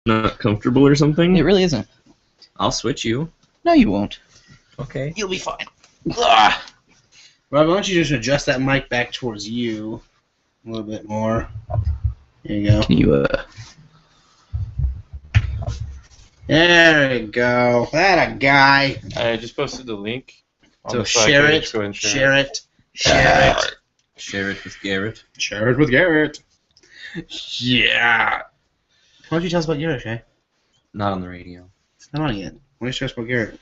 not comfortable or something? It really isn't. I'll switch you. No, you won't. Okay. You'll be fine. Rob, why don't you just adjust that mic back towards you a little bit more? There you go. Can you, There you go. That a guy. I just posted the link. On So the side share page. it, Go ahead and share it, share it. Share it with Garrett. Share it with Garrett. Yeah. Why don't you tell us about Garrett, Shay? Not on the radio. It's not on yet. Why don't you tell us about Garrett?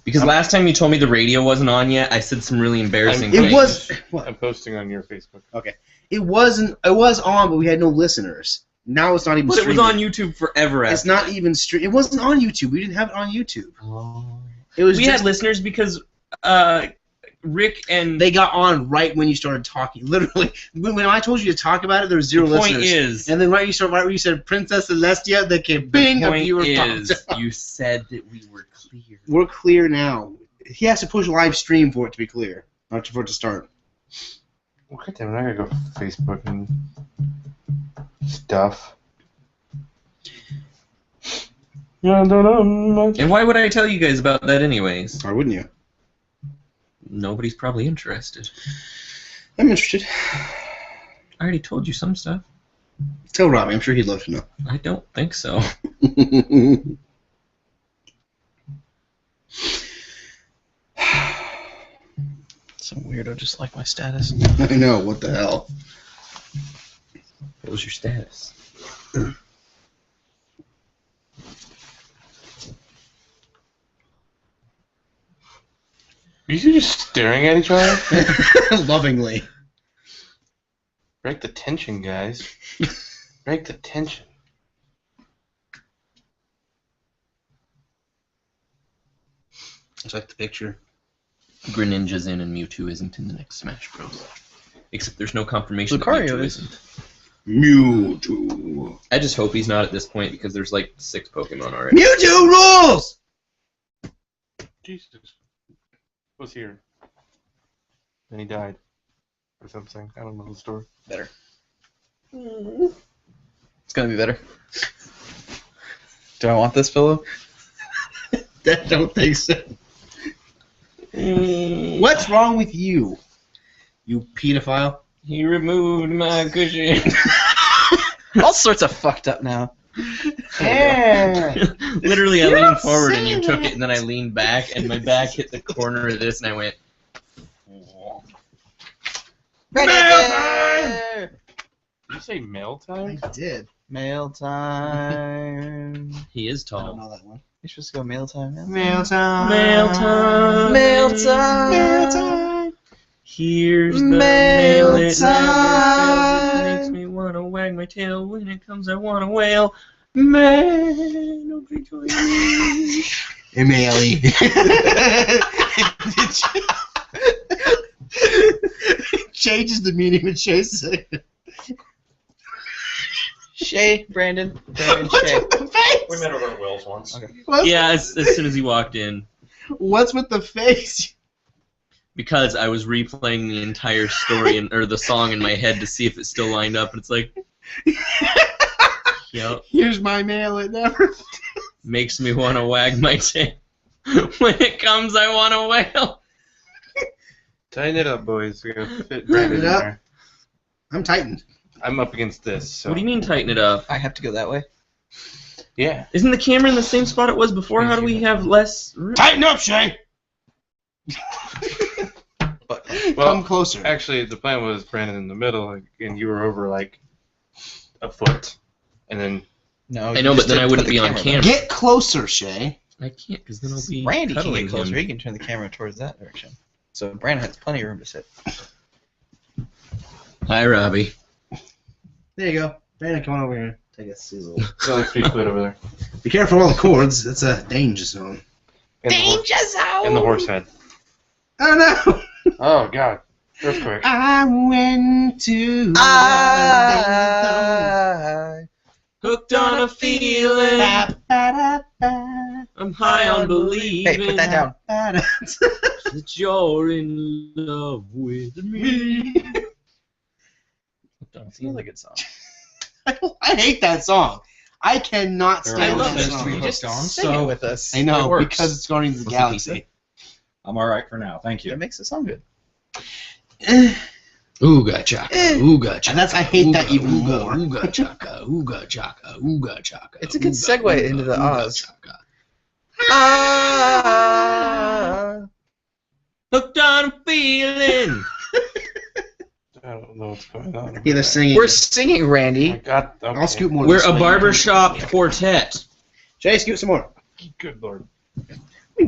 Because last time you told me the radio wasn't on yet, I said some really embarrassing It things. was. What? I'm posting on your Facebook. It wasn't. It was on, but we had no listeners. Now it's not even. But it was streaming. on YouTube forever. It's after not that. even stream. It wasn't on YouTube. We didn't have it on YouTube. It was. We just, had listeners because Rick and They got on right when you started talking. Literally, when I told you to talk about it, there was zero the point listeners. is, And then right when you said Princess Celestia, they came bing. the A point viewer is, popped up. you said that we were clear. We're clear now. He has to push live stream for it to be clear, not for it to start. Well, God damn it, I gotta go to Facebook and stuff. Yeah, don't know much. And why would I tell you guys about that anyways? Why wouldn't you? Nobody's probably interested. I'm interested. I already told you some stuff. Tell Robbie. I'm sure he'd love to know. I don't think so. some weirdo just like my status. I know. What the hell? What was your status? Are you just staring at each other? Lovingly. Break the tension, guys. Break the tension. It's like the picture. Greninja's in and Mewtwo isn't in the next Smash Bros. Except there's no confirmation Lucario that Mewtwo is. isn't. Mewtwo. I just hope he's not at this point because there's like 6 Pokemon already. Mewtwo rules! Jesus. Was here. Then he died. Or something. I don't know the story. Better. It's gonna be better. Do I want this pillow? I don't think so. What's wrong with you? You pedophile? He removed my cushion. All sorts of fucked up now. Literally, I leaned forward and you took it, and then I leaned back, and my back hit the corner of this, and I went. Did you say mail time? I did. Mail time. He is I don't tall. know that one. You're supposed to go mail time now? Mail time. Mail time. Mail time. Mail time. Here's the Mail mail. It never fails. It time. makes me wanna wag my tail. When it comes, I wanna wail. Man, don't be joining me. Emily. Changes the meaning when Shay says it. Shay, Brandon, Shay. What's with the face? We met over at Will's once. Okay. Yeah, as soon as he walked in. What's with the face? Because I was replaying the entire story or the song in my head to see if it still lined up, and it's like, yep, Here's my mail. It never. makes me want to wag my tail. When it comes, I want to wail. Tighten it up, boys. We gotta fit Tighten Brandon it in up. there. I'm tightened. I'm up against this. So. What do you mean tighten it up? I have to go that way. Yeah. Isn't the camera in the same spot it was before? How do we have less room? Tighten up, Shay. Well, Come closer. actually, the plan was Brandon in the middle, like, and you were over like a foot, and then No, I you know, just but then didn't I put wouldn't the be on camera camera. Get closer, Shay. I can't, because then I'll be Randy can cuddling get closer. him. He can turn the camera towards that direction. So Brandon has plenty of room to sit. Hi, Robbie. There you go. Brandon, come on over here. Take a sizzle. it's only 3 foot over there. Be careful with all the cords. It's a danger zone. And and the horse head. Oh no! Oh God. Earthquake. I went to. Hooked on a feeling. I'm high on believing. Hey, put that down. That you're in love with me. It sounds like a good song. I hate that song. I cannot There stand are that things song. we You just hooked on, sing so it with us. I know, It works. because it's Guardians of the What's the Galaxy. I'm all right for now. Thank you. That makes it sound good. Ooga chaka, ooga chaka. And that's I hate that even more. Ooga chaka, ooga chaka, ooga chaka. It's a good ooga, segue ooga, into the ooga Oz. chaka. Ah! Hooked on a feeling. I don't know what's going on. Yeah, they're singing. We're singing, I Randy. got. Okay. I'll scoot more. We're this a way. barbershop quartet. Jay, scoot some more. Good lord.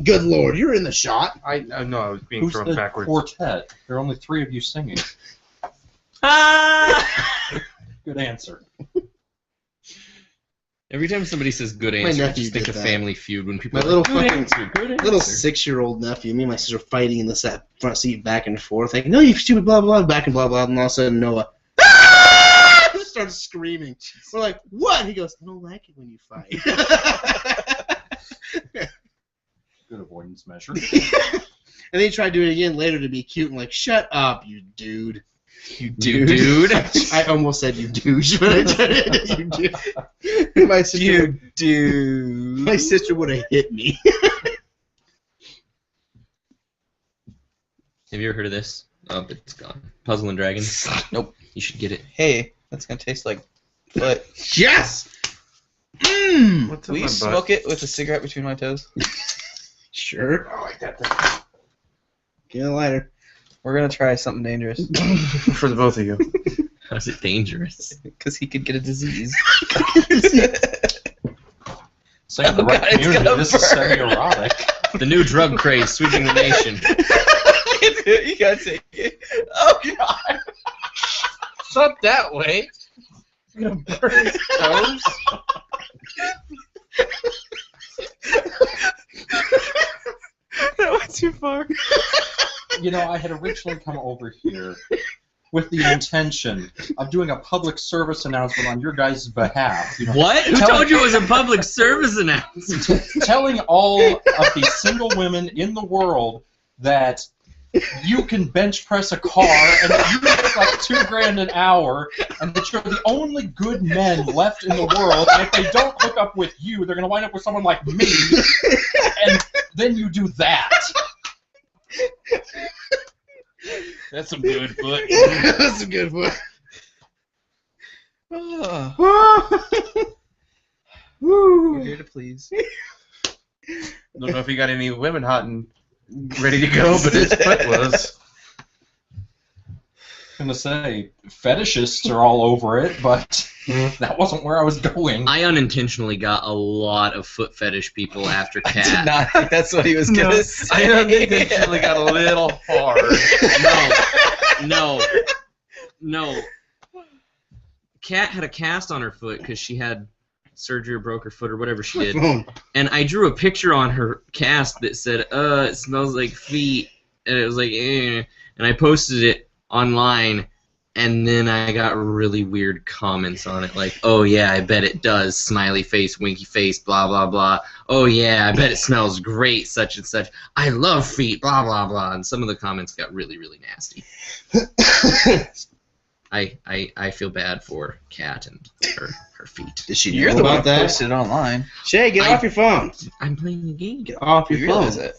Good lord, you're in the shot. I know I was being Who's thrown the backwards. quartet? There are only 3 of you singing. Ah! Good answer. Every time somebody says good My answer, I nephew just think did of that. Family Feud when people My are little like, good fucking answer, good answer. little 6-year-old nephew, me and my sister fighting in the front seat back and forth, like, no, you stupid blah blah, back and blah blah, and all of a sudden Noah starts screaming. We're like, what? He goes, I don't like it when you fight. Good avoidance measure. And then he tried doing it again later to be cute and like, shut up, you dude. You dude. I almost said you douche, but I did. You dude. My sister, Dude. my sister would have hit me. Have you ever heard of this? Oh, it's gone. Puzzle and Dragons. Nope. You should get it. Hey, that's gonna taste like foot. Yes. Mmm. What's up Will my you butt? smoke it with a cigarette between my toes? Sure. Oh, I got that. Get a lighter. We're gonna try something dangerous. For the both of you. How's it dangerous? Because he could get a disease. Saying the Oh, right God, it's community, gonna this is burn. semi-erotic. The new drug craze sweeping the nation. You gotta take it. Oh god. Not that way. You're gonna burn his toes. That went too far. You know, I had originally come over here with the intention of doing a public service announcement on your guys' behalf. You know, What? Who told you it was a public service announcement? telling all of these single women in the world that you can bench press a car and that you make like $2,000 an hour, and that you're the only good men left in the world. And if they don't hook up with you, they're gonna wind up with someone like me. And then you do that. That's some good foot. That's a good one. We're here to please. Don't know if you got any women hot and ready to go, but his foot was. I'm gonna say fetishists are all over it, but that wasn't where I was going. I unintentionally got a lot of foot fetish people after I did Cat. not think that's what he was No, gonna say. I unintentionally got a little hard. No. Cat had a cast on her foot because she had surgery or broke her foot or whatever she did. Phone. And I drew a picture on her cast that said, it smells like feet. And it was like, eh. And I posted it online. And then I got really weird comments on it, like, oh yeah, I bet it does, smiley face, winky face, blah, blah, blah. Oh yeah, I bet it smells great, such and such. I love feet, blah, blah, blah. And some of the comments got really, really nasty. I feel bad for Kat and her feet. Did she You're know the one about that that? Posted it online. Shay, get off your phone. I'm playing a game. Get off your You phone. realize it?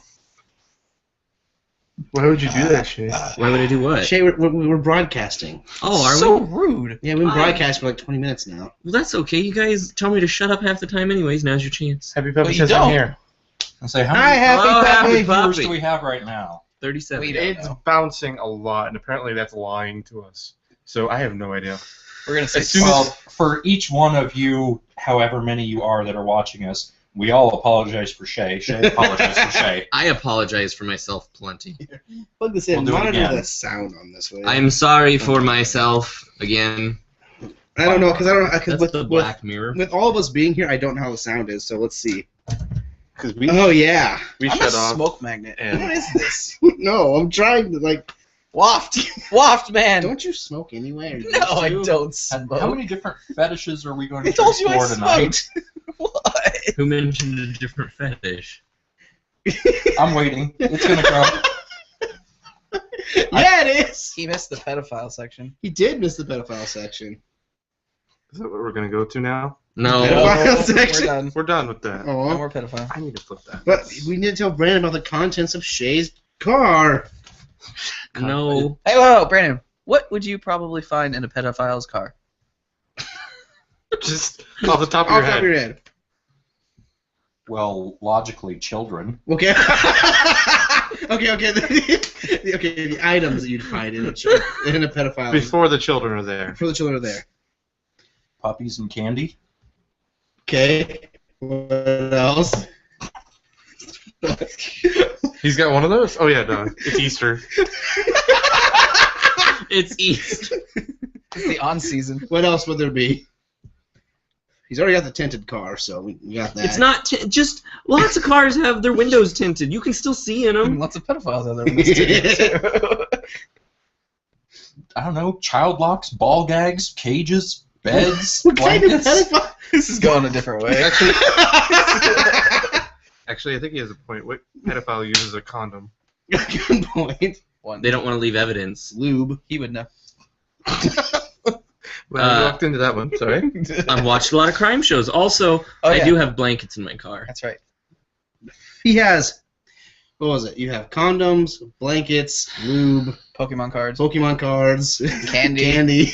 Why would you do that shit? Why would I do what? Shay, we're broadcasting. Oh, are so we? rude. Yeah, we've been Why? broadcasting for like 20 minutes now. Well, that's okay. You guys tell me to shut up half the time anyways. Now's your chance. Happy Puppy Well, you says I'm don't. here. And say how Hi, many, happy Oh, puppy. happy viewers puppy. do we have right now? 37. Wait, It's bouncing a lot, and apparently that's lying to us. So I have no idea. We're gonna say As soon as- Well, for each one of you, however many you are that are watching us, we all apologize for Shay. Shay apologizes for Shay. I apologize for myself plenty. Plug this in. We'll do it Monitor again. the sound on this way. I'm sorry for myself again. I don't know, because I don't know, That's because the Black Mirror. with all of us being here, I don't know how the sound is, so let's see. Because we Oh, yeah. I'm a shut off. smoke magnet. and- What is this? No, I'm trying to, like, Waft. Waft, man. don't you smoke anyway? Or you No, I used to? don't And smoke. how many different fetishes are we going to I told you I explore tonight? smoked. What? Who mentioned a different fetish? I'm waiting. It's gonna come. Yeah, it is. He missed the pedophile section. He did miss the pedophile section. Is that what we're gonna go to now? No. Pedophile We're section. done. We're done with that. No Oh. more pedophile. I need to flip that. But we need to tell Brandon about the contents of Shay's car. No. Hey, whoa, Brandon. What would you probably find in a pedophile's car? Just off the top of Off your the top head. of your head. Well, logically, children. Okay. okay. Okay. The items that you'd find in a pedophile. Before the children are there. Before the children are there. Puppies and candy. Okay. What else? He's got one of those? Oh, yeah, no. It's Easter. It's East. It's the on season. What else would there be? He's already got the tinted car, so we got that. It's not just lots of cars have their windows tinted. You can still see in them. Lots of pedophiles out there. Too. I don't know. Child locks, ball gags, cages, beds, What kind of blankets. pedophile? This is going a different way. Actually, I think he has a point. What pedophile uses a condom? Good point. One. They don't want to leave evidence. Lube. He would know. Well, you walked into that one. Sorry. I've watched a lot of crime shows. Also, Oh, I yeah. do have blankets in my car. That's right. He has. What was it? You have condoms, blankets, lube, Pokemon cards. Pokemon cards, Candy. candy.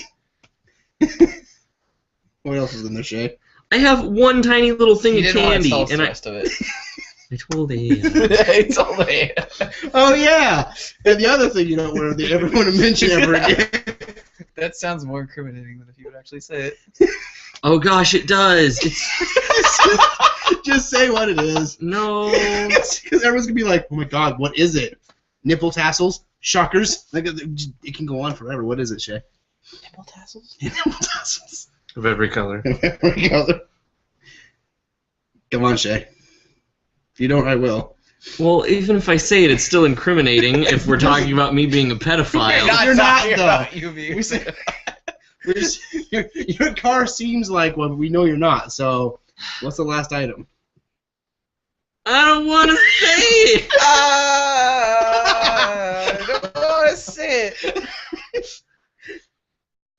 What else is in there, Shay? I have one tiny little thing He of didn't want candy, to tell us and the I rest of it. told you. It's all there. Oh yeah, and the other thing you don't want to ever want to mention ever again. That sounds more incriminating than if you would actually say it. Oh gosh, it does. It's Just say what it is. no. Because everyone's gonna be like, "Oh my God, what is it? Nipple tassels, shockers." Like it can go on forever. What is it, Shay? Nipple tassels? Nipple tassels. Of every color. Every color. Come on, Shay. If you don't, I will. Well, even if I say it, it's still incriminating if we're talking about me being a pedophile. You're not, you're though. not, you be. We say, your car seems like one, but we know you're not. So, what's the last item? I don't want to say it. I don't want to say it.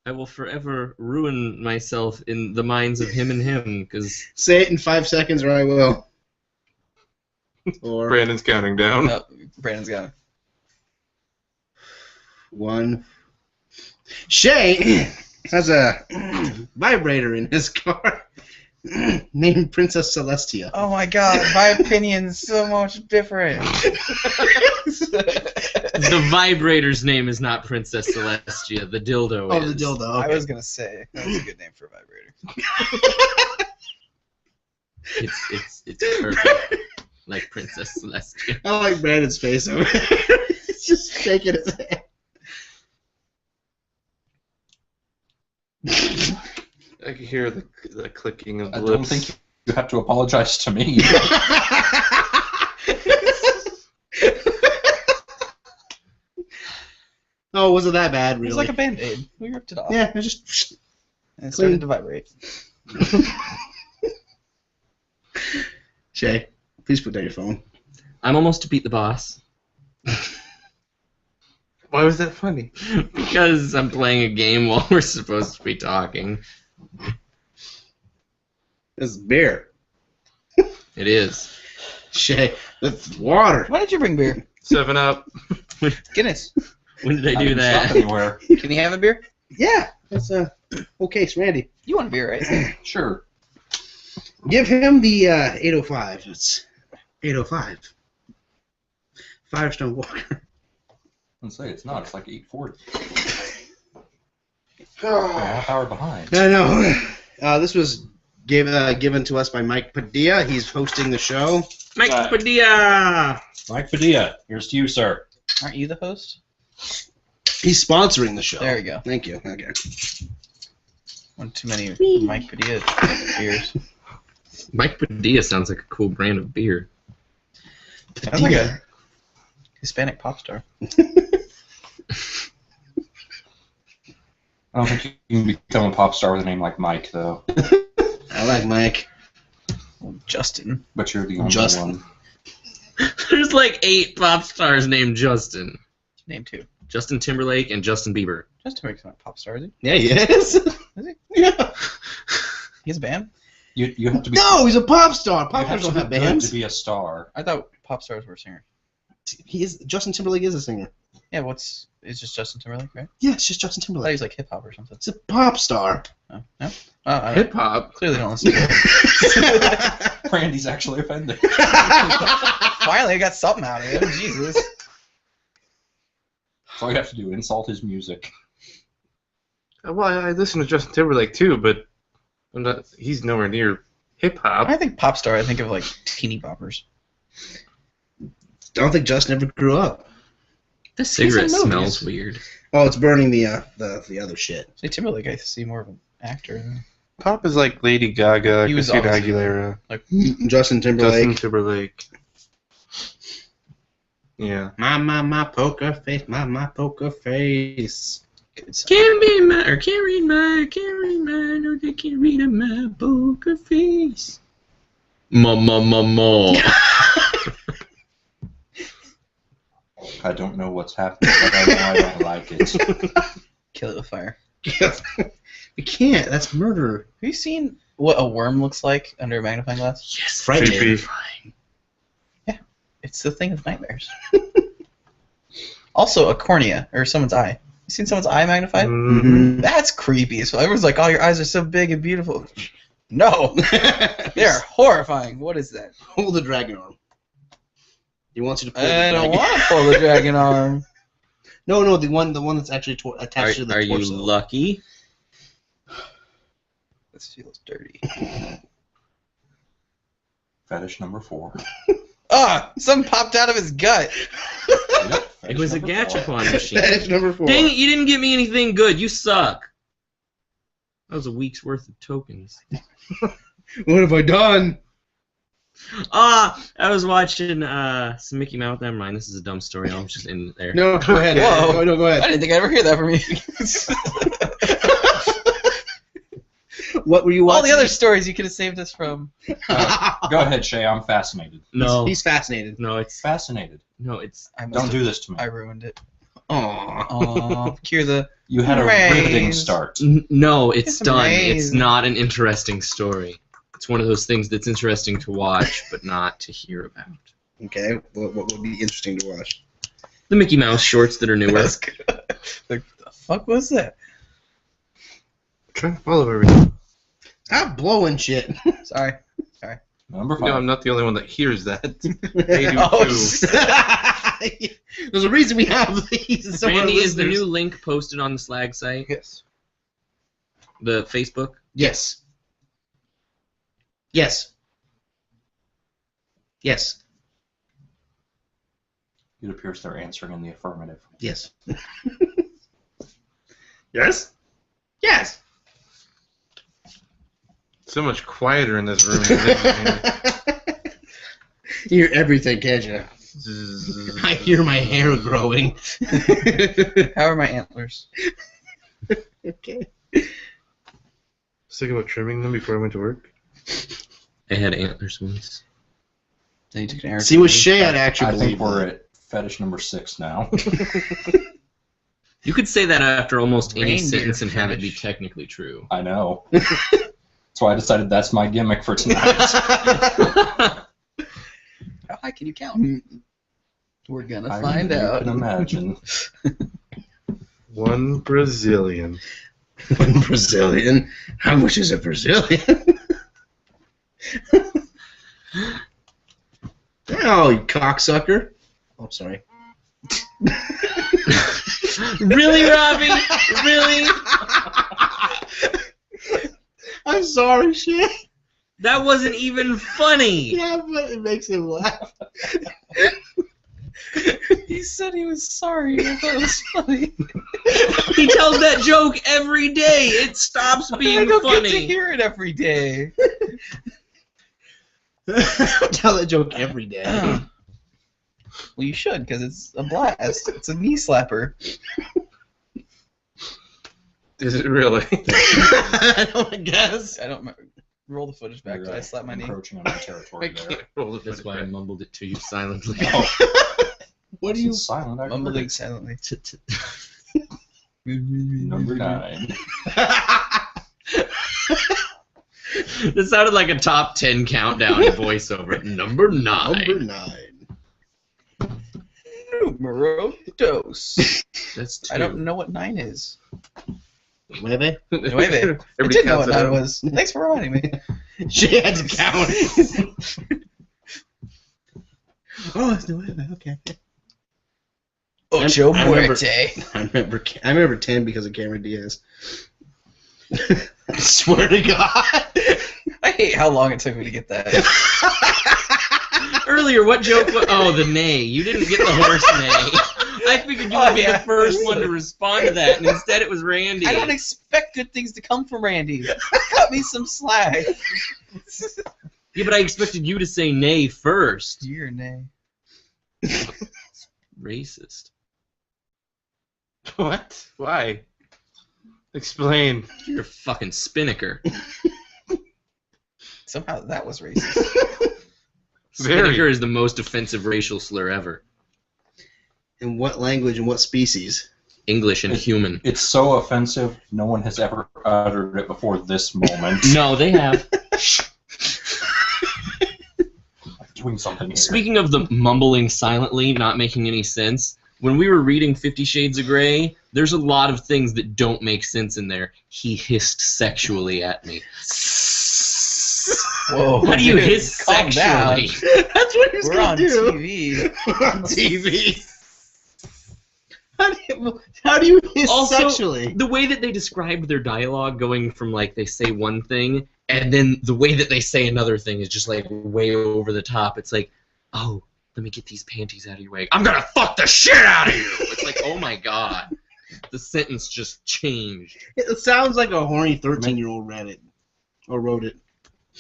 I will forever ruin myself in the minds of him and him, because Say it in 5 seconds, or I will. Or Brandon's counting down. Oh, Brandon's got it. 1. Shay has a vibrator in his car named Princess Celestia. Oh my god, my opinion's so much different. the vibrator's name is not Princess Celestia. The dildo Oh, is. the dildo. I Okay. was gonna say that was a good name for a vibrator. It's perfect, like Princess Celestia. I like Brandon's face over there. He's just shaking his head. I can hear the clicking of the I lips. don't think you have to apologize to me. Oh, was it that bad, It really? was like a band-aid. We ripped it off. Yeah, it was just... And it started to vibrate. Shay, please put down your phone. I'm almost to beat the boss Why was that funny? because I'm playing a game while we're supposed to be talking. This is beer. It is. Shay, that's water. Why did you bring beer? 7-Up. Guinness. When did I do didn't that? stop anywhere. Can you have a beer? Yeah, that's a whole case, Randy. You want a beer, right? Sure. Give him the 805. It's 805. Firestone Walker. Let's say it's not. It's like 8:40. A half hour behind. I know. This was given to us by Mike Padilla. He's hosting the show. Mike Padilla! Mike Padilla, here's to you, sir. Aren't you the host? He's sponsoring the show. There we go. Thank you. Okay. One too many Mike Padilla beers. Mike Padilla sounds like a cool brand of beer. Sounds like a Hispanic pop star. I don't think you can become a pop star with a name like Mike, though. I like Mike. Well, Justin. But you're the only Justin. one. There's like 8 pop stars named Justin. Name 2. Justin Timberlake and Justin Bieber. Justin Timberlake's not a pop star, is he? Yeah, he is. Is he? Yeah. He has a band? You have to be. No, he's a pop star. You Pop have stars to don't be have good bands. to be a star. I thought pop stars were singers. He is. Justin Timberlake is a singer. Yeah, it's just Justin Timberlake, right? Yeah, it's just Justin I thought he Timberlake. was like hip hop or something. It's a pop star. Oh, no? I Hip hop. clearly don't listen to it. Randy's actually offended. Finally, I got something out of him. Jesus. That's all you have to do. Insult his music. Well, I listen to Justin Timberlake too, but he's nowhere near hip hop. I think pop star, I think of like teeny boppers. I don't think Justin ever grew up. The cigarette He's in movies. smells weird. Oh, it's burning the other shit. See, Timberlake, I see more of an actor. Pop is like Lady Gaga, He was Christina always- Aguilera, Justin Timberlake. Justin Timberlake. Yeah. My poker face, my poker face. Good song. Can't read mine, or they can't read my poker face. Ma. I don't know what's happening, but I know I don't like it. Kill it with fire. We can't. That's murder. Have you seen what a worm looks like under a magnifying glass? Yes, Frightening. Creepy. It's the thing of nightmares. Also, a cornea, or someone's eye. You seen someone's eye magnified? Mhm. That's creepy. So everyone's like, oh, your eyes are so big and beautiful. No, they're horrifying. What is that? Hold the dragon arm. He wants you to pull I the don't dragon. want to pull the dragon arm. No, the one that's actually attached to the Are you torso. lucky? This feels dirty. Fetish number 4. Ah, something popped out of his gut. Yep, It was a fetish number 4. gachapon machine. Fetish number 4. Dang it, you didn't get me anything good. You suck. That was a week's worth of tokens. What have I done? I was watching some Mickey Mouse. Never mind, this is a dumb story. I'm just in there. No, go ahead. Whoa. No, go I ahead. didn't think I'd ever hear that from you. What were you All watching? the other stories you could have saved us from. Go ahead, Shay. I'm fascinated. No, He's fascinated. no, it's Fascinated. I must Don't have- do this to me. I ruined it. Aww. Oh, cure the. You had a Raise. riveting start. no, it's It's done. It's amazing. not an interesting story. It's one of those things that's interesting to watch, but not to hear about. Okay, what would be interesting to watch? The Mickey Mouse shorts that are newer. That's good. Like, the fuck was that? Trying to follow everything. Stop blowing shit. Sorry. Number 5. No, I'm not the only one that hears that. They do Oh, too. There's a reason we have these. So our Randy, is the listeners- new link posted on the Slag site? Yes. The Facebook? Yes. Yes. Yes. It appears they're answering in the affirmative. Yes. Yes? Yes. So much quieter in this room. than in You hear everything, can't you? here. I hear my hair growing. How are my antlers? Okay. Sick about trimming them before I went to work. They had antlers once. Then you took an air. See, with Shay, I'd actually I believe think we're that. at fetish number 6 now. You could say that after almost any Reindeer sentence and have it be fetish. technically true. I know. That's why I decided that's my gimmick for tonight. How high can you count? We're gonna I find mean, out. You can imagine. One Brazilian. One Brazilian. How much is a Brazilian? Oh, you cocksucker. Oh, sorry. Really, Robbie? Really? I'm sorry, Shay. That wasn't even funny. Yeah, but it makes him laugh. He said he was sorry. I thought it was funny. He tells that joke every day. It stops I being don't get to funny. hear it every day. Tell that joke every day. Well, you should, because it's a blast. It's a knee slapper. Is it really? I don't guess. I don't remember. Roll the footage back. Did I slap my knee? Encroaching on my territory there. That's why I mumbled it to you silently. Oh, What do this you? is silent. I heard Mumbling it. silently. Number 9. This sounded like a top 10 countdown voiceover. Number 9. Number 9. Numero dos. That's 2. I don't know what 9 is. 9. Nueve. I Everybody did know counts what it 9 out. was. Thanks for reminding me. She had to count. Oh, it's 9. Okay. Ocho I remember- Muerte. I remember 10 because of Cameron Diaz. I swear to God. I hate how long it took me to get that. Earlier, what joke was... Oh, the neigh. You didn't get the horse neigh. I figured you would be the first one to respond to that, and instead it was Randy. I don't expect good things to come from Randy. Cut me some slack. Yeah, but I expected you to say neigh first. Dear nay. Racist. What? Why? Explain. You're a fucking spinnaker. Somehow that was racist. Very. Spinnaker is the most offensive racial slur ever. In what language and what species? English and human. It's so offensive, no one has ever uttered it before this moment. No, they have. I'm doing something here. Speaking of the mumbling silently, not making any sense, when we were reading 50 Shades of Grey, there's a lot of things that don't make sense in there. He hissed sexually at me. Whoa. How do you dude, hiss calm down. sexually? That's what he's We're gonna on do. TV. We're on TV. How do you hiss Also, sexually? the way that they described their dialogue, going from like they say one thing, and then the way that they say another thing is just like way over the top. It's like, oh, let me get these panties out of your way. I'm gonna fuck the shit out of you! It's like, oh my god. The sentence just changed. It sounds like a horny 13-year-old read it. Or wrote it.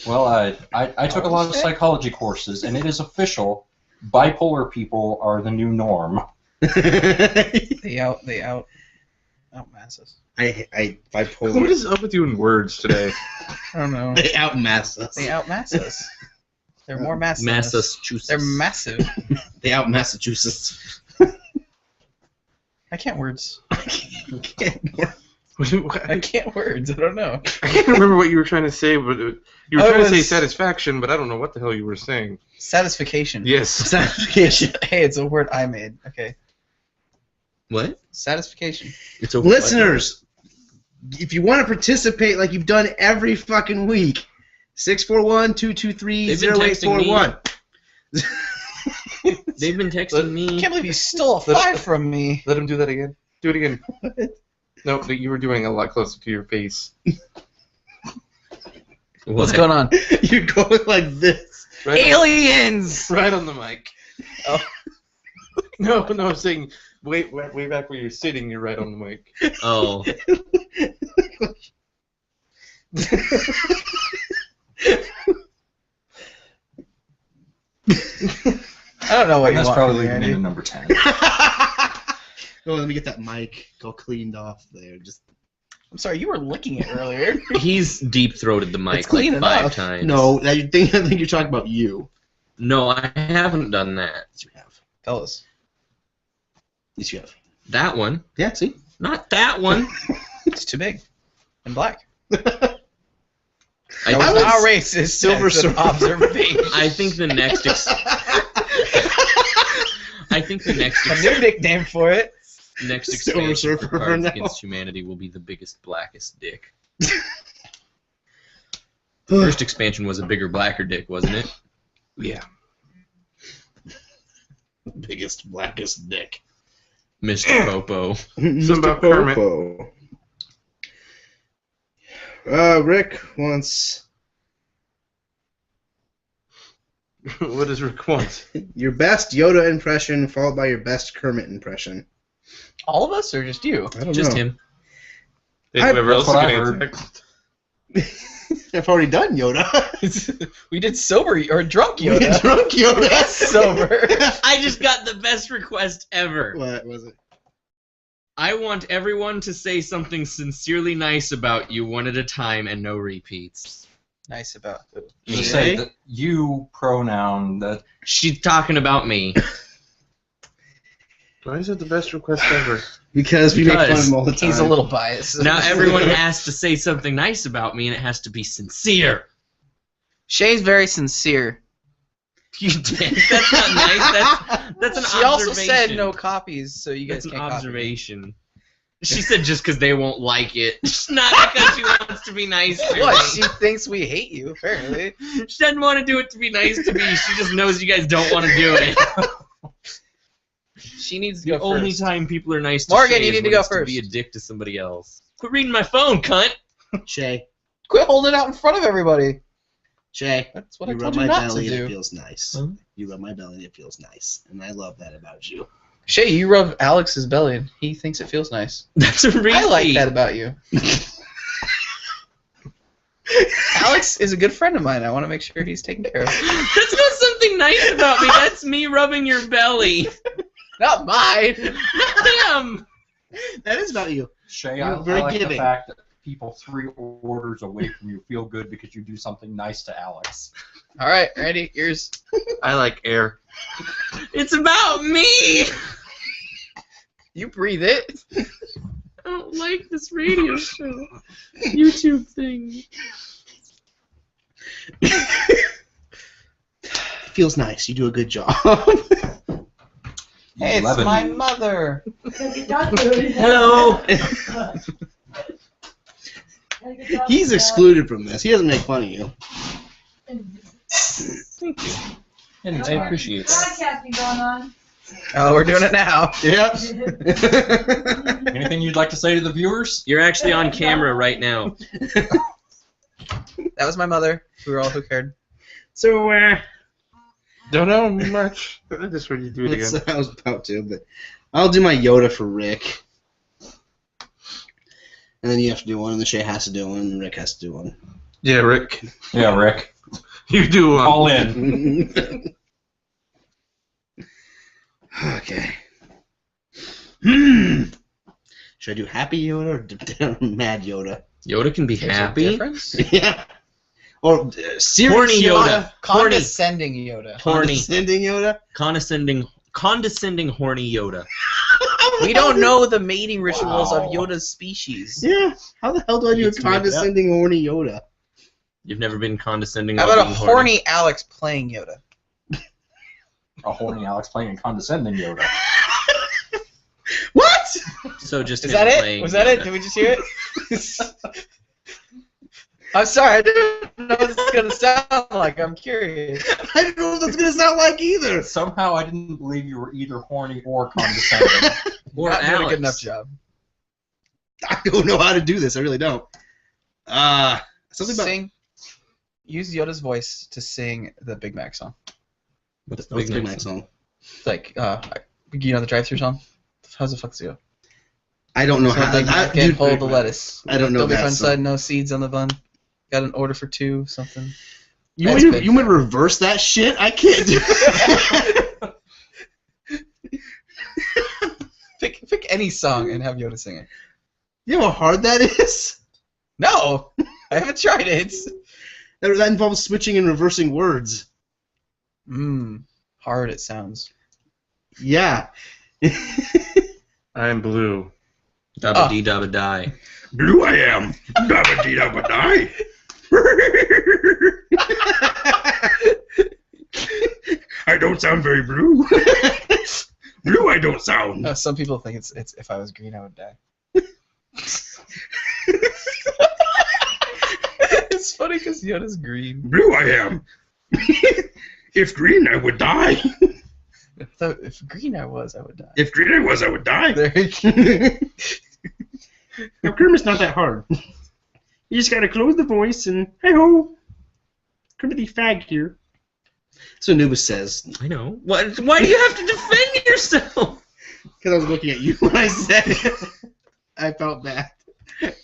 Well, I took a lot of psychology courses, and it is official. Bipolar people are the new norm. They outmass us. I bipolar. What is up with you in words today? I don't know. They outmass us. They outmass us. They're more massive. than us. Massachusetts. They're massive. They out Massachusetts. I can't words. I can't. I can't words. I don't know. I can't remember what you were trying to say, but you were I trying to say was- satisfaction, but I don't know what the hell you were saying. Satisfaction. Yes. Satisfaction. Hey, it's a word I made. Okay. What? Satisfaction. It's a Listeners, if you want to participate like you've done every fucking week, 641-223-0841. They've been texting I me. can't believe you stole a 5 from me. Let him do that again. Do it again. No, but you were doing it a lot closer to your face. What's going on? You're going like this. Right Aliens! right on the mic. Oh. No, I'm saying way back where you're sitting, you're right on the mic. Oh. I don't know what you That's want probably from me, leading into Andy. number 10. Oh, let me get that mic all cleaned off there. Just I'm sorry, you were licking it earlier. He's deep-throated the mic It's clean like 5 enough. times. no. I think you're talking about you. No, I haven't done that. Yes, you have. Fellas. Yes, you have. That one. Yeah. See. Not that one. It's too big. And black. I, That was was- not racist. Silver That's an Surfer. observation. I think the next I think the next A new nickname for it. next Silver expansion Surfer for Cards now. Against Humanity will be the biggest, blackest dick. First expansion was a bigger, blacker dick, wasn't it? Yeah. Biggest, blackest dick. Mr. Popo. Something about Kermit. Popo. Rick wants What does Rick want? your best Yoda impression followed by your best Kermit impression. All of us or just you? I don't Just know. him. Hey, I- whoever else is that's what I getting heard. text. I've already done Yoda. We did sober or drunk We Yoda. drunk Yoda. Sober. I just got the best request ever. What was it? I want everyone to say something sincerely nice about you one at a time and no repeats. Nice about it. Just say that you pronoun that She's talking about me. Why is it the best request ever? Because we make fun of Because him all the time. He's a little biased. Now everyone has to say something nice about me and it has to be sincere. Shay's very sincere. You did. That's not nice. That's an She also observation. said no copies, so you guys That's an can't copy. observation. She said just because they won't like it. Not because she wants to be nice to What? me. She thinks we hate you, apparently. She doesn't want to do it to be nice to me. She just knows you guys don't want to do it. She needs to The go only first. time people are nice to Morgan, Shay you is need to when go it's first. be a dick to somebody else. Quit reading my phone, cunt. Shay, Quit holding it out in front of everybody. Shay, That's what you I rub told you my not to belly and it do. feels nice. Huh? You rub my belly and it feels nice, and I love that about you. Shay, you rub Alex's belly and he thinks it feels nice. That's a repeat. I like that about you. Alex is a good friend of mine. I want to make sure he's taken care of. That's not something nice about me. That's me rubbing your belly. Not mine. Damn. That is about you. Shay, You're I very like the giving. fact that people 3 orders away from you feel good because you do something nice to Alex. All right, Randy, yours. I like air. It's about me. You breathe it. I don't like this radio show. YouTube thing. It feels nice. You do a good job. Hey, it's 11. my mother. Hello. He's excluded from this. He doesn't make fun of you. Thank you. And I appreciate that. Broadcasting going on. Oh, we're doing it now. Yep. Anything you'd like to say to the viewers? You're actually on camera right now. That was my mother. We were all who cared. So, don't know much. I just heard you do it That's again. what I was about to, but I'll do my Yoda for Rick. And then you have to do one, and then Shay has to do one, and Rick has to do one. Yeah, Rick. Yeah, Rick. You do All in. Okay. Should I do Happy Yoda or Mad Yoda? Yoda can be There's a happy. difference? Yeah. Or serious Horny Yoda. Horny. Condescending Yoda. Horny. Condescending Yoda? Condescending horny Yoda. We don't know the mating rituals of Yoda's species. Yeah. How the hell do I do a You can make it up. condescending horny Yoda? You've never been condescending. How while about a being horny Alex playing Yoda? A horny Alex playing a condescending Yoda. What? So just Is him that it? playing Was that it? Yoda. Did we just hear it? I'm sorry, I didn't know what it's gonna sound like. I'm curious. I don't know what that's going to sound like either. Somehow I didn't believe you were either horny or condescending. Or Not doing a Alex. good enough job. I don't know how to do this. I really don't. Something about Sing. Use Yoda's voice to sing the Big Mac song. What's the Big Big Mac Mac song. Like, you know the drive-through song? How's the fuck does it go? I don't know So how. Big Mac and dude, hold the lettuce. I don't know Don't be that fun song. side, no seeds on the bun. Got an order for 2, something. You That's want good. you want to reverse that shit? I can't do it. Pick any song and have Yoda sing it. You know how hard that is? No! I haven't tried it. That involves switching and reversing words. Hard it sounds. Yeah. I'm blue. Dabba dee dabba die. Blue I am. Dabba dee dabba die. I don't sound very blue. Blue I don't sound. Some people think it's if I was green I would die. It's funny because Yoda's green. Blue I am. If green I would die. If green I was, I would die. If green I was, I would die. There you go. Now, Kermit's not that hard. You just gotta close the voice and hey ho, Kermit fag here. So Anubis says, I know. Why do you have to defend yourself? because I was looking at you when I said it. I felt bad. It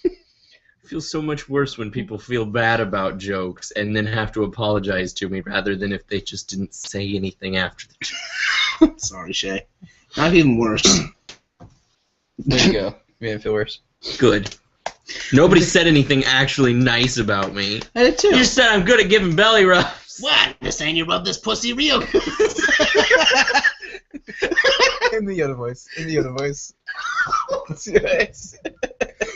feels so much worse when people feel bad about jokes and then have to apologize to me rather than if they just didn't say anything after the joke. Sorry, Shay. Not even worse. There you go. Made it feel worse. Good. Nobody said anything actually nice about me. I did too. You just said I'm good at giving belly rubs. What? You're saying you rub this pussy real good. In the Yoda voice. In the Yoda voice. Let's see what I say.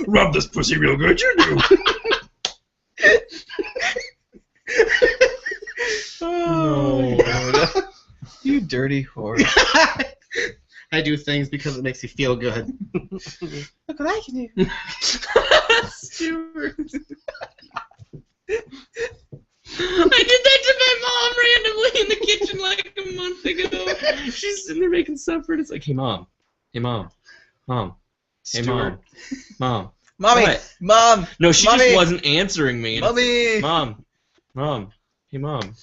Rub this pussy real good, you do. Oh, you dirty whore. I do things because it makes you feel good. Look what I can do. Stuart. I did that to my mom randomly in the kitchen like a month ago. She's sitting there making supper, and it's like, hey, Mom. Hey, Mom. Mom. Hey, Mom. Mom. Mommy. What? Mom. No, she Mommy. just wasn't answering me. And it's Mommy. like, Mom. Mom. Hey, Mom.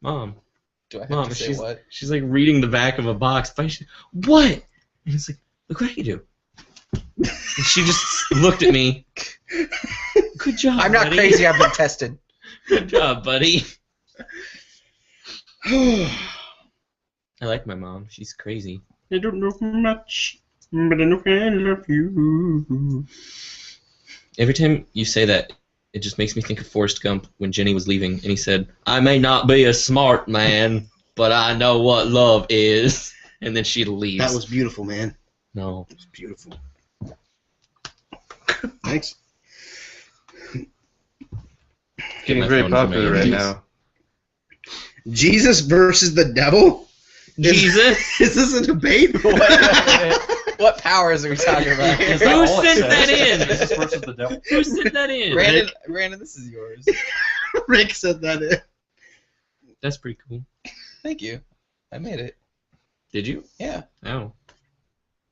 Mom. Do I have Mom, to say what? she's like reading the back of a box. What? And it's like, look what I can do. And she just looked at me. Good job, I'm not buddy. crazy. I've been tested. Good job, buddy. I like my mom. She's crazy. I don't know much, but I know I love you. Every time you say that, it just makes me think of Forrest Gump when Jenny was leaving, and he said, I may not be a smart man, but I know what love is. And then she leaves. That was beautiful, man. No. It was beautiful. Thanks. Get Getting my very phone from popular my right ears. now. Jesus versus the devil? Jesus? Is this a debate? What powers are we talking about Is here? that Who all it sent says? that in? Jesus versus the devil. Who sent that in? Brandon, this is yours. Rick said that. That's pretty cool. Thank you. I made it. Did you? Yeah. Oh.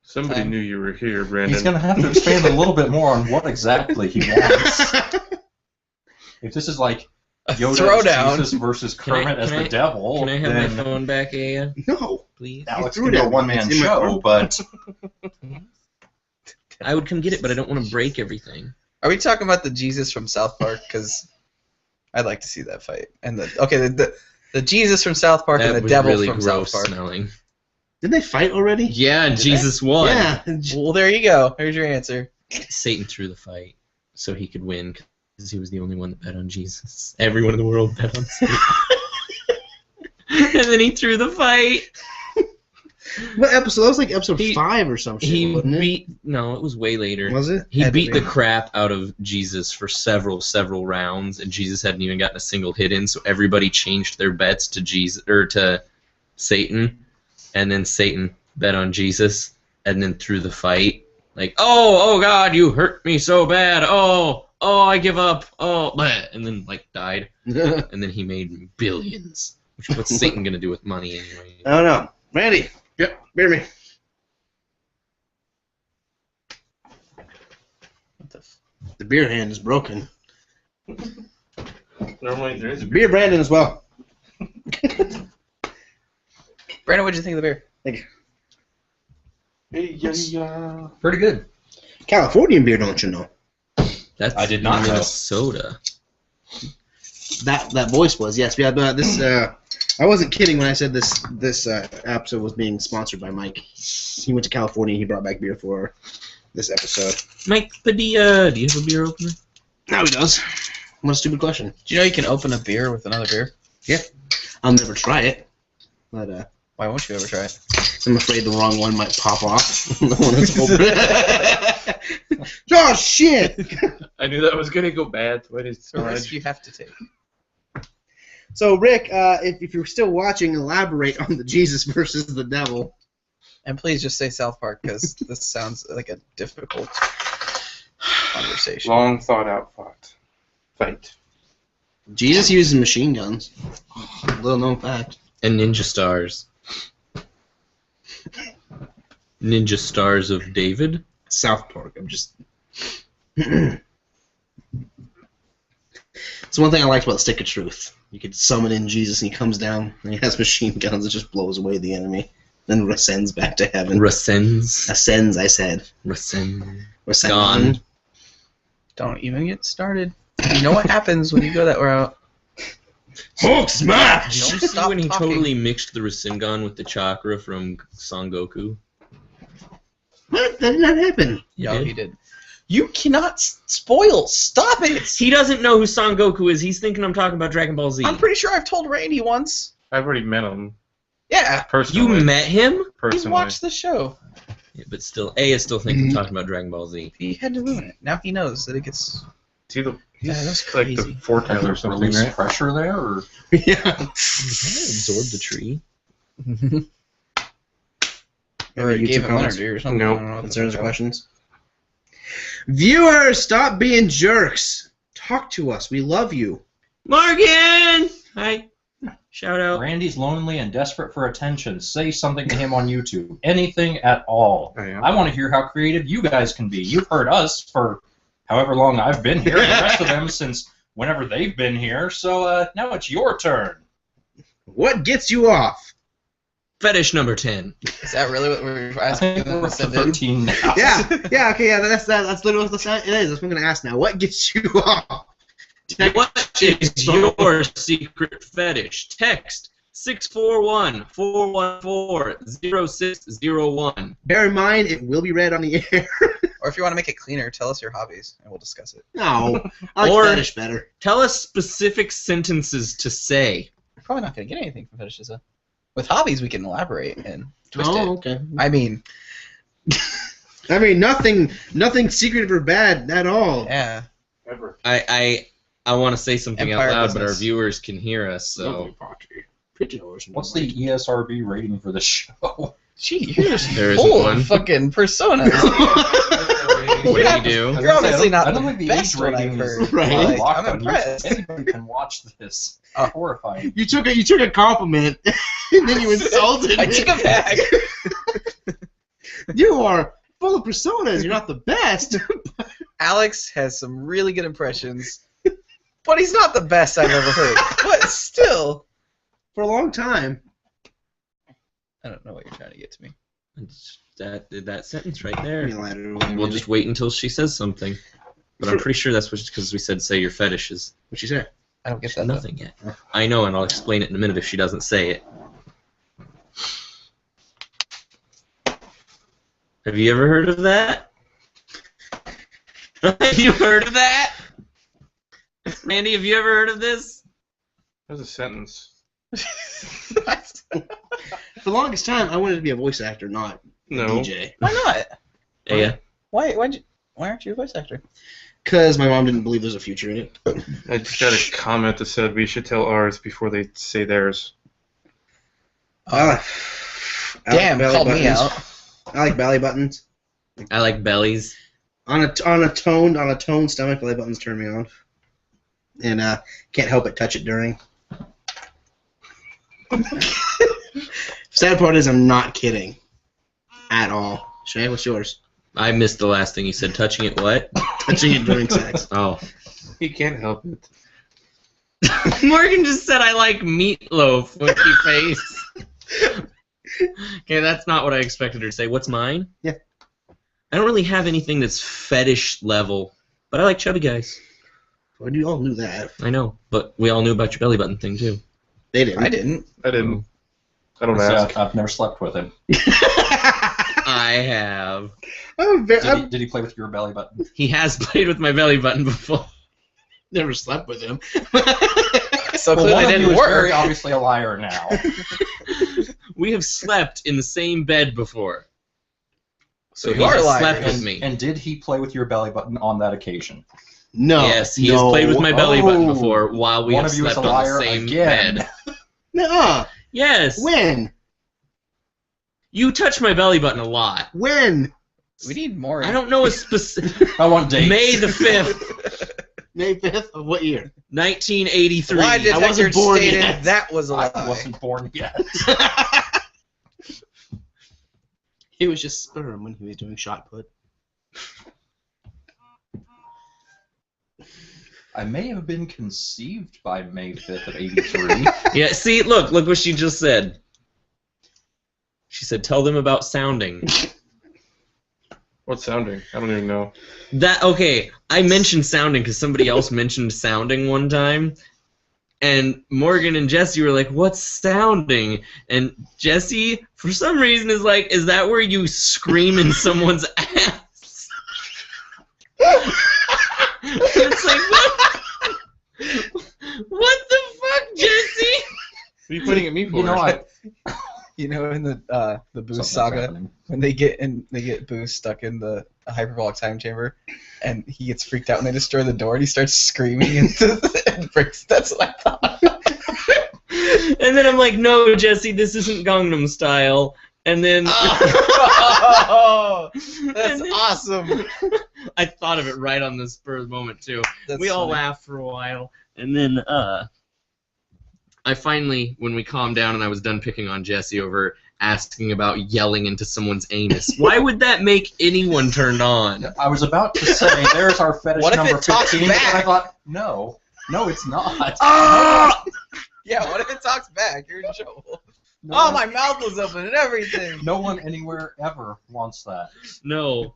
Somebody Time. knew you were here, Brandon. He's going to have to expand a little bit more on what exactly he wants. If this is like A Yoda throwdown. as Jesus versus Can I- Kermit as can the I- devil, Can I have then my phone back, Aya? No. Please? Alex You can threw do it a at me. one-man It's in my show, phone. but I would come get it, but I don't want to break everything. Are we talking about the Jesus from South Park? Because I'd like to see that fight. And the Jesus from South Park That and the was devil really from gross South Park. smelling. Did they fight already? Yeah, Did Jesus won. Yeah. Well, there you go. There's your answer. Satan threw the fight so he could win because he was the only one that bet on Jesus. Everyone in the world bet on Satan. And then he threw the fight. What episode? That was like episode He- 5 or some shit, He wasn't it? beat. No, it was way later. Was it? He Had to beat be. the crap out of Jesus for several rounds, and Jesus hadn't even gotten a single hit in. So everybody changed their bets to Jesus or to Satan, and then Satan bet on Jesus, and then threw the fight. Like, oh God, you hurt me so bad. Oh, I give up. Oh, bleh, and then like died, and then he made billions. Which what's Satan gonna do with money anyway? I don't know. Randy. Yep. Beer me. What the f- The beer hand is broken. Normally there is a Beer Brandon as well. Brandon, what'd you think of the beer? Hey, yeah. pretty good. Californian beer, don't you know? That's I did not know. Minnesota. That voice was, yes. We had this. I wasn't kidding when I said this episode was being sponsored by Mike. He went to California. He brought back beer for this episode. Mike Padilla, do you have a beer opener? Now he does. What a stupid question. Do you know you can open a beer with another beer? I'll never try it, but Why won't you ever try it? I'm afraid the wrong one might pop off. The one that's open. Oh shit! I knew that was gonna go bad, so I just It's a risk you have to take. So Rick, if you're still watching, elaborate on the Jesus versus the devil. And please just say South Park, because this sounds like a difficult conversation. long thought out fight. Jesus uses machine guns. Little known fact. And Ninja Stars. Ninja Stars of David? South Park. I'm just. It's one thing I liked about Stick of Truth. You could summon in Jesus and he comes down and he has machine guns that just blows away the enemy. Then ascends back to heaven. Rascens. Ascends, I said. Rascen. Ascend. Gone. Don't even get started. You know what happens when you go that route. Hulk smash! Did you Don't see stop when he talking. totally mixed the Rasengan with the chakra from Son Goku? What? That did not happen. No, did. he did. You cannot spoil. Stop it! He doesn't know who Son Goku is. He's thinking I'm talking about Dragon Ball Z. I'm pretty sure I've told Randy once. I've already met him Yeah, You personally. met him? he's personally. watched the show. Yeah, but still, A is still thinking I'm talking about Dragon Ball Z. He had to ruin it. Now he knows that it gets... See the Yeah, that's It's like crazy. the vortex or something, Release right? pressure there, or Yeah. Absorb the tree. Or it YouTube gave him comments? energy or something. Nope. I don't know what the Concerns or fuck. questions? Viewers, stop being jerks. Talk to us. We love you. Morgan! Hi. Shout out. Randy's lonely and desperate for attention. Say something to him on YouTube. Anything at all. I am. I want to hear how creative you guys can be. You've heard us for however long I've been here, and the rest of them since whenever they've been here. So now it's your turn. What gets you off? Fetish number 10. Is that really what we're I asking think them we're to up to send in? 13 now. Yeah, okay, yeah, that's literally what it is. That's what I'm gonna ask now. What gets you off? What is your secret fetish? Text 641-414-0601. Bear in mind, it will be read on the air. Or if you want to make it cleaner, tell us your hobbies and we'll discuss it. No, I like Or- fetish better. Tell us specific sentences to say. We're probably not going to get anything from fetishes, though. With hobbies, we can elaborate and twist it. Okay. I mean, nothing secretive or bad at all. yeah. Ever. I want to say something Empire out loud, but our business. viewers can hear us, so What's the ESRB rating for the show? Gee, you're just There isn't full one. of fucking personas. what do you do? You're obviously not I don't the think the best age one rating I've is heard. Right. Like, locked I'm on you. impressed. Anybody can watch this. Oh. Horrifying. You took a compliment and then you insulted I me. took it back. You are full of personas. You're not the best. Alex has some really good impressions, but he's not the best I've ever heard. But still, For a long time. I don't know what you're trying to get to me. It's that sentence right there. What We'll just wait until she says something. But I'm pretty sure that's because we said say your fetishes. What'd she say? I don't get that. though. Nothing yet. I know, and I'll explain it in a minute if she doesn't say it. Have you ever heard of that? Have you heard of that? Randy, have you ever heard of this? That's a sentence. For the longest time, I wanted to be a voice actor, not a No. DJ. Why not? Yeah. Why aren't you a voice actor? Because my mom didn't believe there's a future in it. I just got a comment that said we should tell ours before they say theirs. I Damn, belly called me buttons. out. I like belly buttons. I like bellies. On a toned stomach, belly buttons turn me on. And can't help but touch it during. Sad part is I'm not kidding. At all. Shay, what's yours? I missed the last thing you said. Touching it what? Touching it during sex. Oh. He can't help it. Morgan just said I like meatloaf, winky face. Okay, that's not what I expected her to say. What's mine? Yeah. I don't really have anything that's fetish level, but I like chubby guys. Well, you all knew that. I know, but we all knew about your belly button thing too. They didn't. I didn't. I didn't. I don't So, ask. I've never slept with him. I have. I've Did he play with your belly button? He has played with my belly button before. never slept with him. So Well, clearly one it of you didn't is work. very obviously a liar now. We have slept in the same bed before. So he you are has lying. slept with and, me. and did he play with your belly button on that occasion? No. Yes, he no. has played with my belly button Oh. before while we One have of you is slept a on liar the same again. bed. Nuh-uh. Yes. When? You touch my belly button a lot. When? We need more. I don't know a specific. I want dates. May the 5th, May 5th of what year? 1983. Lie I detector wasn't born stated yet. that was a lie. I wasn't born yet. It was just sperm when he was doing shot put. I may have been conceived by May 5th of 83. Yeah, see, look what she just said. She said, tell them about sounding. What's sounding? I don't even know. Okay, I mentioned sounding because somebody else mentioned sounding one time. And Morgan and Jesse were like, what's sounding? And Jesse, for some reason, is like, is that where you scream in someone's ass? It's like, what? What the fuck, Jesse? What are you pointing at me for? You know, You know, in the Boost Something's saga, happening. when they get Boost stuck in the hyperbolic time chamber, and he gets freaked out when they destroy the door, and he starts screaming and breaks. That's what I thought. And then I'm like, no, Jesse, this isn't Gangnam Style. And then Oh, that's And then- awesome. I thought of it right on the spur of the moment too. That's We all funny. laughed for a while, and then I finally, when we calmed down and I was done picking on Jesse over asking about yelling into someone's anus, why would that make anyone turned on? I was about to say, there's our fetish What if number it talks 15, but back? I thought, no, it's not. Ah! Yeah, what if it talks back? You're in trouble. No Oh, one- my mouth was open and everything. No one anywhere ever wants that. No.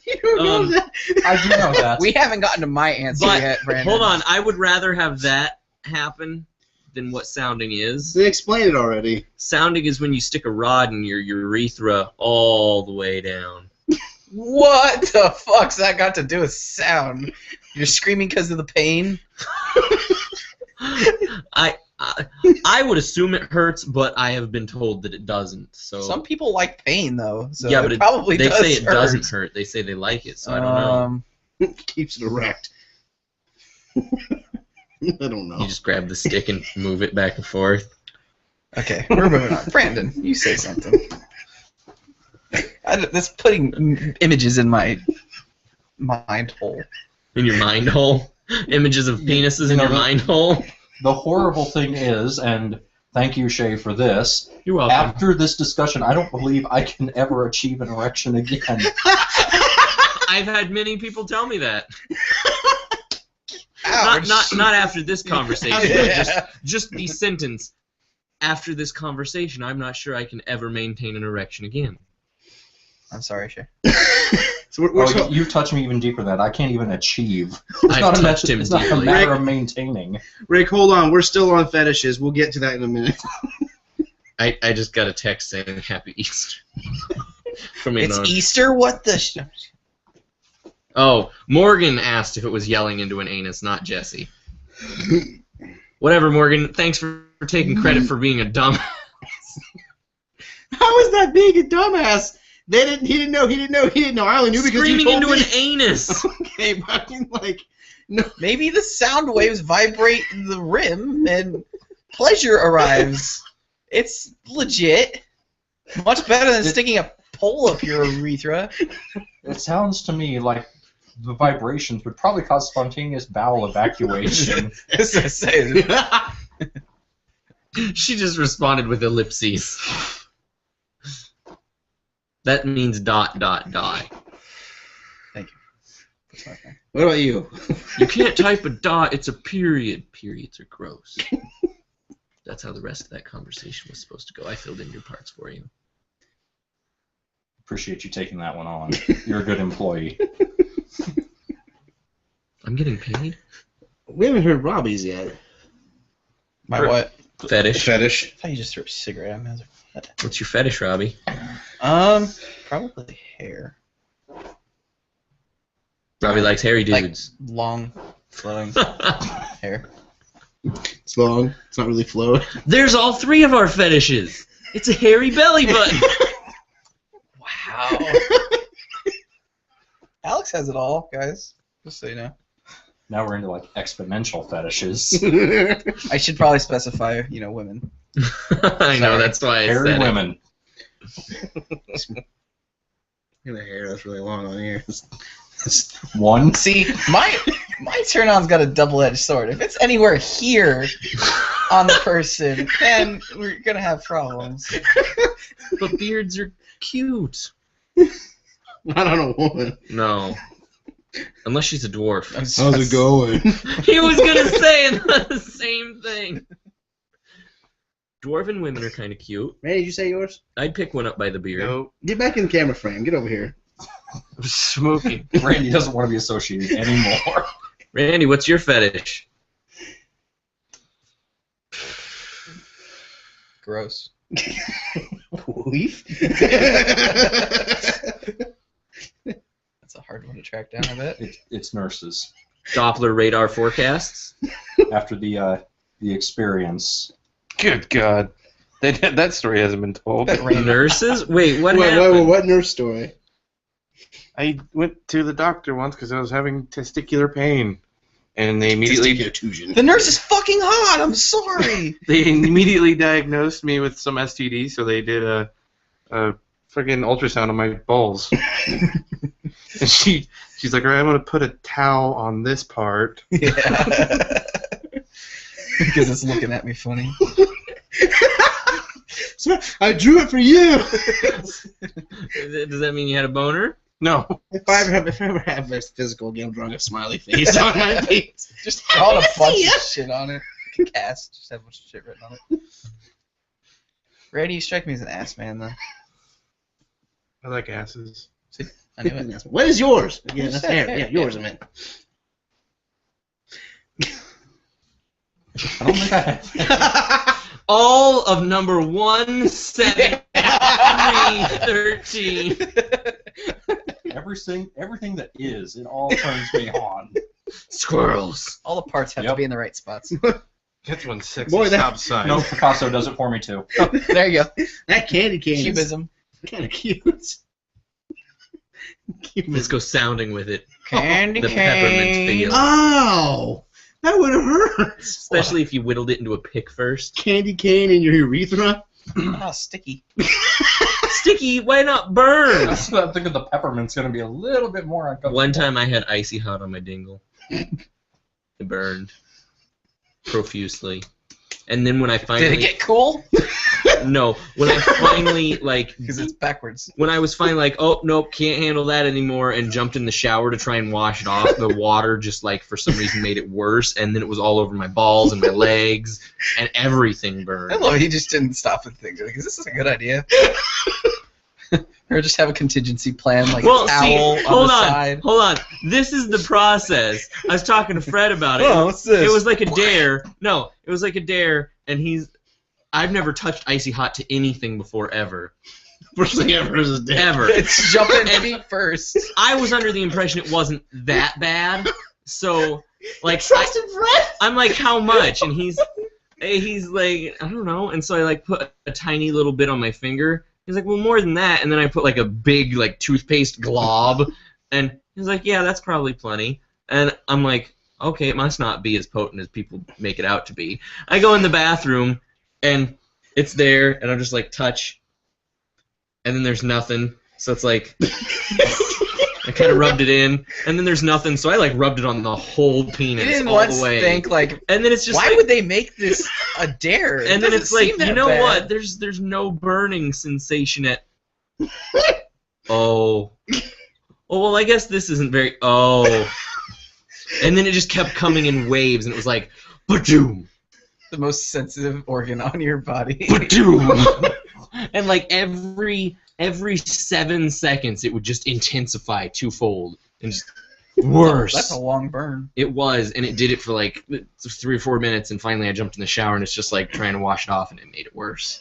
You don't know that. I do know that. We haven't gotten to my answer But, yet, Brandon. Hold on, I would rather have that happen than what sounding is. They explained it already. Sounding is when you stick a rod in your urethra all the way down. What the fuck's that got to do with sound? You're screaming because of the pain? I would assume it hurts, but I have been told that it doesn't. So Some people like pain, though. So yeah, it but probably they does say it hurt. doesn't hurt. They say they like it, so I don't know. Keeps it erect. I don't know. You just grab the stick and move it back and forth. Okay, we're moving on. Brandon, you say something. That's putting images in my mind hole. In your mind hole. Images of penises in know, your the- mind hole. The horrible thing is, and thank you, Shay, for this, You're welcome. after this discussion, I don't believe I can ever achieve an erection again. I've had many people tell me that. Ouch. Not after this conversation. Yeah. but just the sentence. After this conversation, I'm not sure I can ever maintain an erection again. I'm sorry, Shay. So we're Oh, you touched me even deeper than that. I can't even achieve. It's I've not a touched matter, him it's not a deeply. matter of maintaining. Rick, hold on. We're still on fetishes. We'll get to that in a minute. I just got a text saying Happy Easter. From It's Anon. Easter? What the Oh, Morgan asked if it was yelling into an anus, not Jesse. Whatever, Morgan. Thanks for taking credit for being a dumb. How is that being a dumbass? He didn't know. I only knew because you Screaming told into me. an anus. Okay, but I mean, like, no. Maybe the sound waves vibrate the rim and pleasure arrives. It's legit. Much better than sticking a pole up your urethra. It sounds to me like the vibrations would probably cause spontaneous bowel evacuation. That's what I say. She just responded with ellipses. That means ... die. What about you? You can't type a dot, it's a period. Periods are gross. That's how the rest of that conversation was supposed to go. I filled in your parts for you. Appreciate you taking that one on. You're a good employee. I'm getting paid? We haven't heard Robbie's yet. My what? Fetish. Fetish. I thought you just threw a cigarette at me. I was like, What's your fetish, Robbie? probably hair. Robbie likes hairy Like dudes. long, flowing hair. It's long. It's not really flowing. There's all three of our fetishes. It's a hairy belly button. Wow. Alex has it all, guys. Just so you know. Now we're into like exponential fetishes. I should probably specify, women. I know, that's why I Hairy said it. women. The hair that's really long on here. One. See, my turn-on's got a double-edged sword. If it's anywhere here on the person, then we're gonna have problems. But beards are cute. Not on a woman. No. Unless she's a dwarf. How's it going? He was gonna say the same thing. Dwarven women are kind of cute. Randy, did you say yours? I'd pick one up by the beard. No. Get back in the camera frame. Get over here. Smoking. Randy doesn't want to be associated anymore. Randy, what's your fetish? Gross. Queef? That's a hard one to track down, I bet. It's nurses. Doppler radar forecasts? After the experience, Good God. That story hasn't been told. Bet Raymond. Nurses? Wait, what Wait, happened? what nurse story? I went to the doctor once because I was having testicular pain, and they immediately The nurse is fucking hot. I'm sorry. diagnosed me with some STD. So they did a freaking ultrasound on my balls, and she's like, "All right, I'm gonna put a towel on this part." Yeah. Because it's looking at me funny. Sir, I drew it for you. Does that mean you had a boner? No. If I ever have this physical again, I'm drawing a smiley face on my face. Just draw a bunch of shit on it. Cast. Just have a bunch of shit written on it. Randy, you strike me as an ass man, though. I like asses. I knew it. What is yours? Yeah, that's Hair, hair. hair, Yeah, yours, I meant. I don't think I have. All of number 17313. Everything that is, it all turns me on. Squirrels. All the parts have to Yep. be in the right spots. That's one sexy Boy, that- stop sign. No, Picasso does it for me too. There you go. That candy cane is Cubism. kind of cute. Let's go sounding with it. Candy The peppermint feel. Ow! That would have hurt. Especially if you whittled it into a pick first. Candy cane in your urethra. Oh, sticky. Sticky, why not burn? I'm thinking the peppermint's going to be a little bit more uncomfortable. One time I had icy hot on my dingle. It burned profusely. And then when I finally Did it get cool? no, when I finally like Because it's backwards. when I was finally like, oh nope, can't handle that anymore, and jumped in the shower to try and wash it off, the water just like for some reason made it worse, and then it was all over my balls and my legs, and everything burned. I love it. He just didn't stop and think. Because this is a good idea. Or just have a contingency plan, like Well, a towel see, on hold the on, side. hold on. This is the process. I was talking to Fred about it. Oh, what's this? It was like a dare. No, it was like a dare, and I've never touched icy hot to anything before ever. First thing ever is a dick. Ever. It's jumping feet first. I was under the impression it wasn't that bad, so like I'm like, how much? And he's like, I don't know. And so I like put a tiny little bit on my finger. He's like, well, more than that. And then I put like a big like toothpaste glob, and he's like, yeah, that's probably plenty. And I'm like, okay, it must not be as potent as people make it out to be. I go in the bathroom, and it's there, and I'm just like, touch, and then there's nothing. So it's like, I kind of rubbed it in, and then there's nothing. So I like rubbed it on the whole You penis didn't all once the way. think, like, And then it's just why like, would they make this a dare? It and then doesn't it's like, seem that you know bad. what? There's no burning sensation at. Oh. Well, I guess this isn't very. Oh. And then it just kept coming in waves, and it was like, ba-doom, The most sensitive organ on your body. ba-doom. And like every 7 seconds, it would just intensify twofold and just worse. That's a long burn. It was, and it did it for like 3 or 4 minutes, and finally I jumped in the shower, and it's just like trying to wash it off, and it made it worse.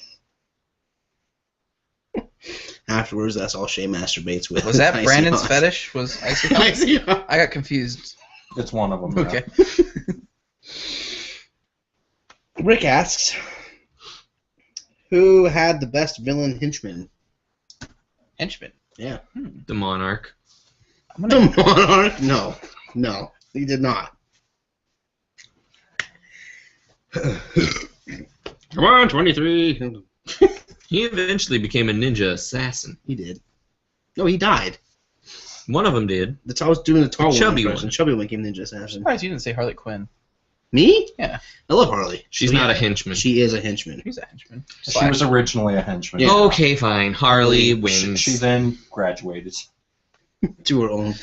Afterwards, that's all Shay masturbates with. Was that Icy Brandon's hot. fetish? Was icy hot? Icy hot. I got confused. It's one of them. yeah. Okay. Rick asks, who had the best villain henchman? Henchman. Yeah. The Monarch. I'm gonna. The Monarch? No, he did not. Come on, 23. He eventually became a ninja assassin. He did. No, he died. One of them did. That's how I was doing the tall Chubby one. Chubby one became ninja assassin. Surprised you didn't say Harley Quinn. Me? Yeah. I love Harley. She's not a henchman. She is a henchman. He's a henchman. She was originally a henchman. Yeah. Okay, fine. Harley wins. She then graduated. To her own.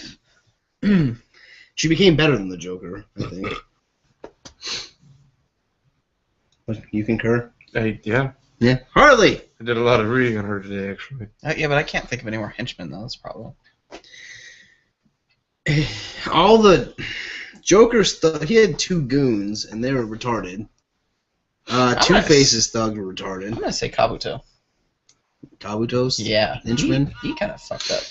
She became better than the Joker, I think. You concur? Yeah. Yeah. Harley! I did a lot of reading on her today, actually. Yeah, but I can't think of any more henchmen, though. That's a problem. All the Joker stuff, he had 2 goons, and they were retarded. Two-Face's thugs were I'm retarded. gonna say Kabuto. Kabuto's Yeah. henchman. He kind of fucked up.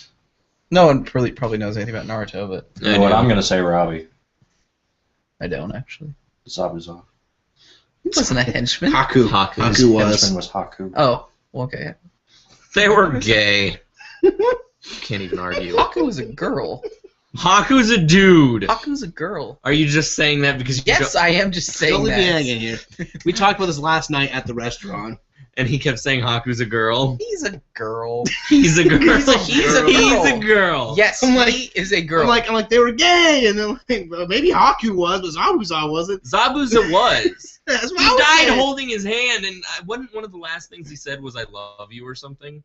No one probably knows anything about Naruto, but You know what? I'm going to say Robbie. I don't actually. Zabuza. He wasn't a henchman. Haku. Haku. Haku was. Henchman was Haku. Oh, well, okay. They were gay. Can't even argue. Haku was a girl. Haku's a dude. Haku's a girl. Are you just saying that because you Yes, I am just saying Don't leave me that. hanging here. We talked about this last night at the restaurant. and he kept saying Haku's a girl? He's a girl. He's a girl. He's a girl. He's a girl. Yes, I'm like- he is a girl. I'm like they were gay, and then like well, maybe Haku was, but Zabuza wasn't. Zabuza was. That's what He I was died saying. holding his hand, and wasn't one of the last things he said was "I love you" or something?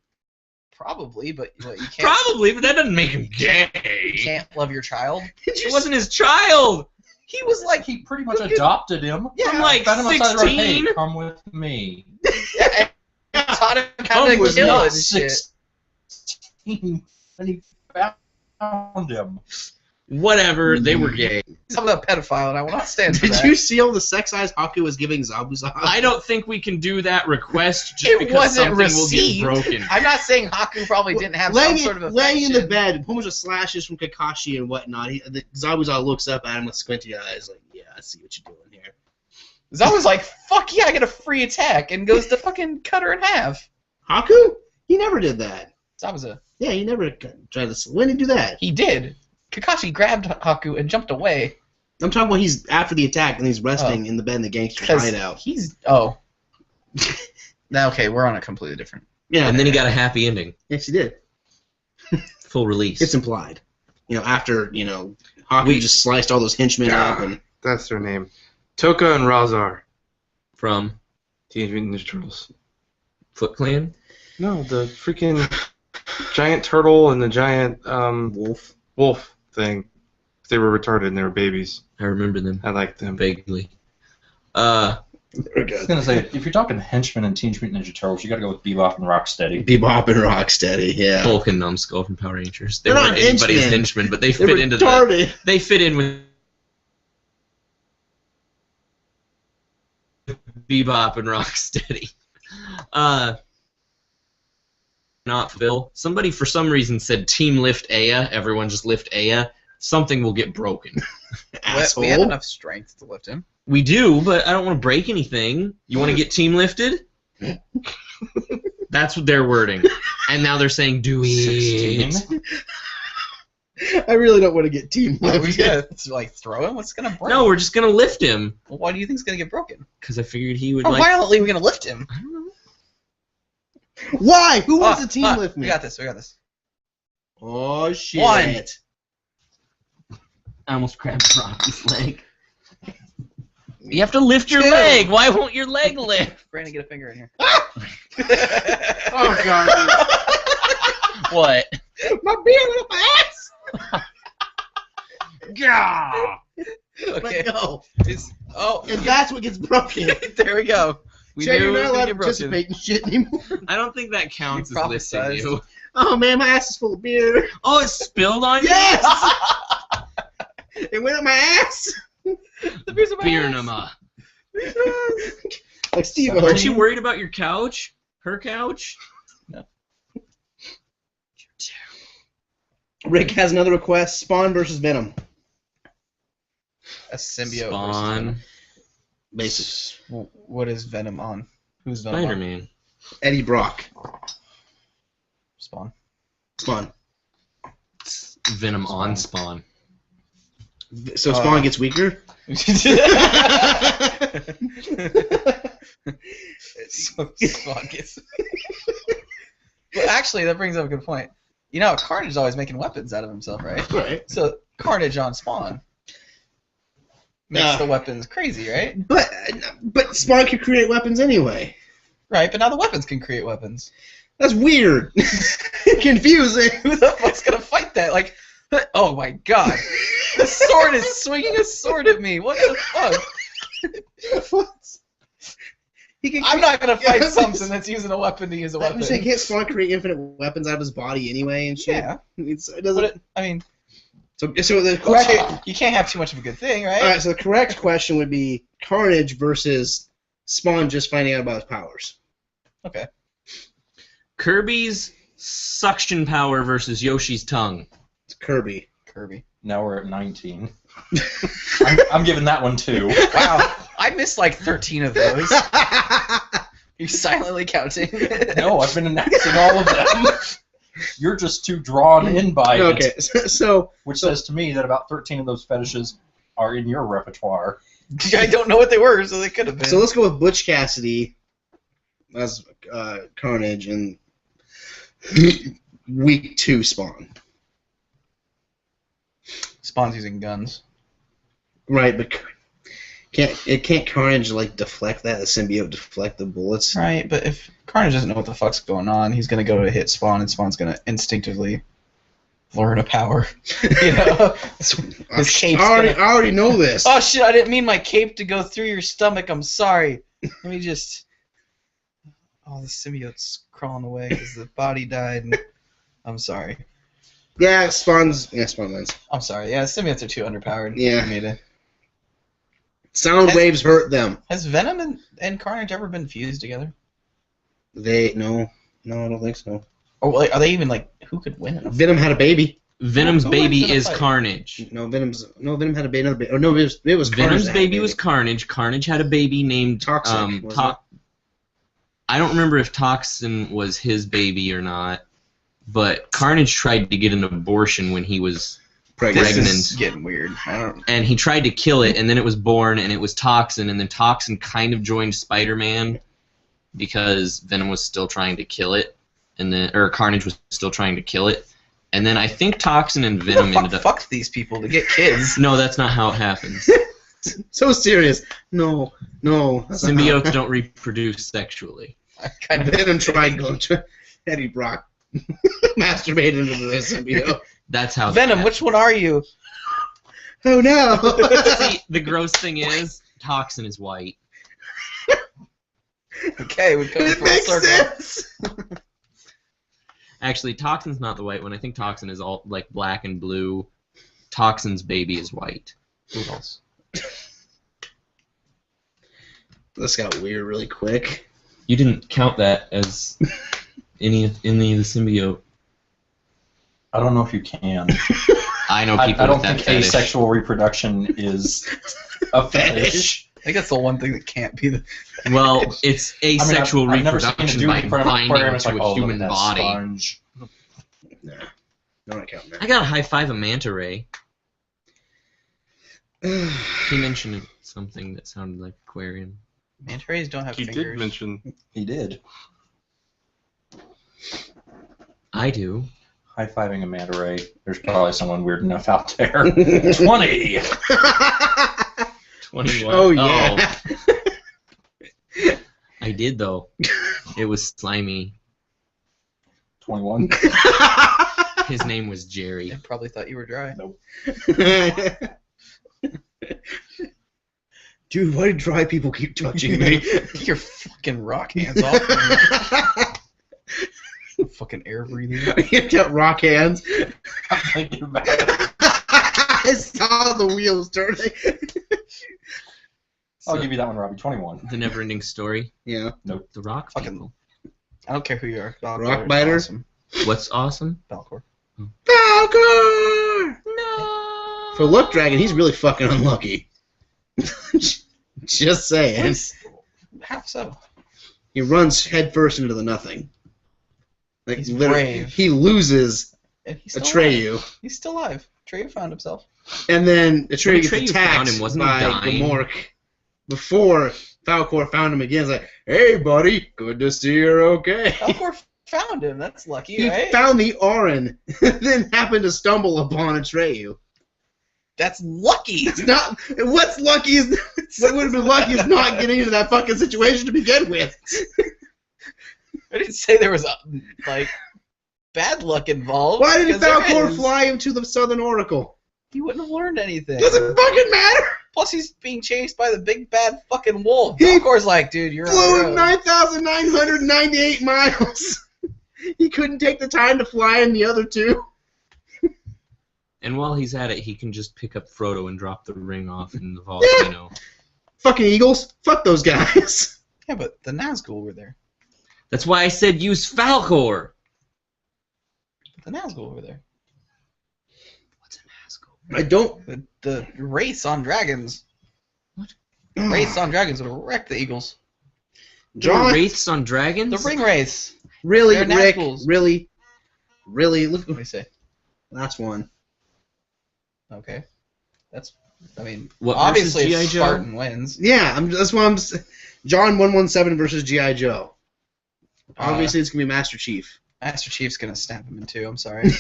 Probably, but you can't. Probably, but that doesn't make him You gay. can't love your child. It wasn't his child. He was like, He pretty much adopted him. yeah, I'm like Found him outside the road, 16. Hey, come with me. yeah, and taught him how He to was kill not and shit. 16 when he found him. Whatever, they were gay. I'm a pedophile, and I will not stand for Did that. you see all the sex eyes Haku was giving Zabuza? I don't think we can do that request just It because wasn't something received. will get broken. I'm not saying Haku probably didn't have laying, some sort of laying in the affection. bed, a whole bunch of slashes from Kakashi and whatnot. Zabuza looks up at him with squinty eyes, like, "Yeah, I see what you're doing here." Zabu's like, fuck yeah, I get a free attack, and goes to fucking cut her in half. Haku? He never did that. Zabuza. Yeah, he never tried to. When did he do that? He did. Kakashi grabbed Haku and jumped away. I'm talking about he's after the attack and he's resting in the bed in the gangster's Because hideout. he's... Oh. Now, okay, we're on a completely different... Yeah, And then he got a happy ending. yes, he did. Full release. It's implied. After Haku We- just sliced all those henchmen up and. That's their name. Toka and Razar. From Teenage Mutant Ninja Turtles. Foot Clan? No, the freaking giant turtle and the giant wolf thing. They were retarded and they were babies. I remember them I liked them. vaguely. There we I go. was gonna say, if you're talking henchmen and Teenage Mutant Ninja Turtles, you gotta go with Bebop and Rocksteady. Bebop and Rocksteady, yeah. Hulk and Numbskull from Power Rangers. They They're weren't not anybody's henchmen. henchmen, but they They're fit into the. retarded. They fit in with Bebop and Rocksteady. Not Phil. Somebody for some reason said Team Lift Aya. Everyone just lift Aya. Something will get broken. Asshole. We have enough strength to lift him. We do, but I don't want to break anything. You want to get team lifted? That's what they're wording. And now they're saying, do it. 16? I really don't want to get team Are we lifted. gonna throw him? What's gonna break? No, we're just going to lift him. Well, why do you think it's gonna get broken? Because I figured he would How like... violently are we gonna lift him? I don't know. Why? Who wants to team lift me? We got this. We got this. Oh shit! One. I almost grabbed Rocky's leg. You have to lift your Two. leg. Why won't your leg lift? Brandon, get a finger in here. Oh god! What? My beard went up my ass. Gah! Okay. Let go. And And that's what gets broken. there we go. We Jay, knew you're it not was allowed gonna to get broken. participate in shit anymore. I don't think that counts You as lifting prophesized. you. Oh man, my ass is full of beer. Oh, it spilled on Yes! It went up my ass. The beers are my you? Beer ass. Nama. Like Steve. Aren't you worried about your couch? Her couch? Rick has another request: Spawn versus Venom. A symbiote. Spawn. Basically, What is Venom on? Who's Venom on? Spider-Man. Eddie Brock. Spawn. Spawn. Venom on Spawn. So Spawn gets weaker. Spawn gets. Well, actually, that brings up a good point. You know, Carnage is always making weapons out of himself, right? Right. So Carnage on Spawn makes the weapons crazy, right? But Spawn can create weapons anyway. Right, but now the weapons can create weapons. That's weird. Confusing. Who the fuck's gonna fight that? Like, oh my god, the sword is swinging a sword at me. What the fuck? What? He can I'm not gonna fight Yeah, something that's using a weapon to use a I'm weapon. saying, can't Spawn create infinite weapons out of his body anyway and shit? Yeah, It doesn't. but I mean, so the correct. you can't have too much of a good thing, right? All right. So the correct question would be Carnage versus Spawn just finding out about his powers. Okay. Kirby's suction power versus Yoshi's tongue. It's Kirby. Kirby. Now we're at 19. I'm giving that one 2. Wow, I missed like 13 of those. You're silently counting. No, I've been announcing all of them. You're just too drawn in by it. Okay, so Which says to me that about 13 of those fetishes are in your repertoire. I don't know what they were, so they could have been. so let's go with Butch Cassidy as Carnage and week 2 Spawn. Spawn's using guns. Right, but can't Carnage like deflect that? The symbiote deflect the bullets? Right, but if Carnage doesn't know what the fuck's going on, he's gonna go to hit Spawn, and Spawn's gonna instinctively learn a power. You know, his cape's I already know this. Oh shit! I didn't mean my cape to go through your stomach. I'm sorry. Let me just. Oh, the symbiote's crawling away because the body died. And... I'm sorry. Yeah, Spawn wins. I'm sorry. Yeah, symbiotes are too underpowered. Yeah. For me to... Sound waves hurt them. Has Venom and Carnage ever been fused together? No, I don't think so. Or like, are they even like who could win in a Venom had a baby. Venom's Who baby wins in a is fight? Carnage. Venom had a baby. Another baby. Oh no, it was Carnage Venom's that had a baby was Carnage. Carnage had a baby named Toxic, wasn't it? I don't remember if Toxin was his baby or not, but Carnage tried to get an abortion when he was pregnant. This pregnant. is getting weird. I don't. And he tried to kill it, and then it was born, and it was Toxin, and then Toxin kind of joined Spider-Man because Venom was still trying to kill it, or Carnage was still trying to kill it, and then I think Toxin and Venom ended up. Fucked these people to get kids. No, that's not how it happens. So serious. No. That's not how- Symbiotes don't reproduce sexually. I kind of. Venom tried going to Eddie Brock masturbated into the symbiote. That's how. Venom, that which one are you? Oh no! happens. See, the gross thing is, Toxin is white. Okay, we come It full makes circle. sense. Actually, Toxin's not the white one. I think Toxin is all like black and blue. Toxin's baby is white. Who else? This got weird really quick. You didn't count that as any of the symbiote. I don't know if you can. I know I people don't with that think fetish. asexual reproduction is a fetish. I think that's the one thing that can't be the. Well, it's asexual I've never seen it reproduction do by in front of an aquarium. binding It's to like, a oh, look human at that body. sponge. Nah, no, not counting I got a high five a manta ray. He mentioned something that sounded like aquarium. Manta rays don't have He fingers. did mention. He did. I do. High-fiving a manta ray. There's probably someone weird enough out there. 20! 21. Oh yeah. Oh, I did though. It was slimy. 21. His name was Jerry. I probably thought you were dry. Dude, why do dry people keep touching me? Get your fucking rock hands off me. Fucking air breathing. You got rock hands. I'm thinking about it. I saw the wheels turning. I'll So, give you that one, Robbie. 21. the never-ending story. Yeah. The rock Fucking- people. I don't care who you are. Rock biter? Awesome. What's awesome? Falcor. Falcor! No. For Luck Dragon, he's really fucking unlucky. Just saying. Half so. He runs headfirst into the nothing. Like He's literally, brave. he loses And he's still alive. Atreyu, He's still alive. Atreyu found himself. and then Atreyu Atreyu gets attacked found him, wasn't he by dying? Gamork before Falcor found him again. He's like, "Hey, buddy, good to see you're okay." Falcor found him. That's lucky, He right? found the Auron, then happened to stumble upon Atreyu. That's lucky. It's not. What's lucky is what would have been lucky is not getting into that fucking situation to begin with. I didn't say there was like bad luck involved. Why did because there Falcor is. fly him to the Southern Oracle? He wouldn't have learned anything. Doesn't fucking matter. Plus, he's being chased by the big bad fucking wolf. He Falcor's like, dude, you're on Flew your him own. 9,998 miles. He couldn't take the time to fly in the other two. And while he's at it, he can just pick up Frodo and drop the ring off in the volcano. Fucking Eagles. Fuck those guys. Yeah, but the Nazgul were there. That's why I said use Falcor. The Nazgul were there. What's a Nazgul? I don't. the Wraiths on dragons. Wraiths on dragons would wreck the Eagles. There were John, wraiths on dragons? The ring Wraiths. really, They're Rick, Nazguls. really, look, What do you say? last one. Okay. That's, I mean, What, obviously versus G.I. Joe? Spartan wins. Yeah, that's why John 117 versus G.I. Joe. Obviously, it's gonna be Master Chief. Master Chief's gonna snap him in two. I'm sorry.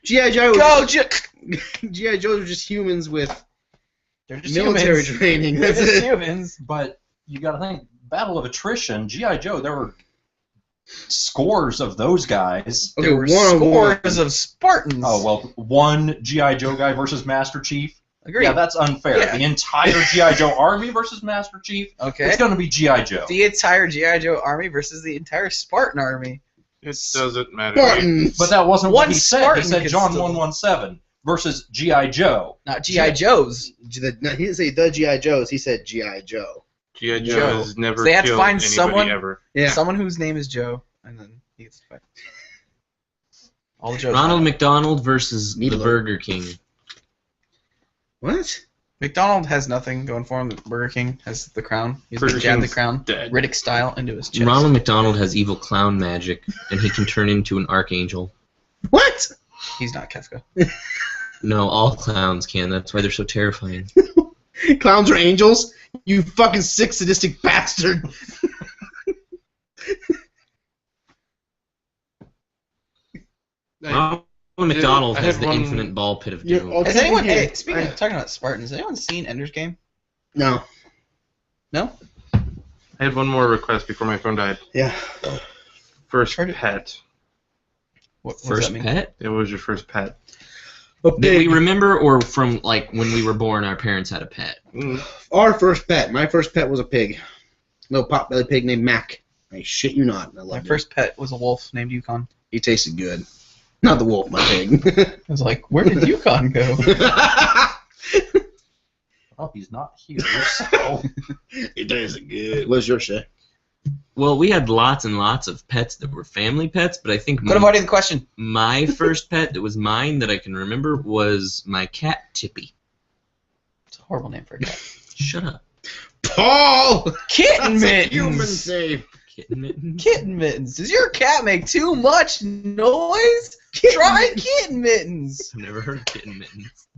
G.I. Joe. Go, G.I. Joes are just humans with They're just military humans. training. They're That's just it. humans. But you got to think, battle of attrition, G.I. Joe, there were scores of those guys. Okay, There were one-on-one. scores of Spartans. Oh, well, one G.I. Joe guy versus Master Chief? Agreed. Yeah, that's unfair. Yeah. The entire G.I. Joe army versus Master Chief? Okay. It's going to be G.I. Joe. The entire G.I. Joe army versus the entire Spartan army. It doesn't matter. Spartans. But that wasn't One what he said. Spartan He said could John still- 117 versus G.I. Joe. Not G.I. Joes. No, he didn't say the G.I. Joes. He said G.I. Joe. G.I. Joe. Joe has never So they had to killed find anybody someone- ever. Yeah. Someone whose name is Joe, and then he gets to fight. All the Joes. Ronald McDonald versus the Meatloaf. Burger King. What? McDonald has nothing going for him. Burger King has the crown. He's Burger gonna jab the King's crown dead. Riddick style into his chest. Ronald McDonald has evil clown magic, and he can turn into an archangel. What? He's not Kefka. No, all clowns can. That's why they're so terrifying. Clowns are angels? You fucking sick, sadistic bastard. Ronald McDonald I has had the one- infinite ball pit of You're doom. okay. Has anyone? okay. Hey, speaking of talking about Spartans, has anyone seen Ender's Game? No. No. I had one more request before my phone died. Yeah. First Heard it. pet. What does First that mean? pet? It was your first pet. A That pig. we remember, or from like when we were born, our parents had a pet. Our first pet. My first pet was a pig. Little potbelly pig named Mac. I shit you not. I My loved first pet was a wolf named Yukon. it. He tasted good. Not the wolf, my pig. I was like, where did Yukon go? Well, he's not here, so... He tasted good. What's your shit? Well, we had lots and lots of pets that were family pets, but I think But avoiding the question. my first pet that was mine that I can remember was my cat Tippy. It's a horrible name for a cat. Shut up, Paul! Kitten That's a human mittens. name. kitten mittens. Kitten mittens. Does your cat make too much noise? Try kitten mittens. I've never heard of kitten mittens.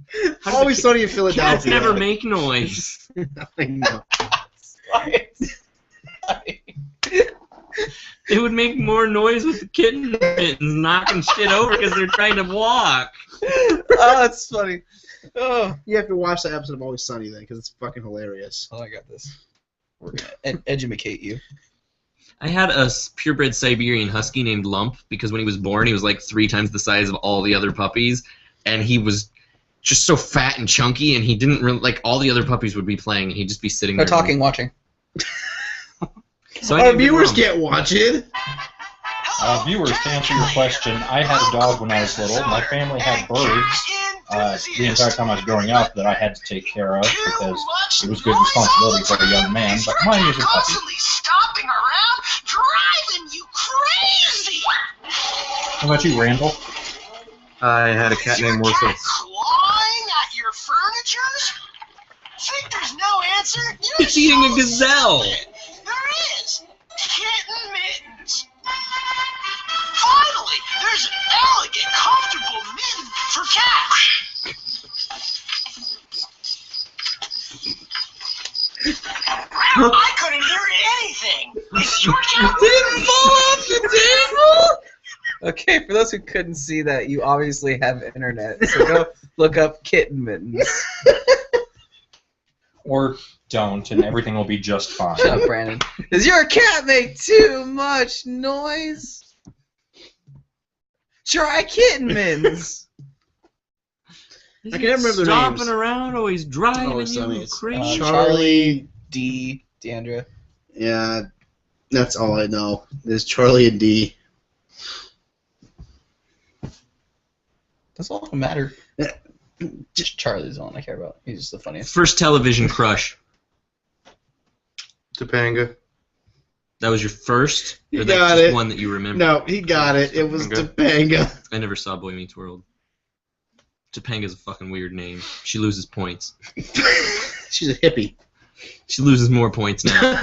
Always sunny in Philadelphia. Cats never make noise. I know. They would make more noise with the kitten mittens knocking shit over because they're trying to walk. Oh, that's funny. Oh. You have to watch that episode of Always Sunny then, because it's fucking hilarious. Oh, I got this. We're gonna edumacate you. I had a purebred Siberian Husky named Lump because when he was born, he was like 3 times the size of all the other puppies, and he was just so fat and chunky, and he didn't really like all the other puppies would be playing, and he'd just be sitting No there. talking, watching. So I Our named him viewers Lump. can't watch it. Viewers, to answer your question, I had a dog when I was little. My family had birds the entire time I was growing up that I had to take care of because it was good responsibility for a young man. But mine was a puppy. Constantly stopping around, driving you crazy. How about you, Randall? I had a cat named Warsaw. Clawing at your furnitures? Think there's no answer? You It's eating a so gazelle. stupid. There is. Kitten mittens. Finally, there's an elegant, comfortable mitten for cats. I couldn't hear anything. Is your cat Didn't fall off the table! Okay, for those who couldn't see that, you obviously have internet, so go look up kitten mittens. Or don't, and everything will be just fine. Shut up, Brandon. Does your cat make too much noise? Try kitten mittens. Is I can he never remember their stomping names. around, always driving Always you Sunny. It's, crazy. Charlie, D, Deandra. Yeah, that's all I know. There's Charlie and D. Doesn't all matter. Just Charlie's the one I care about. He's just the funniest. First television crush. Topanga. That was your first? You Or that's got just it. one that you remember? No, he got it. It was Topanga. Topanga. I never saw Boy Meets World. Topanga's a fucking weird name. She loses points. She's a hippie. She loses more points now.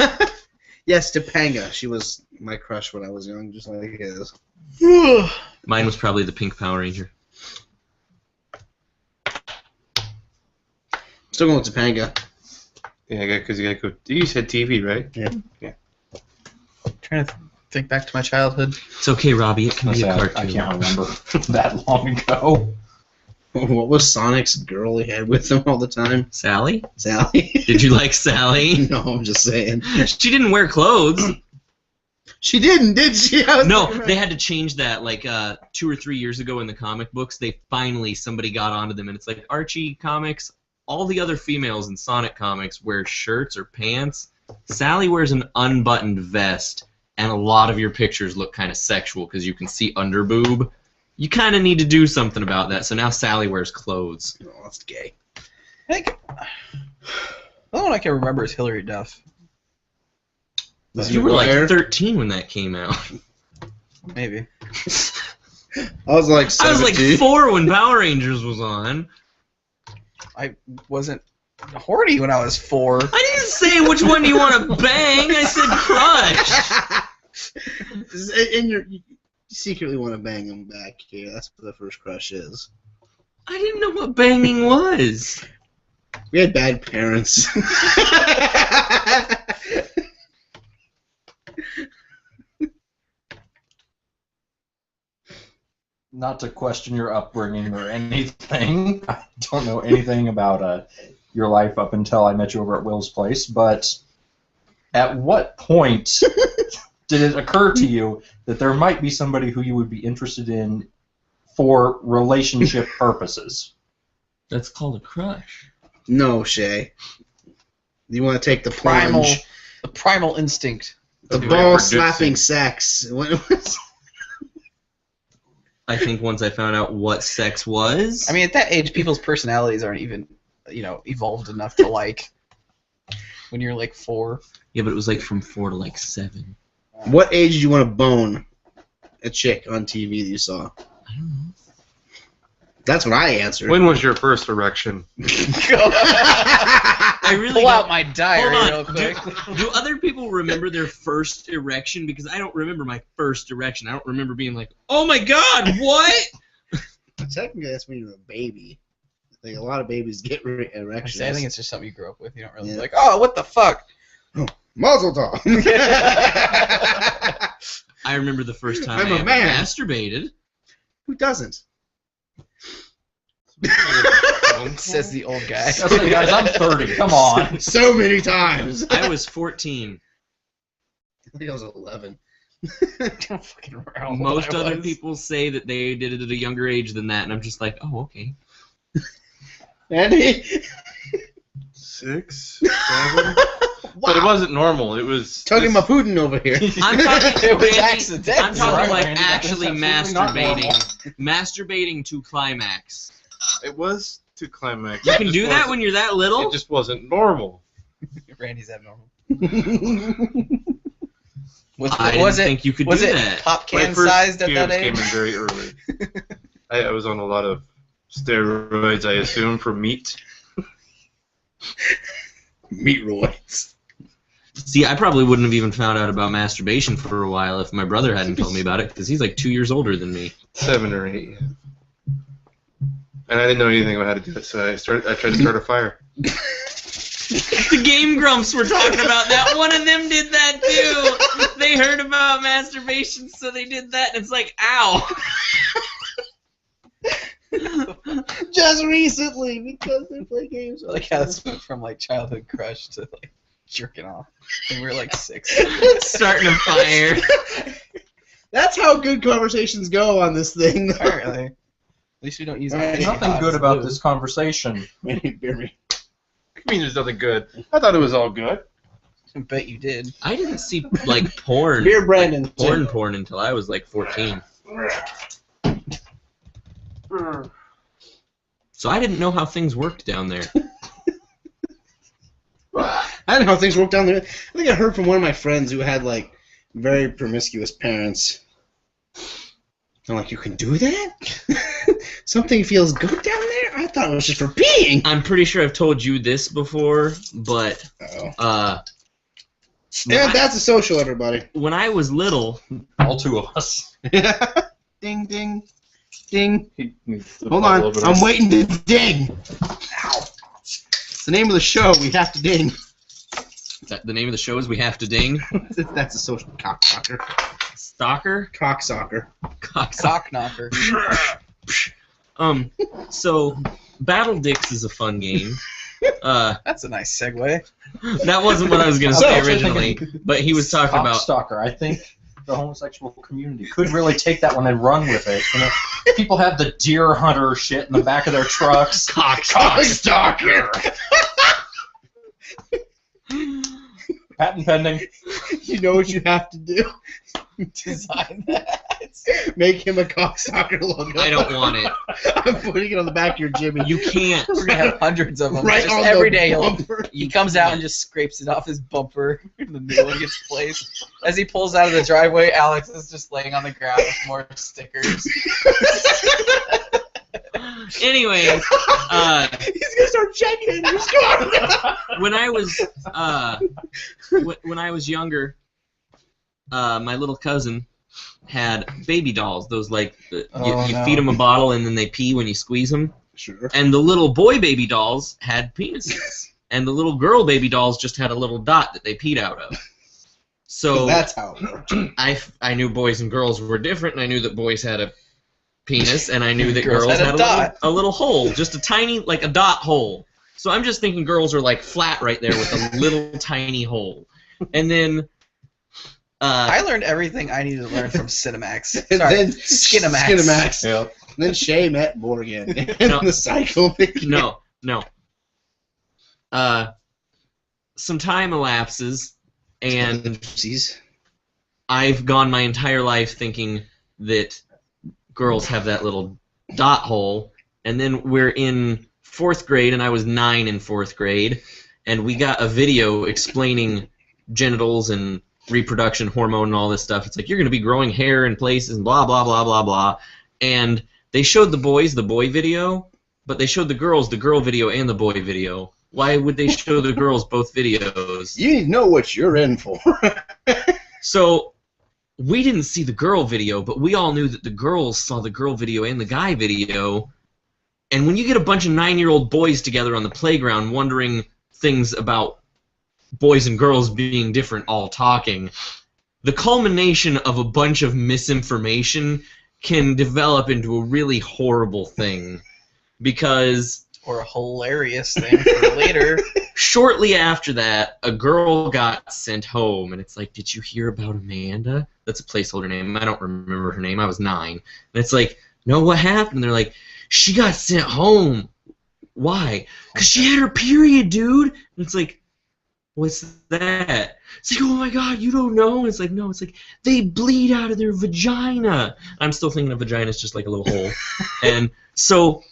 Yes, Topanga. She was my crush when I was young, just like his. Mine was probably the Pink Power Ranger. Still going with Topanga. Yeah, because you gotta go. You said TV, right? Trying to think back to my childhood. It's okay, Robbie. It can be a I cartoon. can't remember that long ago. What was Sonic's girl he had with him all the time? Sally? Sally? Did you like Sally? No, I'm just saying. She didn't wear clothes. She didn't, did she? No, they had to change that like 2 or 3 years ago in the comic books. They finally, somebody got onto them, and it's like Archie comics, all the other females in Sonic comics wear shirts or pants. Sally wears an unbuttoned vest, and a lot of your pictures look kind of sexual because you can see under boob. You kind of need to do something about that, so now Sally wears clothes. Oh, that's gay. I think the only one I can remember is Hilary Duff. You were like 13 when that came out. Maybe. I was like 17. I was like 4 when Power Rangers was on. I wasn't horny when I was 4. I didn't say which one you want to bang. I said crush. And you secretly want to bang him back. Yeah, that's what the first crush is. I didn't know what banging was. We had bad parents. Not to question your upbringing or anything. I don't know anything about your life up until I met you over at Will's place, but at what point did it occur to you that there might be somebody who you would be interested in for relationship purposes? That's called a crush. No, Shay. You want to take the plunge. The primal instinct. The Okay, ball producing. slapping sex. I think once I found out what sex was. I mean, at that age, people's personalities aren't even, evolved enough to like. When you're like 4. Yeah, but it was like from 4 to like 7. What age did you want to bone a chick on TV that you saw? I don't know. That's what I answered. When was your first erection? I really Pull out don't- my diary real Hold on. quick. Do other people remember their first erection? Because I don't remember my first erection. I don't remember being like, oh my god, what? Technically, that's when you're a baby. Like a lot of babies get erections. I think it's just something you grew up with. You don't really Yeah. like, oh, what the fuck? Mazel tov. I remember the first time I'm I a ever man. masturbated. Who doesn't? Says the old guy. Listen, guys, I'm 30. Come on. So many times. I was 14. I think I was 11. Don't fucking remember Most what I other was. people say that they did it at a younger age than that, and I'm just like, oh, okay. Andy? 6, 7. But it wasn't normal. It was Talking about Putin over here. I'm talking, It was Randy, accidental. I'm talking Right, like Randy, that is actually absolutely not masturbating. Masturbating to climax. It was to climax. You It can just do that wasn't- when you're that little? It just wasn't normal. Randy's abnormal. I didn't think you could was do it that. pop My can first sized at that pubes came age? in very early. I was on a lot of steroids, I assume, for meat. Meatroids. See, I probably wouldn't have even found out about masturbation for a while if my brother hadn't told me about it, because he's like 2 years older than me. 7 or 8. And I didn't know anything about how to do it, so I tried to start a fire. The Game Grumps were talking about that. One of them did that too. They heard about masturbation, so they did that, and it's like, ow. Just recently, because they play games. I like how this went from like childhood crush to like jerking off. And we were like 6. Starting a fire. That's how good conversations go on this thing. Apparently. At least we don't use Alright, There's nothing good about this conversation. Beer me. I mean, there's nothing good. I thought it was all good. I bet you did. I didn't see like porn. Beer Brandon. Like, porn until I was like 14. So I didn't know how things worked down there. I don't know how things work down there. I think I heard from one of my friends who had like very promiscuous parents. I'm like, you can do that? Something feels good down there? I thought it was just for peeing. I'm pretty sure I've told you this before, but Uh-oh. Yeah, that's a social, everybody. when I was little, All two of us. Ding, ding, ding. Hold on, I'm waiting to ding. Ow. It's the name of the show. We have to ding. the name of the show is We Have to Ding. That's a social cocksucker. Stalker? Cocksucker. Cock knocker. So Battle Dicks is a fun game. That's a nice segue. That wasn't what I was going to say originally, but he was talking about... Cockstalker. I think the homosexual community could really take that one and run with it. You know, people have the deer hunter shit in the back of their trucks. Cockstalker. Patent pending. You know what you have to do? Design that. Make him a cocksucker logo. I don't want it. I'm putting it on the back of your Jimmy. You can't. We're gonna have hundreds of them. Right Just on every the day bumper. he comes out and just scrapes it off his bumper, and the new one gets placed. As he pulls out of the driveway, Alex is just laying on the ground with more stickers. Anyway, He's gonna start checking in your car. when I was younger, my little cousin had baby dolls. Those you feed them a bottle and then they pee when you squeeze them. Sure. And the little boy baby dolls had penises, and the little girl baby dolls just had a little dot that they peed out of. So that's how it works. I knew boys and girls were different, and I knew that boys had a penis, and I knew that Girls girls had a had a little hole, just a tiny, like a dot hole. So I'm just thinking girls are like flat right there with a little tiny hole. And then I learned everything I needed to learn from Cinemax. And Sorry, then Skinamax. Skinamax. Yep. And then Shay met Morgan. And No. the cycle began. no. Some time elapses, and Oopsies. I've gone my entire life thinking that girls have that little dot hole, and then we're in 4th grade, and I was 9 in 4th grade, and we got a video explaining genitals and reproduction hormone and all this stuff. It's like, you're going to be growing hair in places and blah, blah, blah, blah, blah. And they showed the boys the boy video, but they showed the girls the girl video and the boy video. Why would they show the girls both videos? You need to know what you're in for. So we didn't see the girl video, but we all knew that the girls saw the girl video and the guy video. And when you get a bunch of 9-year-old boys together on the playground wondering things about boys and girls being different all talking, the culmination of a bunch of misinformation can develop into a really horrible thing. Because Or a hilarious thing for later. shortly after that, a girl got sent home, and it's like, did you hear about Amanda? That's a placeholder name. I don't remember her name. I was 9. And it's like, no, what happened? And they're like, she got sent home. Why? Because she had her period, dude. And it's like, what's that? It's like, oh my god, you don't know? And it's like, no, it's like, they bleed out of their vagina. I'm still thinking of vagina is just like a little hole. And so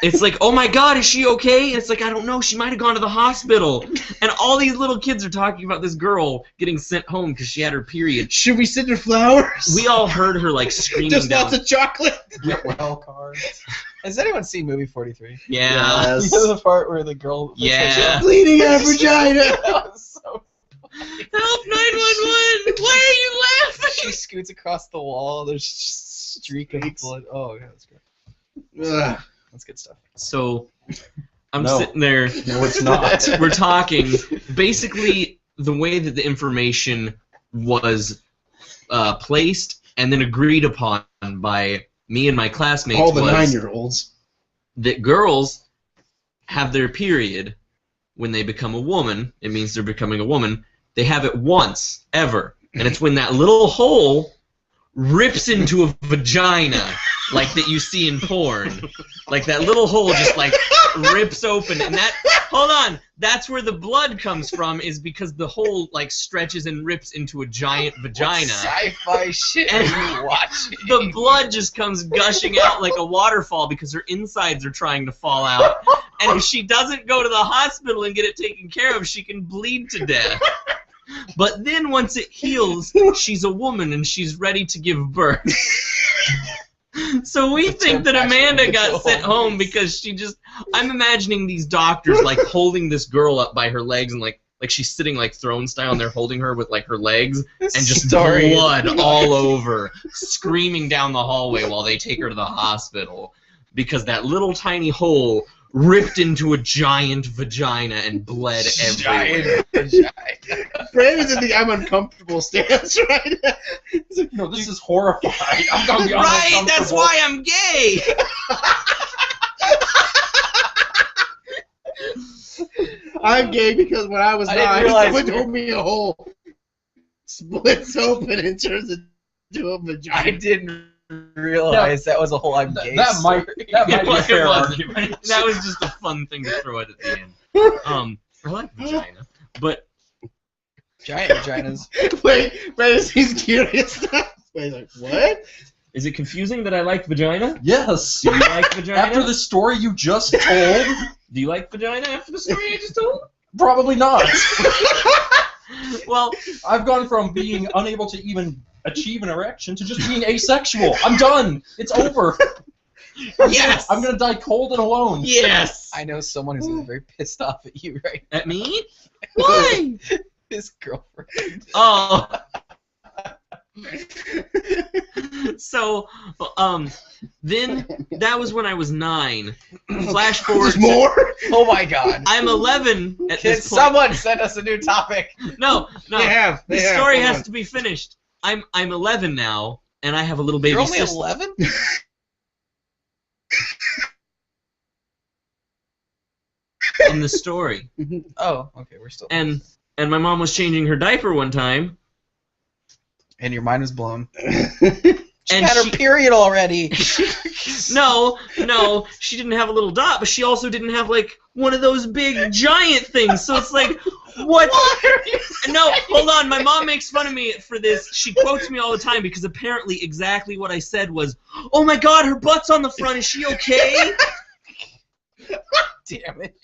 it's like, oh my god, is she okay? And it's like, I don't know, she might have gone to the hospital. And all these little kids are talking about this girl getting sent home because she had her period. Should we send her flowers? We all heard her like screaming Just down. lots of chocolate. Get well cards. Has anyone seen movie 43? Yeah. You know the part where the girl... Yeah. Bleeding out of vagina. That was so... Help 911! Why are you laughing? She scoots across the wall. There's just a streak of blood. Oh, yeah, that's great. Ugh. That's good stuff. So I'm No. sitting there. No, it's not. We're talking. Basically, the way that the information was placed and then agreed upon by me and my classmates All the was 9-year-olds. that girls have their period when they become a woman. It means they're becoming a woman. They have it once, ever. And it's when that little hole rips into a vagina, like that you see in porn. Like that little hole just like rips open, and that, hold on, that's where the blood comes from, is because the hole like stretches and rips into a giant vagina. Sci-fi shit are you watching? The blood just comes gushing out like a waterfall because her insides are trying to fall out. And if she doesn't go to the hospital and get it taken care of, she can bleed to death. But then once it heals, she's a woman and she's ready to give birth. So we think that Amanda got sent home because she just I'm imagining these doctors like holding this girl up by her legs and like she's sitting like throne style and they're holding her with like her legs and just blood all over, screaming down the hallway while they take her to the hospital because that little tiny hole ripped into a giant vagina and bled everywhere. Brandon's in the I'm uncomfortable stance right now. No, this is horrifying. I'm gonna be Right, that's why I'm gay. I'm gay because when I was I didn't 9, realize someone we were- told me a hole splits open and turns into a vagina. I didn't realize that was a whole I'm gay That might story. be a fair It wasn't. argument. That was just a fun thing to throw in at the end. I like vagina, but Giant vaginas. Wait, Brandon, he's curious now. Wait, like, what? is it confusing that I like vagina? Yes. Do you like vagina? After the story you just told, Do you like vagina after the story I just told? probably not. Well, I've gone from being unable to even achieve an erection to just being asexual. I'm done. It's over. yes. I'm gonna die cold and alone. Yes. I know someone who's gonna be very pissed off at you right At me? Why? now. His girlfriend. Oh. So, then that was when I was 9. Flash forward. There's more? Oh my god. I'm 11 at Can this point. someone send us a new topic? No. They have. The story has to be finished. I'm 11 now, and I have a little baby You're only sister. 11? In the story. Oh, okay, we're still. And my mom was changing her diaper one time, And your mind was blown. She and had her period already. no, she didn't have a little dot, but she also didn't have like one of those big giant things. So it's like, what? No, hold on. My mom makes fun of me for this. She quotes me all the time because apparently exactly what I said was, "Oh my God, her butt's on the front. Is she okay?" Damn it.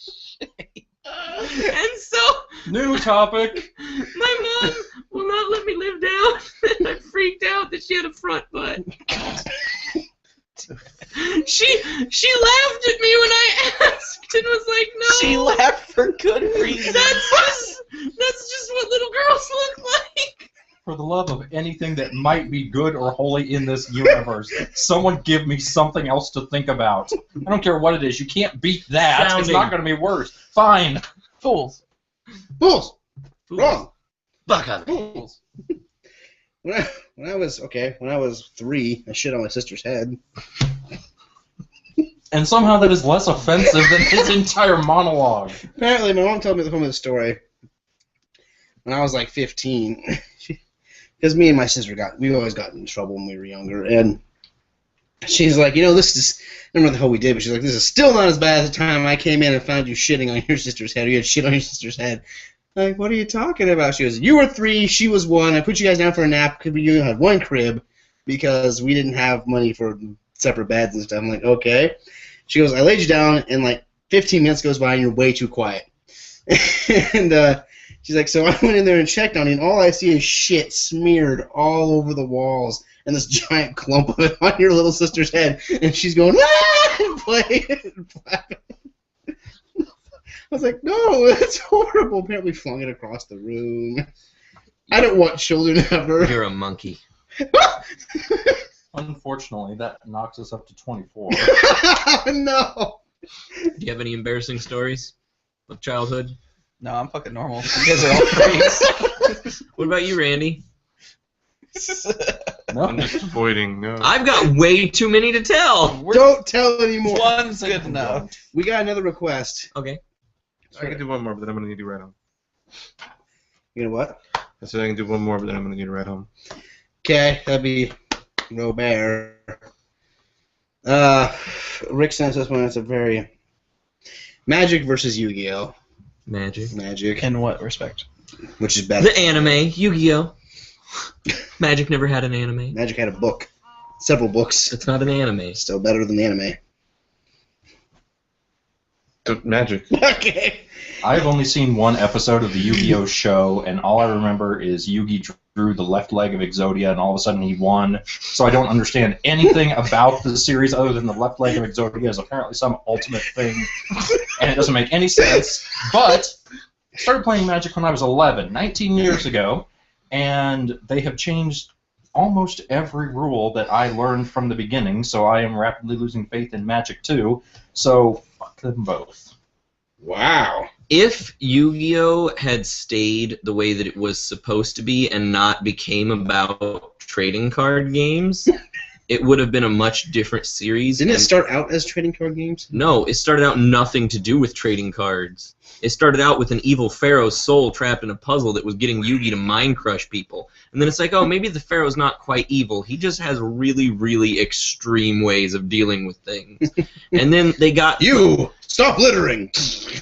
And so New topic. my mom will not let me live down. And I freaked out that she had a front butt. She laughed at me when I asked and was like, "No." She laughed for good reason. That's just what little girls look like. For the love of anything that might be good or holy in this universe, someone give me something else to think about. I don't care what it is. You can't beat that. It's Sounding. not going to be worse. Fine. Fools. Fools. Wrong. Baka. Fools. When I was 3, I shit on my sister's head. And somehow that is less offensive than his entire monologue. Apparently, my mom told me the home of the story when I was like 15. Because me and my sister we always got in trouble when we were younger, and she's like, this is, I don't know what the hell we did, but she's like, this is still not as bad as the time I came in and found you shitting on your sister's head, or you had shit on your sister's head. I'm like, what are you talking about? She goes, you were 3, she was 1, I put you guys down for a nap because we had one crib because we didn't have money for separate beds and stuff. I'm like, okay. She goes, I laid you down, and like 15 minutes goes by and you're way too quiet. And she's like, so I went in there and checked on you, and all I see is shit smeared all over the walls and this giant clump of it on your little sister's head. And she's going, ah! And playing and flapping. I was like, no, that's horrible. Apparently flung it across the room. I don't want children ever. You're a monkey. Unfortunately, that knocks us up to 24. No. Do you have any embarrassing stories of childhood? No, I'm fucking normal. You guys are all freaks. What about you, Randy? No. I'm just avoiding. No. I've got way too many to tell. Don't tell anymore. One's good enough. We got another request. Okay. I can do one more, but then I'm gonna need you right home. You know what? I said I can do one more, but then I'm gonna need you right home. Okay, that'd be Robert. Rick sent us one that's a very Magic versus Yu-Gi-Oh! Magic. Magic, In what respect? which is better. The anime, Yu-Gi-Oh! Magic never had an anime. Magic had a book, several books. It's not an anime. Still better than the anime. Magic. Okay. I've only seen one episode of the Yu-Gi-Oh! Show, and all I remember is Yugi drew the left leg of Exodia, and all of a sudden he won. So I don't understand anything about the series other than the left leg of Exodia is apparently some ultimate thing, and it doesn't make any sense. But I started playing Magic when I was 11, 19 years ago, and they have changed almost every rule that I learned from the beginning, so I am rapidly losing faith in Magic too. So fuck them both. Wow. If Yu-Gi-Oh had stayed the way that it was supposed to be and not became about trading card games, it would have been a much different series. Didn't it start out as trading card games? No, it started out nothing to do with trading cards. It started out with an evil pharaoh's soul trapped in a puzzle that was getting Yugi to mind crush people. And then it's like, oh, maybe the pharaoh's not quite evil. He just has really, really extreme ways of dealing with things. And then they got... You! Stop littering!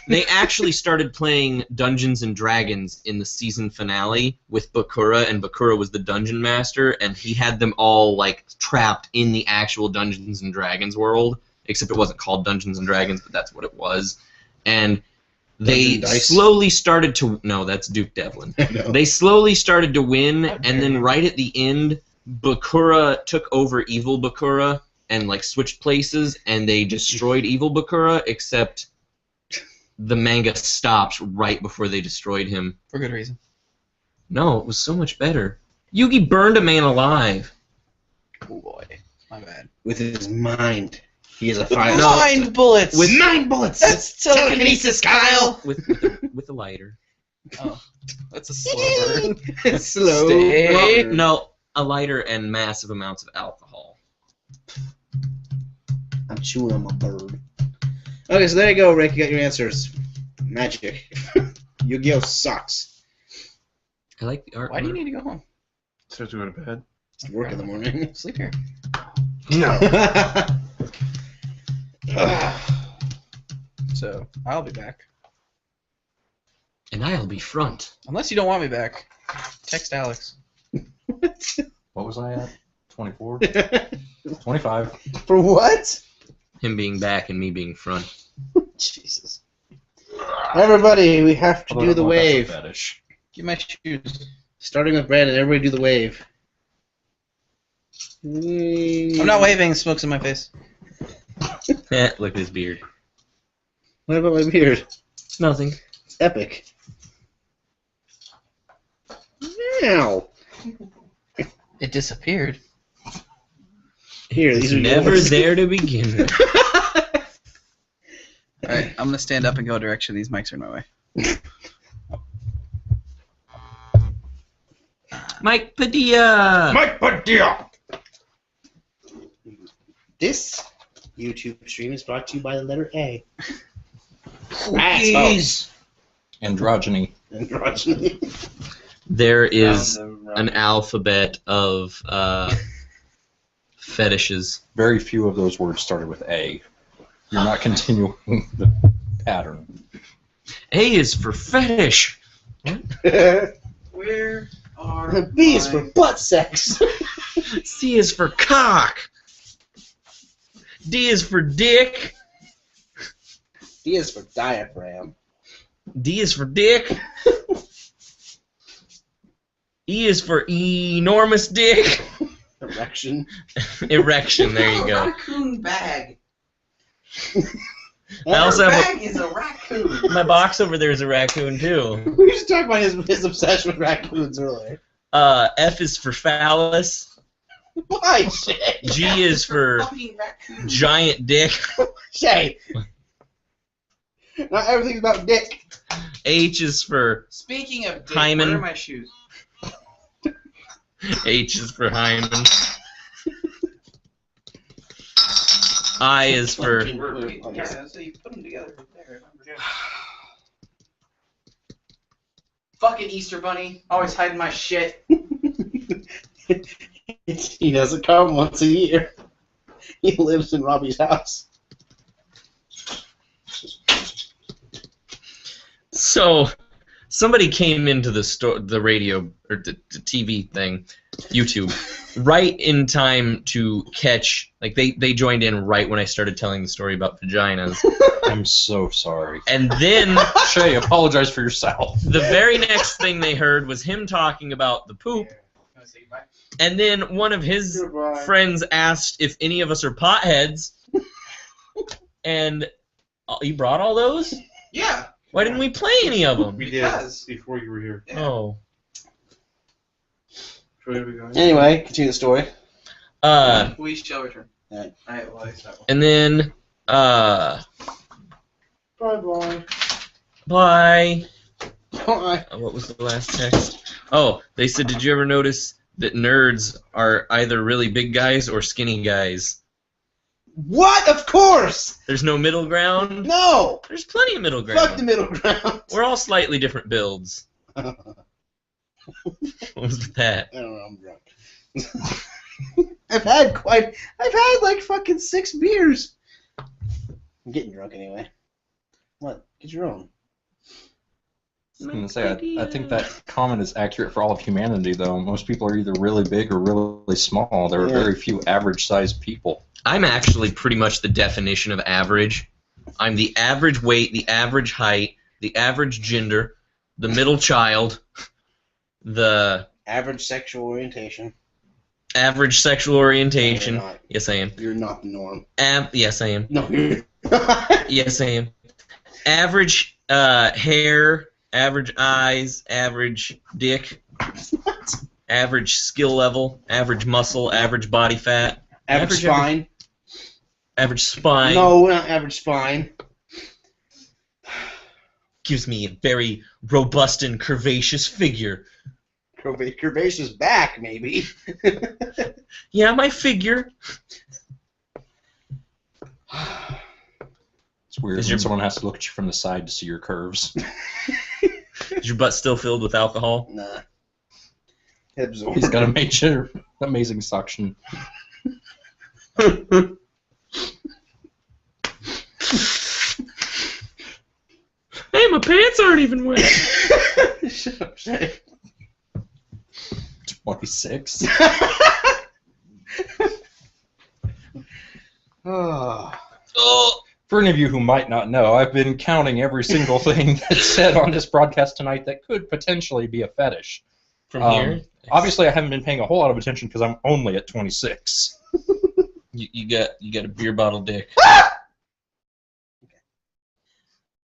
They actually started playing Dungeons and Dragons in the season finale with Bakura, and Bakura was the dungeon master, and he had them all like trapped in the actual Dungeons and Dragons world, except it wasn't called Dungeons and Dragons, but that's what it was. And they slowly started to... No, that's Duke Devlin. They slowly started to win, and then right at the end, Bakura took over Evil Bakura and like switched places, and they destroyed Evil Bakura, except the manga stopped right before they destroyed him. For good reason. No, it was so much better. Yugi burned a man alive. Oh boy, my bad. With his mind. He is a fire. Mind bullets! With 9 bullets! That's telekinesis, Kyle! With a lighter. Oh, that's a slow burn. Slow. Stay. Well, no, a lighter and massive amounts of alcohol. I'm chewing on my bird. Okay, so there you go, Rick. You got your answers. Magic. Yu-Gi-Oh! Sucks. I like the art. Why do you need to go home? So to go to bed. It's work in the morning. Sleep here. No. So, I'll be back. And I'll be front. Unless you don't want me back. Text Alex. What was I at? 24? 25. For what? Him being back and me being front. Jesus. Everybody, we have to Although do the I don't know if wave. that's a fetish. Get my shoes. Starting with Brandon, everybody do the wave. I'm not waving, smoke's in my face. Look at his beard. What about my beard? Nothing. It's epic. Now. It disappeared. Here, these are Never yours. there to begin with. Alright, I'm gonna stand up and go a direction. These mics are in my way. Mike Padilla! Mike Padilla! This YouTube stream is brought to you by the letter A. Cookies! Androgyny. Androgyny. There is an alphabet of fetishes. Very few of those words started with A. You're not continuing the pattern. A is for fetish. Where are B is for butt sex. C is for cock. D is for dick. D is for diaphragm. D is for dick. E is for enormous dick. Erection. Erection, there you go. Raccoon bag. I also have Bag is a raccoon. my box over there is a raccoon too. We were just talking about his obsession with raccoons earlier. F is for phallus. Why, Shay? G is for giant dick. Shay. Not everything's about dick. H is for Speaking of dick, Hymen. where are my shoes? H is for hymen. I is for Yeah, so you put them together there. Fucking Easter Bunny, always hiding my shit. He doesn't come once a year. He lives in Robbie's house. So somebody came into the radio or the TV thing, YouTube, right in time to catch, like they joined in right when I started telling the story about vaginas. I'm so sorry. And then Shay, apologize for yourself. the very next thing they heard was him talking about the poop. And then one of his Goodbye. friends asked if any of us are potheads. And you brought all those? Yeah. Why didn't we play any of them? We Because- did before you were here. Oh. Where are we going? Anyway, continue the story. We shall return. Alright. Alright, well, I guess that one. And then, Bye-bye. bye. Bye. What was the last text? Oh, they said, did you ever notice that nerds are either really big guys or skinny guys? What? Of course! There's no middle ground? No! There's plenty of middle ground. Fuck the middle ground. We're all slightly different builds. What was with that? I don't know, I'm drunk. I've had like fucking 6 beers. I'm getting drunk anyway. What? Get your own. I was gonna say, I think that comment is accurate for all of humanity, though. Most people are either really big or really small. There are Yeah. very few average-sized people. I'm actually pretty much the definition of average. I'm the average weight, the average height, the average gender, the middle child, the Average sexual orientation. average sexual You're orientation. not. Yes, I am. You're not the norm. Yes, I am. No, you're not. Yes, I am. Average hair, average eyes, average dick, average skill level, average muscle, average body fat, Average Average spine. average spine. No, not average spine. Gives me a very robust and curvaceous figure. Curvaceous back, maybe. Yeah, my figure. It's weird Is when your- someone has to look at you from the side to see your curves. Is your butt still filled with alcohol? Nah. Absorb. He's got a major, amazing suction. Hey, my pants aren't even wet. Shut up, Shay. 26. Oh. Oh, For any of you who might not know, I've been counting every single thing that's said on this broadcast tonight that could potentially be a fetish. from Um, here. Obviously, I haven't been paying a whole lot of attention because I'm only at 26. You got a beer bottle dick.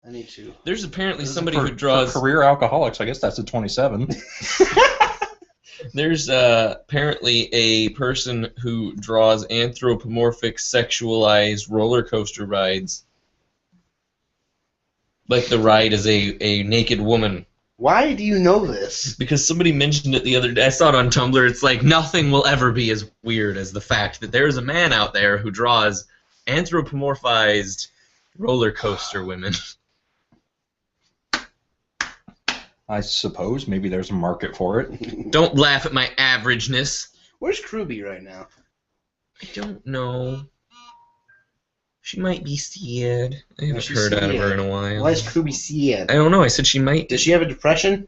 I need to. There's apparently somebody for, who draws. For career alcoholics, I guess that's a 27. There's apparently a person who draws anthropomorphic sexualized roller coaster rides. Like the ride is a naked woman. Why do you know this? Because somebody mentioned it the other day. I saw it on Tumblr. It's like nothing will ever be as weird as the fact that there is a man out there who draws anthropomorphized roller coaster women. I suppose maybe there's a market for it. Don't laugh at my averageness. Where's Kruby right now? I don't know. She might be sad. I haven't she's heard out of her sad. in a while. Why is Kruby sad? I don't know. I said she might. Does she have a depression?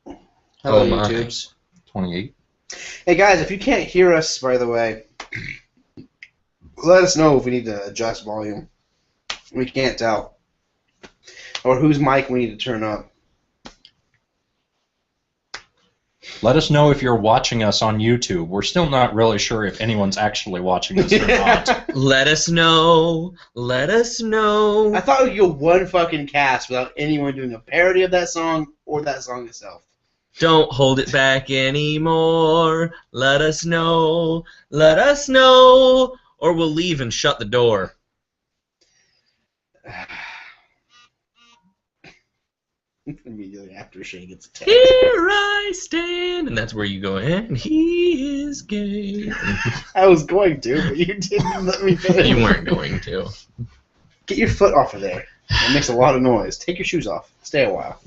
Oh Hello, my. YouTubes. 28. Hey guys, if you can't hear us, by the way, let us know if we need to adjust volume. We can't tell. Or whose mic we need to turn up. Let us know if you're watching us on YouTube. We're still not really sure if anyone's actually watching us or not. Let us know. Let us know. I thought we could go one fucking cast without anyone doing a parody of that song or that song itself. Don't hold it back anymore. Let us know. Let us know. Or we'll leave and shut the door. Immediately after Shay gets attacked. Here I stand. And that's where you go, and he is gay. I was going to, but you didn't let me finish. You weren't going to. Get your foot off of there. It makes a lot of noise. Take your shoes off. Stay a while.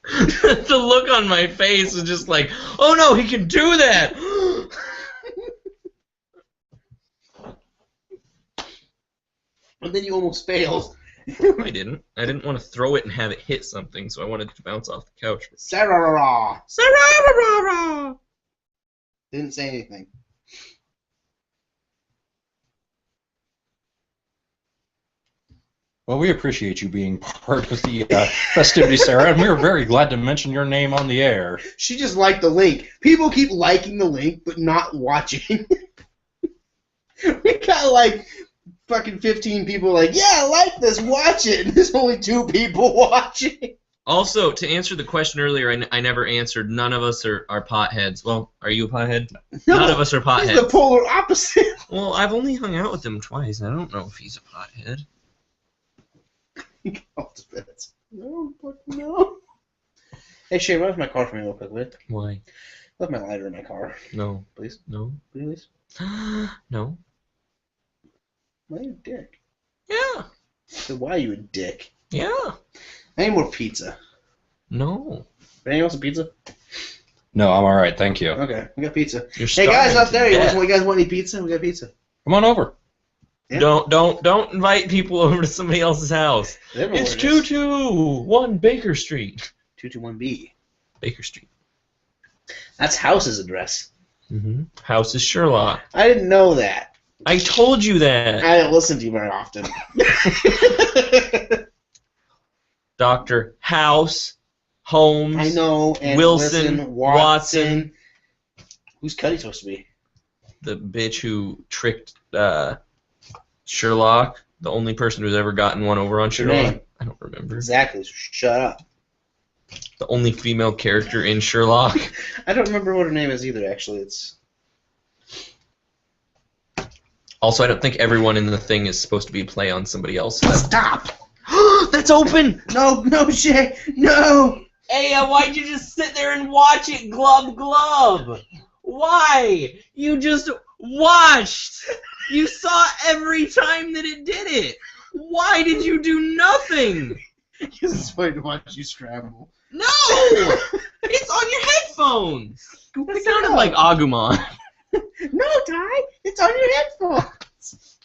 The look on my face was just like, oh no, he can do that. And then you almost failed, I didn't. I didn't want to throw it and have it hit something, so I wanted it to bounce off the couch. Sarah. Sarah! Didn't say anything. Well, we appreciate you being part of the festivities, Sarah, and we're very glad to mention your name on the air. She just liked the link. People keep liking the link, but not watching. We got like fucking 15 people like, yeah, I like this, watch it. And there's only 2 people watching. Also, to answer the question earlier, I never answered. None of us are potheads. Well, are you a pothead? No, None of us are he's the potheads. polar opposite. Well, I've only hung out with him twice. I don't know if he's a pothead. No, fuck no. Hey, Shay, run my car for me real quick, will you? Why? Left my lighter in my car. No. Please? No. Please? No. Why are you a dick? Yeah. So why are you a dick? Yeah. I need more pizza. No. Anyone else a pizza? No, I'm all right, thank you. Okay, we got pizza. You're Hey guys starving out to there, death. you guys want any pizza? We got pizza. Come on over. Yeah. Don't invite people over to somebody else's house. They don't know It's where it is. 221 Baker Street. 221B. Baker Street. That's House's address. Mm-hmm. House is Sherlock. I didn't know that. I told you that. I didn't listen to you very often. Dr. House, Holmes. I know. And Wilson, listen, Watson. Who's Cuddy supposed to be? The bitch who tricked Sherlock, the only person who's ever gotten one over on What's your Sherlock. name? I don't remember. Exactly. So shut up. The only female character in Sherlock. I don't remember what her name is either. Actually, it's. Also, I don't think everyone in the thing is supposed to be a play on somebody else. Stop! That's open! No, Shay, no! Hey, why'd you just sit there and watch it, Glub Glub? Why? You just watched! You saw every time that it did it! Why did you do nothing? Because it's funny to watch you scramble. No! It's on your headphones! It sounded like Agumon. No, Ty, it's on your headphones.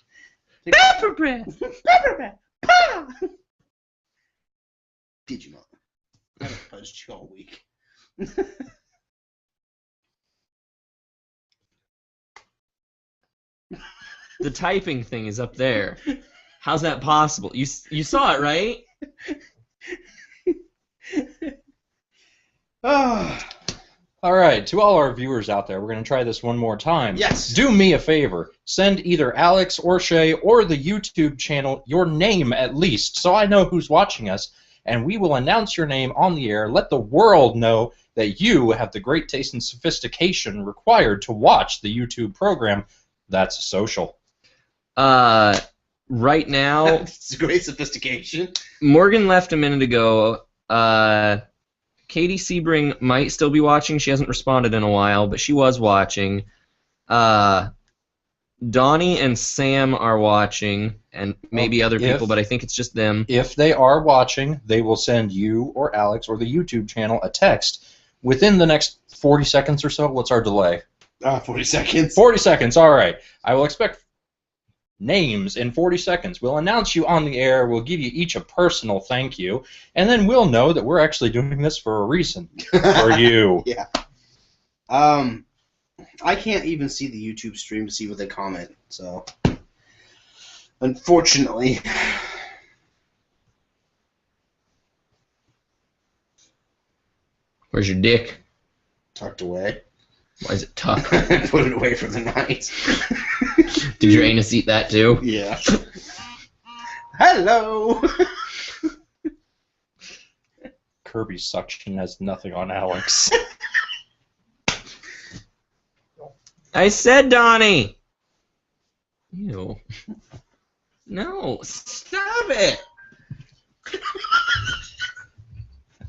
Pepper breath! Pepper breath. Pa! Digimon. I haven't punched you all week. The typing thing is up there. How's that possible? You saw it, right? Oh. All right, to all our viewers out there, we're going to try this one more time. Yes. Do me a favor. Send either Alex or Shay or the YouTube channel your name at least, so I know who's watching us, and we will announce your name on the air, let the world know that you have the great taste and sophistication required to watch the YouTube program. That's social. Right now, It's great sophistication. Morgan left a minute ago. Katie Sebring might still be watching. She hasn't responded in a while, but she was watching. Donnie and Sam are watching, and maybe other people, but I think it's just them. If they are watching, they will send you or Alex or the YouTube channel a text within the next 40 seconds or so. What's our delay? 40 seconds. 40 seconds, all right. I will expect names in 40 seconds. We'll announce you on the air. We'll give you each a personal thank you, and then we'll know that we're actually doing this for a reason. For you. Yeah. I can't even see the YouTube stream to see what they comment, so unfortunately. Where's your dick? Tucked away. Why is it tucked? Put it away for the night. Did your anus eat that too? Yeah. Hello. Kirby's suction has nothing on Alex. I said Donnie! Ew. No, stop it!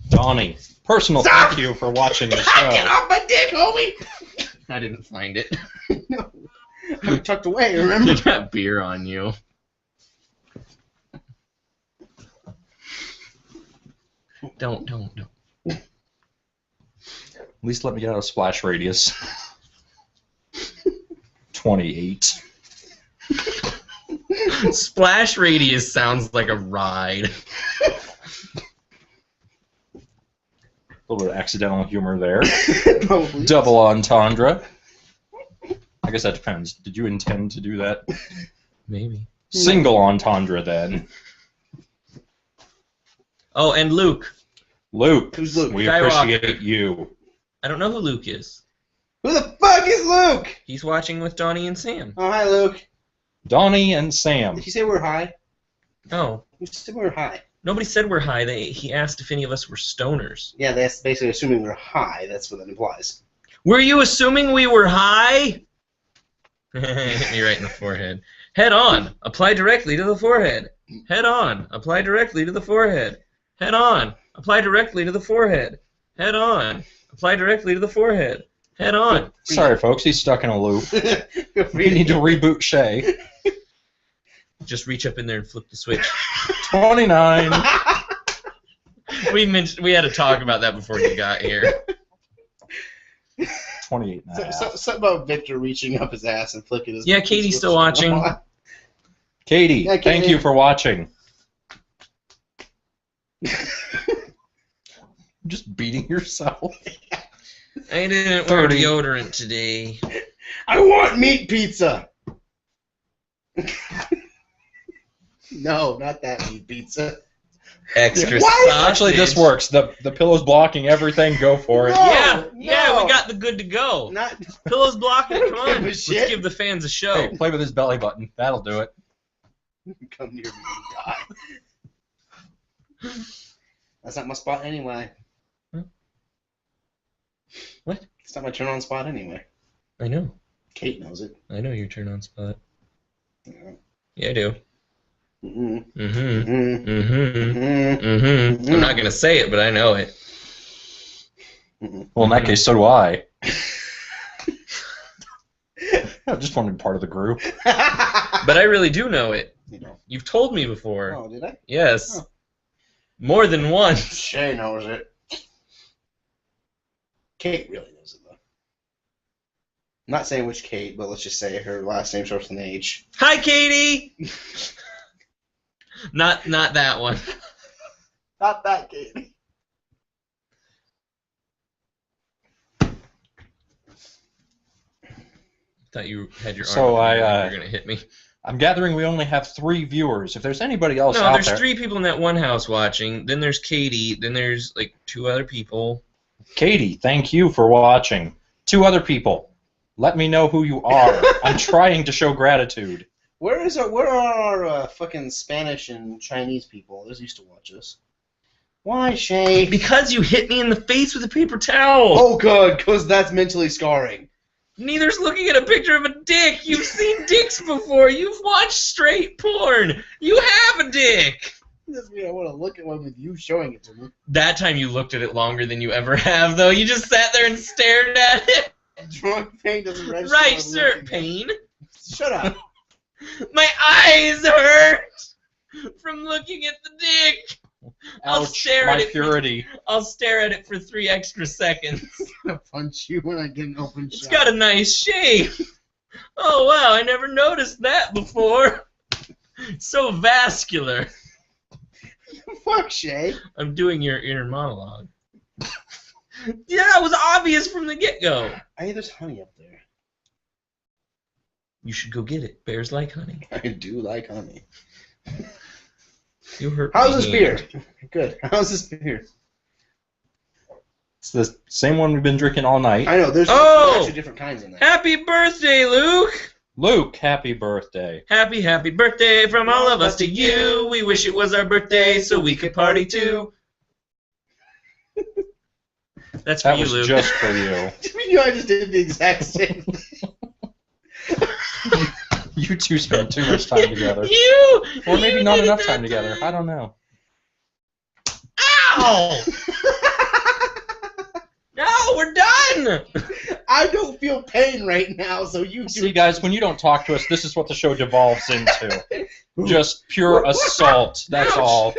Donnie, personal Stop! thank you for watching the Get show. off my dick, homie. I didn't find it. No. I'm tucked away, remember? You got beer on you. Don't. At least let me get out of splash radius. 28. Splash radius sounds like a ride. A little bit of accidental humor there. Probably. Double entendre. I guess that depends. Did you intend to do that? Maybe. Single entendre then. Oh, and Luke. Luke, Who's Luke? we Skywalker. appreciate you. I don't know who Luke is. Who the fuck is Luke? He's watching with Donnie and Sam. Oh, hi, Luke. Donnie and Sam. Did you say we're high? Oh, You said we're high. nobody said we're high. He asked if any of us were stoners. Yeah, that's basically assuming we're high. That's what that implies. Were you assuming we were high? Hit me right in the forehead. Head on. Apply directly to the forehead. Head on. Apply directly to the forehead. Head on. Apply directly to the forehead. Head on. Apply directly to the forehead. Head on. Sorry, folks, he's stuck in a loop. Feel free We need to reboot Shay. Just reach up in there and flip the switch. 29. We had to talk about that before you got here. 28 and a half. Something about Victor reaching up his ass and flicking his. Yeah, Katie's still watching. Katie, Yeah, thank Katie. you for watching. Just beating yourself. I didn't wear 30. deodorant today. I want meat pizza. No, not that meat pizza. Extra Why? sausage. Actually, this works. The pillow's blocking everything. Go for it. No. Yeah, we got the good to go. Not. Pillows blocking I it. don't Come give on, a let's shit. give the fans a show. Hey, play with his belly button. That'll do it. Come near me and die. That's not my spot anyway. Huh? What? It's not my turn on spot anyway. I know. Kate knows it. I know your turn on spot. Yeah. Yeah, I do. Mm-mm. Mm-hmm. Mm-mm. Mm-hmm. Mm-mm. Mm-hmm. I'm not gonna say it, but I know it. Well, in that case, so do I. I just want to be part of the group. But I really do know it. You know. You've told me before. Oh, did I? Yes. Oh. More than once. Shay knows it. Kate really knows it, though. I'm not saying which Kate, but let's just say her last name starts with an H. Hi, Katie. Not that one. Not that Kate. Thought you had your arm. So up, I, you were gonna hit me. I'm gathering we only have 3 viewers. If there's anybody else No, out there's there, 3 people in that one house watching. Then there's Katie. Then there's like 2 other people. Katie, thank you for watching. 2 other people, let me know who you are. I'm trying to show gratitude. Where are our fucking Spanish and Chinese people? Those used to watch us. Why, Shay? Because you hit me in the face with a paper towel. Oh, good, because that's mentally scarring. Neither's looking at a picture of a dick. You've seen dicks before. You've watched straight porn. You have a dick. Doesn't mean I want to look at one with you showing it to me. That time you looked at it longer than you ever have, though. You just sat there and stared at it. Drunk pain doesn't register. Right, when sir. looking at it. Pain. Shut up. My eyes hurt from looking at the dick. I'll Ouch, stare at my it. purity. I'll stare at it for 3 extra seconds. I'm gonna punch you when I get an open It's shot. got a nice shape. Oh wow, I never noticed that before. So vascular. Fuck, Shay. I'm doing your inner monologue. Yeah, it was obvious from the get-go. Hey, there's honey up there. You should go get it. Bears like honey. I do like honey. You hurt How's my this hand. beer? Good. How's this beer? It's the same one we've been drinking all night. I know, there's Oh! actually different kinds in there. Happy birthday, Luke! Luke, happy birthday. Happy, happy birthday from all of us to you. We wish it was our birthday so we could party too. That's for That you, was Luke. just for you. You know, I just did the exact same thing. You two spend too much time together. You! Or maybe you not did it enough that time together. I don't know. Ow! No, we're done! I don't feel pain right now, so you do. See, guys, when you don't talk to us, this is what the show devolves into. Just pure assault. That's Ouch. all.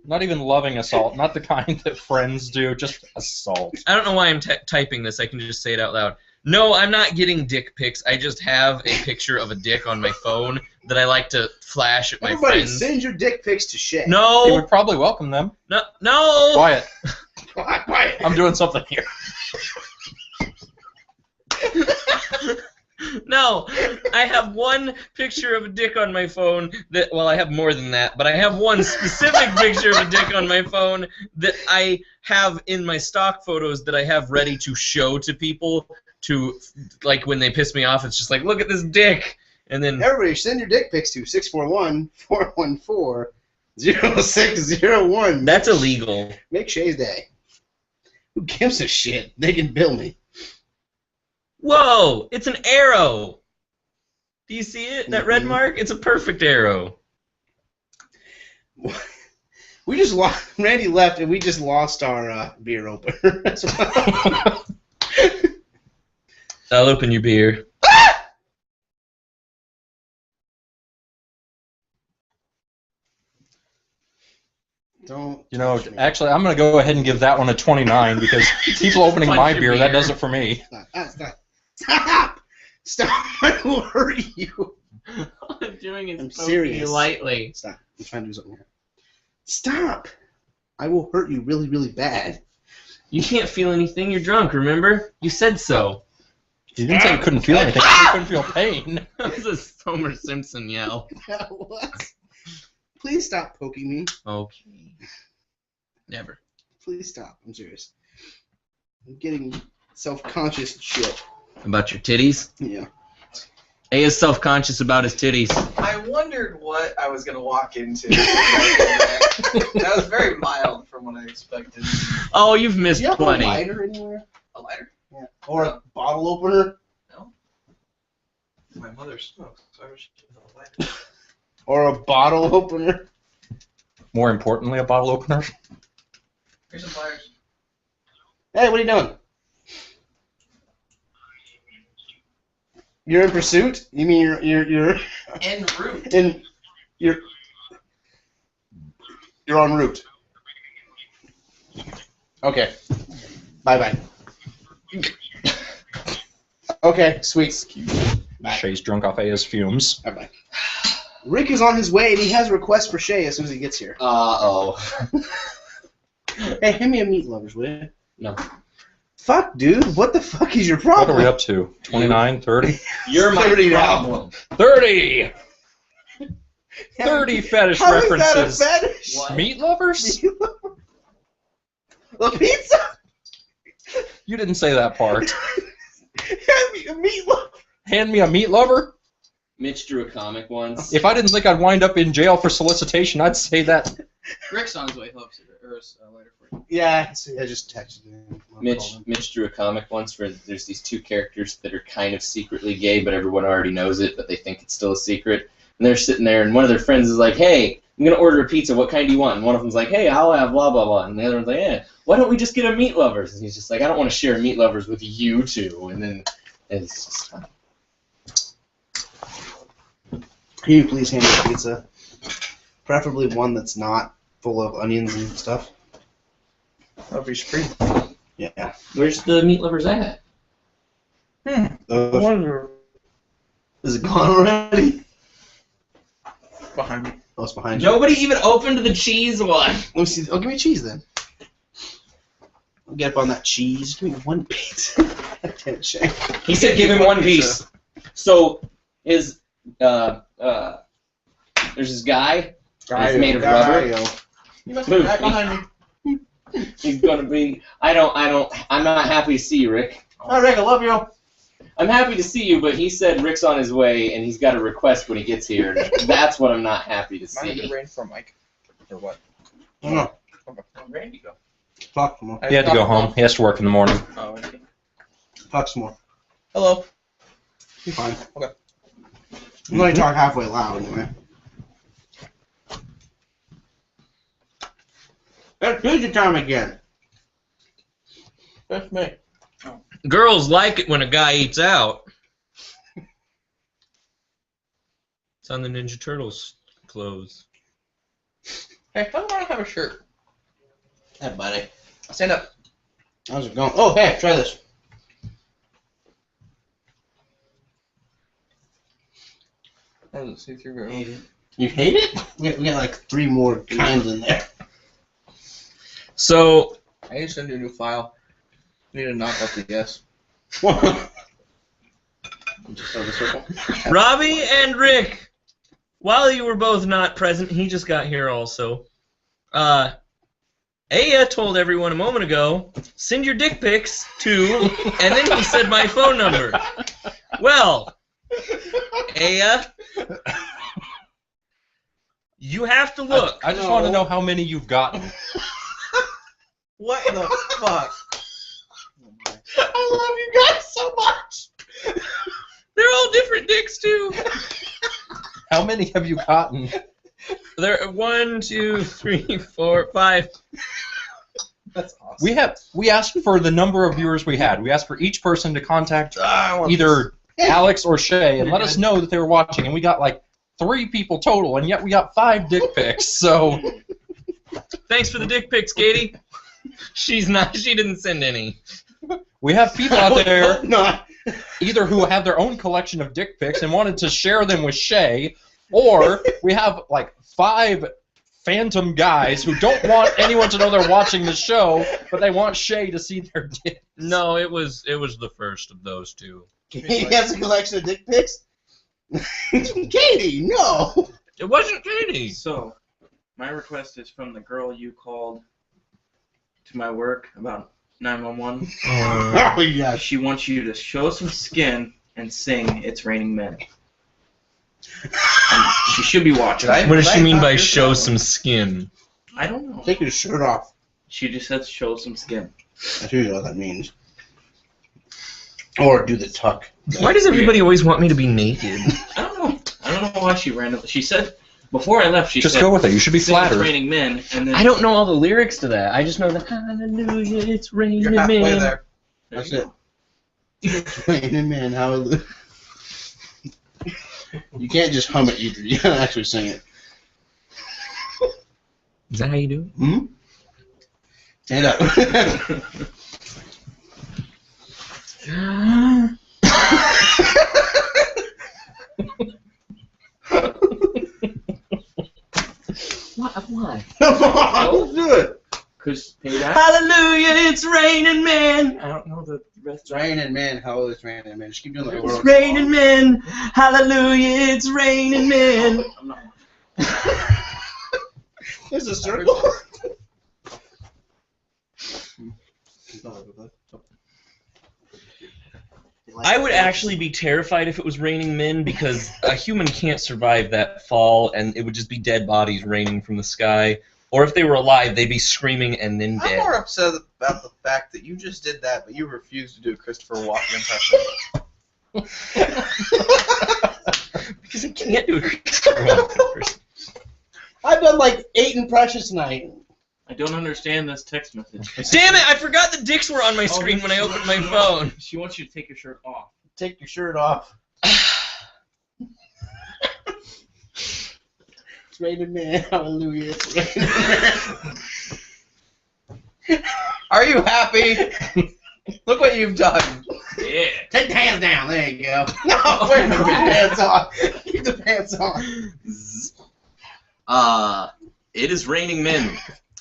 Not even loving assault. Not the kind that friends do. Just assault. I don't know why I'm typing this. I can just say it out loud. No, I'm not getting dick pics. I just have a picture of a dick on my phone that I like to flash at my Everybody, friends. send your dick pics to Shay. They No, would probably welcome them. no. Quiet. Quiet. I'm doing something here. No, I have one picture of a dick on my phone that, well, I have more than that, but I have one specific picture of a dick on my phone that I have in my stock photos that I have ready to show to people to, like, when they piss me off, it's just like, look at this dick, and then... Everybody, send your dick pics to 641-414-0601. That's illegal. Make Shay's day. Who gives a shit? They can bill me. Whoa, it's an arrow. Do you see it? That red Mhm. mark? It's a perfect arrow. We just lost. Randy left, and we just lost our beer opener. I'll open your beer. Don't. You know, touch me. actually, I'm going to go ahead and give that one a 29 because people opening Punch my your beer, that beer. does it for me. Stop! Stop! Stop! I will hurt you. All I'm doing is I'm poking serious. you lightly. Stop! I'm trying to do something here. Stop! I will hurt you really, really bad. You can't feel anything. You're drunk, remember? You said so. You didn't say you couldn't feel anything. You couldn't feel pain. That was a Homer Simpson yell. What? Please stop poking me. Okay. Never. Please stop. I'm serious. I'm getting self-conscious shit. About your titties? Yeah. A is self-conscious about his titties. I wondered what I was going to walk into. That was very mild from what I expected. Oh, you've missed Do you have plenty. a lighter anywhere? A lighter? Yeah. Or a bottle opener? My mother smokes, so I wish she had a lighter. Or a bottle opener? More importantly, a bottle opener. Here's some pliers. Hey, what are you doing? You're in pursuit? You mean you're En route. in you're en route. Okay. Bye. Okay, sweet. Bye. Shay's drunk off Aya's fumes. Bye. Rick is on his way and he has a request for Shay as soon as he gets here. Uh-oh. Hey, hand me a meat lovers, will you? No. Fuck, dude. What the fuck is your What problem? are we up to? 29, 30? You're my 30 now. problem. 30! 30 fetish How is references. that a fetish? What? Meat lovers? The pizza? You didn't say that part. Hand me a meat lover. Hand me a meat lover? Mitch drew a comic once. If I didn't think I'd wind up in jail for solicitation, I'd say that. Rick's on his way. He'll have a lighter for you. Yeah, I just texted him. Mitch drew a comic once where there's these two characters that are kind of secretly gay, but everyone already knows it, but they think it's still a secret. And they're sitting there, and one of their friends is like, "Hey, I'm gonna order a pizza. What kind do you want?" And one of them's like, "Hey, I'll have blah blah blah." And the other one's like, "Yeah, why don't we just get a meat lovers?" And he's just like, "I don't want to share meat lovers with you two." And then it's just fun. Can you please hand me a pizza? Preferably one that's not full of onions and stuff. That'll be supreme. Yeah. Where's the meat lovers at? Is it gone already? Behind me. Oh, it's behind you. Nobody even opened the cheese one. Let me see. Oh, give me cheese then. I'll get up on that cheese. Give me one pizza. Damn it, Shay. He said give him one piece. So his there's this guy. It's made of rubber. You must be back behind me. He's gonna be. I'm not happy to see you, Rick. Hi, Rick. I love you. I'm happy to see you, but he said Rick's on his way and he's got a request when he gets here. That's what I'm not happy to Mine see. rain for Mike. Or what? I don't know. Where'd Randy go? Talk some more. He had to go home. He has to work in the morning. Oh, okay. Talk some more. Hello. You're fine. Okay. I'm going to talk halfway loud anyway. It's pizza time again. That's me. Girls like it when a guy eats out. It's on the Ninja Turtles clothes. Hey, how do I have a shirt? Hey, buddy. Stand up. How's it going? Oh, hey, try this. doesn't see through girl. You hate it? We got like 3 more kinds in there. So, I need to send you a new file. You need to knock out the yes. Just on the circle. Robbie and Rick, while you were both not present, he just got here also. Aya told everyone a moment ago, send your dick pics to, and then he said my phone number. Well, Aya, you have to look. I just want to know how many you've gotten. What the fuck? I love you guys so much. They're all different dicks too. How many have you gotten? There are 1, 2, 3, 4, 5. That's awesome. We asked for the number of viewers we had. We asked for each person to contact I want either Alex or Shay and let us know that they were watching, and we got like 3 people total, and yet we got 5 dick pics. So Thanks for the dick pics, Katie. She didn't send any. we have people out there No. either who have their own collection of dick pics and wanted to share them with Shay, or we have like 5 phantom guys who don't want anyone to know they're watching the show, but they want Shay to see their dick. No, it was the first of those 2. Katie has a collection of dick pics? Katie, no! It wasn't Katie. So, my request is from the girl you called to my work about 911. Oh, yeah. She wants you to show some skin and sing "It's Raining Men." And she should be watching. What does she mean by show some skin? I don't know. Take your shirt off. She just said show some skin. That's usually what that means. Or do the tuck. Why does everybody always want me to be naked? I don't know. I don't know why she randomly. She said before I left. She Just said, go with it. You should be "Sing It's flattered. Raining Men," and then I don't know all the lyrics to that. I just know that hallelujah, it's raining You're halfway men. there. There That's you it. go. Raining Man, hallelujah. You can't just hum it either. You gotta actually sing it. Is that how you do it? Hmm? Stand up. Why? Come on, let's do it. Cause pay that. Hallelujah, it's raining men. I don't know the rest. It's raining, man. Hallelujah, it's raining, man. Just keep doing the It's word. raining men. Hallelujah, it's raining men. I'm not. There's a circle. I would actually be terrified if it was raining men because a human can't survive that fall and it would just be dead bodies raining from the sky. Or if they were alive, they'd be screaming and then I'm dead. more upset about the fact that you just did that, but you refused to do a Christopher Walken impression. Because I can't do a Christopher Walken person. I've done like 8 impressions tonight. I don't understand this text message. Damn it! I forgot the dicks were on my screen when I opened my phone. She wants you to take your shirt off. Take your shirt off. It's raining, man. Hallelujah. It's raining, man. Are you happy? Look what you've done. Yeah. Take the hands down. There you go. No, wait a minute. Keep the pants on. Keep the pants on. It is raining men.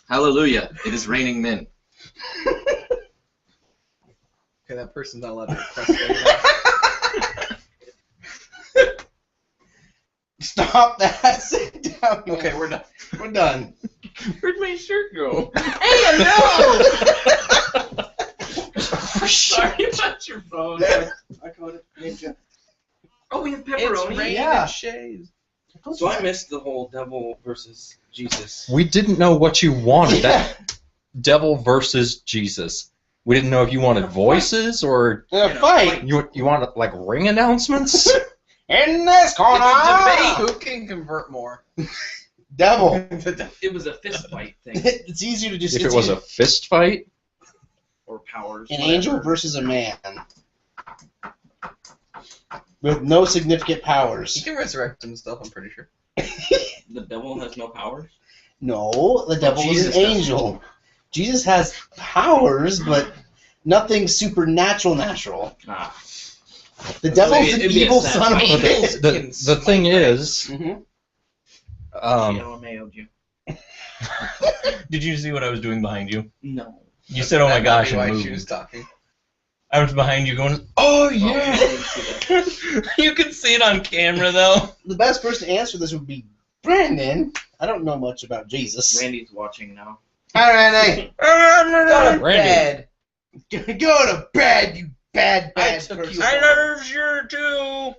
Hallelujah. It is raining men. Okay, that person's not allowed to request anything. Stop that. Sit down. Okay, we're done. We're done. Where'd my shirt go? Hey, no! Sorry about your phone. I caught it. Ninja. Oh, we have It's pepperoni. raining Yeah. shades. So I missed the whole devil versus Jesus. We didn't know what you wanted. Yeah. Devil versus Jesus. We didn't know if you wanted voices or In a fight. you wanted like ring announcements. In this corner. It's a debate. Who can convert more? Devil. It was a fist fight thing. It's easier to just. If it was a fist fight, Or powers. an whatever. angel versus a man. With no significant You powers. can resurrect him and stuff, I'm pretty sure. The devil has no powers? No, the devil is Jesus an does. angel. Jesus has powers, but nothing supernatural. Ah. The devil's it'd an be a evil snap. son of a Angels bitch. can The thing is, Mhm. LMAO'd you. Did you see what I was doing behind you? No. You said, "Oh my That might gosh," be and why she was moved. talking. I was behind you going, "Oh I yeah." didn't see that. You can see it on camera though. The best person to answer this would be Brandon. I don't know much about Jesus. Randy's watching now. All right, Go to Randy. bed. hey. Go to bed, you bad I took person. you- I love you too.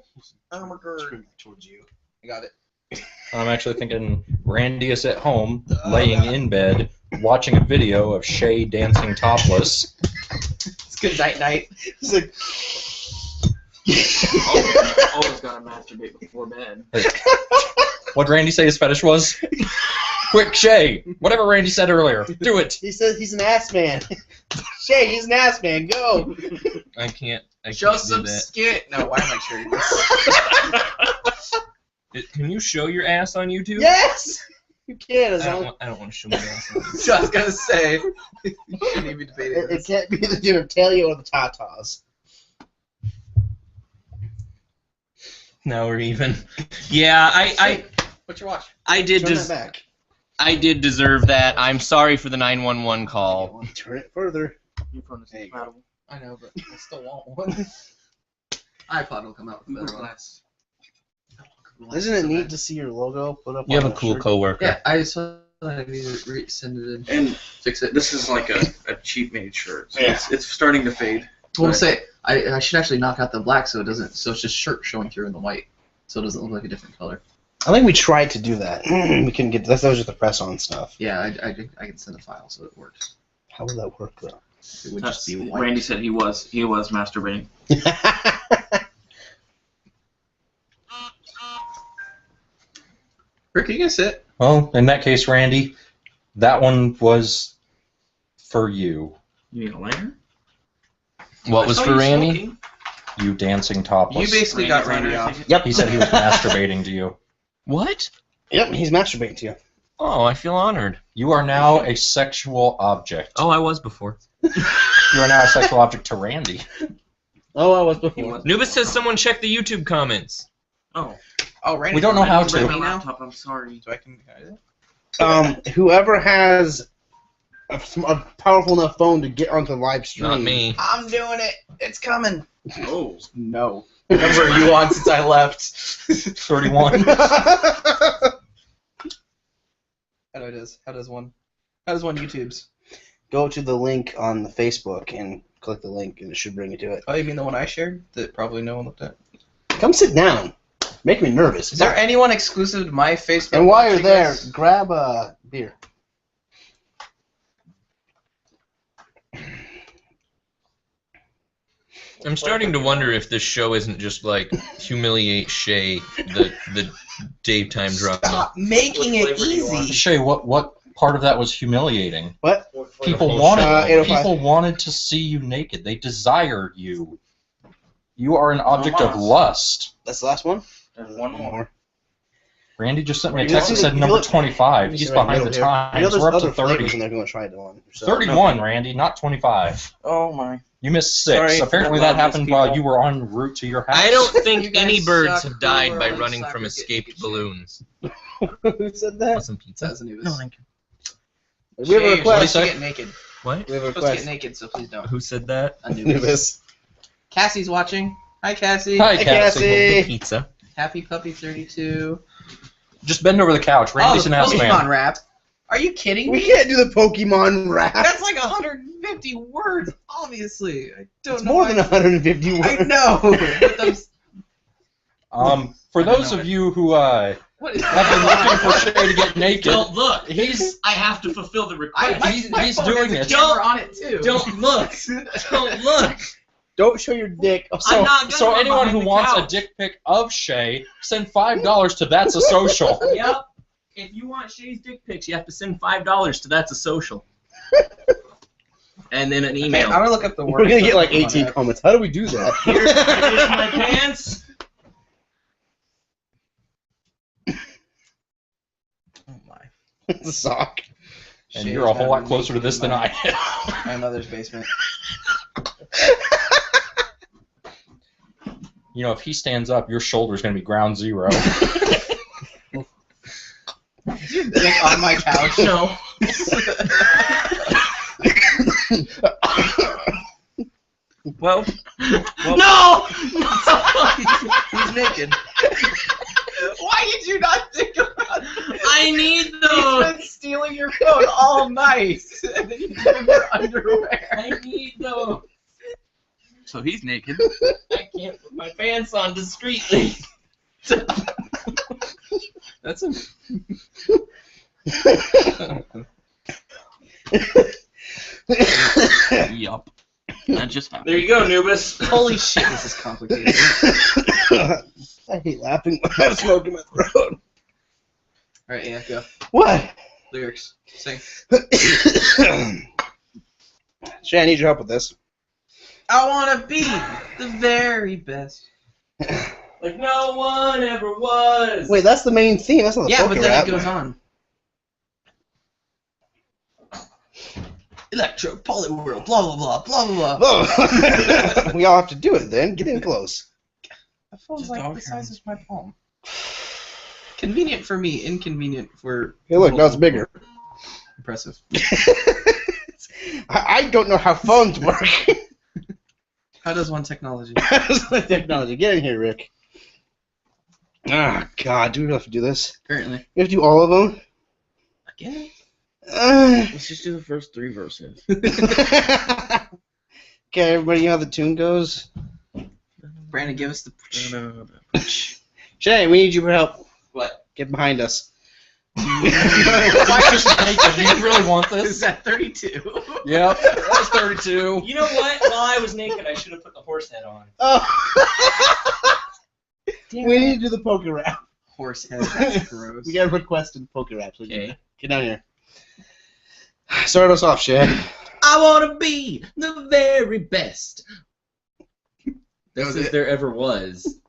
Screaming towards you. I got it. I'm actually thinking Randy is at home, laying in bed, watching a video of Shay dancing topless. It's good night. He's like, Always gotta masturbate before bed. What'd Randy say his fetish was? Quick, Shay! Whatever Randy said earlier, do it! he says he's an ass man. Shay, he's an ass man. Go. I can't Show do some that. skin. No, why am I sharing this? Can you show your ass on YouTube? Yes. You can. As I don't, long I don't want to show my ass on YouTube. So I was gonna say, you shouldn't even debate it it. can't be the genitalia or the tatas. Now we're even. Yeah, What's your watch? I did Turn that back. I did deserve that. I'm sorry for the 911 call. Turn it further. Your phone is There you go. compatible. I know, but I still want one. iPod will come out with a Google better one. Glass. Isn't it neat to see your logo put up? you have on a cool shirt? coworker. Yeah, I just thought I needed to send it in. And Fix it. this is like a cheap made shirt. So Yeah. it's starting to fade. We'll say I should actually knock out the black so it doesn't. So it's just shirt showing through in the white, so it doesn't look like a different color. I think we tried to do that. We couldn't get that. That was just the press-on stuff. Yeah, I can send a file so it works. How would that work though? It would just be white. Randy said he was masturbating. Rick, you can sit. Well, in that case, Randy, that one was for you. You need a lantern? What was for Randy? You dancing topless. You basically got Randy off. Yep. He said he was masturbating to you. What? Yep. He's masturbating to you. Oh, I feel honored. You are now a sexual object. Oh, I was before. You are now a sexual object to Randy. Oh, I was He before. was. Nubis says someone check the YouTube comments. Oh. Oh, Randy. We don't know how Randy's on to. my laptop, I'm sorry. So I can hide it. Whoever has a powerful enough phone to get onto the live stream. Not me. I'm doing it. It's coming. Oh. No. Number are you on since I left? 31. How does one YouTube's? Go to the link on the Facebook and click the link, and it should bring you to it. Oh, you mean the one I shared that probably no one looked at? Come sit down. Make me nervous. Is there anyone exclusive to my Facebook? And while you're watching there, this? grab a beer. I'm starting to wonder if this show isn't just like humiliate Shay, the daytime drama. Stop making it What flavor do you want? easy. Shay, what part of that was humiliating? What? People full wanted show. 805. people wanted to see you naked. They desired you. You are an object of Almost. lust. That's the last one? There's one more. Randy just sent me a You text that look- said you number look- 25. You He's see right behind the middle here. I know times. there's We're up other to flavors 30. in there if you want to try the one. So, 31, Randy, not 25. Oh my. You missed 6. Sorry, Apparently I that love happened these while people. you were en route to your house. I don't You think guys any birds suck. have died We're by on running cyber from get escaped naked. balloons. Who said that? Want some pizza? That's Anubis. No, thank you. We have a You're request. supposed to get naked. What? We have a You're supposed to request. get naked, so please don't. Who said that? Anubis. Anubis. Cassie's watching. Hi, Cassie. Hi, Hey, Cassie. Cassie. The pizza. Happy Puppy 32. Just bend over the couch. Oh, Randy's the an ass Pokemon man. rap. Are you kidding We me? can't do the Pokemon rap. That's like 150 words, obviously. I don't It's know. more why- than 150 words. I know. But those, For I don't those know of it. you who what is have been looking for Shay to get naked, look. he's I have to fulfill the request. he's doing it. it. Camera on it too. Don't look. Don't look. Don't show your dick. So, not gonna so run anyone behind who the wants a couch. dick pic of Shay, send $5 to That's a Social. Yep. If you want Shay's dick pics, you have to send $5 to That's a Social. And then an Okay, email. I'm gonna look up the word. We're gonna get like 18 comments. How do we do that? Here's my pants. Oh my. It's a sock. And Shay's you're a whole lot having closer to naked this in than my- I am. My mother's basement. you know, if he stands up, your shoulder's going to be ground zero. Dick on my couch. No. Well, No! he's naked. Why did you not think about it? I need He's those! been stealing your phone all night. And then you give him your underwear. I need those! So he's naked. I can't put my pants on discreetly. That's a... Yup. That just happened. There you go, Nubis. Holy shit, this is complicated. I hate laughing when I have smoke in my throat. Alright, yeah, go. What? Lyrics. Sing. Shay, I need your help with this. I wanna be the very best. Like no one ever was. Wait, that's the main theme. That's not the Yeah, polka but then rap. it goes on. Electro, Polyworld, blah blah blah, blah blah blah. Oh. We all have to do it then. Get in close. That phone's Just like dog the size sounds. of my palm. Convenient for me, inconvenient for... Hey, look, now it's bigger. Impressive. I don't know how phones work. How does one technology? That's the technology. Get in here, Rick. Ah, God, do we really have to do this? Currently. We have to do all of them? Again? Let's just do the first 3 verses. Okay, everybody, you know how the tune goes? Brandon, give us the... Shay, we need you for help. What? Get behind us. Why just naked? Do you really want Is this? that 32? Yep, that's 32. You know what? While I was naked, I should have put the horse head on. Oh. We need to do the poker rap. Horse head, that's gross. We got a request in poker rap. So Okay. Get down here. Start us off, Shay. I wanna be the very best. That was Best as it. there ever was.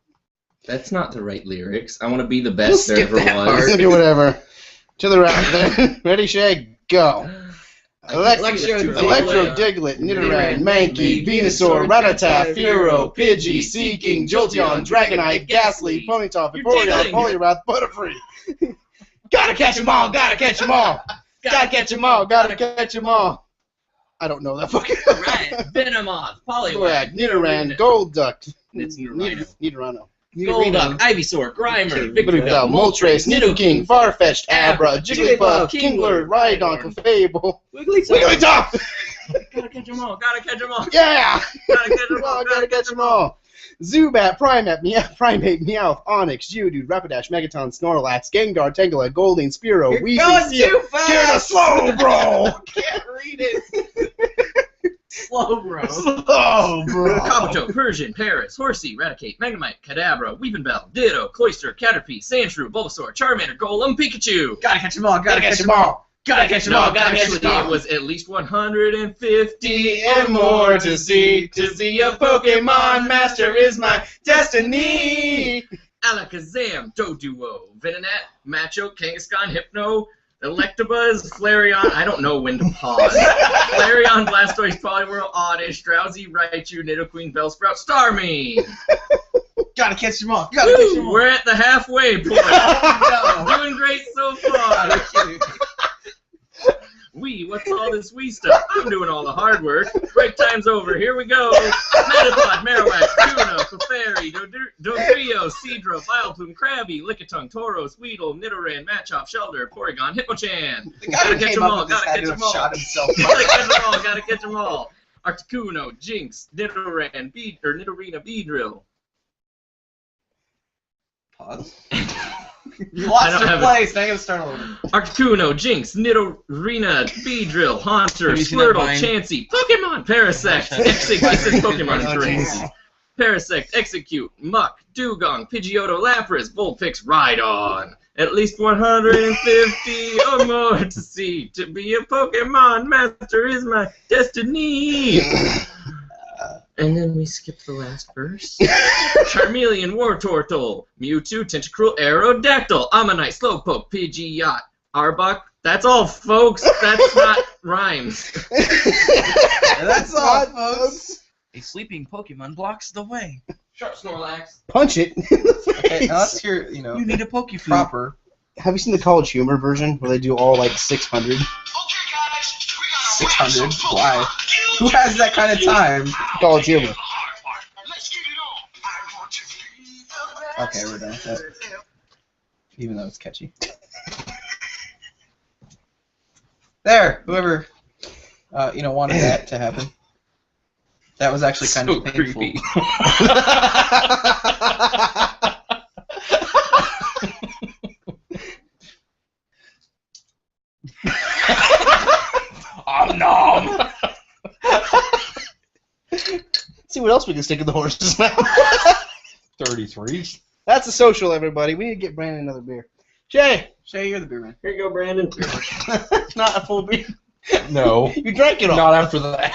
That's not the right lyrics. I want to be the best We'll there skip ever that was. part. Do whatever. To the rap then. Ready, Shay? Go. Electro Diglett, Nidoran, Mankey, Venusaur, Rattata, Fearow, Pidgey, Seeking, Jolteon, Dragonite, Ghastly, Ponyta, Vaporeon, Poliwrath, Butterfree. Gotta catch 'em all, gotta catch 'em all. Gotta catch 'em all, gotta catch 'em all. I don't know that fucking. Right. Venomoth, Poliwag, Nidoran, Golduck. It's Nidorino. Nidorino. Golduck, Ivysaur, Grimer, Victreebel, Victreebel, Moltres, Nidoking, Farfetch'd, Abra, Jigglypuff, Kingler, Rhydon, Clefable, Wigglytuff! Gotta catch 'em all, gotta catch 'em all, Yeah! gotta catch 'em all, Gotta catch 'em all! Zubat, Primate, Meowth, Onix, Geodude, Rapidash, Megaton, Snorlax, Gengar, Tangela, Goldeen, Spearow, You're Weezing, going too Get fast! slow, bro! Can't read it. Slow, bro. Slow, bro! Kabuto, Persian, Paris, Horsey, Raticate, Magnemite, Kadabra, Weepinbell, Ditto, Cloyster, Caterpie, Sandshrew, Bulbasaur, Charmander, Golem, Pikachu. Gotta catch 'em all, Gotta catch 'em all! Gotta catch 'em all, gotta catch 'em Actually, all. it was at least 150 and more to see. To see a Pokemon master is my destiny. Alakazam, Doduo, Venonat, Machoke, Kangaskhan, Hypno, Electabuzz, Flareon, I don't know when to pause. Flareon, Blastoise, Poliwhirl, Oddish, Drowsy, Raichu, Nidoqueen, Bellsprout, Starmie! Gotta catch 'em all, gotta catch 'em Woo, all. we're at the halfway point. No. Doing great so far. What's all this wee stuff? I'm doing all the hard work. Break time's over. Here we go. Metapod, Marowak, Tuna, Clefairy, Dodrio, Seadra, Vileplume, Krabby, Lickitung, Tauros, Weedle, Nidoran, Machop, Shelter, Porygon, Hitmonchan. The guy who Gotta catch came 'em up all, with this gotta had catch to 'em have all. shot himself. Gotta catch 'em all, gotta catch 'em all. Articuno, Jinx, Nidoran, Nidorina, Beedrill. Pause. You lost your place. Now you gotta start all over. Articuno, Jinx, Nidorina, Beedrill, Haunter, Have you seen that Squirtle, Vine? Chansey, Pokemon, Parasect, Execute, it says Pokemon in Oh, parentheses. jeez. Parasect, Execute, Muck, Dugong, Pidgeotto, Lapras, Vulpix, Rhydon. At least 150 or more to see. To be a Pokemon master is my destiny. And then we skip the last verse. Charmeleon, Wartortle, Mewtwo, Tentacruel, Aerodactyl, Ammonite, Slowpoke, Pidgeot, Arbok. That's all, folks. That's not rhymes. And that's all, folks. A sleeping Pokemon blocks the way. Sharp Snorlax. punch it. Okay, now let's hear, You need a Pokefood. proper. Have you seen the College Humor version where they do all like 600? Okay, guys, we gotta 600? wrap some Why? Pokemon. Who has that kind of time? College Humor. Let's get it on. I want to be the best. Okay, we're done with that. Even though it's catchy. There, whoever, wanted that to happen. That was actually kind So of painful. creepy. Oh no! See what else we can stick in the horse's mouth. 33. That's a social, everybody. We need to get Brandon another beer. Shay, Shay, you're the beer man. Here you go, Brandon. not a full beer. No. You drank it all. Not after that.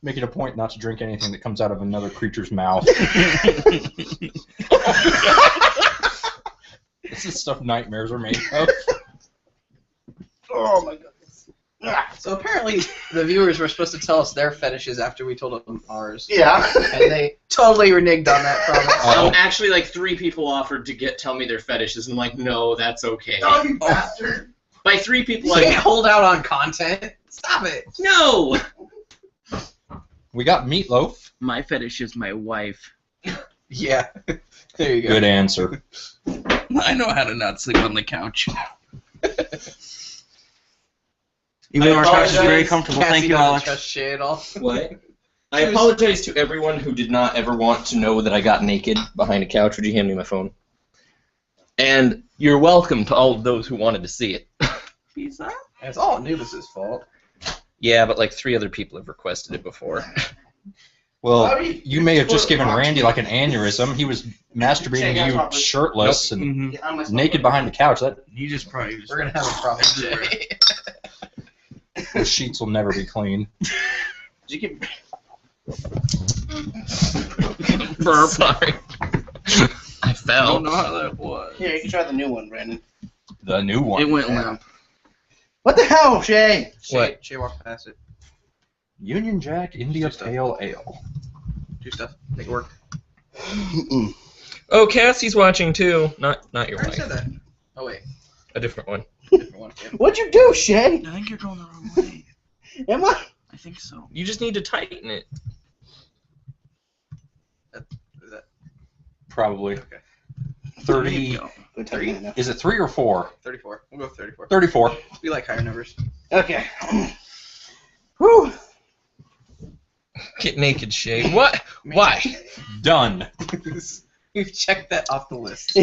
Make it a point not to drink anything that comes out of another creature's mouth. This is stuff nightmares are made of. Oh my goodness. So apparently, the viewers were supposed to tell us their fetishes after we told them ours. Yeah. And they totally reneged on that promise. Oh. Actually, like 3 people offered to tell me their fetishes, and I'm like, no, that's okay. Oh, you bastard. By 3 people, You can't hold out on content. Stop it. no! We got Meatloaf. My fetish is my wife. Yeah. There you go. Good answer. I know how to not sleep on the couch. Even though our couch is apologize. very comfortable. Cassie Thank you, doesn't Alex. trust Shay at all. What? I apologize to everyone who did not ever want to know that I got naked behind a couch. Would you hand me my phone? And you're welcome to all of those who wanted to see it. Pizza? It's all Anubis' fault. Yeah, but like 3 other people have requested it before. Well, you may have just given Randy like an aneurysm. He was masturbating to you shirtless and naked behind the couch. That You just probably just... We're going to have a problem, Shay. those sheets will never be clean. You can... Burp. Sorry. I I fell. don't know how that was. Here, you can try the new one, Brandon. The new one. It went limp. What the hell, Shay? What? Shay walked past it. Union Jack India Just a- Pale Ale. Do stuff. Make it work. Mm-mm. Oh, Cassie's watching too. Not I your already wife. said that. Oh, wait. A different one. Different one. Yeah. What'd you do, Shay? I think you're going the wrong way. Am I? I think so. You just need to tighten it. Is that Probably. okay? 30. Go tell me now. Is it 3 or 4? 34. We'll go with 34. 34. We like higher numbers. Okay. Whew. Get naked, Shay. What? Why? Done. We've checked that off the list.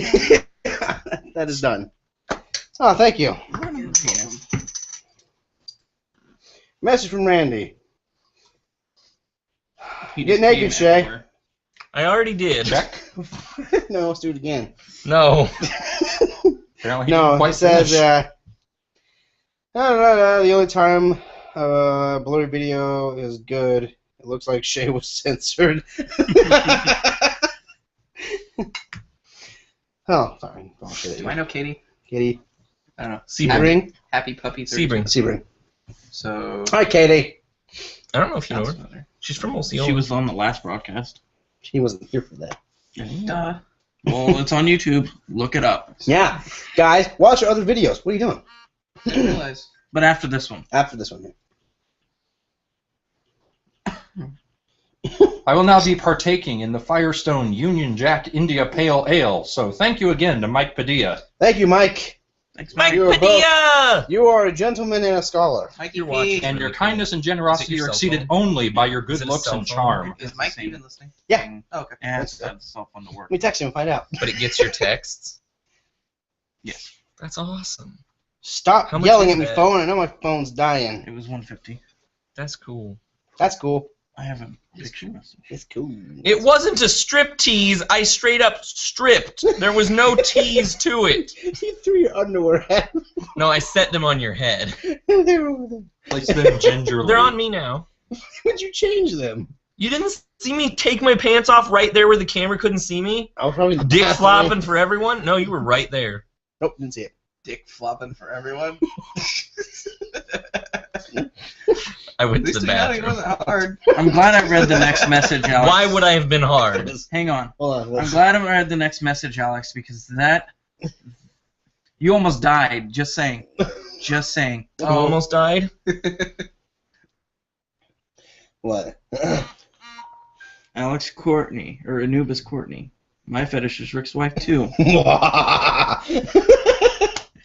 That is done. Oh, thank you. Message from Randy. Get naked, Shay. I already did. Check. No, let's do it again. No. Apparently he No, didn't he quite says, finish. the only time blurry video is good, it looks like Shay was censored. Oh, sorry. Oh, shit. Do I know Katie? Kitty. I don't know. Sebring? Happy Puppy 32. Sebring. Sebring. So. Hi, Katie. I don't know if you know Sounds her. familiar. She's from Osceola. She was on the last broadcast. She wasn't here for that. Duh. Well, it's on YouTube. Look it up. Yeah. Guys, watch our other videos. What are you doing? I didn't realize. But after this one. After this one here. I will now be partaking in the Firestone Union Jack India Pale Ale. So thank you again to Mike Padilla. Thank you, Mike. Thanks, Mike You are Padilla! You are a gentleman and a scholar. Mikey You're P. watching. And your Really kindness and Is it generosity your are cell exceeded phone? only by your Is good it a looks cell and phone? charm. Is Mike even listening? Yeah. Oh, okay. And that's cell phone to work. Let me text him and find out. But it gets your texts? Yes. That's awesome. Stop How much yelling is at me, that? phone. I know my phone's dying. It was 150. That's cool. That's cool. I have a picture message. It's cool. It wasn't a strip tease. I straight up stripped. There was no tease to it. You threw your underwear at me. No, I set them on your head. They were over there. Place them gingerly. They're on me now. Why'd you change them? You didn't see me take my pants off right there where the camera couldn't see me? I was probably in the Dick bathroom. flopping for everyone? No, you were right there. Nope, didn't see it. Dick flopping for everyone. I went At to least the we know he bathroom. wasn't hard. I'm glad I read the next message, Alex. Why would I have been hard? Hang on. Hold on. I'm glad I read the next message, Alex, because that... You almost died. Just saying. Just saying. Who almost died? What? Alex Courtney, or Anubis Courtney. My fetish is Rick's wife, too.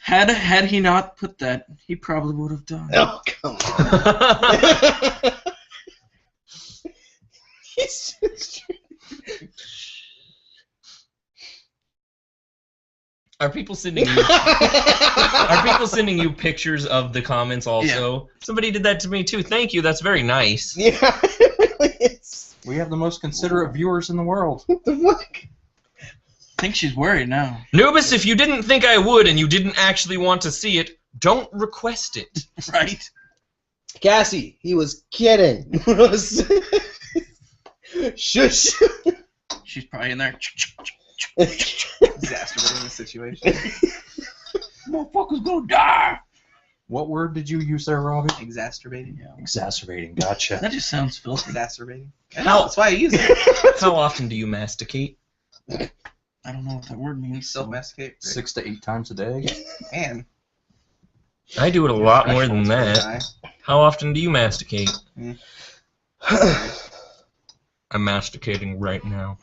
Had he not put that, he probably would have died. Oh, come on. He's just- Are people sending you? Are people sending you pictures of the comments also? Somebody did that to me too. Thank you. That's very nice. Yeah, it really is. We have the most considerate viewers in the world. What the fuck? I think she's worried now. Nubis, if you didn't think I would and you didn't actually want to see it, don't request it. Right? Cassie, he was kidding. Shush. She's probably in there. Exacerbating the situation. Motherfucker's gonna die! What word did you use there, Robbie? Exacerbating. Yeah. Exacerbating. Gotcha. That just sounds filthy. Exacerbating. How- That's why I use it. How often do you masticate? I don't know what that word means. Self-masticate. 6 to 8 times a day. Man. I do it a lot more than that. How often do you masticate? I'm masticating right now.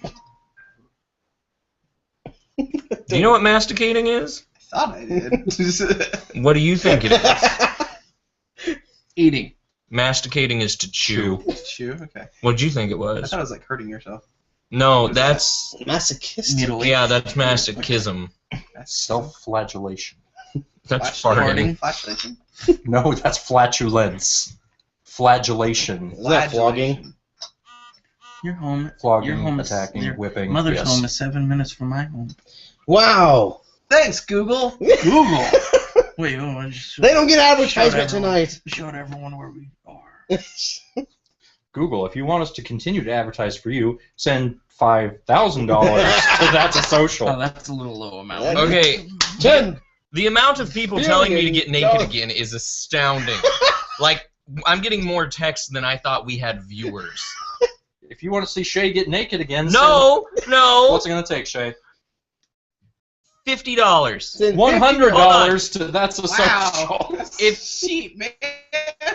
Do you know what masticating is? I thought I did. What do you think it is? Eating. Masticating is to chew. Chew? Okay. What did you think it I was? thought it was like hurting yourself. No, that's Masochistic. yeah, that's masochism. Self-flagellation. That's Farting. farting. Flashlighting. No, that's flatulence. Flagellation. Is that flogging? Your home. Flogging, Your home is, attacking, your whipping. mother's yes. home is 7 minutes from my home. Wow. Thanks, Google. Google. Wait, I just They don't get showed advertisement everyone- tonight. Showed everyone where we are. Google, if you want us to continue to advertise for you, send $5,000 to That's a Social. Oh, that's a little low amount. That- Okay, 10. the amount of people telling me to get naked $1 again is astounding. Like, I'm getting more texts than I thought we had viewers. If you want to see Shay get naked again, No, send, no, what's it going to take, Shay? $50. Send $100 to That's a Wow. Social. If Cheap, man.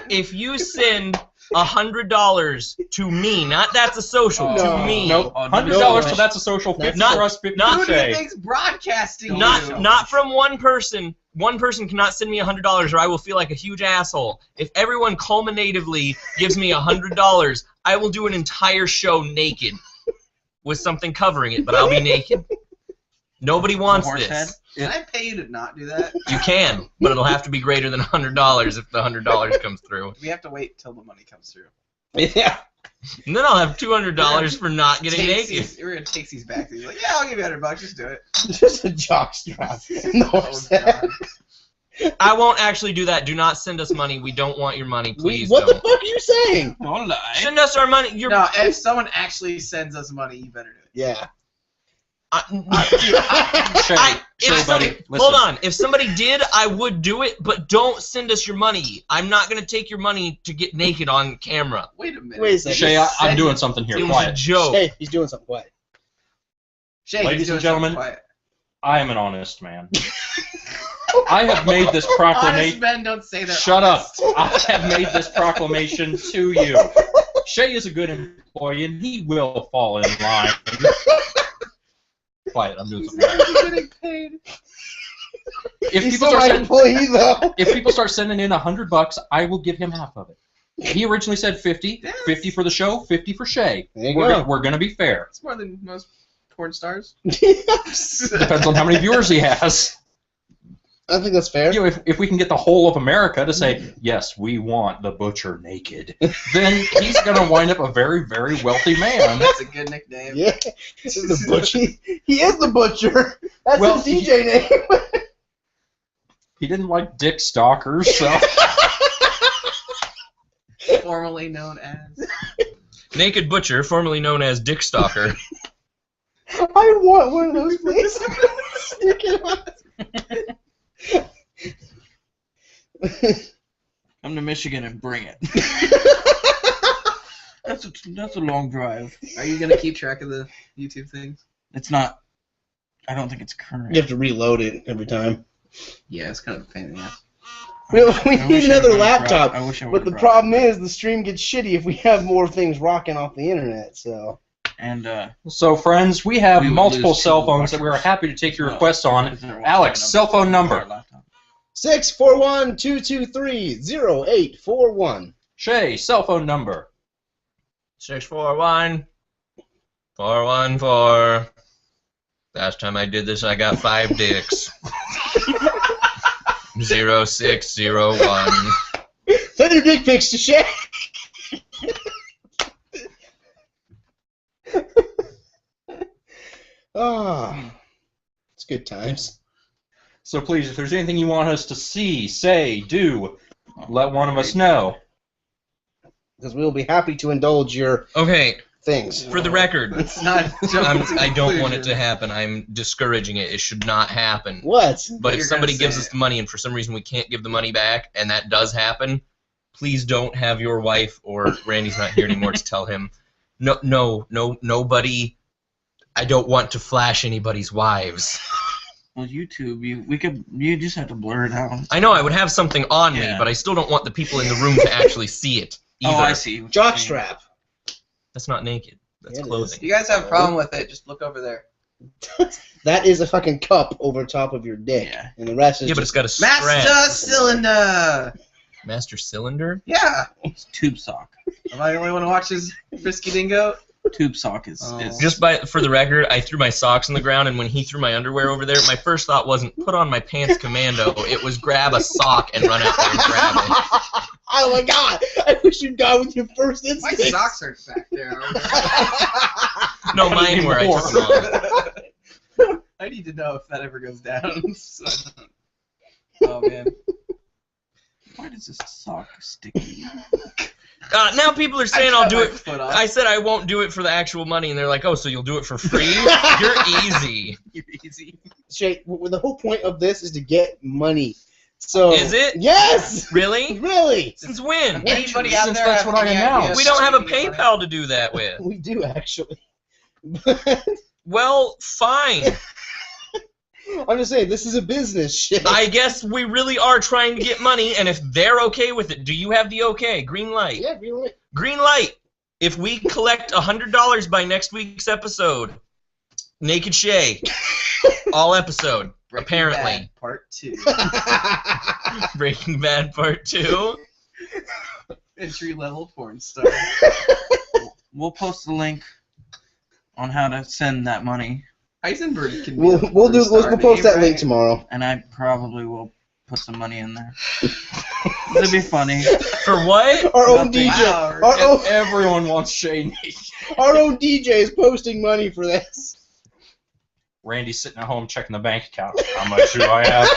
if you send $100 to me, not That's a Social, No. to me, Nope. Oh, $100 no. to That's a Social, 50 Not- for us, 50 not- for Who do you Shay. think's broadcasting? not from one person. One person cannot send me $100, or I will feel like a huge asshole. If everyone culminatively gives me $100, I will do an entire show naked with something covering it, but I'll be naked. Nobody wants Horse this. head? Can I pay you to not do that? You can, but it'll have to be greater than $100 if the $100 comes through. We have to wait till the money comes through. Yeah. And then I'll have $200 for not getting naked. We're gonna take these back. He's like, yeah, I'll give you $100. Just do it. Just a jockstrap. No, Oh, God. I won't actually do that. Do not send us money. We don't want your money. Please what the don't. fuck are you saying? Don't lie. Send us our money. You're, No, if someone actually sends us money, you better do it. Yeah. Shay, if Shay, somebody, buddy, listen. hold on. If somebody did, I would do it, but don't send us your money. I'm not going to take your money to get naked on camera. Wait a minute. Wait a second. Shay, I'm doing something here. It was a Quiet. joke. Hey, he's doing something. Quiet. Shay, he's Ladies doing and gentlemen, something quiet. I am an honest man. I have made this Honest proclamation. men don't say that. Shut up. I have made this proclamation to you. Shay is a good employee, and he will fall in line. Quiet, I'm doing He's something. not getting paid. If He's people still start my sending, employee, though. if people start sending in $100, I will give him half of it. He originally said 50, Yes. 50 for the show, 50 for Shay. There you We're go. gonna, we're gonna be fair. It's more than most porn stars. Depends on how many viewers he has. I think that's fair. You know, if we can get the whole of America to say, yes, we want the butcher naked, then he's gonna wind up a very, very wealthy man. That's a good nickname. Yeah. The butcher. He is the butcher. That's Well, his DJ name. He didn't like Dick Stalkers, so Formerly known as. Naked Butcher, formerly known as Dick Stalker. I want one of those, please. Stick it on. I'm come to Michigan and bring it. That's a long drive. Are you gonna keep track of the YouTube things? It's not. I don't think it's current. You have to reload it every time. Yeah, it's kind of a pain in the ass. We I need wish I another would've laptop. brought- I wish I But would've the brought problem is the stream gets shitty if we have more things rocking off the internet. So And So, friends, we have We would multiple lose cell two phones that we are watchers. happy to take your No. requests on. Is there a Alex, laptop? cell phone number. Laptop. 641-223-0841. Shay, cell phone number. 641-414. Last time I did this, I got 5 dicks. 0601. Send your dick pics to Shay. Oh, it's good times. So please, if there's anything you want us to see, say, do, let one of us know. Because we will be happy to indulge your Okay, things. for the record, It's not. I don't want it to happen. I'm discouraging it. It should not happen. What? But if You're somebody gonna gives say us the money and for some reason we can't give the money back, and that does happen, please don't have your wife or Randy's not here anymore to tell him. Nobody. I don't want to flash anybody's wives. Well, YouTube, you just have to blur it out. I know I would have something on me, Yeah. but I still don't want the people in the room to actually see it either. Oh, I see. what you're saying. Jockstrap. That's not naked. That's Yeah, it clothing. If you guys have a problem with it, just look over there. That is a fucking cup over top of your dick. Yeah. And the rest is Yeah, but it's got a strap. Master cylinder. Master cylinder? Yeah. It's tube sock. Am I the only one who watches Frisky Dingo? Tube sock is. Oh. is For the record, I threw my socks on the ground, and when he threw my underwear over there, my first thought wasn't put on my pants commando. It was grab a sock and run out there and grab it. Oh my god! I wish you'd gone with your first My instinct. socks are back there. No, mine were. I took them off. I need to know if that ever goes down. Oh man. Why does this sock sticky? Now people are saying I'll do it. Foot off. I said I won't do it for the actual money, and they're like, "Oh, so you'll do it for free? You're easy." You're easy. Shay, the whole point of this is to get money. So Is it? Yes. Really? Really? Since when? Anybody out Since there that's have what I any announced. ideas We don't have a for making money? PayPal to do that with. We do actually. Well, fine. I'm just saying this is a business shit. I guess we really are trying to get money, and if they're okay with it, do you have the okay? Green light. Yeah, really. Green light. If we collect $100 by next week's episode, Naked Shay, all episode, Breaking apparently. Bad, Part 2. Breaking Bad Part 2. Entry-level porn star. We'll post the link on how to send that money, Heisenberg can be we'll a do. porn We'll star post name, that link right? tomorrow. and I probably will put some money in there. It'll be funny. For what? Our own Nothing. DJ. Wow. Our own, Everyone wants Shay naked. our own DJ is posting money for this. Randy's sitting at home checking the bank account. How much do I have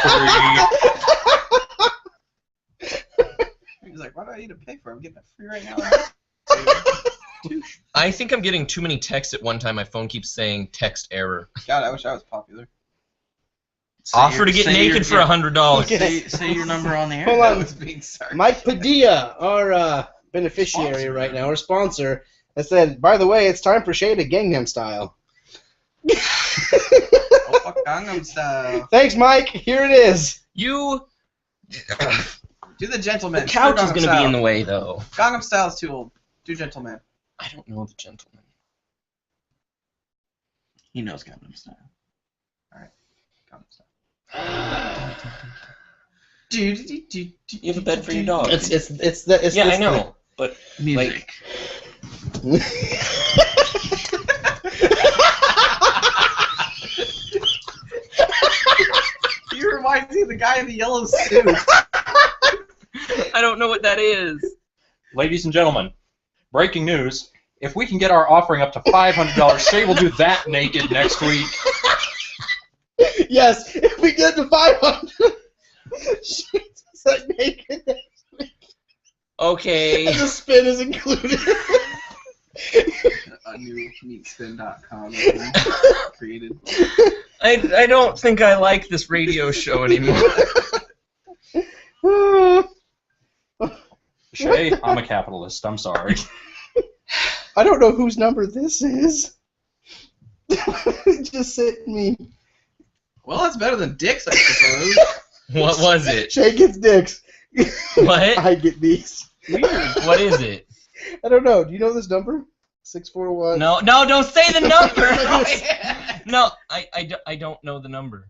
free? He's like, why do I need to pay for it? I'm getting it free right now. I think I'm getting too many texts at one time. My phone keeps saying text error. God, I wish I was popular. Offer to get Say naked for $100. Say your number on the air. Hold That on. was being sarcastic. Mike Padilla, our beneficiary Sponsor. right now, our sponsor, has said, by the way, it's time for Shay to Gangnam Style. Oh, fuck Gangnam Style. Thanks, Mike. Here it is. You. Do the gentleman. The couch Do is Gangnam going to be Style. in the way, though. Gangnam Style is too old. Do gentleman. I don't know the gentleman. He knows Gangnam Style. Gangnam Style. You You have a bed for your dog. It's Yeah, I know. But Music. You remind me of the guy in the yellow suit. I don't know what that is. Ladies and gentlemen, breaking news. If we can get our offering up to $500, Shay will do that naked next week. Yes, if we get to 500, Shay does that naked. Okay. And the spin is included. A new meatspin.com created. I don't think I like this radio show anymore. Shay, I'm a capitalist. I'm sorry. I don't know whose number this is. It just sent me. Well, that's better than dicks, I suppose. What was it? Shay gets dicks. What? I get these. Weird. What is it? I don't know. Do you know this number? 641. No, don't say the number. No, I don't know the number.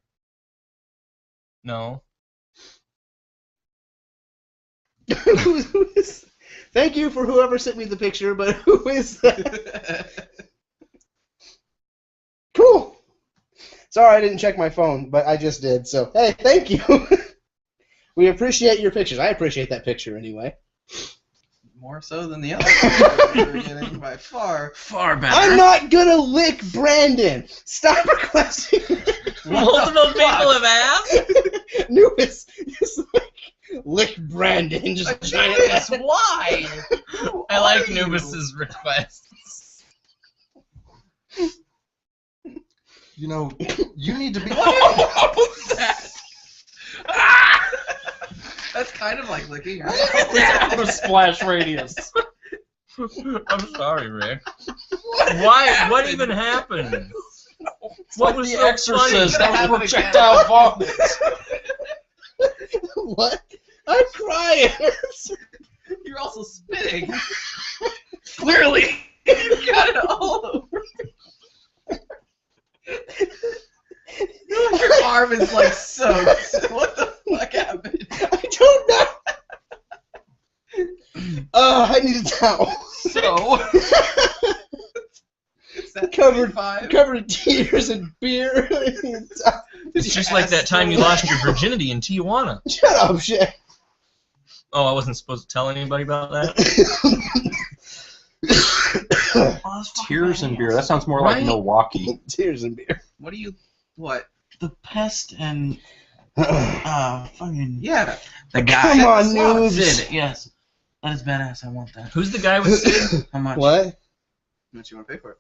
No. Who is? Thank you for whoever sent me the picture, but who is that? Cool. Sorry, I didn't check my phone, but I just did. So hey, thank you. We appreciate your pictures. I appreciate that picture anyway. More so than the other pictures we were getting by far. Far better. I'm not gonna lick Brandon. Stop requesting. Multiple people have asked. Newest, just like lick Brandon. Just giant ass. Why? I like Nubus's requests. You know, you need to be. What was that? Ah! That's kind of like licking. Out of splash radius. I'm sorry, Rick. Why? What even happened? What was The so Exorcist? funny? That was projectile vomit. What? I'm crying. You're also spitting. Clearly, you've got it all over. Your arm is like soaked. What the fuck happened? I don't know. I need a towel. So, is that Covered 5? Covered in tears and beer. It's just like that time you lost your virginity in Tijuana. Shut up, Shay. Oh, I wasn't supposed to tell anybody about that? Tears and beer. That sounds more like Right? Milwaukee. Tears and beer. What do you? What? The pest and fucking Yeah. the guy. Come on, Sid. noobs. Sid, yes. That is badass. I want that. Who's the guy with Sid? How much? What? How much you want to pay for it?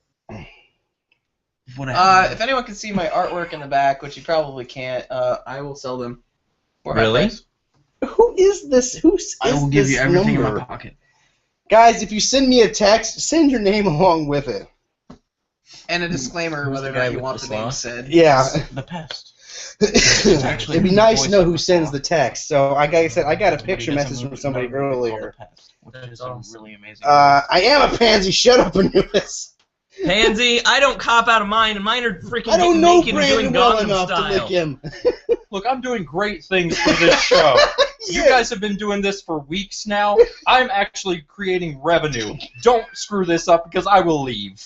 Whatever. If anyone can see my artwork in the back, which you probably can't, I will sell them. For high Really? price. Who is this? Who's I will give this you everything in number? my pocket. Guys, if you send me a text, send your name along with it. And a disclaimer Who's whether or the guy not you with want the the name sloth? said. Yeah. The pest. It'd be nice to know who sends the text. So, like I said, I got a picture message from somebody earlier. Which is a really amazing. I am a pansy. Shut up, Anubis. Pansy, I don't cop out of mine, and mine are freaking I don't getting know naked and doing Brandon well Gangnam enough to Style. lick him. Look, I'm doing great things for this show. You guys have been doing this for weeks now. I'm actually creating revenue. Don't screw this up because I will leave.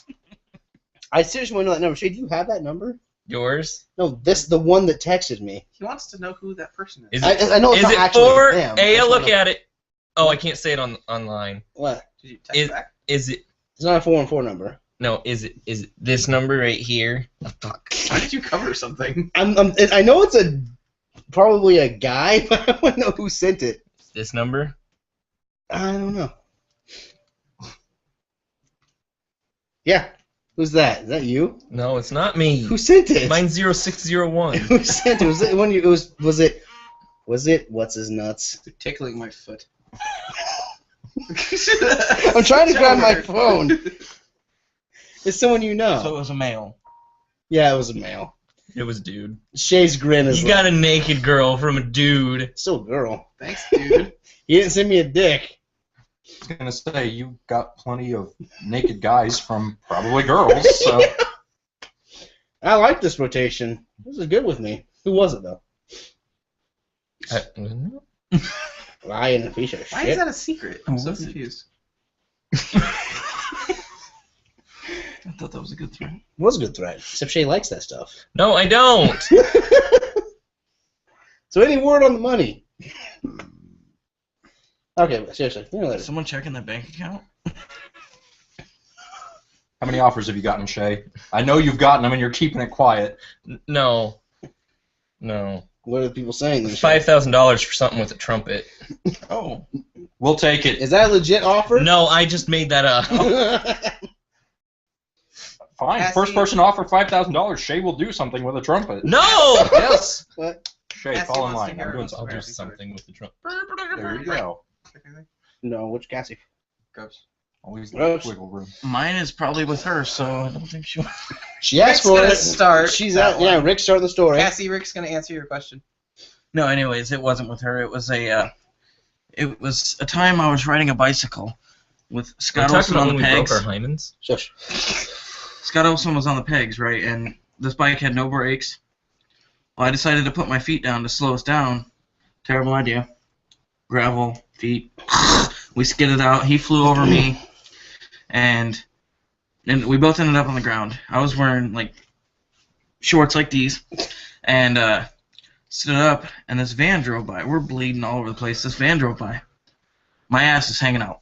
I seriously want to know that number. Shay, do you have that number? Yours? No, the one that texted me. He wants to know who that person is. Is it, I know it's is not it actually for them. I A? just Look wanna- at it. Oh, I can't say it online. What? Did you text back? Is it? It's not a 414 number. No. Is it this number right here? Oh, fuck. Why did you cover something? I know it's probably a guy, but I want to know who sent it. This number? I don't know. Yeah. Who's that? Is that you? No, it's not me. Who sent it? Mine's 0601. Who sent it? Was it when you? Was it? What's his nuts? You're tickling my foot. I'm trying to grab my phone. It's someone you know. So it was a male. Yeah, it was a male. It was dude. Shay's grin is You got a naked girl from a dude. still a girl. Thanks, dude. He didn't send me a dick. I was gonna say you got plenty of naked guys from probably girls. So I like this rotation. This is good with me. Who was it though? Ryan, a piece of shit. Why is that a secret? I'm so Was it? confused. I thought that was a good threat. It was a good thread. Except Shay likes that stuff. No, I don't. So any word on the money? Okay, but seriously, you know Is that. someone checking that bank account? how many offers have you gotten, Shay? I know you've gotten them and you're keeping it quiet. No. No. What are the people saying? then, Shay? $5,000 for something with a trumpet. Oh. We'll take it. Is that a legit offer? No, I just made that up. Fine. Cassie- First person to offer $5,000, Shay will do something with a trumpet. No! Yes. What? Shay, Cassie fall in wants to line. hear I'm doing it. I'll something. do something with the trumpet. There you go. No, which Cassie? Gross. Always Gross. wiggle room. Mine is probably with her, so I don't think she. She asked Rick's for gonna it. start She's that at. Yeah, one. Rick started the story. Cassie, Rick's gonna answer your question. No, anyways, it wasn't with her. It was a time I was riding a bicycle with Scott Olson on the pegs. hymens? Shush. Scott Olson was on the pegs, right? And this bike had no brakes. Well, I decided to put my feet down to slow us down. Terrible idea. Gravel, feet. We skidded out. He flew over me, and we both ended up on the ground. I was wearing like shorts like these, and stood up, and this van drove by. We're bleeding all over the place. This van drove by. My ass is hanging out.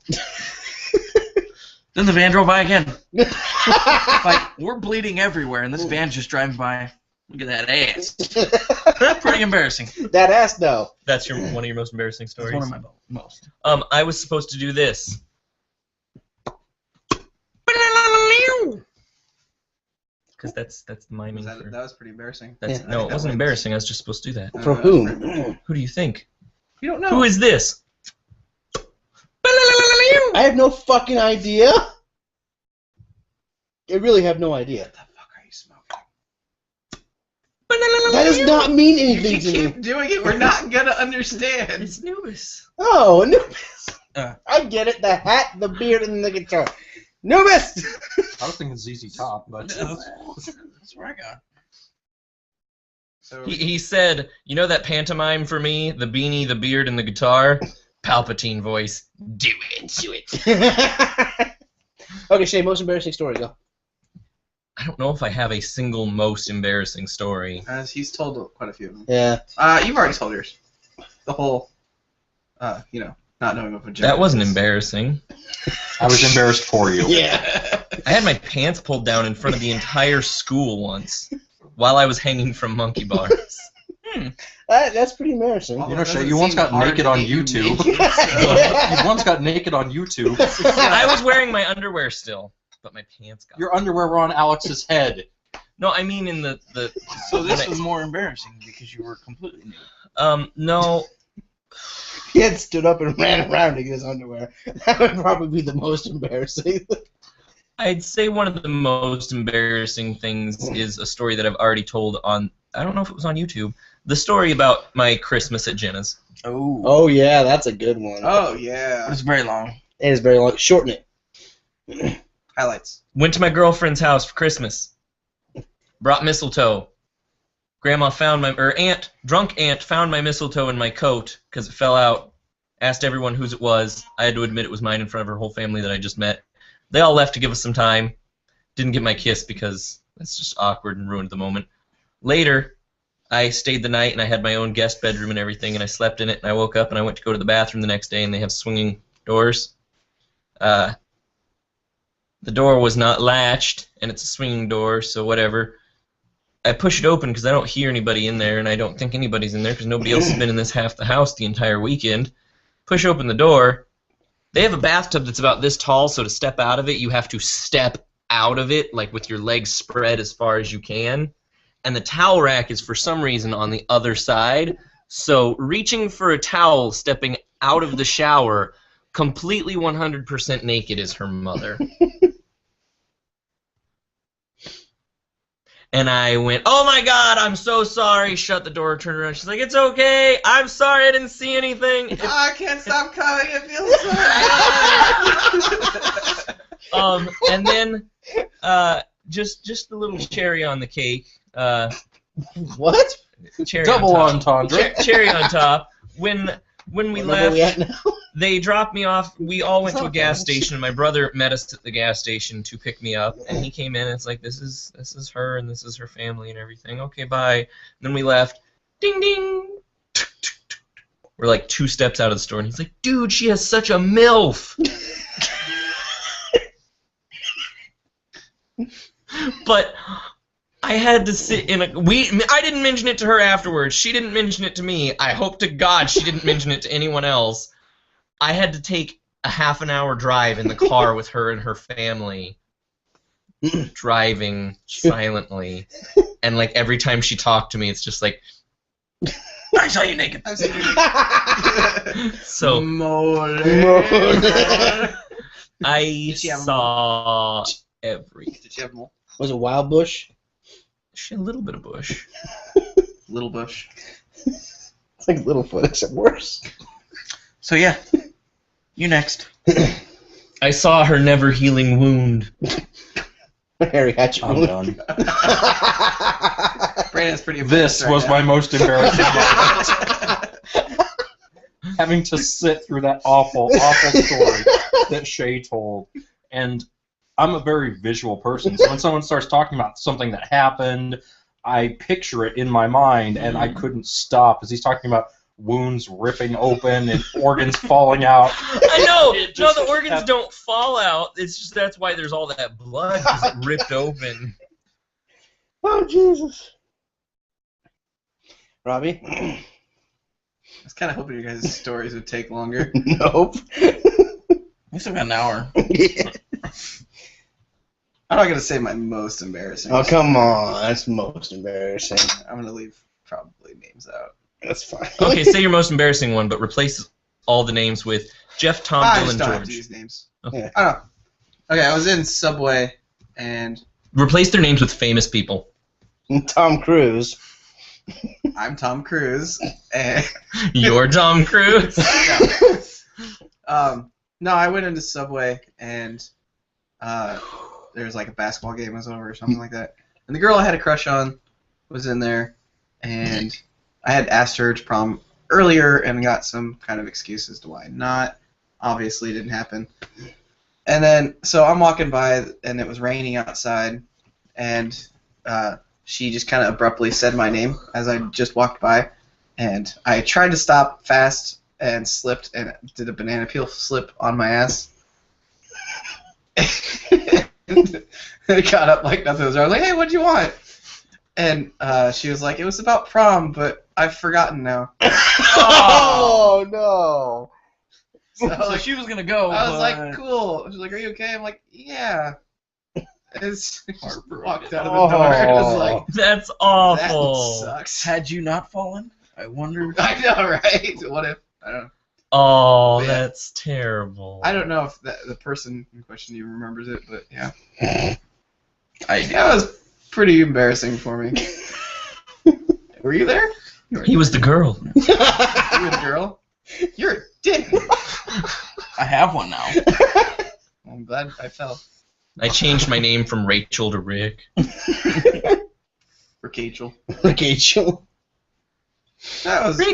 Then the van drove by again. Like, we're bleeding everywhere, and this van's just driving by. Look at that ass. Pretty embarrassing. That ass, though. That's one of your most embarrassing It's stories. one of my most. I was supposed to do this. Because that's the miming. That For, was pretty embarrassing. that's, Yeah. no, it wasn't embarrassing. I was just supposed to do that. For whom? Who do you think? You don't know. Who is this? I have no fucking idea. I really have no idea. What the fuck are you smoking? That does not mean If anything you to me. keep doing it, we're not gonna understand. It's Nubis. Oh, Anubis. Uh. I get it. The hat, the beard, and the guitar. Anubis! I was thinking ZZ Top, but That's where I got. So He said, you know that pantomime for me? The beanie, the beard, and the guitar? Palpatine voice. Do it. Do it. Okay, Shay, most embarrassing story, go. I don't know if I have a single most embarrassing story. he's told quite a few of them. Yeah. You've already told yours. The whole, not knowing what vagina That wasn't is. embarrassing. I was embarrassed for you. Yeah. I had my pants pulled down in front of the entire school once while I was hanging from monkey bars. That's pretty embarrassing. You know, Shay, Doesn't you once seem got hard naked to on get you YouTube. naked, so- You once got naked on YouTube. I was wearing my underwear still, but my pants got. Your underwear were on Alex's head. No, I mean in the. So this when I- was more embarrassing because you were completely nude. No. He had stood up and ran around in his underwear. That would probably be the most embarrassing. I'd say one of the most embarrassing things is a story that I've already told on. I don't know if it was on YouTube. The story about my Christmas at Jenna's. Oh. Oh, yeah, that's a good one. Oh yeah. It's very long. It is very long. Shorten it. Highlights. Went to my girlfriend's house for Christmas. Brought mistletoe. Grandma found drunk aunt found my mistletoe in my coat because it fell out. Asked everyone whose it was. I had to admit it was mine in front of her whole family that I just met. They all left to give us some time. Didn't get my kiss because that's just awkward and ruined the moment. Later, I stayed the night and I had my own guest bedroom and everything, and I slept in it, and I woke up and I went to go to the bathroom the next day, and they have swinging doors. The door was not latched, and it's a swinging door, so whatever. I push it open because I don't hear anybody in there, and I don't think anybody's in there because nobody else has been in this half the house the entire weekend. Push open the door. They have a bathtub that's about this tall, so to step out of it, you have to step out of it, like with your legs spread as far as you can. And the towel rack is for some reason on the other side, so reaching for a towel, stepping out of the shower, completely 100% naked is her mother. And I went, oh my God, I'm so sorry. Shut the door, turned around. She's like, it's okay. I'm sorry, I didn't see anything. I can't stop coming. It feels so good. And then just the little cherry on the cake. What? Cherry Double on top. entendre. Cherry on top. When we Where we at left, now? they dropped me off. We all went to a gas station, and my brother met us at the gas station to pick me up. And he came in, and it's like, this is her, and this is her family, and everything. Okay, bye. And then we left. Ding, ding. We're like 2 steps out of the store, and he's like, dude, she has such a MILF. But I had to sit in I didn't mention it to her afterwards. She didn't mention it to me. I hope to God she didn't mention it to anyone else. I had to take a half an hour drive in the car with her and her family, driving silently. And like every time she talked to me, it's just like I saw you naked. I've seen you. So I Did she have a saw everything. Did you have more? Was it Wild Bush? A little bit of bush. Little Bush. It's like Littlefoot, except worse. So yeah, you next. I saw her never healing wound. Harry Hatcher. I'm done. Brandon's pretty. This was my most embarrassing moment. Having to sit through that awful story that Shay told. And I'm a very visual person, so when someone starts talking about something that happened, I picture it in my mind, and I couldn't stop as he's talking about wounds ripping open and organs falling out. I know. It No, just the organs kept- don't fall out. It's just that's why there's all that blood 'cause it ripped open. Oh, Jesus. Robbie? I was kind of hoping you guys' stories would take longer. Nope. We still got an hour. I'm not gonna say my most embarrassing. Oh, come on. That's most embarrassing. I'm gonna leave probably names out. That's fine. Okay, say your most embarrassing one, but replace all the names with Jeff, Tom, I Dylan, just don't have to George. use names. Okay. I don't know. Okay, I was in Subway and Replace their names with famous people. Tom Cruise. I'm Tom Cruise and You're Tom Cruise. no, I went into Subway and there was like a basketball game was over or something like that. And the girl I had a crush on was in there, and I had asked her to prom earlier and got some kind of excuse as to why not. Obviously, it didn't happen. And then, so I'm walking by, and it was raining outside, and she just kind of abruptly said my name as I just walked by, and I tried to stop fast and slipped and did a banana peel slip on my ass. I got up like nothing was wrong. I was like, hey, what'd you want? And she was like, it was about prom, but I've forgotten now. Oh, no. So she was gonna go. I was but... like, cool. She was like, are you okay? I'm like, yeah. It's walked out of the door. It was like, That's awful. that sucks. Had you not fallen, I wonder. I know, right? What if? I don't know. Oh, Yeah. that's terrible. I don't know if the person in question even remembers it, but yeah. I do. That was pretty embarrassing for me. Were you there? He was the girl. You were the girl? You're a dick. I have one now. I'm glad I fell. I changed my name from Rachel to Rick. For Rachel. Rachel. That was yeah.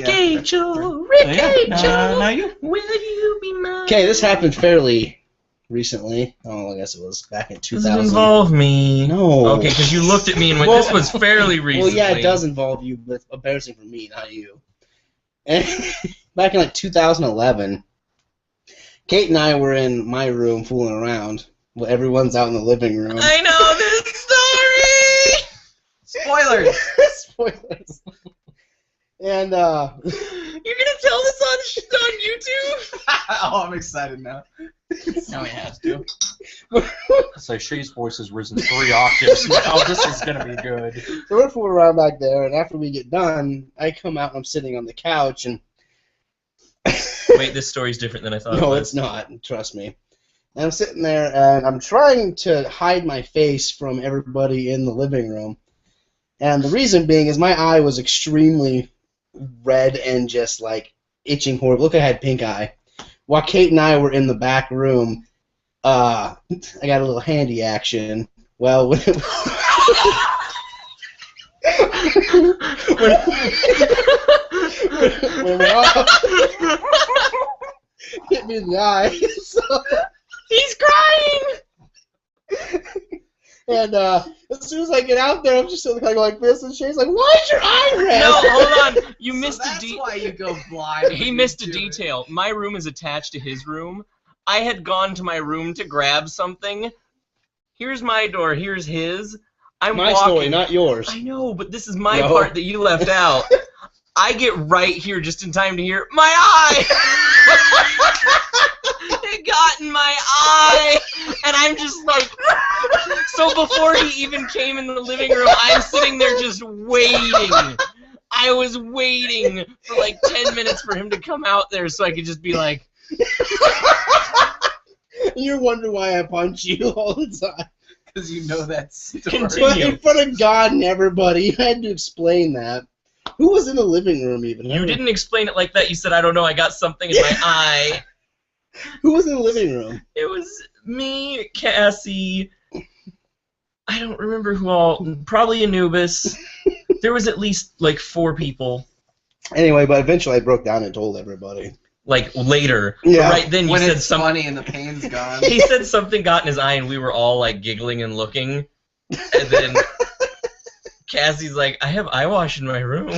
Now you. Will you be mine? Okay, this happened fairly recently. Oh, I guess it was back in Does 2000. it involve me? No. Okay, because you looked at me and went, this was fairly recently. Well, yeah, it does involve you, but it's embarrassing for me, not you. And back in like 2011, Kate and I were in my room fooling around. Well, everyone's out in the living room. I know this story! Spoilers! Spoilers. And You're gonna tell this on YouTube? Oh, I'm excited now. Now he has to. So Shay's voice has risen 3 octaves. Now this is gonna be good. so we're fooling around back there, and after we get done, I come out and I'm sitting on the couch, and Wait, this story's different than I thought it no, was. it's not. Trust me. And I'm sitting there, and I'm trying to hide my face from everybody in the living room. And the reason being is my eye was extremely red and just, like, itching horrible. Look, I had pink eye. While Kate and I were in the back room, I got a little handy action. Well, when we all hit me in the eye. So, He's crying! and as soon as I get out there, I'm just sitting there like this, and Shay's like, "Why is your eye red?" No, hold on. You So missed a that's detail. why you go blind. He missed a detail. My room is attached to his room. I had gone to my room to grab something. Here's my door. Here's his. I'm My walking. story, not yours. I know, but this is my No. part that you left out. I get right here just in time to hear my eye. It got in my eye, and I'm just like. So before he even came in the living room, I'm sitting there just waiting. I was waiting for like 10 minutes for him to come out there so I could just be like, You're wondering why I punch you all the time. Because you know that story. Continue. But in front of God and everybody, you had to explain that. Who was in the living room even? you didn't explain it like that. You said, I don't know, I got something in my eye. Who was in the living room? It was me, Cassie. I don't remember who all. Probably Anubis. There was at least like 4 people. Anyway, but eventually I broke down and told everybody. Like later. Yeah. But right then you When said it's something. funny and the pain's gone. He said something got in his eye, and we were all like giggling and looking. And then Cassie's like, I have eye wash in my room.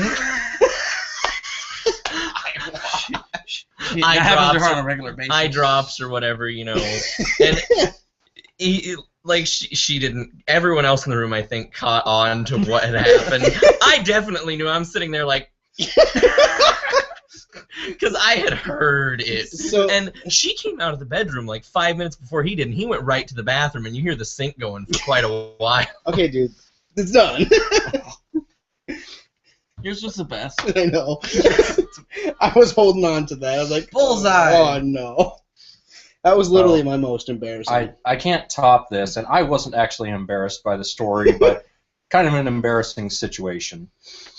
That Eye happens to drops her on a regular basis. Eye drops or whatever, you know. And she didn't. Everyone else in the room, I think, caught on to what had happened. I definitely knew. I'm sitting there like, because I had heard it. So- And she came out of the bedroom like 5 minutes before he did, and he went right to the bathroom, and you hear the sink going for quite a while. Okay, dude. It's done. Yours was the best. I know. I was holding on to that. I was like, Bullseye. Oh, no. That was literally my most embarrassing. I can't top this, and I wasn't actually embarrassed by the story, but kind of an embarrassing situation.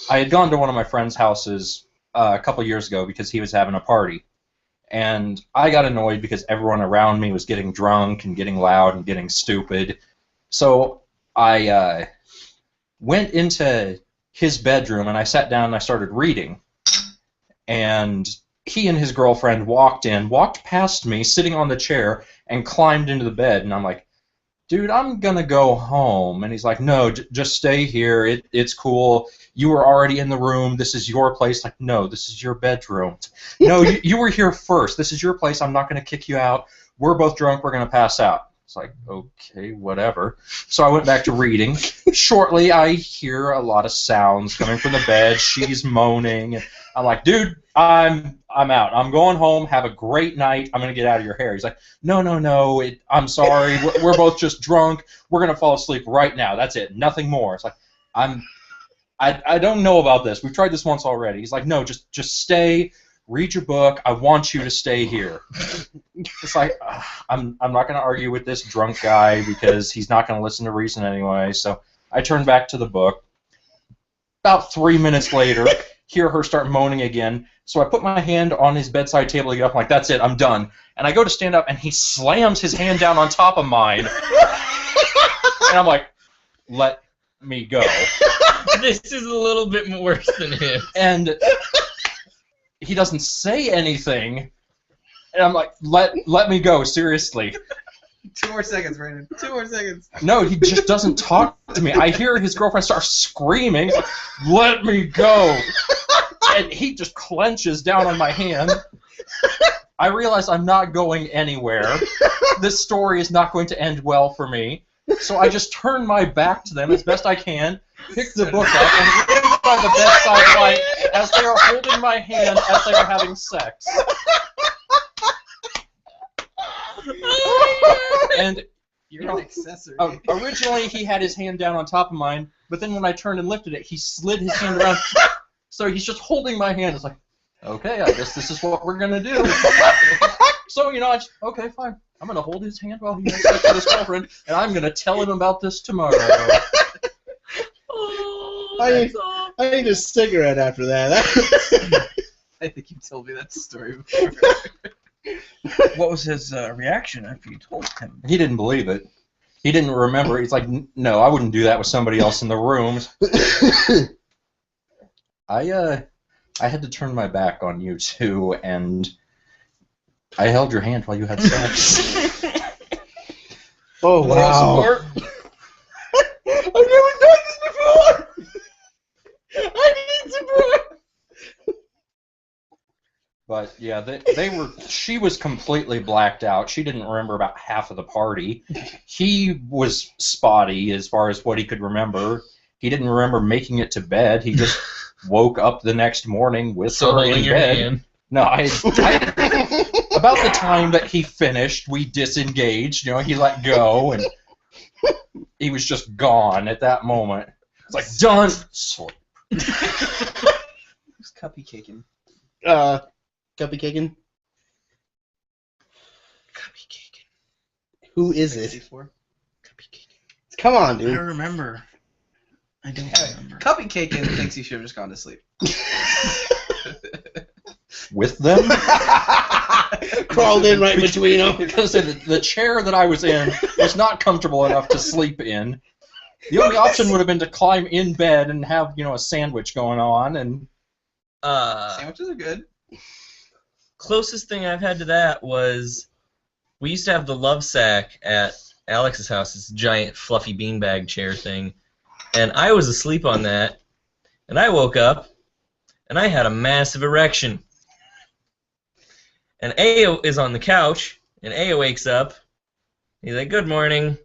I had gone to one of my friend's houses a couple years ago because he was having a party, and I got annoyed because everyone around me was getting drunk and getting loud and getting stupid. So I went into his bedroom and I sat down and I started reading, and he and his girlfriend walked past me sitting on the chair and climbed into the bed, and I'm like, dude, I'm gonna go home. And he's like, no, just stay here, it's cool, you were already in the room, this is your place. Like, no, this is your bedroom. No, you were here first, this is your place, I'm not gonna kick you out, we're both drunk, we're gonna pass out. It's like, okay, whatever. So I went back to reading. Shortly, I hear a lot of sounds coming from the bed. She's moaning. And I'm like, dude, I'm out. I'm going home. Have a great night. I'm gonna get out of your hair. He's like, no. I'm sorry. We're both just drunk. We're gonna fall asleep right now. That's it. Nothing more. It's like, I don't know about this. We've tried this once already. He's like, no, just stay. Read your book. I want you to stay here. It's like, I'm not going to argue with this drunk guy because he's not going to listen to reason anyway. So I turn back to the book. About 3 minutes later, hear her start moaning again. So I put my hand on his bedside table to get up. I'm like, that's it, I'm done. And I go to stand up, and he slams his hand down on top of mine. And I'm like, let me go. This is a little bit worse than him. And he doesn't say anything, and I'm like, let me go, seriously. 2 more seconds, Brandon. 2 more seconds. No, he just doesn't talk to me. I hear his girlfriend start screaming, like, let me go. And he just clenches down on my hand. I realize I'm not going anywhere. This story is not going to end well for me. So I just turn my back to them as best I can, pick the book up, and read by the bedside light as they are holding my hand as they are having sex. And You're an accessory. originally he had his hand down on top of mine, but then when I turned and lifted it, he slid his hand around. So he's just holding my hand. It's like, okay, I guess this is what we're gonna do. So okay, fine. I'm gonna hold his hand while he has sex with his girlfriend, and I'm gonna tell him about this tomorrow. I need a cigarette after that. I think you told me that story before. What was his reaction after you told him? He didn't believe it. He didn't remember. He's like, no, I wouldn't do that with somebody else in the room. I had to turn my back on you two, and I held your hand while you had sex. Oh, wow. I've never done this before! I need support! But yeah, she was completely blacked out. She didn't remember about half of the party. He was spotty as far as what he could remember. He didn't remember making it to bed. He just woke up the next morning with her in bed. No, about the time that he finished, we disengaged. He let go, and he was just gone at that moment. It's like, done. Cuppy caking. Cuppy caking. Who is it? 64. Come on, I dude. remember. I don't remember. Cuppy caking thinks he should have just gone to sleep. With them? Crawled in right between them. Because the chair that I was in was not comfortable enough to sleep in. The only option would have been to climb in bed and have, a sandwich going on, and Sandwiches are good. Closest thing I've had to that was we used to have the love sack at Alex's house, this giant fluffy beanbag chair thing, and I was asleep on that, and I woke up, and I had a massive erection. And Aya is on the couch, and Aya wakes up. He's like, "Good morning,"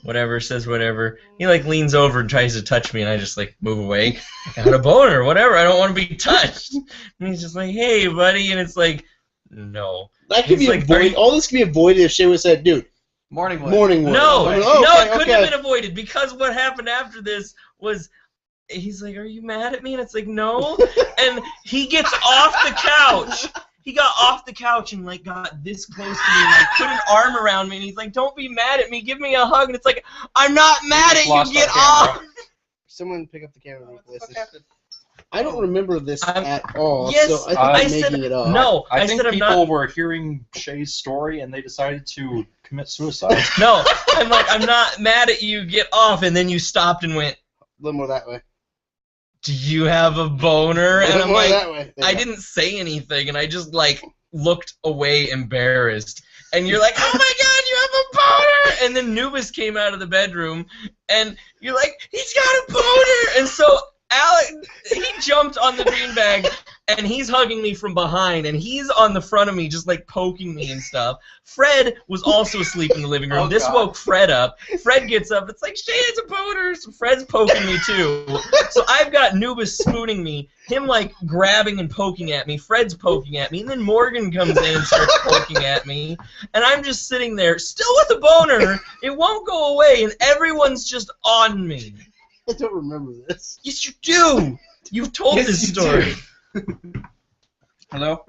whatever, says whatever. He leans over and tries to touch me, and I just move away. I got a boner, whatever. I don't want to be touched. And he's just like, "Hey, buddy," and it's like, no. That could be avoided. All this could be avoided if Shay would have said, "Dude, morning wood." Morning wood." No, Okay, it couldn't okay. have been avoided because what happened after this was he's like, "Are you mad at me?" And it's like, "No." And he gets off the couch. He got off the couch and got this close to me and put an arm around me and he's like, "Don't be mad at me. Give me a hug." And it's like, "I'm not mad at you. Get off." Someone pick up the camera. What the fuck happened? I don't remember this at all. Yes, so I I think I'm said making it up. no. I think said I'm people not. were hearing Shay's story and they decided to commit suicide. No, I'm like, "I'm not mad at you. Get off." And then you stopped and went, A little more that way. "Do you have a boner?" A And little I'm more like, that way. There I you go. didn't say anything, and I just looked away embarrassed. And you're like, "Oh my God, you have a boner!" And then Nubis came out of the bedroom, and you're like, "He's got a boner!" And so Alex, he jumped on the beanbag, and he's hugging me from behind, and he's on the front of me, just poking me and stuff. Fred was also asleep in the living room. Oh, This God. woke Fred up. Fred gets up. It's like, "Shay has a boner." So Fred's poking me too. So I've got Nubis spooning me, him grabbing and poking at me. Fred's poking at me, and then Morgan comes in and starts poking at me, and I'm just sitting there, still with a boner. It won't go away, and everyone's just on me. I don't remember this. Yes, you do. You've told Yes, this you story. Hello?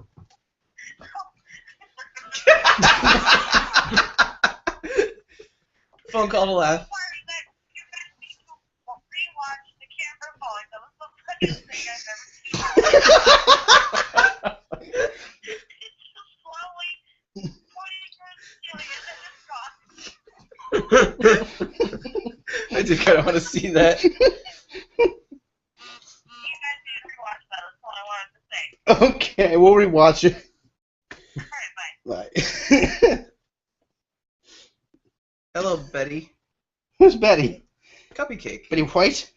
Phone call to laugh. I do kind of want to see that. Okay, we'll rewatch it. Bye. Hello, Betty. Who's Betty? Cuppy cake. Betty White?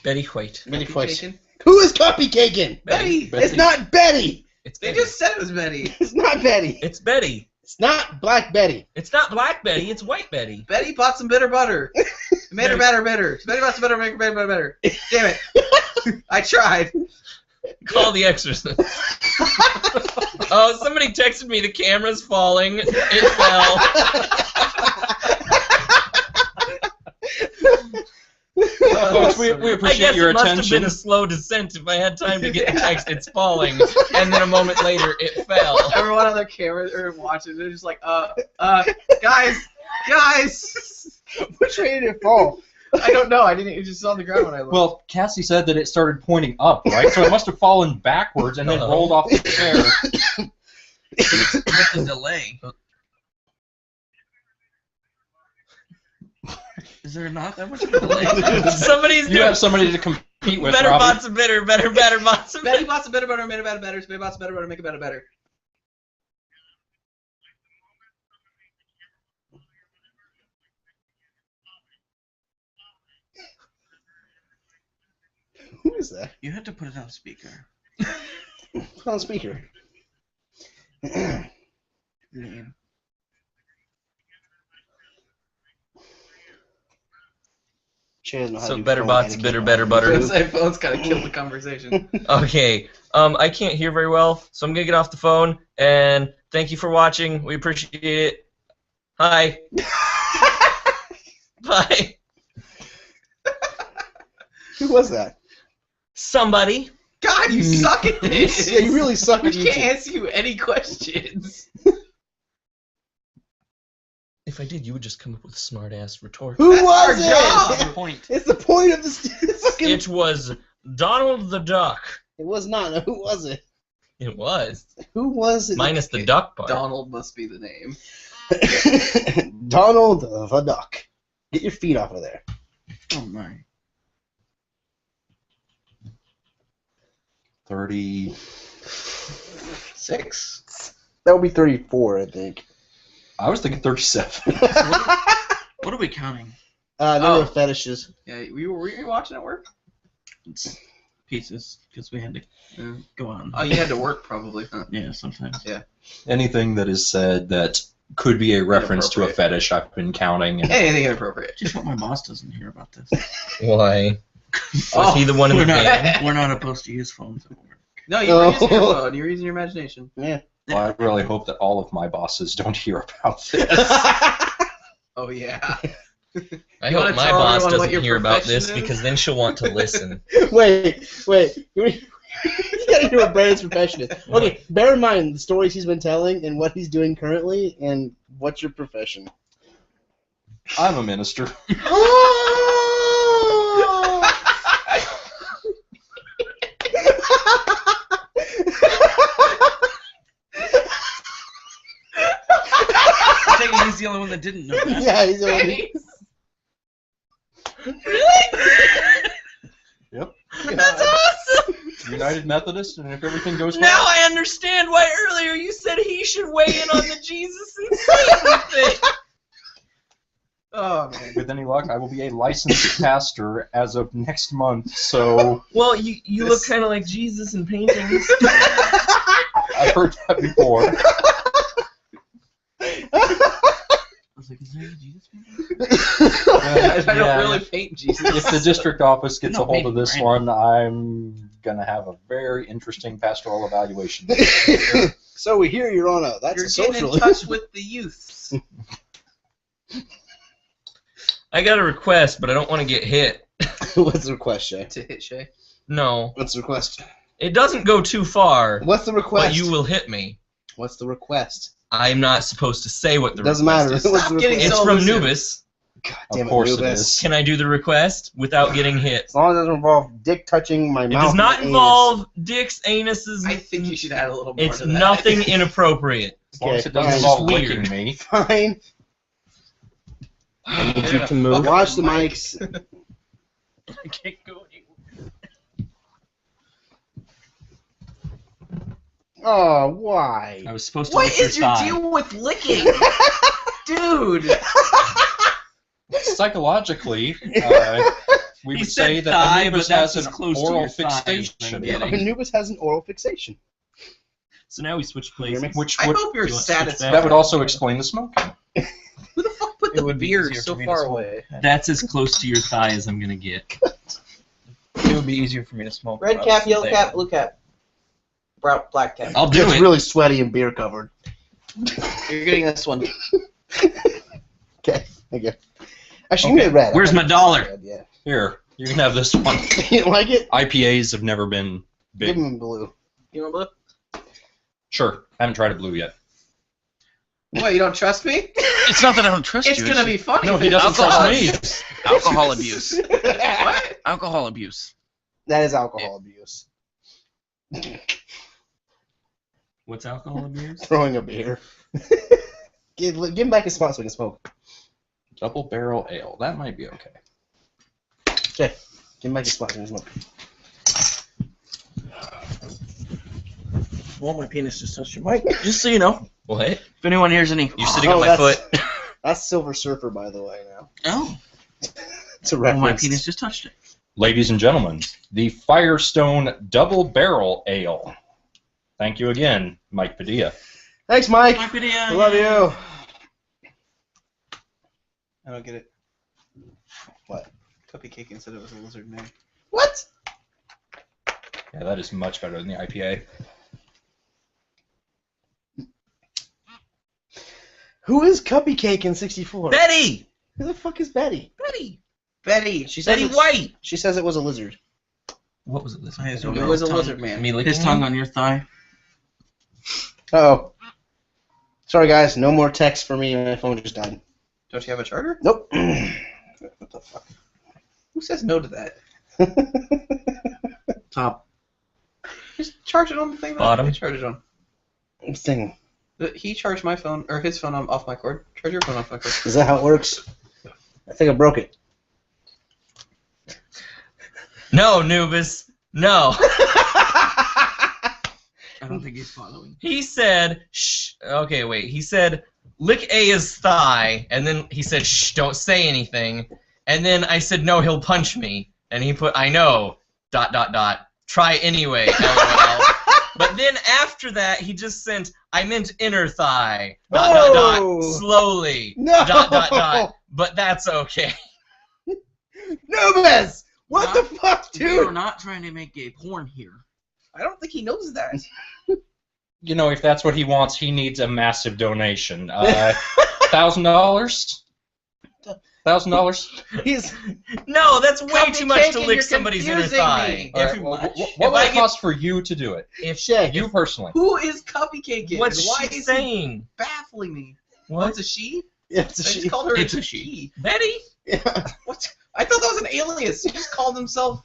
Betty White. Betty Cuppy White. caking? Who is Cuppy caking? Betty. It's not Betty. It's They Betty. just said it was Betty. It's not Betty. It's Betty. It's not Black Betty. It's not Black Betty. It's White Betty. Betty bought some bitter butter. It made her better. Betty bought some butter, make her better. Damn it. I tried. Call the Exorcist. Oh, somebody texted me. The camera's falling. It fell. Folks, we I appreciate guess your it must have attention. been a slow descent if I had time to get the text. It's falling, and then a moment later it fell. Everyone on their camera or watching, they're just like, guys. Which way did it fall? I don't know. I didn't. It just on the ground when I looked. Well, Cassie said that it started pointing up, right? So it must have fallen backwards and then rolled off the chair. With the delay. Is there not that much of a delay? Somebody's You doing have somebody to compete with, better Robbie. bots of bitter, better bots of Betty bitter. bought some bitter butter, made it better. Betty bought some better butter, make it better. Who is that? You had to put it on speaker. Put on speaker. Name. She doesn't know how So to do better phone bots, etiquette. bitter, better butter. iPhone's kind of killed the conversation. Okay, I can't hear very well, so I'm gonna get off the phone. And thank you for watching. We appreciate it. Hi. Bye. Who was that? Somebody. God, you suck at this. Yeah, you really suck We at can't YouTube. answer you any questions. If I did, you would just come up with a smart-ass retort. Who That's our was job. it? Point. It's the point of this. Fucking... It was Donald the Duck. It was not. Who was it? It was. Who was it? Minus the duck part. Donald must be the name. Donald the Duck. Get your feet off of there. Oh my. 36. That would be 34, I think. I was thinking 37. What are we counting? There were fetishes. Yeah, were you watching at work? It's pieces because we had to go on. Oh, you had to work probably, huh? Yeah, sometimes. Anything that is said that could be a reference to a Inappropriate. fetish, I've been counting. And Anything inappropriate. Just hope my boss doesn't hear about this. Why? Was he the one in We're the not. band? We're not supposed to use phones at work. No, you were using your phone. You were using your imagination. Yeah. well, I really hope that all of my bosses don't hear about this. Oh yeah. I You hope wanna my tell boss everyone what doesn't your hear about profession this is? because then she'll want to listen. Wait. You gotta hear what Brandon's profession is. Okay, bear in mind the stories he's been telling and what he's doing currently, and what's your profession? I'm a minister. I think he's the only one that didn't know that. Yeah, he's the one. Yep. That's awesome! United Methodist, and if everything goes well. Now I understand why earlier you said he should weigh in on the Jesus and Satan thing. Oh man. With any luck, I will be a licensed pastor as of next month, so Well, you look kind of like Jesus in paintings. I've heard that before. I was like, is there a Jesus painting? I don't really paint Jesus. If the district office gets No, a hold of maybe this Brandon. one, I'm gonna have a very interesting pastoral evaluation. So we hear you're on a. That's You're a getting social. in touch with the youths. I got a request, but I don't want to get hit. What's the request, Shay? To hit Shay. No, What's the request? it doesn't go too far, What's the request? but you will hit me. What's the request? I'm not supposed to say what the Doesn't request matter. is. What's the Stop getting request? It's so from elusive. Nubis. God Of damn it, course it Nubis. is. Can I do the request without getting hit? As long as it doesn't involve dick touching my It mouth. does not and involve dicks, anuses. I think you should add a little more It's to that. nothing inappropriate. As long as it Okay, doesn't fine. involve It's licking weird. me. anus. Fine. I need you to move. Watch the mics. I can't go anywhere. Oh, why? I was supposed to What lick is your thigh. deal with licking? Dude! Psychologically, we He would said say that thigh, Anubis but that's has as an close to oral your thigh as I'm fixation, getting. Anubis has an oral fixation. So now we switch Hear me? places. which I would hope you're Do you want to switch satisfied. that would also explain the smoking. Who the fuck put It the would be beard easier so for me to far smoke. away? That's as close to your thigh as I'm gonna get. It would be easier for me to smoke. Red if I cap, was yellow there. cap, blue cap. Brown, black cap. I'll do It's it. really sweaty and beer covered. You're getting this one. Okay, thank you. Actually, give me a red. Where's my dollar? Red, yeah. Here, you can have this one. You don't like it? IPAs have never been Give big. him blue. You want blue? Sure, haven't tried a blue yet. What, you don't trust me? It's not that I don't trust It's you. gonna be funny. No, if he it doesn't does. trust me. alcohol abuse. What? Alcohol abuse. That is alcohol abuse. What's alcohol abuse? Throwing a beer. give him back his spot so we can smoke. Double barrel ale. That might be okay. Okay, give him back his spot so we can smoke. Well, my penis just touched your mic. Just so you know. What? If anyone hears any. You're sitting Oh, on my that's- foot. That's Silver Surfer, by the way, now. Oh. It's a Well, reference. my penis just touched it. Ladies and gentlemen, the Firestone Double Barrel Ale. Thank you again, Mike Padilla. Thanks, Mike. My video. I love you. I don't get it. What? Cupcake said it was a lizard man. What? Yeah, that is much better than the IPA. Who is Cuppy Cake in 64? Betty! Who the fuck is Betty? Betty! Betty. She says Betty it's- White! She says it was a lizard. What was it? Lizard? His It was a tongue- lizard man. Me licking His tongue him? on your thigh. Uh-oh. Sorry, guys. No more text for me. My phone just died. Don't you have a charger? Nope. What the fuck? Who says no to that? Top. Just charge it on the thing that Bottom. I charge it on. Thing. He charged my phone, or his phone off my cord. Charge your phone off my cord. Is that how it works? I think I broke it. No, Nubis. No. I don't think he's following. He said, shh. Okay, wait. He said, lick Aya's thigh, and then he said, shh, don't say anything. And then I said, no, he'll punch me. And he put, I know, ... Try anyway, LOL. But then after that, he just sent, I meant inner thigh, ... Oh! slowly, ... No! But that's okay. Nubis! What the fuck, We're dude? not trying to make gay porn here. I don't think he knows that. You know, if that's what he wants, he needs a massive donation. $1,000? $1,000? He's No, that's way Cupcake too much to and lick you're somebody's inner confusing thigh. me. All right, If- well, what if would I it get- cost for you to do it? if Shay. You personally. Who is Cupcake? What's Why she is saying? he baffling me? What? What's a she? It's I a just she. called her It's a she. Betty? Yeah. What? I thought that was an alias. She just called herself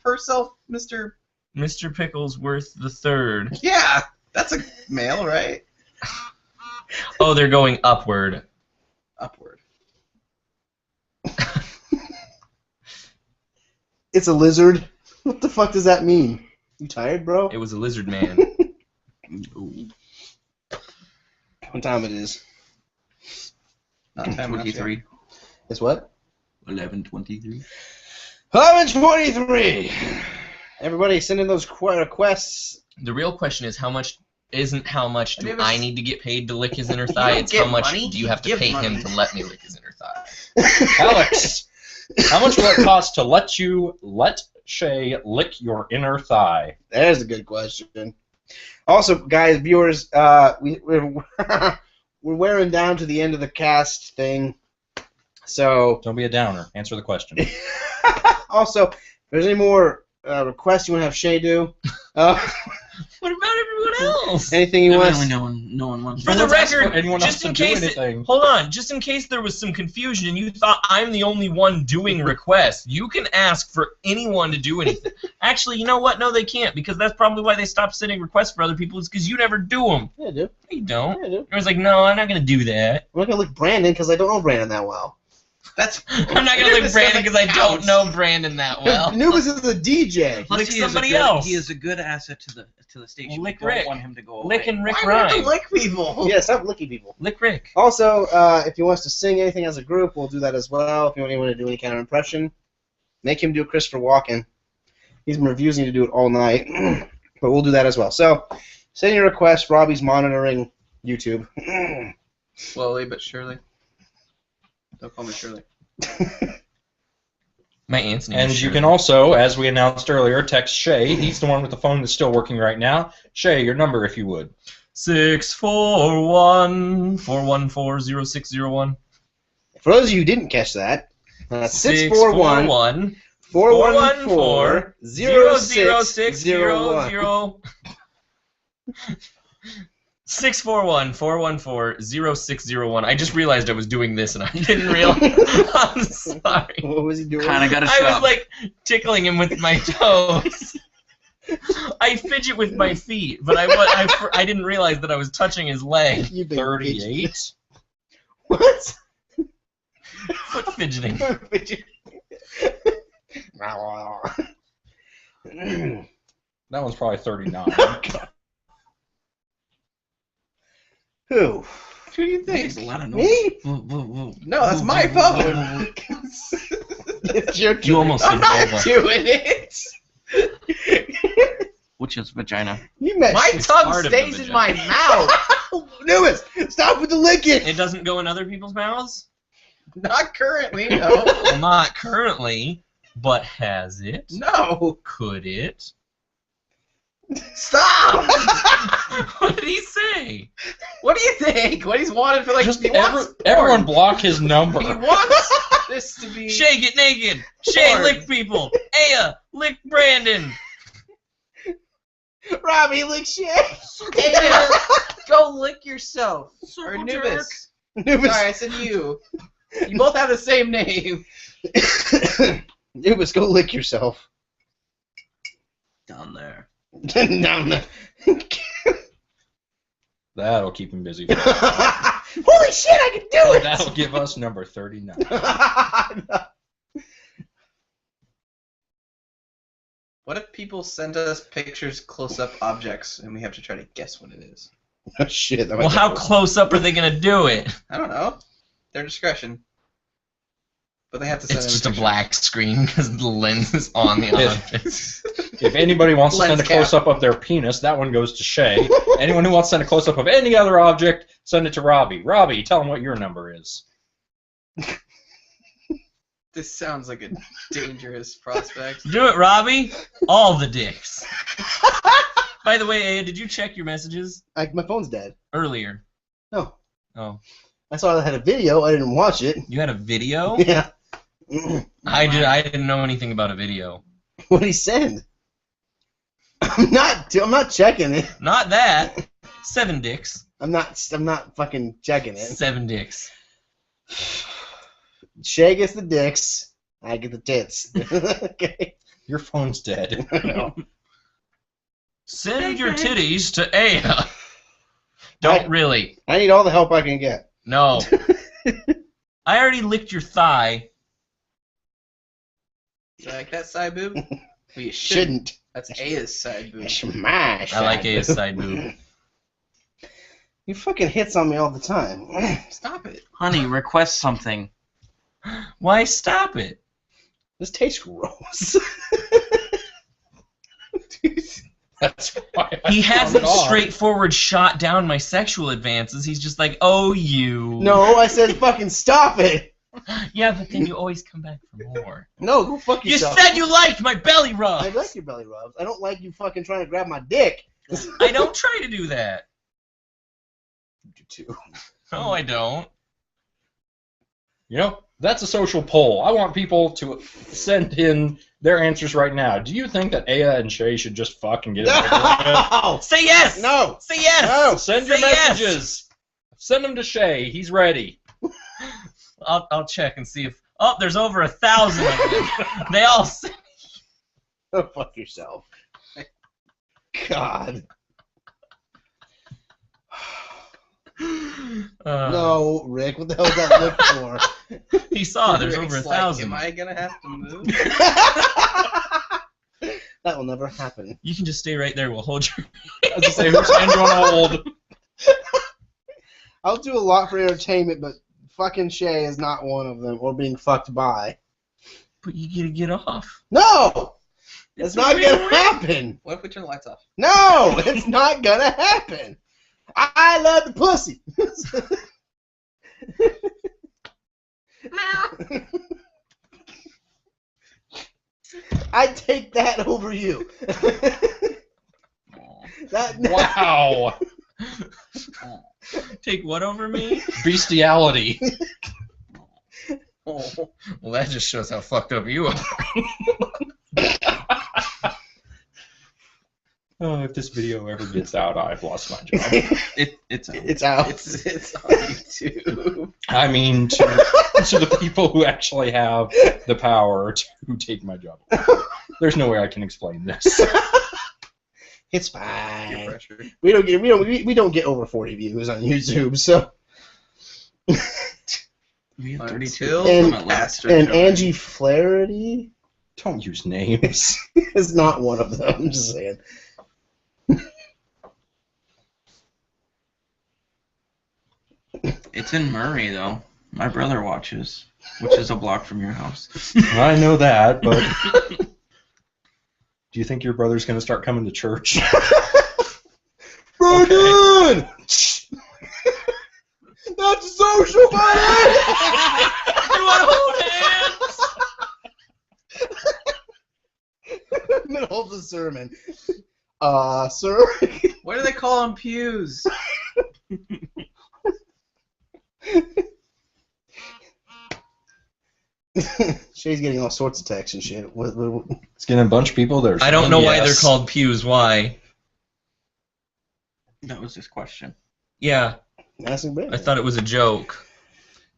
Mr. Mr. Picklesworth the Third. Yeah, that's a male, right? Oh, they're going upward. Upward. It's a lizard. What the fuck does that mean? You tired, bro? It was a lizard man. What time it is? Not time enough yet. 23. It's what? 11:23. 11:23. Everybody send in those requests. The real question is how much do never I s- need to get paid to lick his inner You thigh? don't It's get how much money, do you have to give pay him money. to let me lick his inner thigh? Alex, how much will it cost to let Shay lick your inner thigh? That is a good question. Also, guys, viewers, we're we're wearing down to the end of the cast thing. So, Don't be a downer. Answer the question. also, if there's any more requests you want to have Shay do, What about everyone else? anything you want. Evidently no one wants. For the No one's asked record, for anyone else just to in do case anything. hold on, just in case there was some confusion and you thought I'm the only one doing requests, you can ask for anyone to do anything. Actually, you know what? No, they can't, because that's probably why they stopped sending requests for other people. Is because you never do them. Yeah, I do. You don't. Yeah, I do. I was like, no, I'm not gonna do that. I'm not gonna look Brandon because I don't know Brandon that well. That's. I'm not gonna lick Brandon because I don't know Brandon that well. Nubis is the DJ. Lick Plus, he is a somebody good- else. He is a good asset to the station. Lick We don't Rick. want him to go away. Lick and Rick Why would Rhyme. you lick people? Yeah, stop licking people. Lick Rick. Also, if you want us to sing anything as a group, we'll do that as well. If you want anyone to do any kind of impression, make him do Christopher Walken. He's been refusing to do it all night, but we'll do that as well. So, send your request. Robbie's monitoring YouTube. Slowly but surely. Don't call me Shirley. My aunt's name And is you Shirley. can also, as we announced earlier, text Shay. He's the one with the phone that's still working right now. Shay, your number, if you would. 641-414-0601. For those of you who didn't catch that, 641 414 0601. 641-414-0601. I just realized I was doing this and I didn't realize. I'm sorry. What was he doing? Kind of got a I shot. was like tickling him with my toes. I fidget with my feet, but I didn't realize that I was touching his leg. You big bitch. 38. What? Foot fidgeting. That one's probably 39. Who? Who do you think? Makes a lot of noise. Me? Whoa, whoa, whoa. No, that's Whoa, my whoa, whoa, phone. whoa, whoa. It's your You turn. almost I'm said not vulva. doing it. Which is vagina. You messed My It's tongue part of the stays in my mouth. Nubis, stop with the licking. It doesn't go in other people's mouths? Not currently, no. Well, not currently, but has it? No. Could it? Stop. What did he say? What do you think? What he's wanted for like? Just he wants everyone porn. block his number. He wants this to be. Shay, get naked. Shay, Porn. lick people. Aya, lick Brandon. Robbie, lick shit. Hey, go lick yourself. Or Circle Nubis. Nubis. Sorry, I said you. You both have the same name. Nubis, go lick yourself. Down there. Down there. That'll keep him busy. Holy shit, I can do it! That'll give us number 39. What if people send us pictures close-up objects and we have to try to guess what it is? Oh, shit. Well, how close up are they gonna do it? I don't know. Their discretion. But they have to send It's in just a pictures. black screen because the lens is on the object. If anybody wants to Lens send a cap. close-up of their penis, that one goes to Shay. Anyone who wants to send a close-up of any other object, send it to Robbie. Robbie, tell him what your number is. This sounds like a dangerous prospect. Do it, Robbie. All the dicks. By the way, Aya, did you check your messages My phone's dead. earlier? No. Oh, I saw I had a video. I didn't watch it. you had a video? Yeah. I didn't know anything about a video. What did he send? I'm not checking it. Not that. 7 dicks. I'm not fucking checking it. 7 dicks. Shay gets the dicks. I get the tits. Okay. Your phone's dead. I know. Send your titties to Aya. Don't really. I need all the help I can get. No. I already licked your thigh. You like that side boob? Well, you shouldn't. Shouldn't. That's Aya's side boob. Smash. I like Aya's side boob. You fucking hits on me all the time. Stop it. Honey, request something. Why stop it? This tastes gross. That's why I He found hasn't it odd. straightforward shot down my sexual advances. He's just like, oh, you. No, I said fucking stop it. Yeah, but then you always come back for more. No, go fuck You yourself. said you liked my belly I rub. like your belly rubs. I don't like you fucking trying to grab my dick. I don't try to do that. You too. No, I don't. You know, that's a social poll. I want people to send in their answers right now. Do you think that Aya and Shay should just fuck and get it over with? No. Say yes. No. Say yes. No. Send your Say yes. messages. Send them to Shay. He's ready. I'll check and see if. Oh, there's over 1,000 of them. They all. Say, Go fuck yourself. God. No, Rick. What the hell is that look for? He saw. There's Rick's over like, 1,000. Am I gonna have to move? That will never happen. You can just stay right there. We'll hold your. I was gonna say, who's hand you on hold? I'll do a lot for entertainment, but fucking Shay is not one of them, or being fucked by. But you gotta get off. No! It's not real gonna happen! What if we turn the lights off? No! It's not gonna happen! I love the pussy! I take that over you. Wow. Take what over me? Bestiality. Oh. Well, that just shows how fucked up you are. Oh, if this video ever gets out, I've lost my job. It's It's out. It's on YouTube. I mean, to the people who actually have the power to take my job. There's no way I can explain this. It's Peer fine. pressure. We don't get over 40 views on YouTube, so. We have Until 32 And- of them at last. And Angie Flaherty Don't use names. is not one of them. I'm just saying. It's in Murray, though. My brother watches, which is a block from your house. I know that, but do you think your brother's going to start coming to church? Brandon! That's social, buddy! You want to hold hands? Middle of the sermon. Sir? What do they call them? Pews. Shay's getting all sorts of texts and shit. It's getting a bunch of people that are I don't know why saying they're yes. called pews. Why? That was his question. Yeah, Asking Brandon. I thought it was a joke.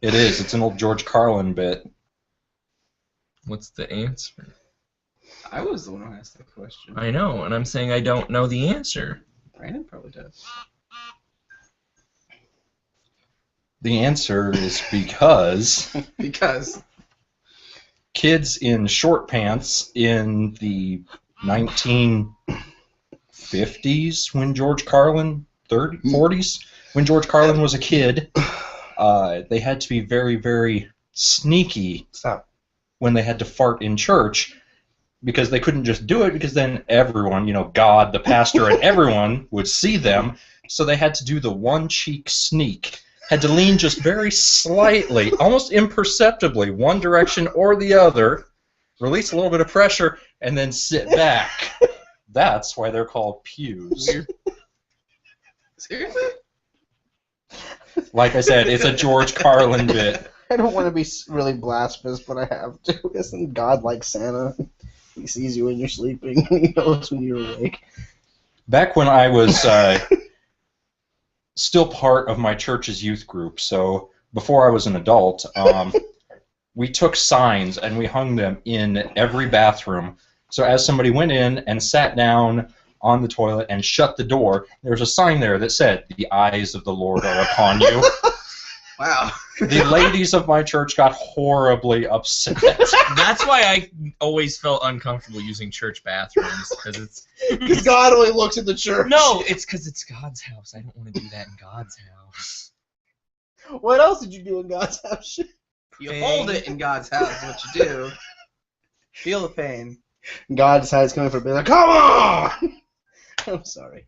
It is. It's an old George Carlin bit. What's the answer? I was the one who asked that question. I know, and I'm saying I don't know the answer. Brandon probably does. The answer is because Because kids in short pants in the 1950s, when George Carlin, 40s, when George Carlin was a kid, they had to be very, very sneaky when they had to fart in church, because they couldn't just do it, because then everyone, God, the pastor, and everyone would see them, so they had to do the one-cheek sneak. Had to lean just very slightly, almost imperceptibly, one direction or the other, release a little bit of pressure, and then sit back. That's why they're called pews. seriously? Like I said, it's a George Carlin bit. I don't want to be really blasphemous, but I have to. Isn't God like Santa? He sees you when you're sleeping. He knows when you're awake. Back when I was still part of my church's youth group, so before I was an adult, we took signs and we hung them in every bathroom. So as somebody went in and sat down on the toilet and shut the door, there was a sign there that said, "The eyes of the Lord are upon you." Wow. The ladies of my church got horribly upset. That's why I always felt uncomfortable using church bathrooms, because it's... Because God only looks at the church. No, it's because it's God's house. I don't want to do that in God's house. What else did you do in God's house? You hold it in God's house, is what you do. Feel the pain. God decides coming for a bit. Like, come on! I'm sorry.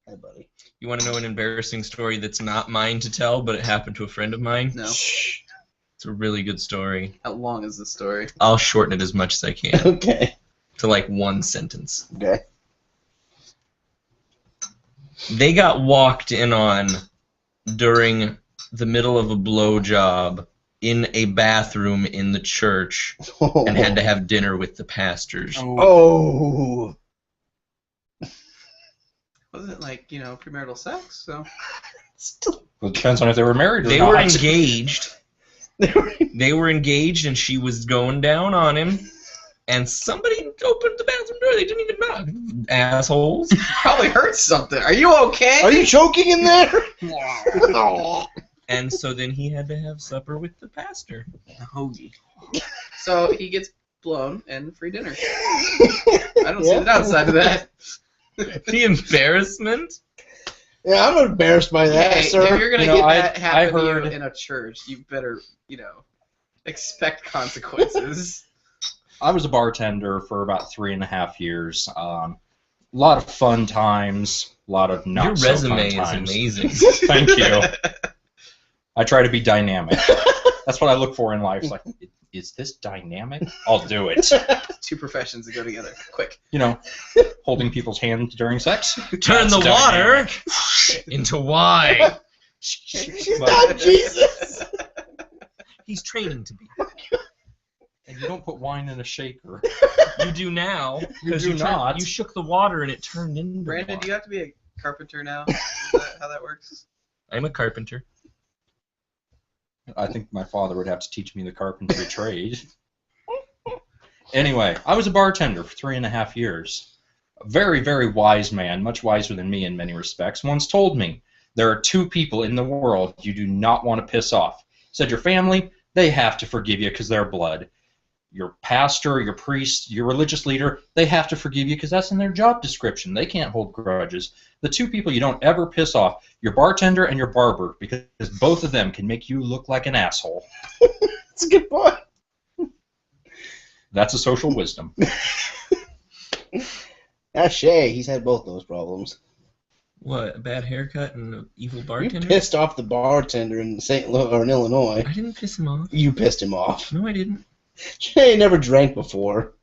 Hi, buddy. You want to know an embarrassing story that's not mine to tell, but it happened to a friend of mine? No. It's a really good story. How long is the story? I'll shorten it as much as I can Okay. to like one sentence. Okay. They got walked in on during the middle of a blowjob in a bathroom in the church and had to have dinner with the pastors. Oh. Wasn't like, premarital sex, so. Still. Well, it depends on if they were married or They not. were engaged. They were engaged, and she was going down on him. And somebody opened the bathroom door. They didn't even knock. Assholes. Probably hurt something. Are you okay? Are you choking in there? And so then he had to have supper with the pastor. A hoagie. So he gets blown and free dinner. I don't see the downside of that. The embarrassment? Yeah, I'm embarrassed by that, Hey, sir. if you're gonna get that I happen to heard- you in a church, you better, expect consequences. I was a bartender for about 3.5 years. A lot of fun times, a lot of not Your so resume fun is times. amazing. Thank you. I try to be dynamic. That's what I look for in life. It's like, is this dynamic? I'll do it. Two professions that go together. Quick. Holding people's hands during sex. Turn That's the water dynamic. into wine. She's not Jesus. He's training to be. And you don't put wine in a shaker. You do now. You Because do not. You shook the water and it turned into Brandon, wine. do you have to be a carpenter now? Is that how that works? I'm a carpenter. I think my father would have to teach me the carpentry trade. Anyway, I was a bartender for 3.5 years. A very, very wise man, much wiser than me in many respects, once told me, there are 2 people in the world you do not want to piss off. He said, your family, they have to forgive you because they're blood. Your pastor, your priest, your religious leader, they have to forgive you because that's in their job description. They can't hold grudges. The 2 people you don't ever piss off, your bartender and your barber, because both of them can make you look like an asshole. That's a good point. That's a social wisdom. That's Shay. He's had both those problems. What, a bad haircut and an evil You bartender? pissed off the bartender in St. Louis or in Illinois. I didn't piss him off. You pissed him off. No, I didn't. Shay never drank before.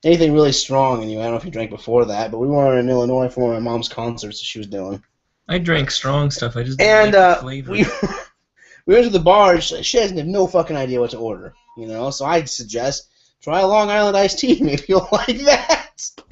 Anything really strong in you. I don't know if you drank before that, but we were in Illinois for one of my mom's concerts that she was doing. I drank strong stuff. I just And didn't like the flavor. we went to the bar. And she doesn't have no fucking idea what to order, So I'd suggest try a Long Island iced tea. Maybe you'll like that. So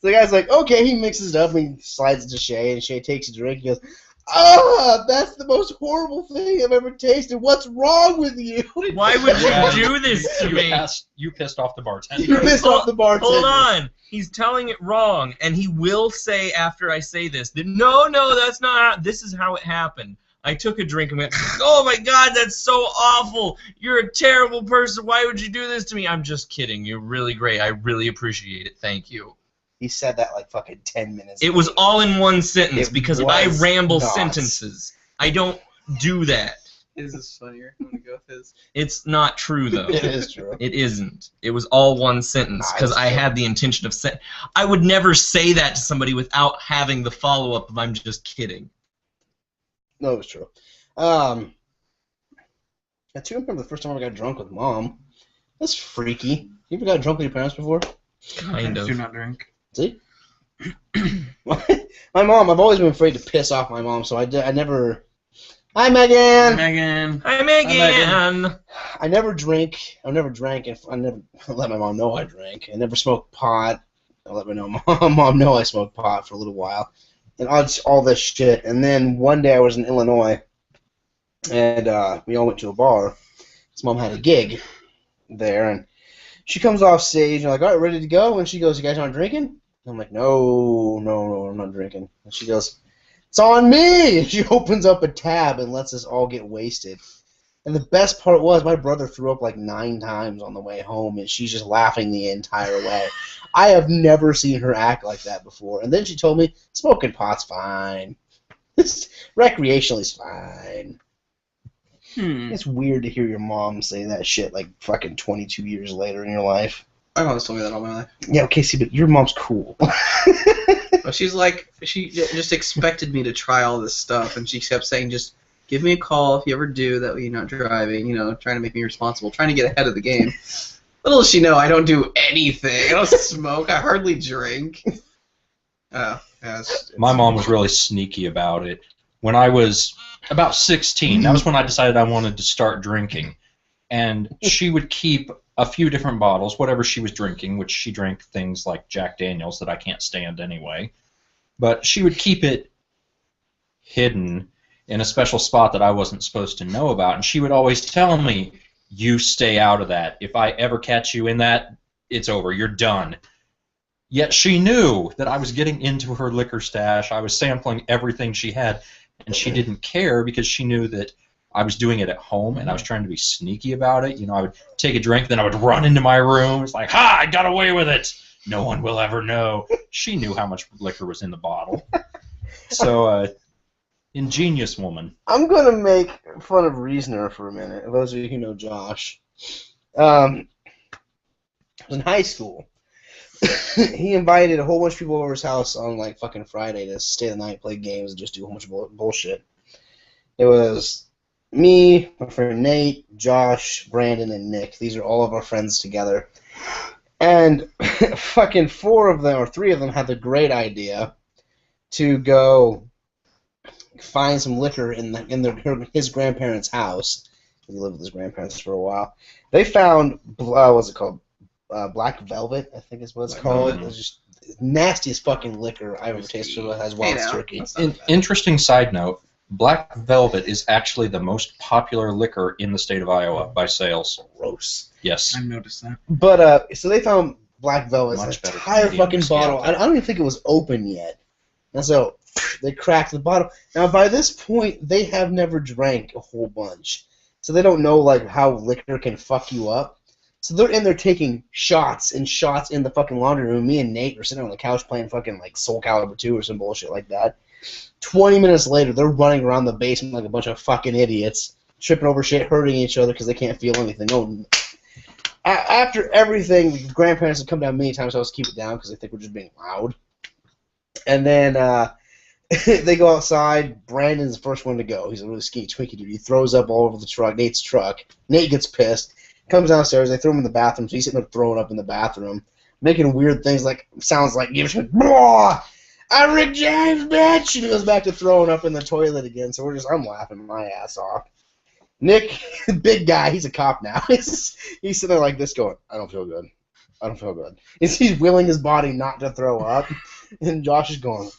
the guy's like, okay, he mixes it up and he slides it to Shay, and Shay takes a drink. He goes, "Ah, that's the most horrible thing I've ever tasted. What's wrong with you?" Why would you do this to me? You pissed off the bartender. You pissed off the bartender. Hold on. He's telling it wrong, and he will say after I say this that no, that's not. This is how it happened. I took a drink and went, "Oh my God, that's so awful! You're a terrible person. Why would you do this to me?" I'm just kidding. You're really great. I really appreciate it. Thank you. He said that like fucking 10 minutes It ago. was all in one sentence It because I was ramble not. sentences. I don't do that. His is funnier. I'm gonna go with his. It's not true though. It is true. It isn't. It was all one sentence because Nah, I it's had the intention of saying. I would never say that to somebody without having the follow-up of "I'm just kidding." No, it was true. I too remember the first time I got drunk with Mom. That's freaky. You ever got drunk with your parents before? Kind Do of. not drink. See? My mom, I've always been afraid to piss off my mom, so I never... Hi, Megan! Megan. Hi, Megan. I never drink. I never drank, and I never let my mom know I drank. I never smoked pot. I let my mom know I smoked pot for a little while. And all this shit. And then one day I was in Illinois, and we all went to a bar. His mom had a gig there, and she comes off stage, and I'm like, all right, ready to go? And she goes, "You guys aren't drinking?" And I'm like, no, I'm not drinking. And she goes, "It's on me!" And she opens up a tab and lets us all get wasted. And the best part was my brother threw up like 9 times on the way home, and she's just laughing the entire way. I have never seen her act like that before. And then she told me, smoking pot's fine. Recreationally's fine. It's weird to hear your mom say that shit like fucking 22 years later in your life. My mom's told me that all my life. Yeah, okay, see, but your mom's cool. But she's like, she just expected me to try all this stuff, and she kept saying, just give me a call if you ever do, that way you're not driving, trying to make me responsible, trying to get ahead of the game. Little does she know, I don't do anything. I don't smoke. I hardly drink. Oh, yeah, My mom was really sneaky about it. When I was about 16, that was when I decided I wanted to start drinking. And she would keep a few different bottles, whatever she was drinking, which she drank things like Jack Daniels that I can't stand anyway. But she would keep it hidden in a special spot that I wasn't supposed to know about. And she would always tell me, "You stay out of that. If I ever catch you in that, it's over. You're done." Yet she knew that I was getting into her liquor stash. I was sampling everything she had, and she didn't care because she knew that I was doing it at home, and I was trying to be sneaky about it. I would take a drink, then I would run into my room. It's like, "Ha! I got away with it. No one will ever know." She knew how much liquor was in the bottle. So, ingenious woman. I'm going to make fun of Reasoner for a minute, those of you who know Josh. I was in high school. He invited a whole bunch of people over his house on like fucking Friday to stay the night, play games, and just do a whole bunch of bullshit. It was me, my friend Nate, Josh, Brandon, and Nick. These are all of our friends together. And fucking 4 of them, or 3 of them, had the great idea to go find some liquor in his grandparents' house. He lived with his grandparents for a while. They found, what's it called? Black Velvet, I think is what it's called. It was just nastiest fucking liquor I've ever tasted. It has wild turkey. Interesting side note, Black Velvet is actually the most popular liquor in the state of Iowa by sales. Gross. Yes. I noticed that. But, so they found Black Velvet, an Much better entire Canadian fucking whiskey bottle. out I there. don't even think it was open yet. And so they cracked the bottle. Now, by this point, they have never drank a whole bunch. So they don't know, like, how liquor can fuck you up. So they're in there taking shots and shots in the fucking laundry room. Me and Nate are sitting on the couch playing fucking, like, Soul Calibur 2 or some bullshit like that. 20 minutes later, they're running around the basement like a bunch of fucking idiots, tripping over shit, hurting each other because they can't feel anything. No. After everything, the grandparents have come down many times, so I was keep it down because they think we're just being loud. And then they go outside. Brandon's the first one to go. He's a really skinny Twinkie dude. He throws up all over the truck, Nate's truck. Nate gets pissed, comes downstairs. They throw him in the bathroom, so he's sitting there throwing up in the bathroom, making weird things like, sounds like, "I'm Rick James, bitch!" And he goes back to throwing up in the toilet again, so I'm laughing my ass off. Nick, big guy, he's a cop now. He's sitting there like this going, "I don't feel good. I don't feel good. He's willing his body not to throw up, and Josh is going.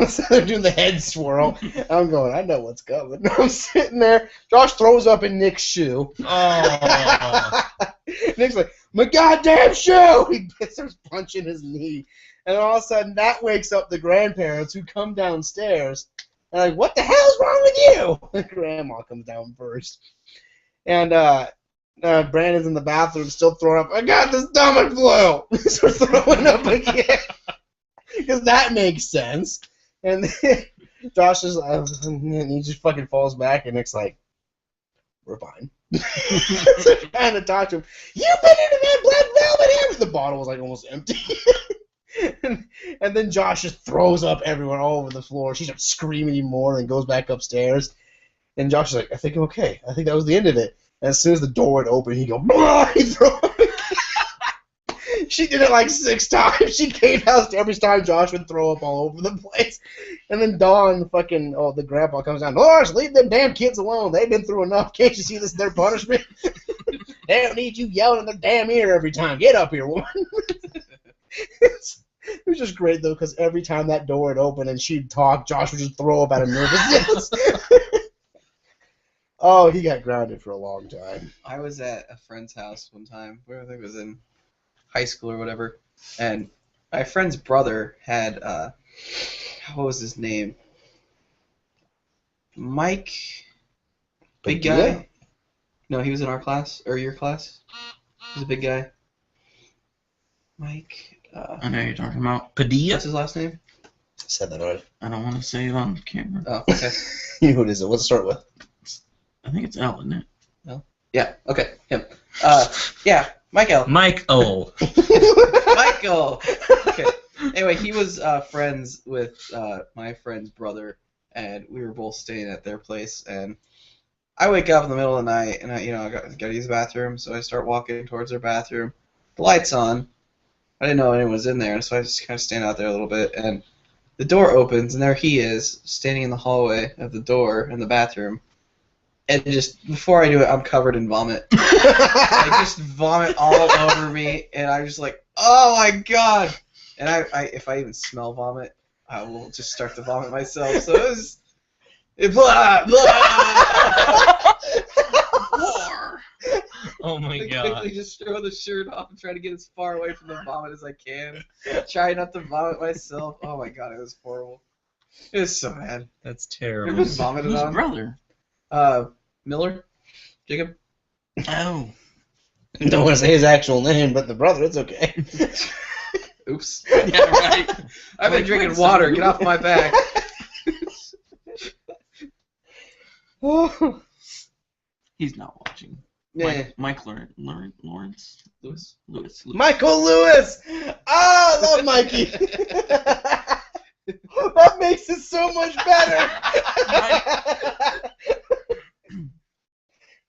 So they're doing the head swirl. I'm going, I know what's coming. I'm sitting there. Josh throws up in Nick's shoe. Oh. Nick's like, my goddamn shoe! He starts punching his knee. And all of a sudden, that wakes up the grandparents who come downstairs. And like, what the hell's wrong with you? And Grandma comes down first. And Brandon's in the bathroom still throwing up. I got the stomach flu! He starts throwing up again. Because that makes sense. And Josh is and he just fucking falls back, and Nick's like, we're fine. So trying to talk to him. You've been into that black velvet here! The bottle was like almost empty. and then Josh just throws up everywhere, all over the floor. She starts screaming even more and goes back upstairs. And Josh is like, I think I'm okay. I think that was the end of it. And as soon as the door would open, he'd go, blah! He'd throw up. She did it like 6 times. She came downstairs every time Josh would throw up all over the place. And then Dawn, the grandpa comes down. Lars, leave them damn kids alone. They've been through enough. Can't you see this is their punishment? They don't need you yelling in their damn ear every time. Get up here, woman. It was just great, though, because every time that door would open and she'd talk, Josh would just throw up out of nervousness. Oh, he got grounded for a long time. I was at a friend's house one time, where I think it was in high school or whatever, and my friend's brother had, what was his name? Mike? Big guy? No, he was in our class, or your class. He was a big guy. Mike, I know you're talking about. Padilla? what's his last name? Said that already. I don't want to say it on camera. Oh, okay. You know what is it? What's it start with? I think it's L, isn't it? Yeah, okay, him. Yeah, Michael. Michael. Michael! Okay. Anyway, he was friends with my friend's brother, and we were both staying at their place, and I wake up in the middle of the night, and I gotta use the bathroom, so I start walking towards their bathroom. The light's on. I didn't know anyone was in there, so I just kind of stand out there a little bit, and the door opens, and there he is, standing in the hallway of the door in the bathroom. And just before I do it, I'm covered in vomit. I just vomit all over me, and I'm just like, oh my god! And I if I even smell vomit, I will just start to vomit myself. So it was, blah blah. War. Oh my I god. quickly just throw the shirt off and try to get as far away from the vomit as I can. Try not to vomit myself. Oh my god, it was horrible. It was so bad. That's It terrible. was vomited Whose on. brother? Miller? Jacob? Oh. Don't want to say his actual name, but the brother, it's okay. Oops. Yeah, right. I've been Like, drinking wait, water. son. Get off my back. He's not watching. Yeah. Mike Lawrence? Lewis. Lewis. Michael Lewis! Ah, I love Mikey! That makes it so much better!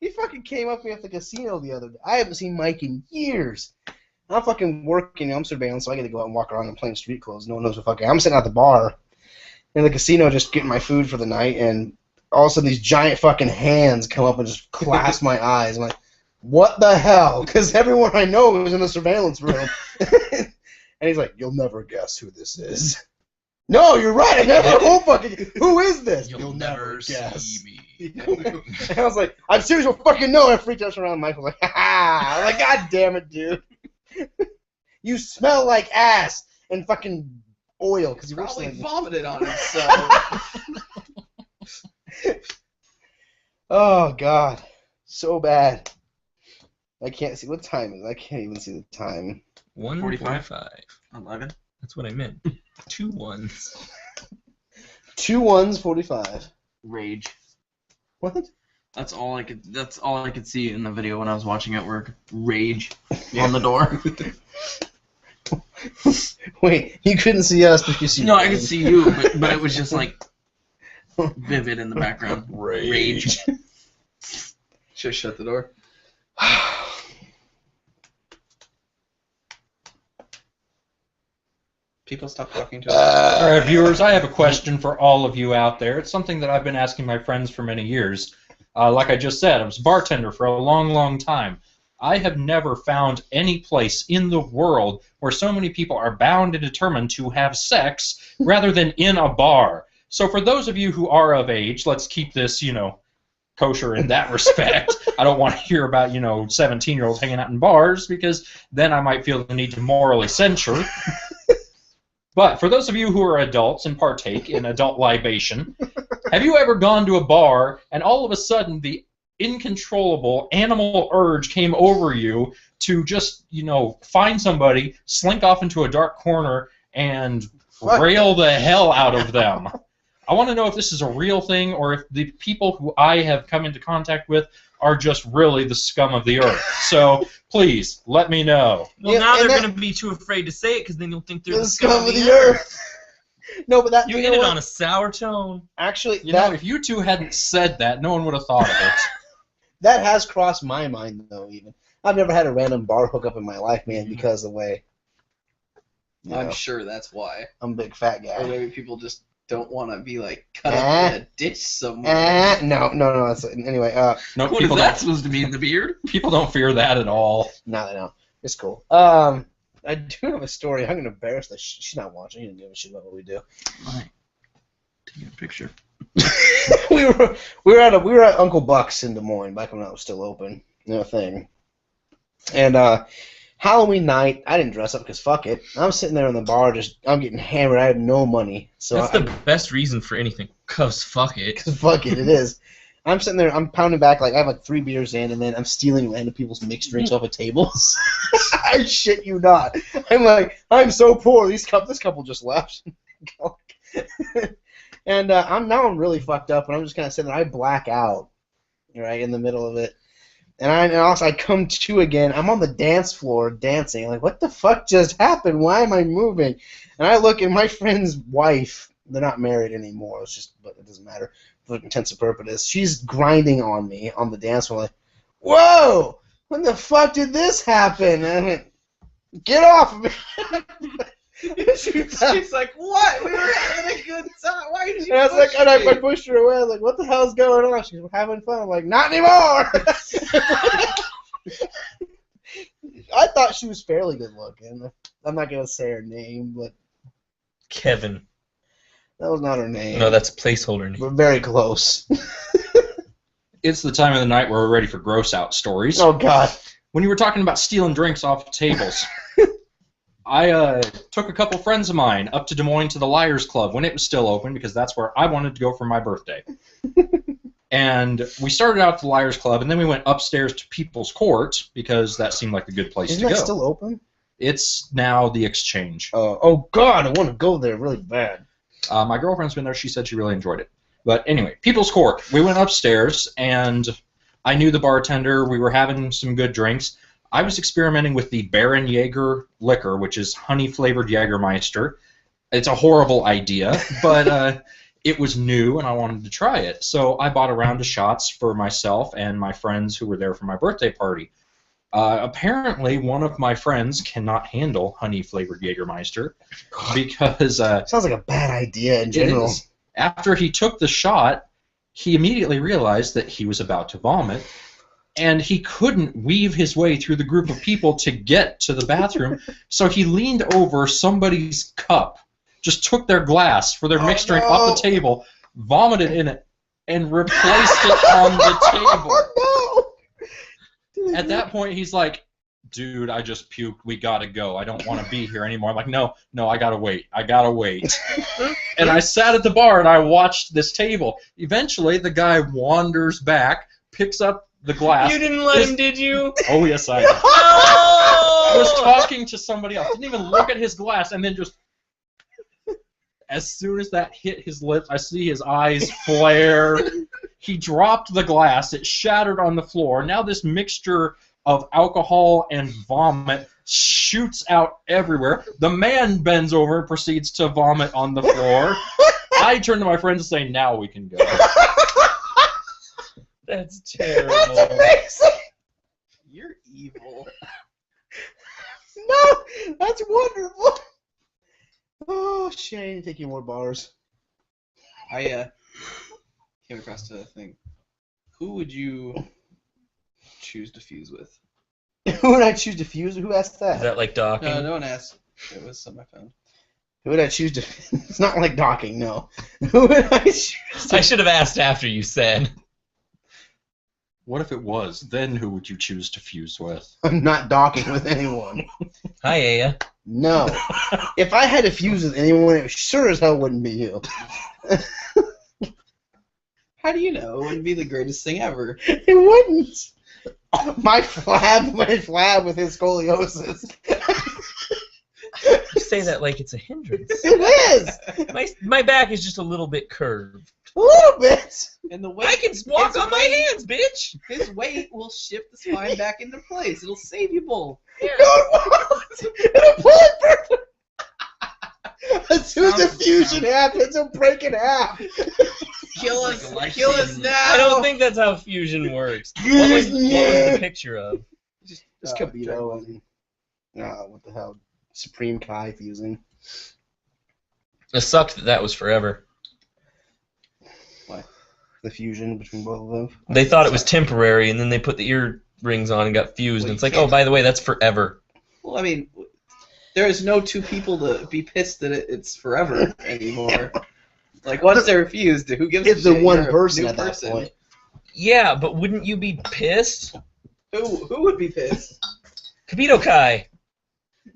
He fucking came up to me at the casino the other day. I haven't seen Mike in years. I'm fucking working. I'm surveillance, so I get to go out and walk around in plain street clothes. No one knows what fucking. I'm sitting at the bar in the casino just getting my food for the night, and all of a sudden these giant fucking hands come up and just clasp my eyes. I'm like, what the hell? Because everyone I know was in the surveillance room. And he's like, you'll never guess who this is. No, you're right. I never will fucking. Who is this? You'll never see me. And I was like, I'm serious, you'll fucking know. I freaked out around. Michael was like, ha ha. I'm like, God damn it, dude. You smell like ass and fucking oil because you Probably like... vomited on himself. Oh God, so bad. I can't see what time it is. I can't even see the time. 1:45. 11. That's what I meant. 2 1s. 2 1s, 45. Rage. What? That's all I could see in the video when I was watching at work. Rage on the door. Wait, you couldn't see us, but you see. No, I could see you, but it was just like vivid in the background. Rage. Should shut the door. People stop talking to us. All right, viewers, I have a question for all of you out there. It's something that I've been asking my friends for many years. Like I just said, I was a bartender for a long, long time. I have never found any place in the world where so many people are bound and determined to have sex rather than in a bar. So for those of you who are of age, let's keep this, kosher in that respect. I don't want to hear about, 17-year-olds hanging out in bars, because then I might feel the need to morally censure. But for those of you who are adults and partake in adult libation, have you ever gone to a bar and all of a sudden the incontrollable animal urge came over you to just, find somebody, slink off into a dark corner, and rail the hell out of them? I want to know if this is a real thing or if the people who I have come into contact with are just really the scum of the earth. So please let me know. Well, now they're going to be too afraid to say it because then you'll think they're the scum of the earth. No, but that you ended on a sour tone. Actually, if you two hadn't said that, no one would have thought of it. That has crossed my mind, though. Even I've never had a random bar hookup in my life, man, because of the way. I'm sure that's why. I'm a big fat guy. Or maybe people just don't want to be cut up in a ditch somewhere. No. Anyway, no, what is that supposed to be in the beard? People don't fear that at all. No, they don't. It's cool. I do have a story. I'm gonna embarrass the. She's not watching. She didn't give a shit about what we do. Right. Take a picture. we were at Uncle Buck's in Des Moines back when that was still open. Thing. And Halloween night, I didn't dress up because fuck it. I'm sitting there in the bar, I'm getting hammered. I have no money. So that's the best reason for anything. Cause fuck it. Cause fuck it is. I'm sitting there, I'm pounding back, I have 3 beers in, and then I'm stealing random people's mixed drinks off of tables. I shit you not. I'm so poor. This couple just left. And I'm really fucked up, and I'm just kind of sitting there. I black out, right in the middle of it. And I come to again. I'm on the dance floor dancing. What the fuck just happened? Why am I moving? And I look, and my friend's wife, they're not married anymore. But it doesn't matter for intents and purposes. She's grinding on me on the dance floor. Whoa! When the fuck did this happen? And I went, get off of me! She's like, what? We were having a good time. Why did you and I was push like, me? I pushed her away. I was like, what the hell's going on? She's having fun. I'm like, not anymore. I thought she was fairly good looking. I'm not gonna say her name, but Kevin. That was not her name. No, that's a placeholder name. We're very close. It's the time of the night where we're ready for gross out stories. Oh God! When you were talking about stealing drinks off tables. I took a couple friends of mine up to Des Moines to the Liars Club when it was still open, because that's where I wanted to go for my birthday. And we started out at the Liars Club, and then we went upstairs to People's Court, because that seemed like a good place to go. Isn't that still open? It's now the Exchange. Oh God, I want to go there really bad. My girlfriend's been there. She said she really enjoyed it. But anyway, People's Court. We went upstairs, and I knew the bartender. We were having some good drinks. I was experimenting with the Baron Jaeger liquor, which is honey-flavored Jägermeister. It's a horrible idea, but it was new, and I wanted to try it. So I bought a round of shots for myself and my friends who were there for my birthday party. Apparently, one of my friends cannot handle honey-flavored Jägermeister because... sounds like a bad idea in general. After he took the shot, he immediately realized that he was about to vomit, and he couldn't weave his way through the group of people to get to the bathroom, so he leaned over somebody's cup, just took their glass for their mixed drink off the table, vomited in it, and replaced it on the table. Oh, no! At that point, he's like, dude, I just puked. We gotta go. I don't want to be here anymore. I'm like, no, I gotta wait. And I sat at the bar and I watched this table. Eventually, the guy wanders back, picks up the glass. You didn't let him, did you? Oh, yes, I did. I was talking to somebody else. Didn't even look at his glass, and then just... As soon as that hit his lips, I see his eyes flare. He dropped the glass. It shattered on the floor. Now this mixture of alcohol and vomit shoots out everywhere. The man bends over and proceeds to vomit on the floor. I turn to my friends and say, now we can go. That's terrible. That's amazing. You're evil. No, that's wonderful. Oh, Shane, taking more bars. I came across a thing. Who would you choose to fuse with? Who would I choose to fuse? Who asked Is that? that like docking? No, no one asked. It was something I found. Who would I choose to? It's not like docking. No. Who would I choose? I should have asked after you said. What if it was? Then who would you choose to fuse with? I'm not docking with anyone. Hi, Aya. No. If I had to fuse with anyone, it sure as hell wouldn't be you. How do you know? It wouldn't be the greatest thing ever. It wouldn't. My flab with his scoliosis. You say that like it's a hindrance. It is My back is just a little bit curved. a little bit. And the weight, I can walk his on my weight- hands, bitch. His weight will shift the spine back into place. It'll save you both. No, it won't. It'll pull it further. As soon as the fusion happens, it'll break in half. Kill Like us! a life Kill us saving- now! I don't think that's how fusion works. What was the picture of? It's Kibito and what the hell, Supreme Kai fusing. It sucked that was forever. The fusion between both of them. They thought it was temporary, and then they put the earrings on and got fused. Well, And it's you like, oh, can't- by the way, that's forever. Well, I mean, there is no two people to be pissed that it's forever anymore. Like, once they're fused, who gives a It's the shit? one You're a person new at that person. point. Yeah, but wouldn't you be pissed? Who would be pissed? Kibito Kai.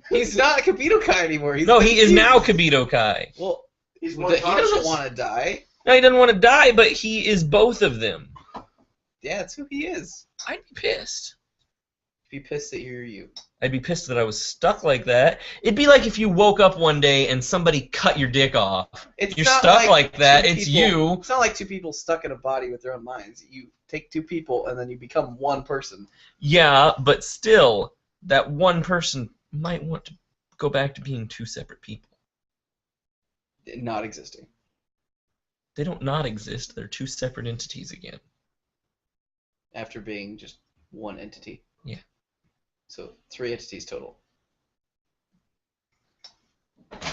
He's not Kibito Kai anymore. He's No, been he is fused. now Kibito Kai. Well, He's he doesn't want to die. No, he doesn't want to die, but he is both of them. Yeah, that's who he is. I'd be pissed. Be pissed that you're you. I'd be pissed that I was stuck like that. It'd be like if you woke up one day and somebody cut your dick off. It's You're not stuck like that. two It's people- you. It's not like two people stuck in a body with their own minds. You take two people and then you become one person. Yeah, but still, that one person might want to go back to being two separate people. Not existing. They don't not exist. They're two separate entities again. After being just one entity. Yeah. So 3 entities total.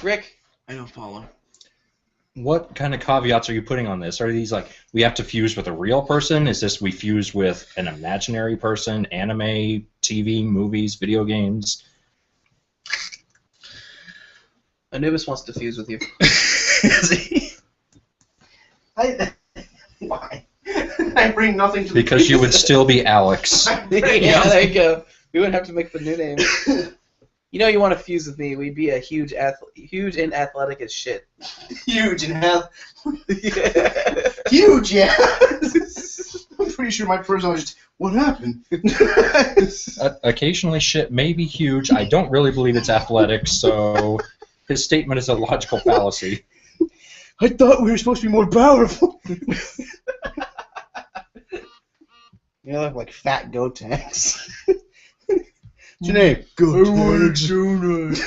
Rick, I don't follow. What kind of caveats are you putting on this? Are these like, we have to fuse with a real person? Is this we fuse with an imaginary person? Anime, TV, movies, video games? Anubis wants to fuse with you. Why? I bring nothing to the Because you would table. still be Alex. Yeah, there you go. We wouldn't have to make the new name. You know you want to fuse with me. We'd be a huge and athletic as shit. Huge and hell. Yeah. Huge, yeah. I'm pretty sure my personality just, what happened? Occasionally shit may be huge. I don't really believe it's athletic, so his statement is a logical fallacy. I thought we were supposed to be more powerful. You look like fat Gotenks. What's your name? Gotenks.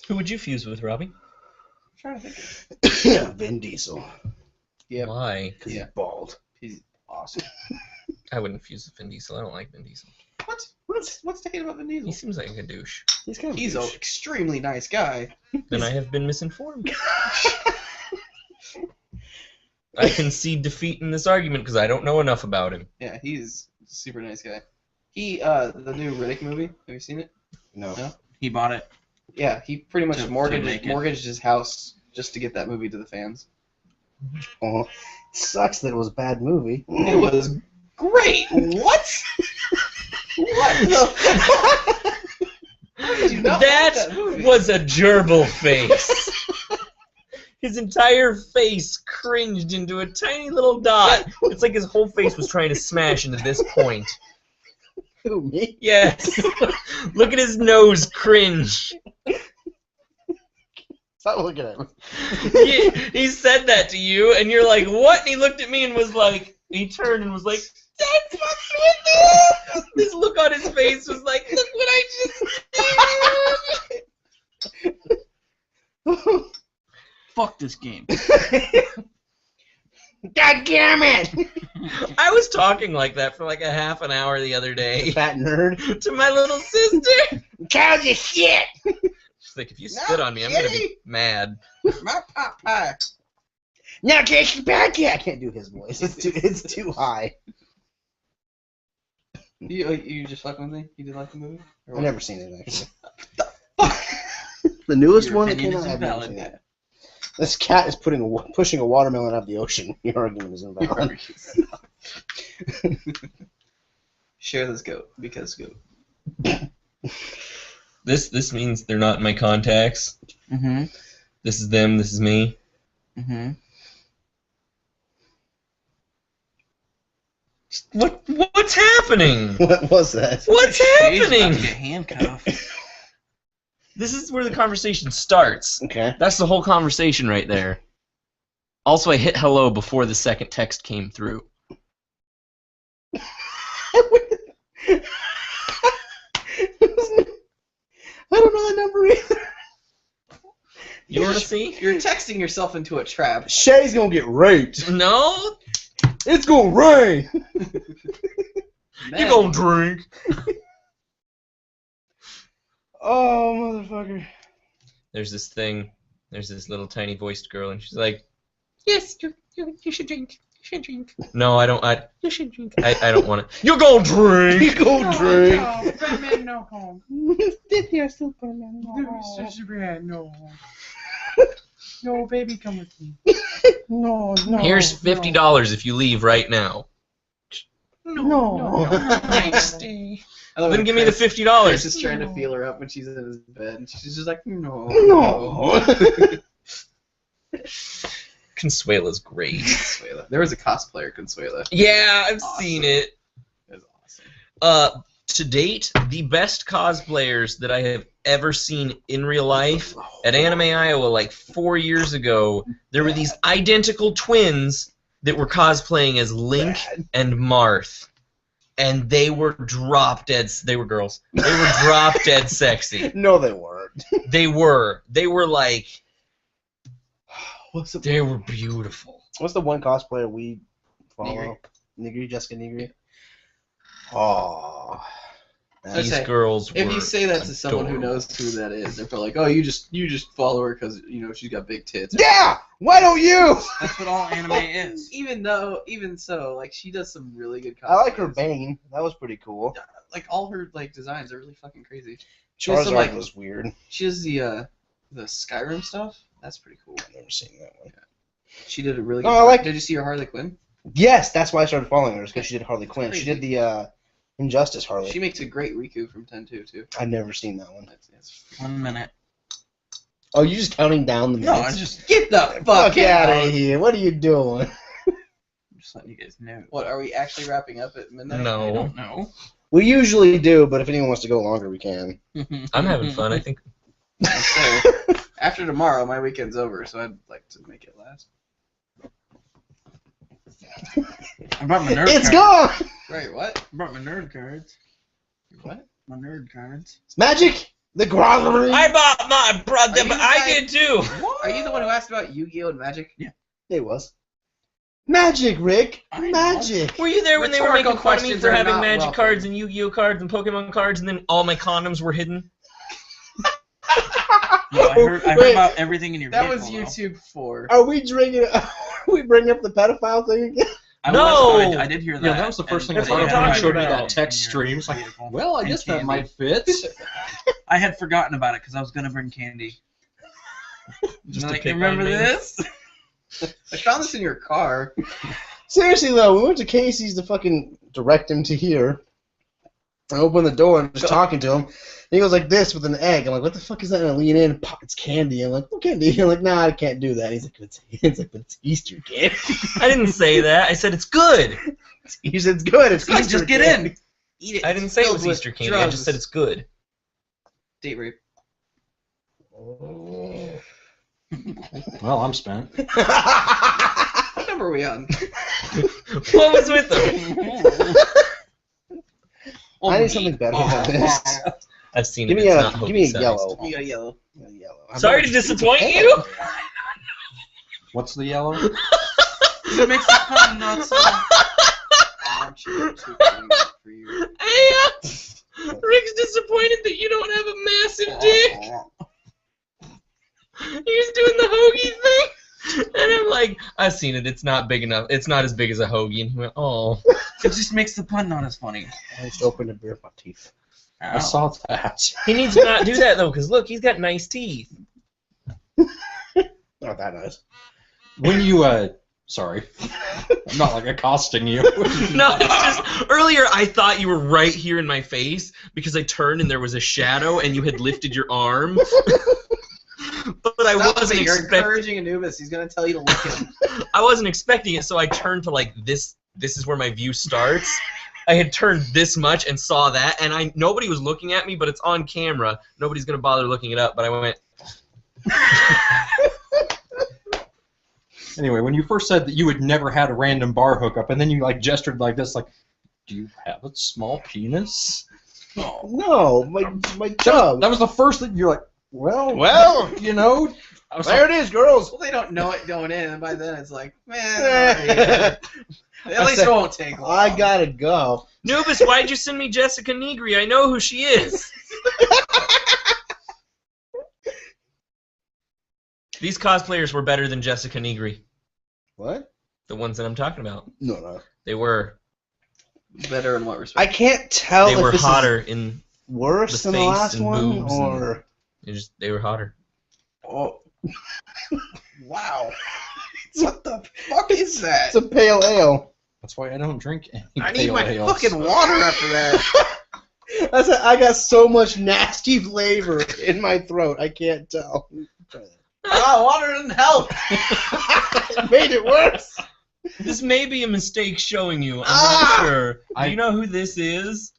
Who would you fuse with, Robbie? I'm trying to think. Yeah, Vin Diesel. Yep. Why? Because Yeah. he's bald. He's awesome. I wouldn't fuse with Vin Diesel. I don't like Vin Diesel. What? What's to hate about Vin He Diesel? seems like a douche. He's kind of He's an extremely nice guy. Then I have been misinformed. I concede defeat in this argument because I don't know enough about him. Yeah, he's a super nice guy. He the new Riddick movie. Have you seen it? No. No? He bought it. Yeah, he pretty much To mortgaged make it. mortgaged his house just to get that movie to the fans. Oh, sucks that it was a bad movie. It was great. What? What? The... How did you not like That that movie? was a gerbil face. His entire face cringed into a tiny little dot. It's like his whole face was trying to smash into this point. Who, me? Yes. Look at his nose cringe. Stop looking at me. He said that to you, and you're like, what? And he looked at me and was like, he turned and was like, that's fucking it. This look on his face was like, look what I just did. Fuck this game. God damn it! I was talking like that for like a half an hour the other day Fat nerd. to my little sister. Cows are shit! She's like, if you spit on me, I'm gonna be mad. My pop pie. Now get you back here. I can't do his voice. It's too high. You just fucking with me? You did like the movie? Or I've what? never seen it actually. The newest Your one that opinion came is out. I've never invalid. seen it. This cat is pushing a watermelon out of the ocean. Your argument is invalid. Share this goat because goat. This means they're not in my contacts. Mm-hmm. This is them. This is me. Mm-hmm. What's happening? What was that? What's Shay's about happening? to get handcuffed. This is where the conversation starts. Okay. That's the whole conversation right there. Also, I hit hello before the second text came through. I don't know the number either. You want to see? You're texting yourself into a trap. Shay's gonna get raped. No? It's gonna rain. You gonna drink. Oh, motherfucker. There's this thing. There's this little tiny voiced girl, and she's like, "Yes, you should drink. You should drink." No, I don't. You should drink. I don't want to. You're gonna drink. You gonna drink. No, Superman, no home. Did your Superman? Mr. Superman, no. No, baby, come with me. No. Here's $50 if you leave right now. No. Stay. I love Then when give me the Chris $50. is trying to feel her up when she's in his bed, and she's just like, no. Consuela's great. Consuela. There was a cosplayer, Consuela. Yeah, I've Awesome. seen it. That was awesome. To date, the best cosplayers that I have ever seen in real life at Anime Iowa, like 4 years ago, there were these identical twins that were cosplaying as Link and Marth, and they were drop dead. They were girls. They were drop dead sexy. No, they weren't. They were. They were like. What's the They were beautiful. What's the one cosplayer we follow? Nigri, Jessica Nigri. Oh. These Okay. girls. If were you say that to someone who adorable. knows who that is, they're probably like, "Oh, you just follow her because she's got big tits." Yeah. Why don't you? That's what all anime is. Even so, like she does some really good. I like her cosplays. Bane. That was pretty cool. Like all her designs are really fucking crazy. She has Charizard some, like, was weird. She has the Skyrim stuff. That's pretty cool. I've never seen that one. She did a really. Oh, good I like- Did you see her Harley Quinn? Yes, that's why I started following her, because she did Harley Quinn. She Crazy. did the Injustice Harley. She makes a great Riku from 10-2 too. I've never seen that one. That's 1 minute. Oh, you just counting down the No, minutes? I just Get the fuck, Fuck out out! of here. What are you doing? I'm just letting you guys know. What are we actually wrapping up at midnight? I No, don't know. We usually do, but if anyone wants to go longer, we can. I'm having fun. I think. So, after tomorrow, my weekend's over, so I'd like to make it last. I brought my nerd It's cards. gone! Right? What? I brought my nerd cards. What? My nerd cards. It's magic! The grocery! I bought my brother, Are you but I guys- did too. Are you the one who asked about Yu-Gi-Oh and Magic? It was. Magic, Rick! I know. Magic! Were you there when they were Rhetorical making fun of me questions for are having not magic welcome. cards and Yu-Gi-Oh cards and Pokemon cards, and then all my condoms were hidden? No, I heard Wait. about everything in your That vehicle, was YouTube 4. Are we drinking? Are we bringing up the pedophile thing again? though. No! I did hear that. Yeah, that was the first thing I That's thought what of I'm when I talking showed you about. that text stream. It's like, well, I And guess that candy. might fit. I had forgotten about it because I was gonna bring candy. Just Like, to pick remember on me. this? I found this in your car. Seriously though, we went to Casey's to fucking direct him to here. I opened the door and I'm just talking to him. And he goes like this with an egg. I'm like, what the fuck is that? And I lean in, pop, it's candy. I'm like, what candy? I'm like, nah, I can't do that. He's like, it's Easter candy. I didn't say that. I said it's good. He said it's good. It's Guys, Easter just get candy. in. Eat it. I didn't say it was Filled with Easter candy. I just said it's good. Date rape. Well, I'm spent. What number are we on? What was with them? I need something better than this. I've seen Give it. me It's a not give me a Hobie-sized. yellow. You got a yellow. A yellow. Sorry to disappoint you. What's the yellow? It makes the pun not so. I'm sure it's too funny for you. Hey, Rick's disappointed that you don't have a massive dick. He was doing the hoagie thing, And I'm like, I've seen it. It's not big enough. It's not as big as a hoagie. And he went, oh. It just makes the pun not as funny. I just opened a beer with my teeth. I saw that. He needs to not do that, though, because look, he's got nice teeth. Not that nice. When you, sorry. I'm not, like, accosting you. No, it's just, earlier I thought you were right here in my face because I turned and there was a shadow and you had lifted your arm. But I wasn't You're expecting. encouraging Anubis. He's gonna tell you to look at him. I wasn't expecting it, so I turned to like this. This is where my view starts. I had turned this much and saw that, and nobody was looking at me, but it's on camera. Nobody's gonna bother looking it up. But I went. Anyway, when you first said that you had never had a random bar hookup, and then you like gestured like this, like, do you have a small penis? No, my job. That was the first thing you're like. Well, you know, there it is, girls. Well, they don't know it going in, and by then it's like, man, at least it won't take long. I gotta go. Nubis, why'd you send me Jessica Negri? I know who she is. These cosplayers were better than Jessica Negri. What? The ones that I'm talking about. No. They were. Better in what respect? I can't tell They if were this hotter is in. worse the than the face last and one, boobs or They were hotter. Oh. Wow. What the fuck is that? it's a pale ale. That's why I don't drink any I need pale my ales. fucking water after that. I got so much nasty flavor in my throat. I can't tell. Water doesn't help. It made it worse. This may be a mistake showing you. I'm not sure. Do you know who this is?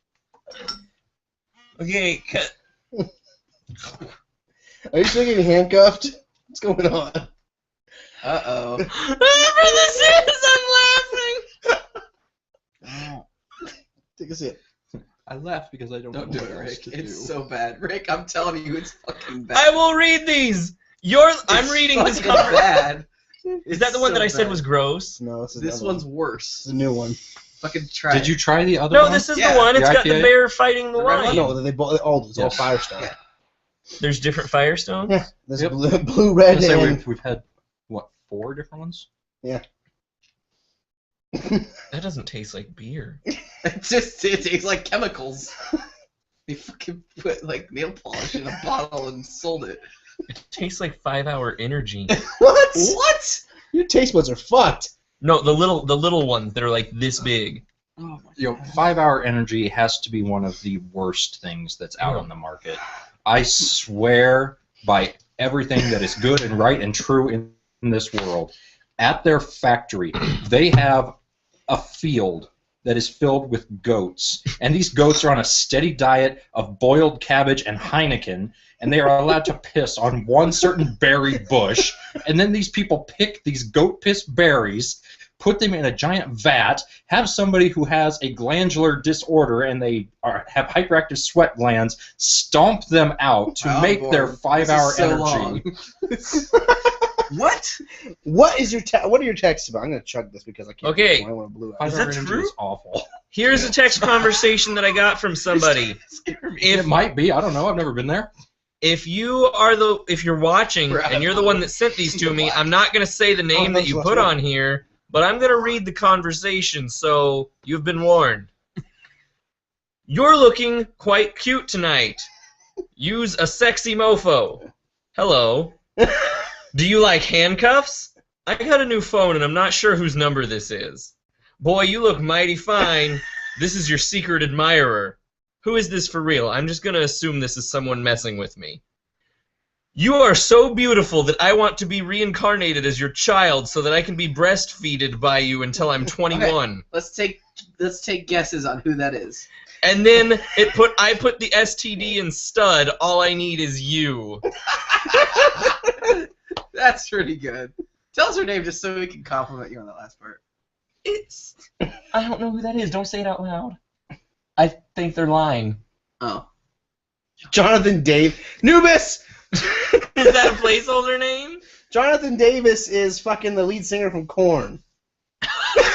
Okay, Are you still getting handcuffed? What's going on? Uh-oh. whoever this is, I'm laughing. Take a sip. I laugh because I don't Don't know do what it, else Rick. to It's do. so bad. Rick, I'm telling you, it's fucking bad. I will read these. I'm reading this fucking bad. Is that the one that I said was gross? No, this is This another one's one. worse. It's a new one. Fucking try Did it. you try the other No, one? this is Yeah, the one. It's the got the IPA? bear fighting the The red lion. No, they both all it's all Yes. Firestone. Yeah. There's different Firestones? Yeah, there's Yep. blue, red, I was gonna say and we've had, what, 4 different ones? That doesn't taste like beer. It tastes like chemicals. They fucking put like nail polish in a bottle and sold it. It tastes like 5-hour energy. what? What? Your taste buds are fucked. No, the little ones that are like this big. Oh my You know, 5-hour energy has to be one of the worst things that's out on the market. I swear by everything that is good and right and true in this world. At their factory, they have a field that is filled with goats, and these goats are on a steady diet of boiled cabbage and Heineken, and they are allowed to piss on one certain berry bush, and then these people pick these goat piss berries, put them in a giant vat, have somebody who has a glandular disorder and they have hyperactive sweat glands stomp them out to Oh, make boy. their This is 5-hour so energy. What? What is your what are your texts about? I'm gonna chug this because I can't. Okay. I want to blue. 5-hour Is that energy true? is awful. Here's a text conversation that I got from somebody. It might be. I don't know. I've never been there. If you're watching and you're the one that sent these to me, I'm not gonna say the name that you put on here, but I'm gonna read the conversation, so you've been warned. You're looking quite cute tonight. Use a sexy mofo. Hello. Do you like handcuffs? I got a new phone and I'm not sure whose number this is. Boy, you look mighty fine. This is your secret admirer. Who is this for real? I'm just going to assume this is someone messing with me. You are so beautiful that I want to be reincarnated as your child so that I can be breastfeeded by you until I'm 21. Let's take guesses on who that is. And then I put the STD in stud. All I need is you. That's pretty good. Tell us her name just so we can compliment you on that last part. I don't know who that is. Don't say it out loud. I think they're lying. Oh. Jonathan Dave Nubis. Is that a placeholder name? Jonathan Davis is fucking the lead singer from Korn. I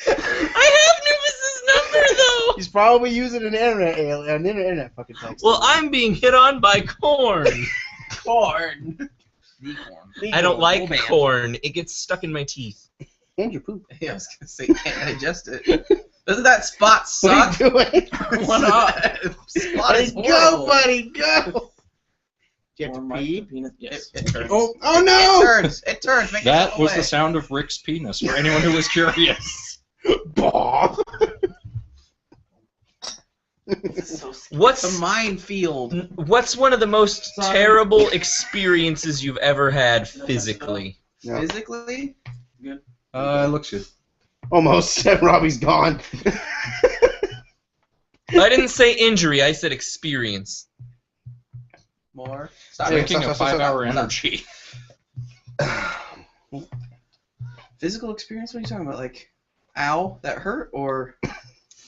have Nubis's number though. He's probably using an internet fucking text. Well, I'm being hit on by corn. Corn. The corn. I don't like Whole band. corn. It gets stuck in my teeth. And your poop. Yeah, I was gonna say, can't digest it. Doesn't that spot What suck? are you doing? What up? Spot is Go, horrible. buddy, go! Do you have Or to my pee? penis. Yes. It turns. Oh It no! turns. It turns. Make it That go was away. the sound of Rick's penis, for anyone who was curious. Bob. So It's What's a minefield. what's one of the most terrible experiences you've ever had physically? Yeah. Physically, It looks good. Almost. Robbie's gone. I didn't say injury. I said experience. more. Stop. Drinking a stop, 5-hour stop. energy. Physical experience? What are you talking about? Like, ow, that hurt, or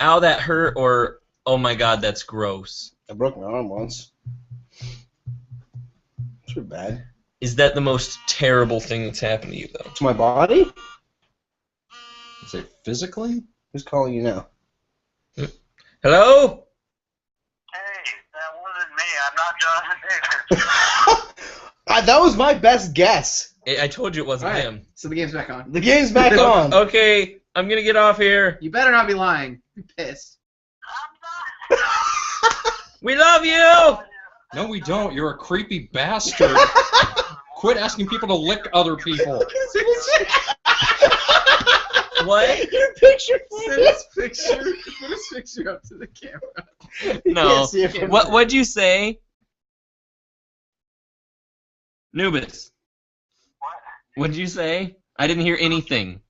Ow, that hurt, or oh my god, that's gross. I broke my arm once. It's pretty bad. Is that the most terrible thing that's happened to you, though? To my body? Say physically? Who's calling you now? Hello? Hey, that wasn't me. I'm not Jonathan Davis. That was my best guess. I told you it wasn't Alright. him. So the game's back on. The game's back on. Okay, I'm gonna get off here. You better not be lying. Be pissed. We love you! No, we don't. You're a creepy bastard. Quit asking people to lick other people. What? Your picture. Send his picture. Put his picture up to the camera. No. Can't see it from What'd you say? Nubis. What? What'd you say? I didn't hear anything.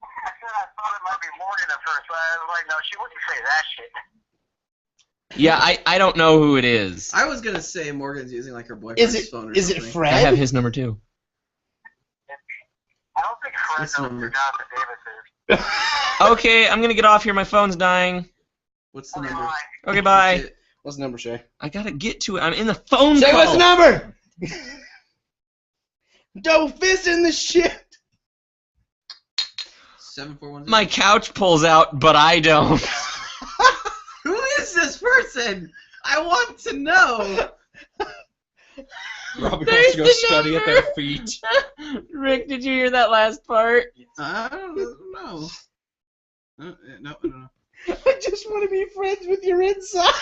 I said I thought it might be Morgan at first, but I was like, no, she wouldn't say that shit. Yeah, I don't know who it is. I was gonna say Morgan's using like her boyfriend's phone or Is it something. Fred? I have his number too. I don't think Fred What's the knows who number? Jonathan Davis is. Okay, I'm gonna get off here. My phone's dying. What's the Okay, number? bye. Okay, bye. That's it. What's the number, Shay? I gotta get to it. I'm in the phone Shay, call. what's the number? Double fist in the shit. 7410. My couch pulls out, but I don't. Who is this person? I want to know. Robbie There's wants to go the study at number. their feet. Rick, did you hear that last part? I don't know. No, no. I just want to be friends with your insides.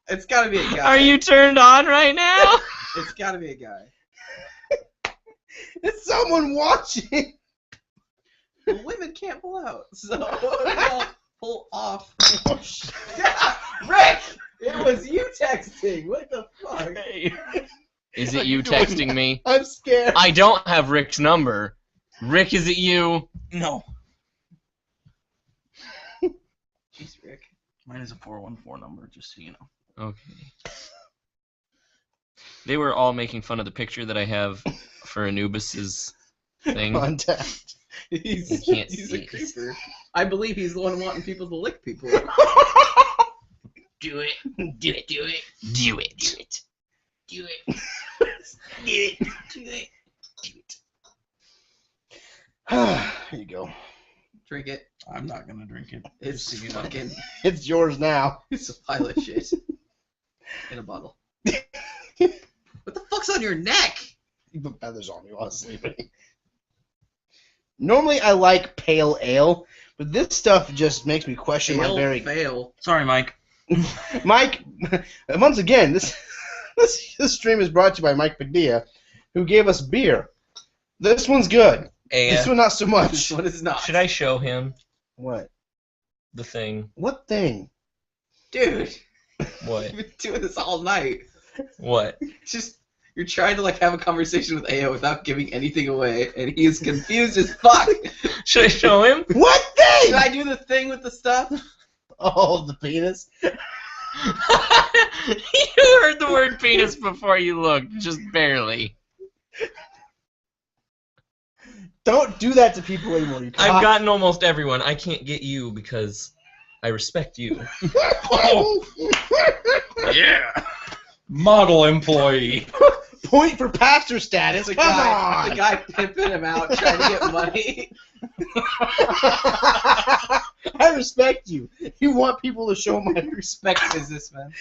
It's gotta be a guy. Are you turned on right now? It's gotta be a guy. It's someone watching. Well, women can't pull out, so they'll pull off. Rick! It was you texting. What the fuck? Is it you texting me? I'm scared. I don't have Rick's number. Rick, is it you? No. Jeez, Rick. Mine is a 414 number, just so you know. Okay. They were all making fun of the picture that I have for Anubis's thing. Contact. He's You can't a see. creeper. I believe he's the one wanting people to lick people. Do it. Do it. Do it. Do it. Do it. Do it. Do it. Do it. Do it. Here you go. Drink it. I'm not gonna drink it. It's Just so you know. fucking. It's yours now. It's a pile of shit. In a bottle. What the fuck's on your neck? You put feathers on me while I was sleeping. Normally I like pale ale, but this stuff just makes me question my very... Fail. Sorry, Mike. Mike, once again, this stream is brought to you by Mike Padilla, who gave us beer. This one's good. This one not so This much. one is not. Should I show him What? the thing? What thing? Dude, What? you've been doing this all night. What? Just, you're trying to like have a conversation with AO without giving anything away, and he is confused as fuck. Should I show him? What Should thing? I do the thing with the stuff? Oh, the penis. You heard the word penis before you looked, just barely. Don't do that to people anymore. You I've gotten almost everyone. I can't get you because I respect you. Yeah. Model employee. Point for pastor status. The Come guy, on. the guy pimping him out, trying to get money. I respect you. You want people to show my respect. Respect businessman.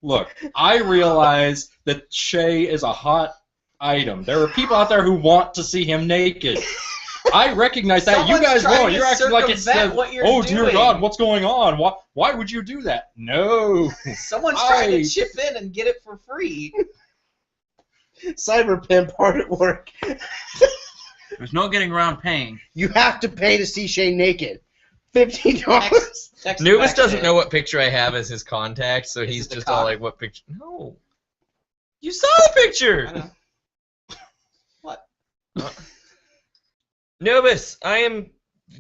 Look, I realize that Shay is a hot item. There are people out there who want to see him naked. I recognize that. Someone's You guys trying won't. to You're acting like it's circumvent what you're oh dear doing. God, what's going on? Why would you do that? No. Someone's trying to chip in and get it for free. Cyberpimp hard at work. There's no getting around paying. You have to pay to see Shay naked. $15. Text Nubis back, doesn't Shay. know what picture I have as his contact, so he's it the just all cock? like, "What picture?" No, you saw the I picture. know. What? Nubis,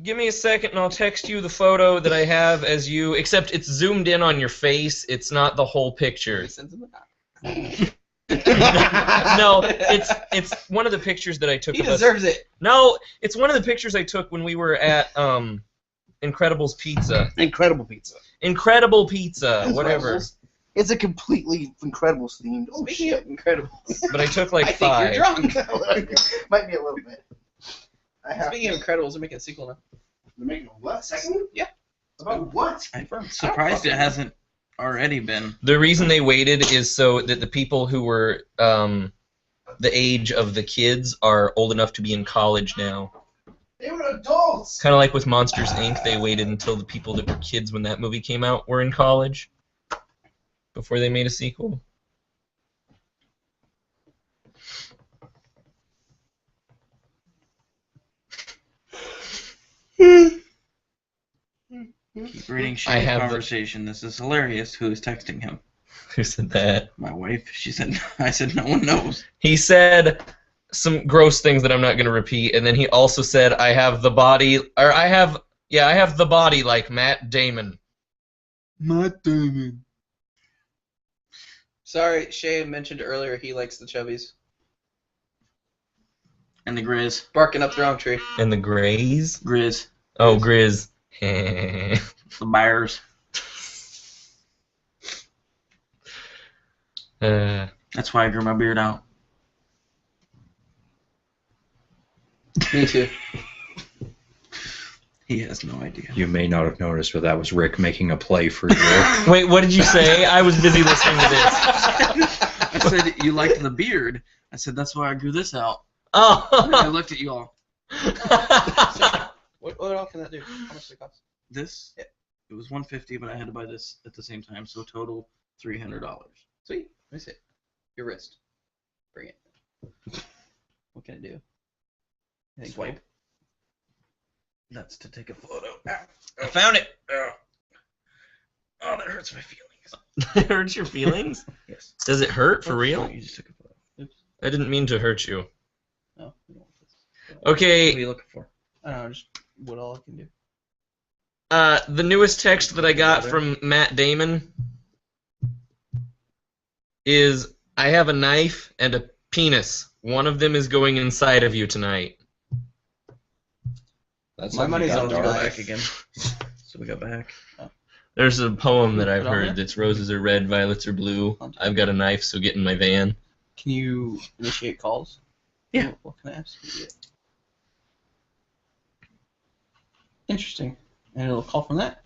give me a second, and I'll text you the photo that I have as you. Except it's zoomed in on your face. It's not the whole picture. He sends him the cock. No, it's one of the pictures that I took. He of us. deserves it. No, it's one of the pictures I took when we were at Incredibles Pizza. Incredible pizza. Incredible Pizza, whatever. It's a completely incredible themed. Oh, Speaking shit. of incredible, But I took like I 5. think you're drunk. Might be a little bit. Speaking of Incredibles, they're making a sequel now. They're making a what? Second one? Yeah. About what? I'm surprised it hasn't already been. The reason they waited is so that the people who were the age of the kids are old enough to be in college now. They were adults. Kind of like with Monsters, Inc., they waited until the people that were kids when that movie came out were in college before they made a sequel. Keep reading I Shay's have the- conversation. This is hilarious. Who is texting him? Who said that? My wife. She said. I said no one knows. He said some gross things that I'm not going to repeat, and then he also said, I have the body like Matt Damon. Matt Damon. Sorry, Shay mentioned earlier he likes the chubbies. And the Grizz. Barking up the wrong tree. And the Grays? Grizz. Oh, Grizz. The Bears. That's why I grew my beard out. Me too. He has no idea. You may not have noticed, but that was Rick making a play for you. Wait, what did you say? I was busy listening to this. I said you liked the beard. I said that's why I grew this out. Oh. And I looked at you all. What all can that do? How much does it cost? This, it was $150, but I had to buy this at the same time, so total $300. Sweet. Let me see. Your wrist. Bring it. What can it do? I think Swipe. That's to take a photo. I found it. Oh, that hurts my feelings. It hurts your feelings? Yes. Does it hurt for real? You just took a photo. Oops. I didn't mean to hurt you. No, we don't want this. What are Okay, you looking for? I don't know, just what all I can do. the newest text that I got from Matt Damon is, I have a knife and a penis. One of them is going inside of you tonight. That's My money's on the Go knife. back again. So we got back. There's a poem that I've Put it on heard there? that's roses are red, violets are blue. I've got a knife, so get in my van. Can you initiate calls? Yeah. What can I ask you to get? Interesting. And it'll call from that?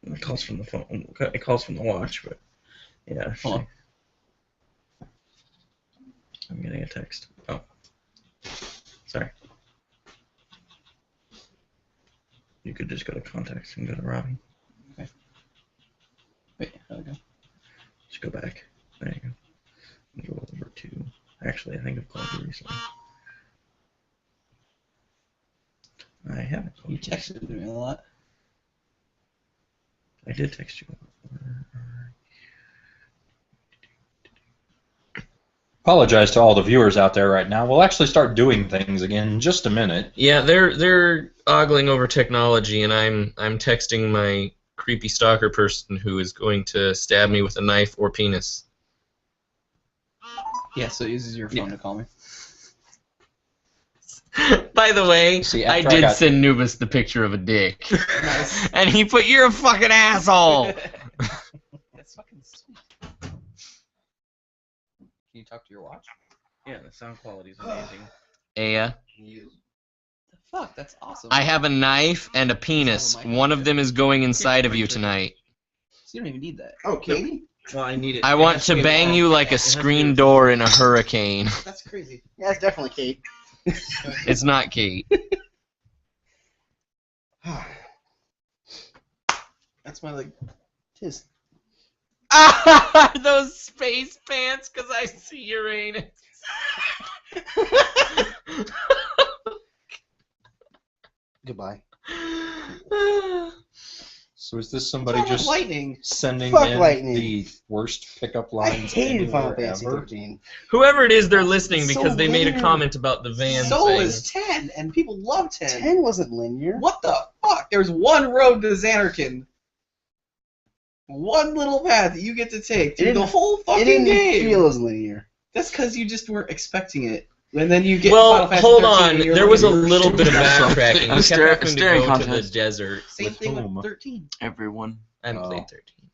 It calls from the phone. It calls from the watch, but yeah. Hold on. I'm getting a text. Oh. Sorry. You could just go to contacts and go to Robbie. Wait, how do I go? Just go back. There you go. And go over to. Actually, I think I've called you recently. I haven't called You you. texted me a lot. I did text you. Apologize to all the viewers out there right now. We'll actually start doing things again in just a minute. Yeah, they're ogling over technology, and I'm texting my creepy stalker person who is going to stab me with a knife or penis. Yeah, so it uses your phone to call me. By the way, See, I after did got- send Nubis the picture of a dick. Nice. And he put, "You're a fucking asshole." That's fucking sweet. Can you talk to your watch? Yeah, the sound quality is amazing. Aya, The fuck, that's awesome. I have a knife and a penis. One of them is going inside of you tonight. So you don't even need that. Oh, Katie? Well, I need it. I want to bang you like a screen door in a hurricane. That's crazy. Yeah, it's definitely Kate. It's not Kate. That's my like. Tis. Ah, those space pants, because I see Uranus. Goodbye. So is this somebody What's wrong with just lightning? sending Fuck in lightning. the worst pickup I lines hated Final anywhere Fantasy ever? 13. Whoever it is, they're listening So because they made a weird. comment about the van So thing. is 10, and people love 10. 10 wasn't linear. What the fuck? There's one road to Xanarkand. One little path that you get to take through the didn't- whole It fucking didn't game. feel as linear. That's because you just weren't expecting it. And then you get Well, Final Fantasy hold 13 on. and you're There was a looking- little bit of Yeah, so- backtracking. We kept having to staring go to the contest. desert. Same With thing whom? with 13. Everyone. I haven't Oh. played 13.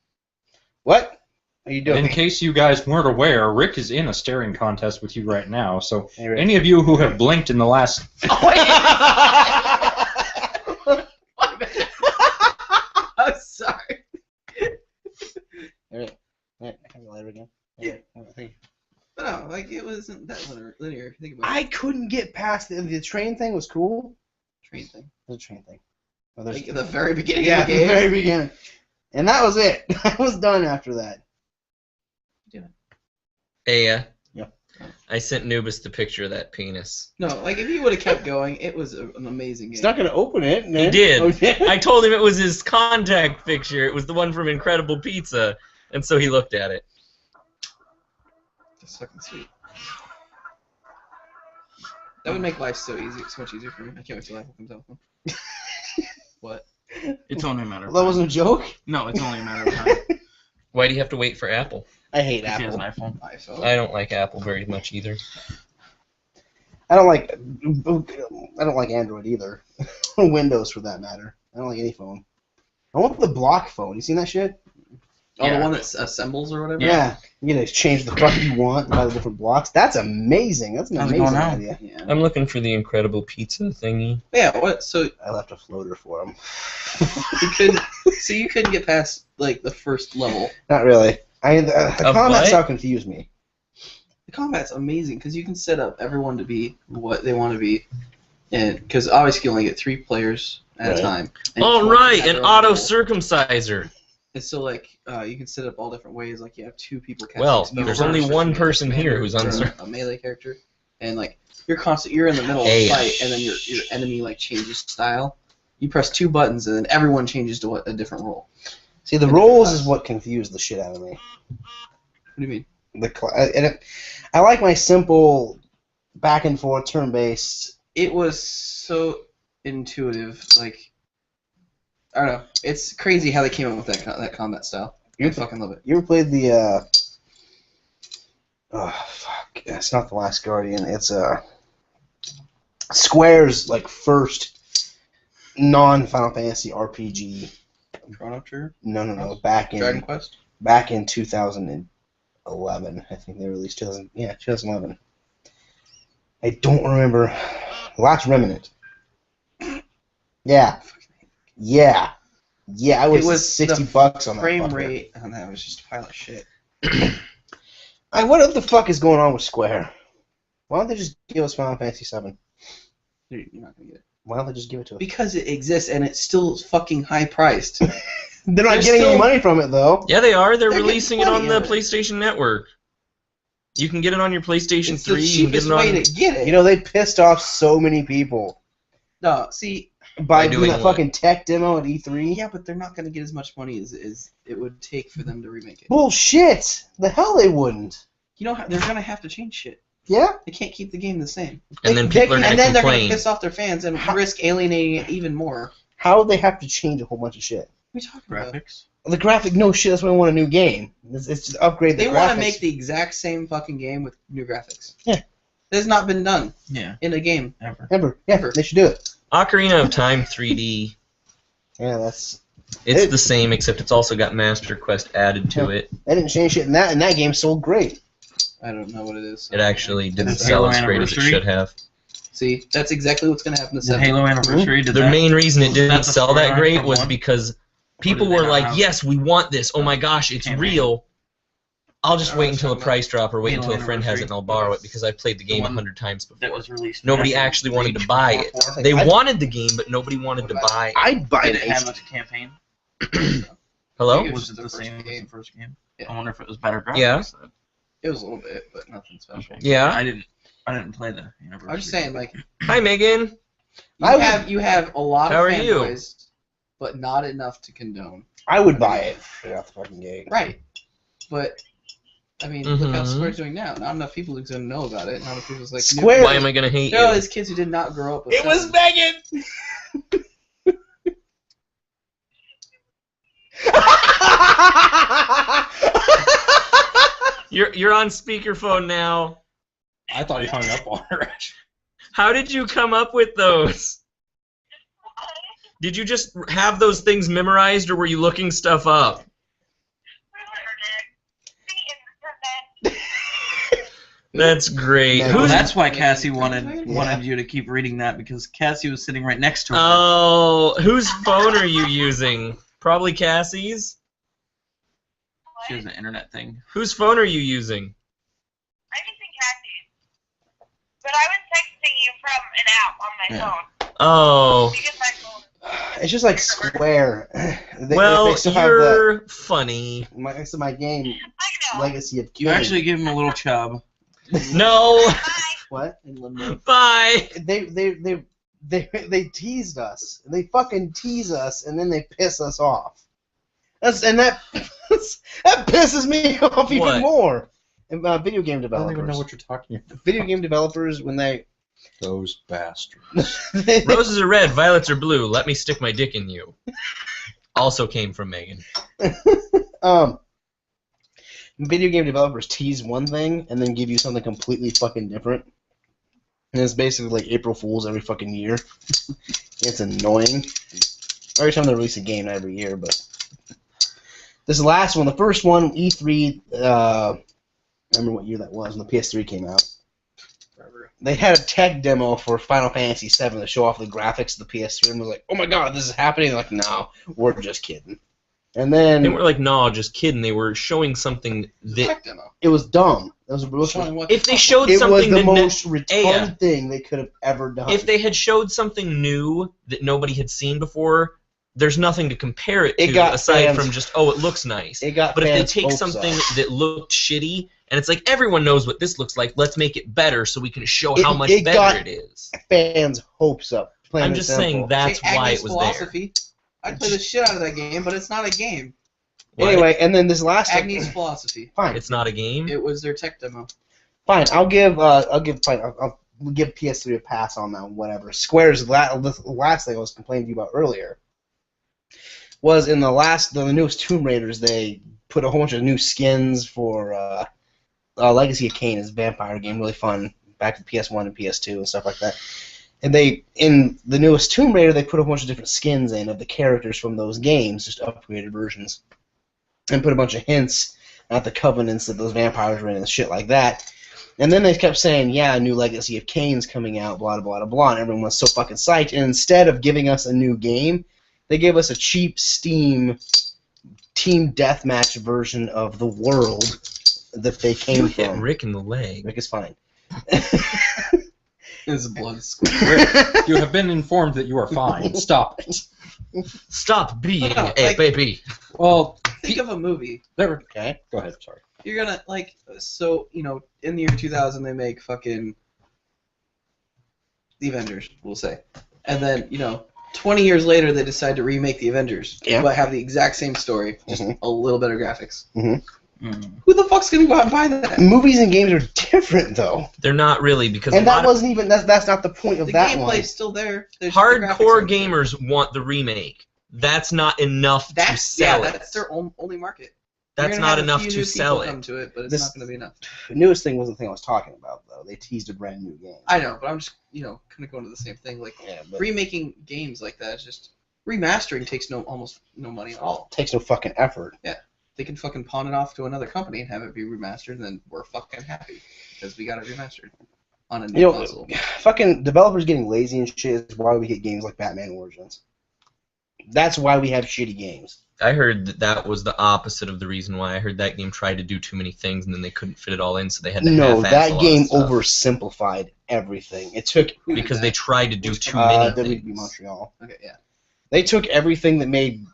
What are you doing? In case you guys weren't aware, Rick is in a staring contest with you right now. So Hey, Rick. any of you who have blinked in the last I'm sorry. Alright. Alright, have a lighter again. Yeah. Alright, thank you. But no, like it wasn't that linear if you think about I it. couldn't get past the train thing was cool. Train thing. The train thing. Oh, there's- Like at the very beginning yeah, of at the the game. very beginning. And that was it. I was done after that. Hey, Yeah. I sent Nubis the picture of that penis. No, like if you would have kept going, it was an amazing game. He's not going to open it. And He then- did. Oh, yeah. I told him it was his contact picture. It was the one from Incredible Pizza. And so he looked at it. That's fucking sweet. That would make life so easy, so much easier for me. I can't wait till Apple comes out with one. What? It's only a matter of That time. wasn't a joke? No, it's only a matter of time. Why do you have to wait for Apple? I hate If he has Apple. an iPhone. iPhone. I don't like Apple very much either. I don't like Android either. Or Windows for that matter. I don't like any phone. I want the block phone. You seen that shit? Oh, Yeah. the one that assembles or whatever? Yeah. You can change the fuck you want by the different blocks. That's amazing. That's an How's it amazing going now? idea. Yeah. I'm looking for the Incredible Pizza thingy. Yeah, what? So I left a floater for him. you couldn't get past like the first level. Not really. The Of combat what? style confused me. The combat's amazing because you can set up everyone to be what they want to be, and because obviously you only get 3 players at Right. a time. And Oh, each one right, has an their own auto role. circumciser. And so like you can set up all different ways. Like you have 2 people casting Well, spells there's only versus one you have person a here who's commander or uncir- a melee character, and like you're in the middle of Hey. a fight, and then your enemy like changes style. You press 2 buttons, and then everyone changes to a different role. See, the And rolls different is what confused the shit out of me. What do you mean? I like my simple back and forth turn based. It was so intuitive. Like I don't know. It's crazy how they came up with that combat style. I fucking love it. You ever played the? Oh fuck! It's not the Last Guardian. It's Square's like first non-Final Fantasy RPG. Chrono Trigger, No. Back Dragon Quest. in 2011. I think they released 2011. I don't remember. Last Remnant. Yeah. I was, It was $60 the on that frame fucker. rate on that was just a pile of shit. What the fuck is going on with Square? Why don't they just give us Final Fantasy VII? You're not gonna get it Why don't they just give it to us? because it exists and it's still fucking high priced. They're not They're getting any still- money from it though. Yeah, they are. They're They're releasing it getting on the plenty of it. PlayStation Network. You can get it on your PlayStation It's the 3. You can get cheapest it on. way to get it. You know, they pissed off so many people No, see, by doing doing that what? fucking tech demo at E3. yeah, but they're not gonna get as much money as it would take for them to remake it. Bullshit! The hell they wouldn't. You know, they're gonna have to change shit. Yeah? They can't keep the game the same. And then They- people are they- going And to then they're gonna complain. piss off their fans and risk alienating it even more. How would they have to change a whole bunch of shit? What are you talking about? Graphics. The graphic, no shit, that's why I want a new game. It's just upgrade the They graphics. want to make the exact same fucking game with new graphics. Yeah. That has not been done Yeah, in a game. ever. Ever. They should do it. Ocarina of Time 3D. Yeah, that's... It's It- the same, except it's also got Master Quest added to it. They didn't change shit in that, and that game sold great. I don't know what it is. It actually didn't Is it sell Halo as great as it Anniversary? should have. See, that's exactly what's gonna happen to The 7. Halo Anniversary did The that. main reason it didn't That's the sell that storyline great from was one? because people did they were not like, have? yes, we want this. Oh my gosh, it's Campaign. real. I'll just I wait was until a talking price drop or wait Halo until a friend has it and I'll borrow it because I've played the game one 100 times that before. was released. Nobody after actually wanted to Reach buy War it. 4. They I- wanted the game, but nobody wanted to buy it. I'd buy Did an it have HD. a campaign? Hello? It Was was it the the first same as game. the first game? Yeah. I wonder if it was better graphics. Yeah. It was a little bit, but nothing special. Yeah. I didn't play the University. I'm just saying, like, Hi, Megan. you have a lot How of are you? fanboys, but not enough to condone. I would buy it right off the fucking gate. Right. But I mean, look how Mhm. Square's doing now. Not enough people are gonna know about it. Not enough people's like Square- Why am I gonna hate There are all you? these kids who did not grow up with It was Megan. You're on speakerphone now. I thought he hung up on her. How did you come up with those? Did you just have those things memorized, or were you looking stuff up? That's great. Yeah, Well, Who's that's why Cassie wanted you to keep reading that because Cassie was sitting right next to her. Oh, whose phone are you using? Probably Cassie's. She has an internet thing. Whose phone are you using? I'm using Cassie's. But I was texting you from an app on my Yeah. phone. Oh, Because my phone. It's just like Square. well, they still have you're funny. my game I know. Legacy of You Killing. actually give him a little chub. No. What? In Limbo. Bye. They teased us. They fucking tease us, and then they piss us off. That pisses me off even What? more. And, video game I don't developers. even know what you're talking about. Video game developers when they Those bastards. Roses are red, violets are blue. Let me stick my dick in you. Also came from Megan. Video game developers tease one thing and then give you something completely fucking different. And it's basically like April Fools every fucking year. It's annoying. Every time they release a game, not every year, but this last one, the first one, E3, I remember what year that was when the PS3 came out. They had a tech demo for Final Fantasy VII to show off the graphics of the PS3 and was like, oh my god, this is happening. They're like, no, we're just kidding. And then They were like, no, just kidding. They were showing something that Tech demo. it was dumb. It was Showing what if they showed It was something the that most retarded yeah. thing they could have ever done. if they had showed something new that nobody had seen before, there's nothing to compare it to It got aside fans- from just, oh, it looks nice. it got But if they fans' take hopes something up. that looked shitty and it's like everyone knows what this looks like, let's make it better so we can show It- how much it got- better it is. fans' hopes up. plain I'm and just simple. saying that's Say why Agnes it was philosophy. I'd play the shit out of that game, but it's not a game. there. What? Anyway, and then this last Agnes philosophy. fine, It's not a game? It was their tech demo. fine. I'll give PS3 a pass on that one, whatever. Square's the last thing I was complaining to you about earlier was in the newest Tomb Raiders, they put a whole bunch of new skins for Legacy of Kain is a vampire game, really fun, back to PS1 and PS2 and stuff like that. And in the newest Tomb Raider, they put a bunch of different skins in of the characters from those games, just upgraded versions, and put a bunch of hints at the covenants that those vampires were in and shit like that. And then they kept saying, yeah, a new Legacy of Kain's coming out, blah, blah, blah, blah, and everyone was so fucking psyched. And instead of giving us a new game, they gave us a cheap Steam Team Deathmatch version of the world that they came You hit from. Rick in the leg. Rick is fine. It's blood. You have been informed that you are fine. Stop it. Stop being No, a like- baby. Well, Think of a movie. there. Okay. Go ahead. Sorry. You're gonna in the year 2000 they make fucking the Avengers, we'll say, and then 20 years later they decide to remake the Avengers, Yeah. but have the exact same story, just Mhm. a little better graphics. Mm. Who the fuck's gonna go out and buy that? Movies and games are different, though. They're not really because And a lot that wasn't even, that's not the point of The that gameplay's one. still there. There's hardcore the graphics aren't there. gamers want the remake. That's not enough to That's sell it. That's their only market. That's You're gonna not have a enough few to new sell people come it. to it, but it's This- not gonna be enough. The newest thing wasn't the thing I was talking about, though. They teased a brand new game. I know, but I'm just kind of going to the same thing. Like Yeah, but remaking games like that is just remastering takes almost no money at all. it takes no fucking effort. They can fucking pawn it off to another company and have it be remastered, and then we're fucking happy because we got it remastered on a new You know, console. fucking developers getting lazy and shit is why we get games like Batman Origins. That's why we have shitty games. I heard that was the opposite of the reason why. I heard that game tried to do too many things and then they couldn't fit it all in, so they had to No, half-ass a that lot game of stuff. oversimplified everything. It took Because they tried to do too many WB things. Montreal. Okay, yeah. They took everything that made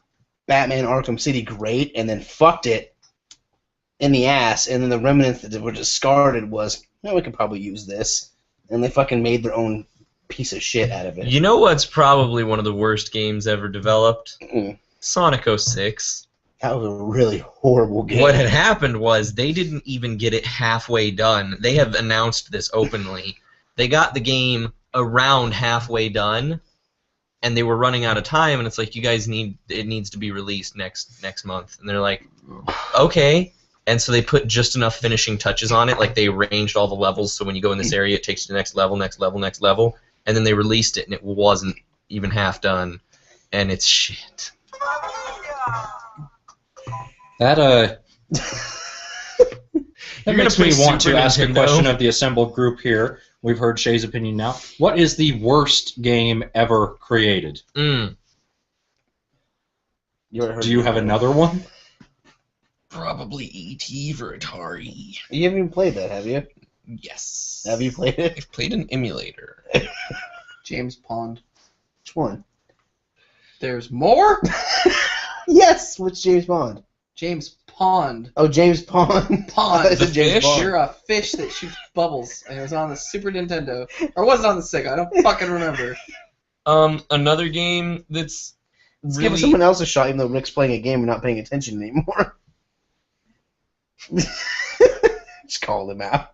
Batman Arkham City great and then fucked it in the ass, and then the remnants that were discarded was, we could probably use this. And they fucking made their own piece of shit out of it. You know what's probably one of the worst games ever developed? Mm. Sonic 06. That was a really horrible game. What had happened was they didn't even get it halfway done. They have announced this openly. They got the game around halfway done, and they were running out of time, and it's like, you guys it needs to be released next month. And they're like, okay. And so they put just enough finishing touches on it, like they arranged all the levels, so when you go in this area, it takes you to the next level, next level, next level. And then they released it, and it wasn't even half done. And it's shit. That You're makes gonna me play want to Super ask a Nintendo? question of the assembled group here. We've heard Shay's opinion now. What is the worst game ever created? Mm. Do you have another one? Probably E.T. for Atari. You haven't even played that, have you? Yes. Have you played it? I've played an emulator. James Pond. Which one? There's more? Yes, what's James Bond? James Pond. Oh, James Pond. Pond. It's a James Bond. You're a fish that shoots bubbles, and it was on the Super Nintendo. Or was it on the Sega? I don't fucking remember. Another game that's Let's really... give someone else a shot, even though Rick's playing a game and not paying attention anymore. Just call him out.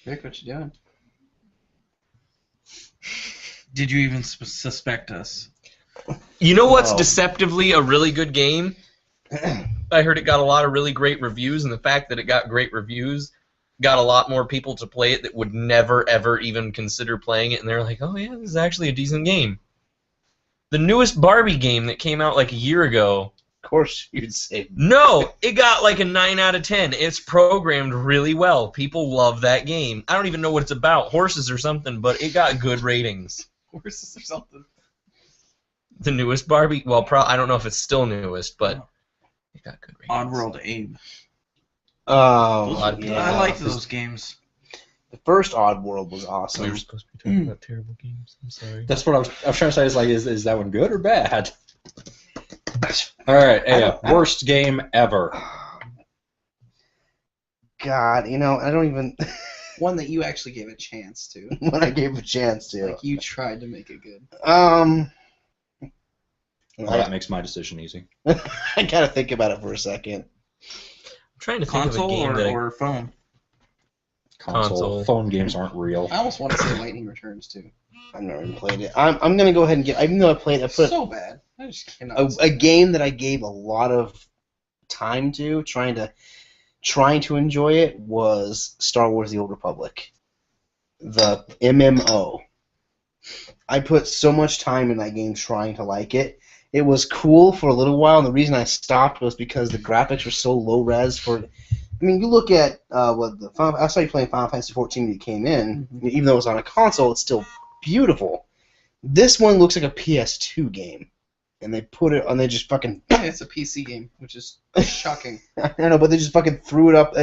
Rick, what you doing? Did you even suspect us? You know what's Oh. deceptively a really good game? I heard it got a lot of really great reviews, and the fact that it got great reviews got a lot more people to play it that would never, ever even consider playing it, and they're like, oh yeah, this is actually a decent game. The newest Barbie game that came out like a year ago. Of course you'd say. No, it got like a 9 out of 10. It's programmed really well. People love that game. I don't even know what it's about, horses or something, but it got good ratings. Horses or something. The newest Barbie, well, I don't know if it's still newest, but it got good ratings. Oddworld Abe. Oh, A lot of people yeah. I liked those games. The first Oddworld was awesome. We were supposed to be talking about terrible games. I'm sorry. That's what I was trying to say. Is like, is that one good or bad? All right, worst game ever. God, I don't even. One that you actually gave a chance to. When I gave a chance to. Like, you tried to make it good. Well, that makes my decision easy. I gotta think about it for a second. I'm trying to think Console of a game that or phone? Console. Phone games aren't real. I almost want to say Lightning Returns, too. I've never even played it. I'm gonna go ahead and even though I put So bad. I just cannot. a game that I gave a lot of time to, trying to enjoy it, was Star Wars: The Old Republic, the MMO. I put so much time in that game trying to like it. It was cool for a little while, and the reason I stopped was because the graphics were so low res. I mean, you look at I saw you playing Final Fantasy 14 when you came in. Even though it was on a console, it's still beautiful. This one looks like a PS2 game, and they put it on. They just fucking. Yeah, it's a PC game, which is shocking. I know, but they just fucking threw it up.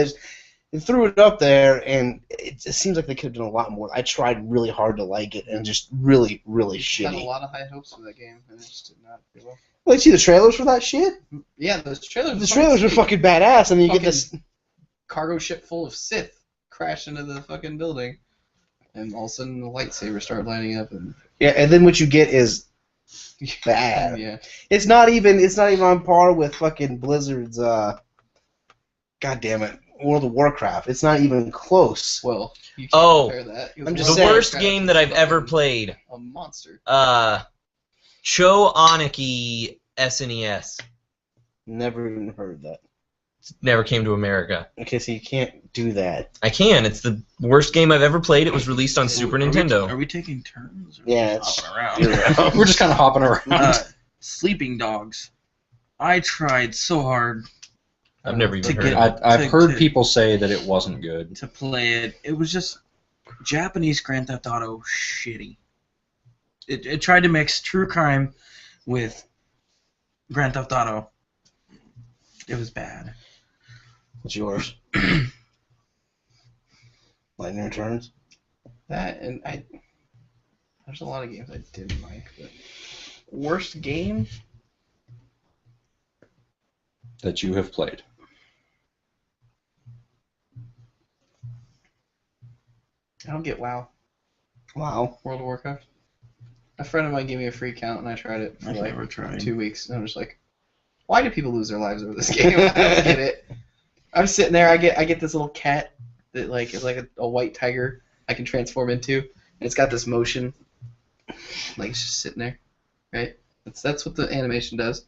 They threw it up there, and it seems like they could have done a lot more. I tried really hard to like it, and just really, really Had a shitty. lot of high hopes for that game, and it just did not do well. Well, you see the trailers for that shit? Yeah, those trailers. The trailers were fucking badass, and then you get this. Cargo ship full of Sith crash into the fucking building, and all of a sudden the lightsabers start lining up, and Yeah, and then what you get is bad. yeah. It's not even on par with fucking Blizzard's. God damn it, World of Warcraft. It's not even close. Well, you can't Oh, compare that. I'm just The saying. worst game that I've ever played. A monster. Cho Aniki SNES. Never even heard of that. Never came to America. Okay, so you can't do that. I can. It's the worst game I've ever played. It was released on Super Nintendo. Are we taking turns? Or Yeah, it's. hopping around? We're just kind of hopping around. Sleeping Dogs. I tried so hard I've never even to heard get- of it. I've heard to- people say that it wasn't good. to play it. It was just Japanese Grand Theft Auto shitty. it tried to mix true crime with Grand Theft Auto. It was bad. What's yours? Lightning Returns? That and there's a lot of games I didn't like, but worst game? That you have played. I don't get WoW. Wow. World of Warcraft. A friend of mine gave me a free account and I tried it for I've like never tried. 2 weeks and I'm just like, why do people lose their lives over this game? I don't get it. I'm sitting there, I get this little cat that like is like a white tiger I can transform into, and it's got this motion. Like it's just sitting there. Right? That's what the animation does.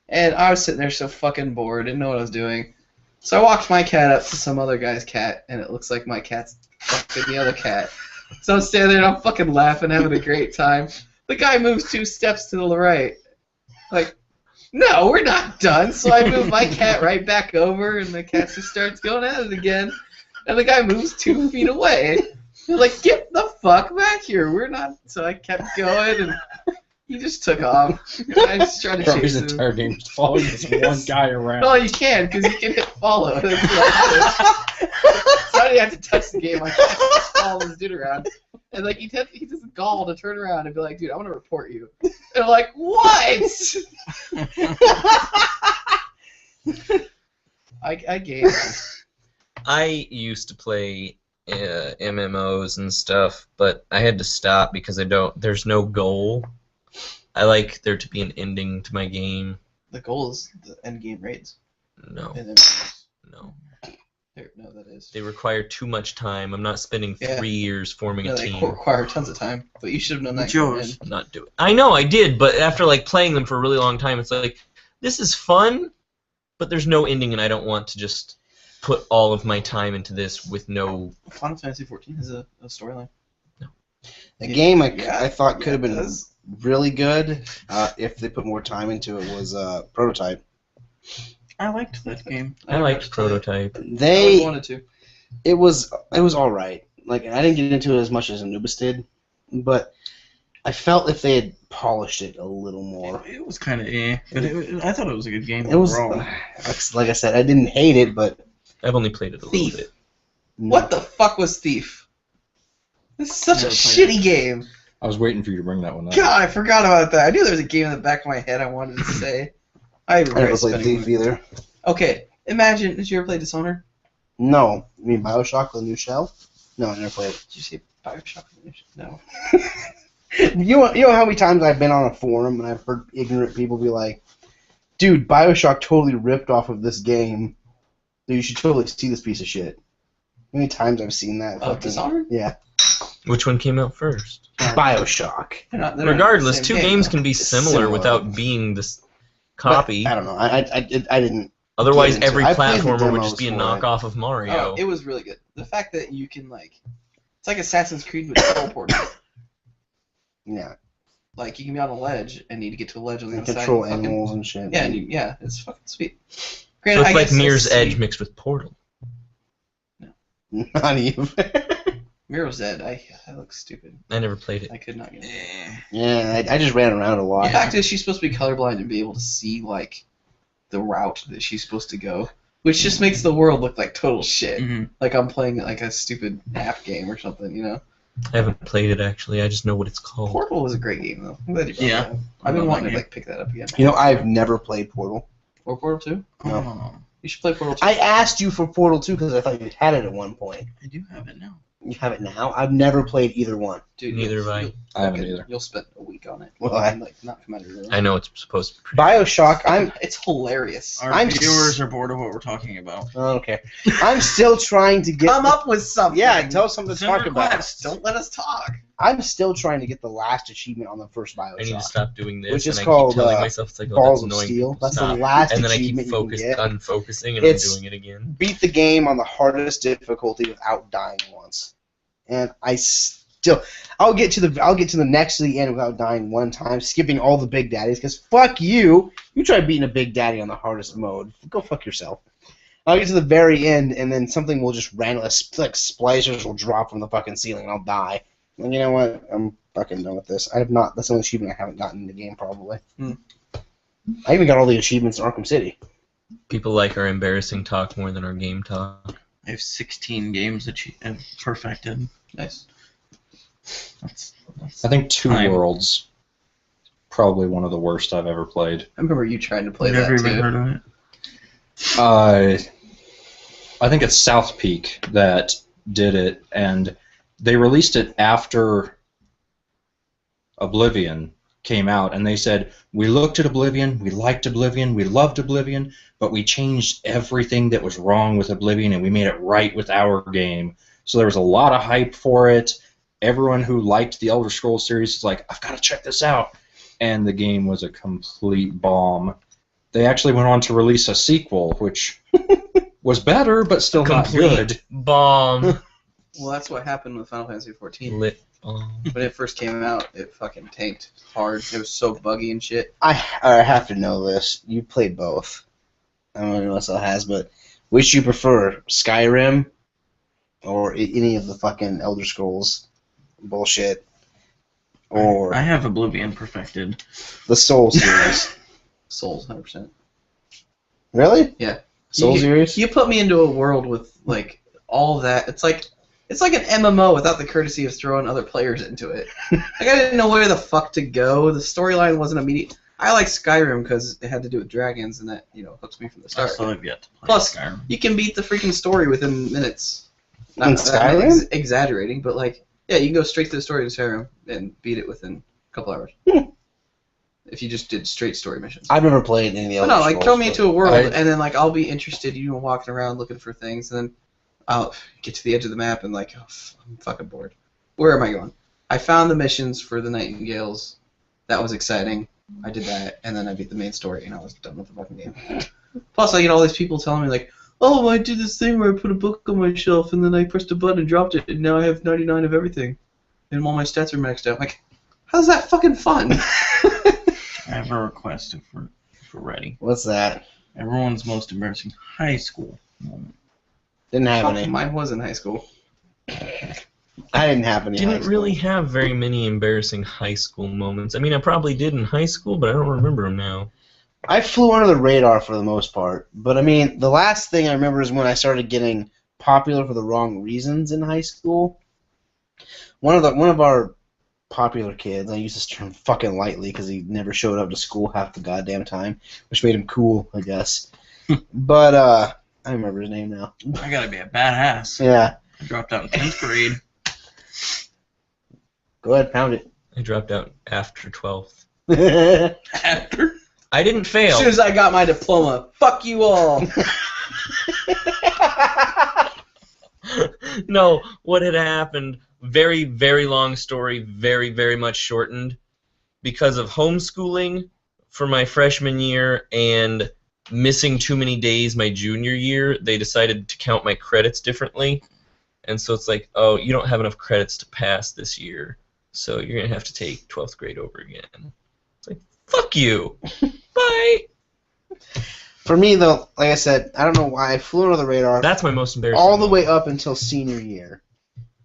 And I was sitting there so fucking bored, didn't know what I was doing. So I walked my cat up to some other guy's cat, and it looks like my cat's fucking the other cat. So I'm standing there and I'm fucking laughing, having a great time. The guy moves 2 steps to the right. Like, no, we're not done. So I move my cat right back over, and the cat just starts going at it again. And the guy moves 2 feet away. He's like, get the fuck back here. We're not. So I kept going, and he just took off. I just tried to Probably chase the him. entire game just following this one guy around. Well, you can, because you can hit follow. That's what so I didn't have to touch the game. I just follow this dude around. And like he does a gall to turn around and be like, dude, I want to report you. And I'm like, what? I gave. I used to play MMOs and stuff, but I had to stop because there's no goal. I like there to be an ending to my game. The goal is the end game raids. No. And then, No. no, that is. They require too much time. I'm not spending Yeah. 3 years forming a They team. require tons of time, but you should have known that. What's going yours? in. Not do it. I know I did, but after like playing them for a really long time, it's like this is fun, but there's no ending, and I don't want to just put all of my time into this with no. Final Fantasy XIV has a storyline. The game I Yeah, thought could have it been does. really good if they put more time into it was Prototype. I liked that game. I liked Prototype. I They always wanted to. it was all right. Like I didn't get into it as much as Anubis did, but I felt if they had polished it a little more. It was kind of but I thought it was a good game It was overall. like I said, I didn't hate it, but I've only played it a Thief. little bit. What the fuck was Thief? This is such a Never played shitty game. I was waiting for you to bring that one up. God, I forgot about that. I knew there was a game in the back of my head I wanted to say. I I never regret played spending Thief either. Okay, imagine, did you ever play Dishonored? No, you mean Bioshock, the new shell? No, I never played it. Did you say Bioshock? No. You know how many times I've been on a forum and I've heard ignorant people be like, dude, Bioshock totally ripped off of this game. So you should totally see this piece of shit. How many times I've seen that? Oh, Dishonored? Yeah. Which one came out first? Bioshock. They're not the Regardless, same 2 game, games though. can be It's similar similar. without being this But copy. I don't know. I didn't. Otherwise, get into every it. I played the platformer would just demos be a for it. knockoff of Mario. Oh, it was really good. The fact that you can, like, it's like Assassin's Creed with teleporting. Yeah. Like, you can be on a ledge and need to get to a ledge on the And other side. control and fucking- animals and shit. Yeah, yeah, it's fucking sweet. So Granted, it's I like guess Mirror's it's Edge sweet. mixed with Portal. Not even. Mirror's Edge, I look stupid. I never played it. I could not get it. Yeah, I just ran around a The lot. fact is, she's supposed to be colorblind and be able to see, like, the route that she's supposed to go, which just makes the world look like total shit. Mhm. Like I'm playing like a stupid app game or something, you know? I haven't played it actually. I just know what it's called. Portal was a great game though. I'm glad you brought Yeah. that up. I've been love wanting that to game. like pick that up again. You know, I've never played Portal. Or Portal 2? No. Oh, You should play Portal 2. I asked you for Portal 2 because I thought you had it at one point. I do have it now. You have it now? I've never played either one. Dude, Neither have I. I haven't either. You'll spend a week on it. Well, And, like not come out of your room. I know it's supposed to be pretty. Bioshock, It's hilarious. Our I'm viewers are bored of what we're talking about. I don't care. I'm still trying to get. Come up with something. Yeah, tell us something to Send talk about. requests. Don't let us talk. I'm still trying to get the last achievement on the first Bioshock. I need to stop doing this, Which is and I called, keep telling myself it's like, oh, Balls that's of annoying. Steel. That's Stop. the last And then I achievement keep you can get. unfocusing, and It's- I'm doing it again. Beat the game on the hardest difficulty without dying once, and I'll get to the next to the end without dying one time, skipping all the big daddies. Because fuck you, you try beating a big daddy on the hardest mode. Go fuck yourself. I'll get to the very end, and then something will just randomly, like splicers will drop from the fucking ceiling, and I'll die. And you know what? I'm fucking done with this. I have not. That's the only achievement I haven't gotten in the game, probably. Hmm. I even got all the achievements in Arkham City. People like our embarrassing talk more than our game talk. I have 16 games perfected. Nice. That's I think Two Time. Worlds probably one of the worst I've ever played. I remember you trying to play I've never that even too. heard of it. I think it's South Peak that did it, and they released it after Oblivion came out, and they said, we looked at Oblivion, we liked Oblivion, we loved Oblivion, but we changed everything that was wrong with Oblivion, and we made it right with our game. So there was a lot of hype for it. Everyone who liked the Elder Scrolls series is like, I've got to check this out. And the game was a complete bomb. They actually went on to release a sequel, which was better, but still not good. Bomb. Well, that's what happened with Final Fantasy XIV. Lit bomb. When it first came out, it fucking tanked hard. It was so buggy and shit. I have to know this. You played both. I don't know who else has, but which you prefer, Skyrim or any of the fucking Elder Scrolls bullshit, or I have Oblivion perfected. the Soul series? Souls, 100%. Really? Yeah. Soul series? You put me into a world with like all that. It's like an MMO without the courtesy of throwing other players into it. Like I didn't know where the fuck to go. The storyline wasn't immediate. I like Skyrim because it had to do with dragons, and that hooks me from the start. So I've yet to play Plus, Skyrim. you can beat the freaking story within minutes. In Skyrim? Exaggerating, but like, yeah, you can go straight to the story of Skyrim and beat it within a couple hours. If you just did straight story missions. I've never played any of the But Elder no, like Scrolls, throw me but- into a world, and then like I'll be interested. Walking around looking for things, and then I'll get to the edge of the map and like, I'm fucking bored. Where am I going? I found the missions for the Nightingales. That was exciting. I did that, and then I beat the main story, and I was done with the fucking game. Plus, I get all these people telling me like, oh, I did this thing where I put a book on my shelf, and then I pressed a button and dropped it, and now I have 99 of everything, and all my stats are maxed out. I'm like, how's that fucking fun? I have a request if we're ready. What's that? Everyone's most embarrassing high school moment. Didn't have Fuck, any. mine was in high school. I didn't have any. high Didn't school. really have very many embarrassing high school moments. I mean, I probably did in high school, but I don't remember them now. I flew under the radar for the most part, but I mean, the last thing I remember is when I started getting popular for the wrong reasons in high school. One of our popular kids, I use this term fucking lightly because he never showed up to school half the goddamn time, which made him cool, I guess. But I remember his name now. I gotta be a badass. Yeah. I dropped out in 10th grade. Go ahead, pound it. I dropped out after 12th. After? I didn't As fail. soon as I got my diploma, fuck you all. No, what had happened, very, very long story, very, very much shortened. Because of homeschooling for my freshman year and missing too many days my junior year, they decided to count my credits differently. And so it's like, oh, you don't have enough credits to pass this year, so you're going to have to take 12th grade over again. It's like, fuck you. Bye. For me, though, like I said, I don't know why I flew under the radar. That's my most embarrassing all the moment. way up until senior year.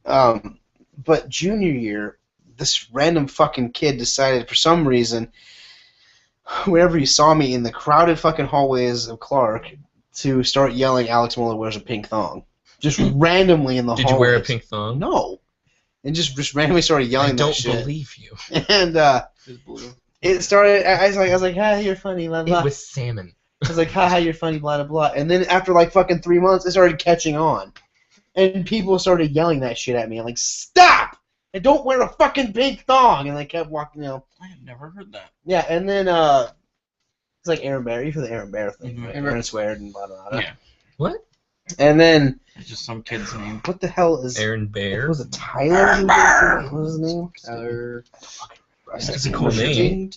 But junior year, this random fucking kid decided for some reason, whenever he saw me in the crowded fucking hallways of Clark, to start yelling, Alex Muller wears a pink thong. Just randomly in the Did hallways. you wear a pink thong? No. And just randomly started yelling I don't that shit. believe you. And it started, I was like, hi, you're funny, blah, blah. It was salmon. I was like, haha, you're funny, blah, blah, blah. And then after like fucking 3 months, it started catching on. And people started yelling that shit at me. I'm like, stop! And don't wear a fucking pink thong! And they kept walking, I have never heard that. Yeah, and then, it's like Aaron Bear. You for the Aaron Bear thing, right? Mhm. Aaron Sweared and blah, blah, blah. Yeah. What? And then, It's just some kid's name. what the hell is... Aaron Bear? Was it Tyler? What was his name? That's a cool name.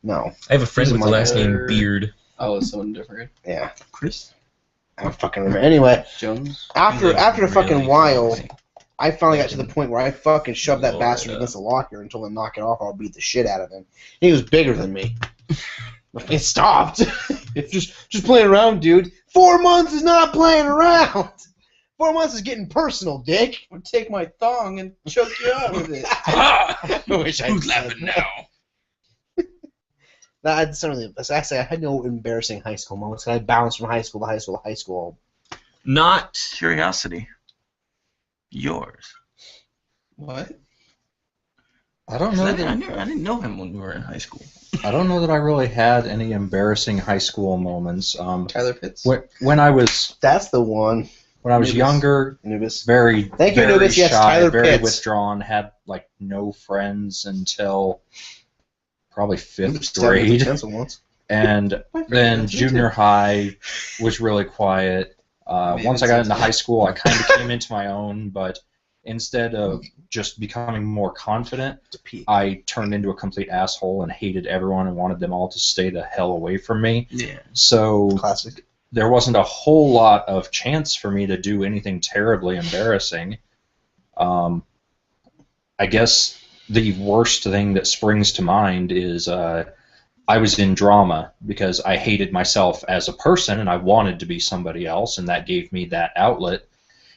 No. I have a friend He's with the my last name brother. Beard. Oh, it's someone different. Yeah. Chris? I don't fucking remember. Anyway, Jones. after a fucking Really while... fancy. I finally got to the point where I fucking shoved that Lord, bastard against the locker and told him to knock it off or I'll beat the shit out of him. He was bigger than me. It stopped. It's just playing around, dude. 4 months is not playing around. 4 months is getting personal, Dick. I'll take my thong and choke you out with it. I wish Who's laughing now? That's certainly. Actually, I had no embarrassing high school moments. I bounced from high school to high school to high school. Not Curiosity. Yours. What? I don't 'Cause know. I didn't know him when we were in high school. I don't know that I really had any embarrassing high school moments. Tyler Pitts? When I was That's the one. Anubis. Younger, Anubis. very Thank you, very Anubis. Yes, shy, Tyler very Pitts. withdrawn, had like no friends until probably fifth Anubis grade, once. and then junior high was really quiet. Once I got into high school, I kind of came into my own, but instead of just becoming more confident, I turned into a complete asshole and hated everyone and wanted them all to stay the hell away from me. Yeah. So Classic. there wasn't a whole lot of chance for me to do anything terribly embarrassing. I guess the worst thing that springs to mind is I was in drama because I hated myself as a person and I wanted to be somebody else, and that gave me that outlet.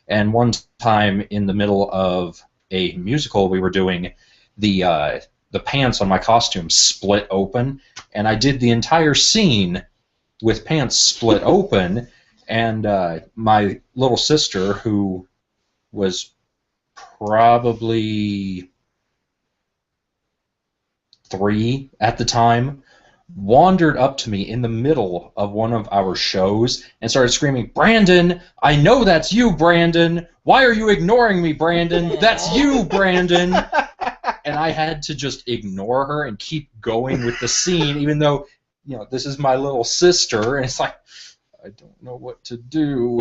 And one time in the middle of a musical we were doing, the pants on my costume split open, and I did the entire scene with pants split open, and my little sister, who was probably 3 at the time, wandered up to me in the middle of one of our shows and started screaming, "Brandon, I know that's you, Brandon. Why are you ignoring me, Brandon? That's you, Brandon." And I had to just ignore her and keep going with the scene, even though, you know, this is my little sister, and it's like, I don't know what to do.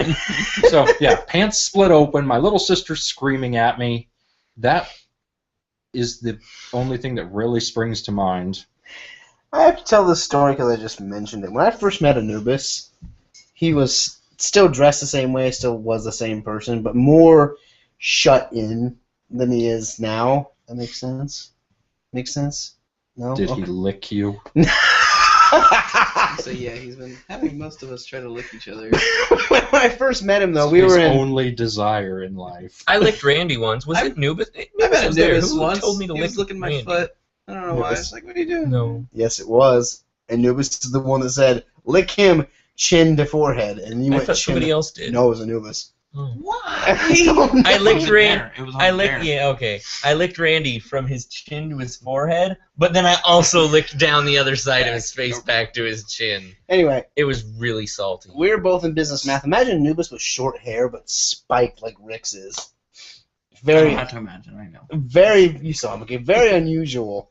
So, yeah, pants split open, my little sister screaming at me. That is the only thing that really springs to mind. I have to tell this story because I just mentioned it. When I first met Anubis, he was still dressed the same way, still was the same person, but more shut in than he is now. That makes sense? Makes sense? No? Did he lick you? So yeah, he's been having most of us try to lick each other. When I first met him, though, we His were in... only desire in life. I licked Randy once. Was it Nubis? I met was there. Anubis Who once. told me to He lick was licking my Randy? foot. I don't know why. I Anubis. was like, what are you doing? No. Yes, it was. Anubis is the one that said, lick him chin to forehead. And you I went thought chin somebody to... else did. No, it was Anubis. Oh. Why? I licked Randy. It was on I the licked. bear. Yeah, okay. I licked Randy from his chin to his forehead, but then I also licked down the other side of his face back to his chin. Anyway, It was really salty. we were both in business math. Imagine Anubis with short hair but spiked like Rick's is. I Very, don't have to imagine. I know. very, you saw him, okay, very unusual.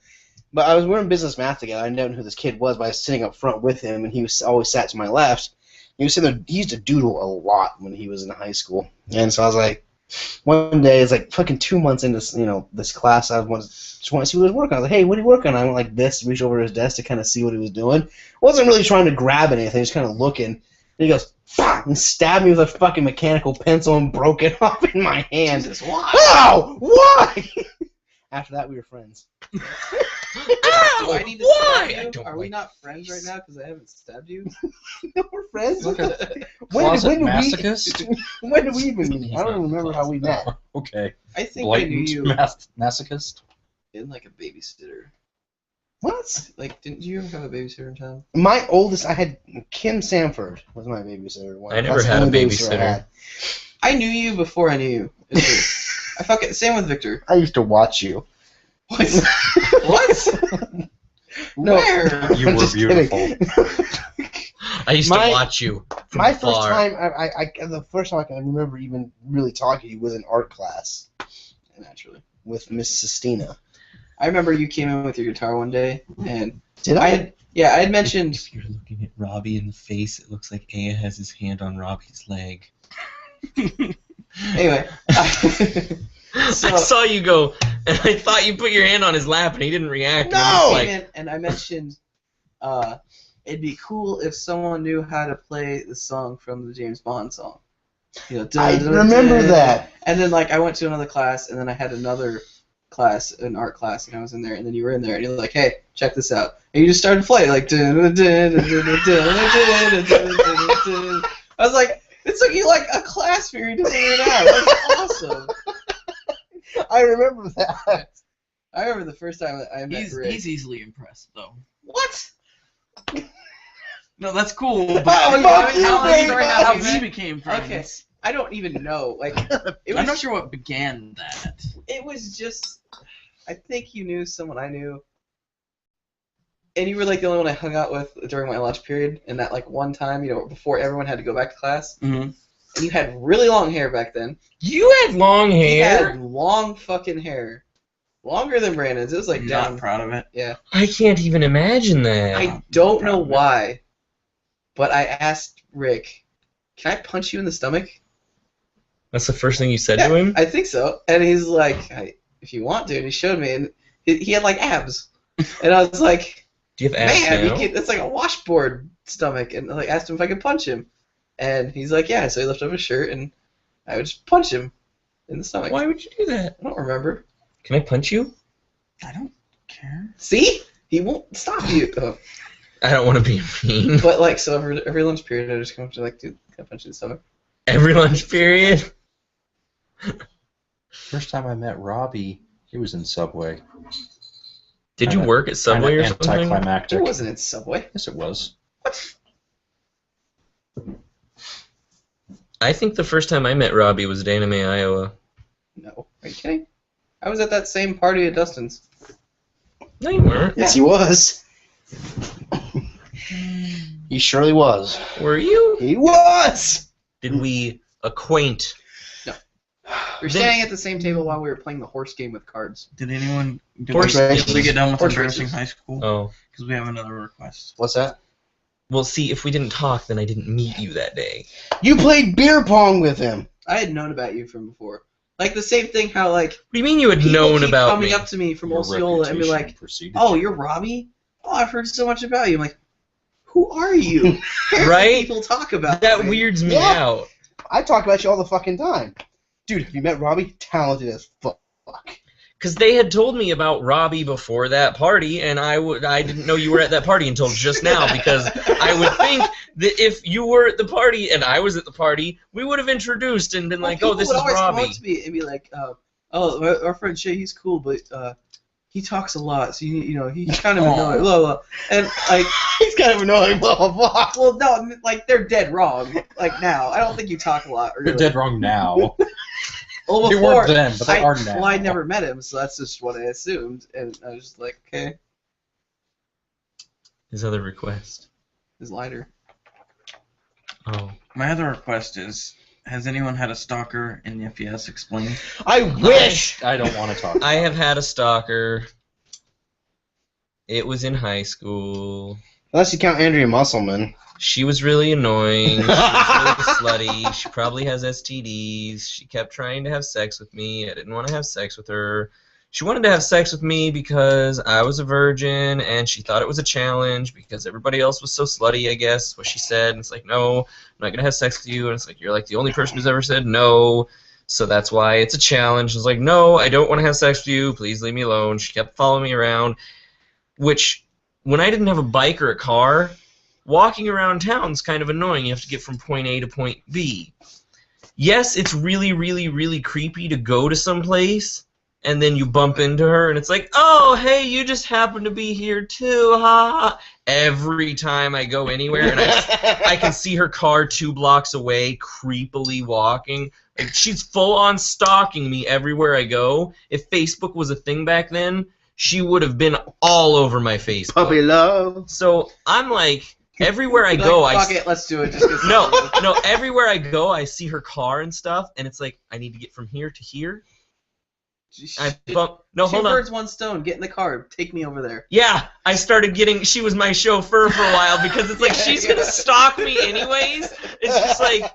But we were in business math together. I didn't know who this kid was, but I was sitting up front with him, and he was always sat to my left. He was sitting there. He used to doodle a lot when he was in high school, and so I was like, one day, it's like fucking 2 months into this class, I just want to see what he was working on. I was like, hey, what are you working on? I went like this, reach over his desk to kind of see what he was doing. Wasn't really trying to grab anything, just kind of looking. And he goes, "Fuck," and stabbed me with a fucking mechanical pencil and broke it off in my hand. Jesus, why? Ow! Why? After that, we were friends. Do I need to Why? stab I you? don't Are we like not friends right now because I haven't stabbed you? We're friends. Look at When closet did masochist? when did we even meet? I don't remember how we met. Okay. I think I knew Blatant you masochist? in like a babysitter. What? Like, didn't you have a babysitter in town? My oldest, I had Kim Sanford was my babysitter. I never That's the had a only babysitter. I had. I knew you before I knew you. It's true. I fucking same with Victor. I used to watch you. What? What? No. Where? You I'm were just kidding. beautiful. I used My- to watch you from My first afar. time, the first time I can remember even really talking to you was in art class Naturally. with Miss Sistina. I remember you came in with your guitar one day, and Did I I? had, yeah, I had mentioned. If you're looking at Robbie in the face, it looks like Aya has his hand on Robbie's leg. Anyway, So- I saw you go, and I thought you put your hand on his lap, and he didn't react. No! And I was came like, in and I mentioned it'd be cool if someone knew how to play the song from the James Bond song. You know, I dun, dun, remember dun. that. And then like I went to another class, and then I had another class, an art class, and I was in there, and then you were in there, and you're like, "Hey, check this out," and you just started playing like. Dun, dun, dun, dun, dun, dun, dun, dun, dun, dun, dun. I was like, It took you like a class period to figure it out. That's awesome. I remember that. I remember the first time that I met Rick. He's easily impressed though. What? No, that's cool. But fuck you, how baby. we became friends. Okay. I don't even know. Like, it I'm not was, sure what began that. it was just. I think you knew someone I knew. And you were like the only one I hung out with during my lunch period, and that like one time, before everyone had to go back to class. Mm-hmm. And you had really long hair back then. You had long He hair. had long fucking hair, longer than Brandon's. It was like Not down. proud of it. Yeah. I can't even imagine that. I don't know why, but I asked Rick, "Can I punch you in the stomach?" That's the first thing you said Yeah, to him? I think so. And he's like, "If you want to," and he showed me, and he had like abs, and I was like, Do you have abs "Man, now? it's like a washboard stomach." And I like asked him if I could punch him, and he's like, "Yeah." So he lifted up his shirt, and I would just punch him in the stomach. Why would you do that? I don't remember. Can I punch you? I don't care. See, he won't stop you. Oh. I don't want to be mean. But like, so every lunch period, I just come up to like, "Dude, can I punch you in the stomach?" Every lunch period? First time I met Robbie, he was in Subway. Did you Kinda- work at Subway or something? Anticlimactic. It wasn't in Subway. Yes, it was. I think the first time I met Robbie was at Anime Iowa. No, are you kidding? I was at that same party at Dustin's. No, you weren't. Yes, he was. He surely was. Were you? He was. Did we acquaint? We were standing at the same table while we were playing the horse game with cards. Did anyone? Did Horse we, races. did we get done with Horse embarrassing races. high school? Oh. Because we have another request. What's that? Well, see, if we didn't talk, then I didn't meet you that day. You played beer pong with him. I had known about you from before. Like the same thing, how like What do you mean you had people known keep about coming me? up to me from Your Osceola and be reputation like, preceded "Oh, you. you're Robbie? Oh, I've heard so much about you." I'm like, "Who are you?" Right? People talk about That me. weirds me Yeah. out. I talk about you all the fucking time. Dude, have you met Robbie? Talented as fuck. Because they had told me about Robbie before that party, and I didn't know you were at that party until just now, because I would think that if you were at the party and I was at the party, we would have introduced and been like, People oh, this would is always come Robbie. up to me and be like, "Oh, our friend Shay, he's cool, but he talks a lot, so he's kind of annoying." Blah blah. And like, He's kind of annoying, blah, blah, blah. well, no, like they're dead wrong. Like now, I don't think you talk a lot. They're Really. dead wrong now. Well, They before, weren't then, but they are now. Well, I never met him, so that's just what I assumed, and I was just like, okay, His other request. his lighter. Oh. My other request is: has anyone had a stalker? And if yes, explain. I wish. I don't want to talk. I have had a stalker. It was in high school. Unless you count Andrea Musselman. She was really annoying. She was really slutty. She probably has STDs. She kept trying to have sex with me. I didn't want to have sex with her. She wanted to have sex with me because I was a virgin, and she thought it was a challenge because everybody else was so slutty, I guess, what she said. And it's like, no, I'm not going to have sex with you. And it's like, you're like the only person who's ever said no, so that's why it's a challenge. It's like, no, I don't want to have sex with you. Please leave me alone. She kept following me around, which, when I didn't have a bike or a car, walking around town's kind of annoying. You have to get from point A to point B. Yes, it's really, really, really creepy to go to some place and then you bump into her and it's like, oh, hey, you just happen to be here too, ha ha. Every time I go anywhere and I can see her car 2 blocks away, creepily walking. Like, she's full on stalking me everywhere I go. If Facebook was a thing back then, she would have been all over my Facebook. Puppy love. So I'm like, everywhere I You're go, like, I fuck it, let's do it. Just 'cause no, everywhere I go, I see her car and stuff, and it's like, I need to get from here to here. I bump. No, Two hold on. birds, one stone. Get in the car. Take me over there. Yeah, I started getting. She was my chauffeur for a while because it's like Yeah, she's yeah. gonna stalk me anyways. It's just like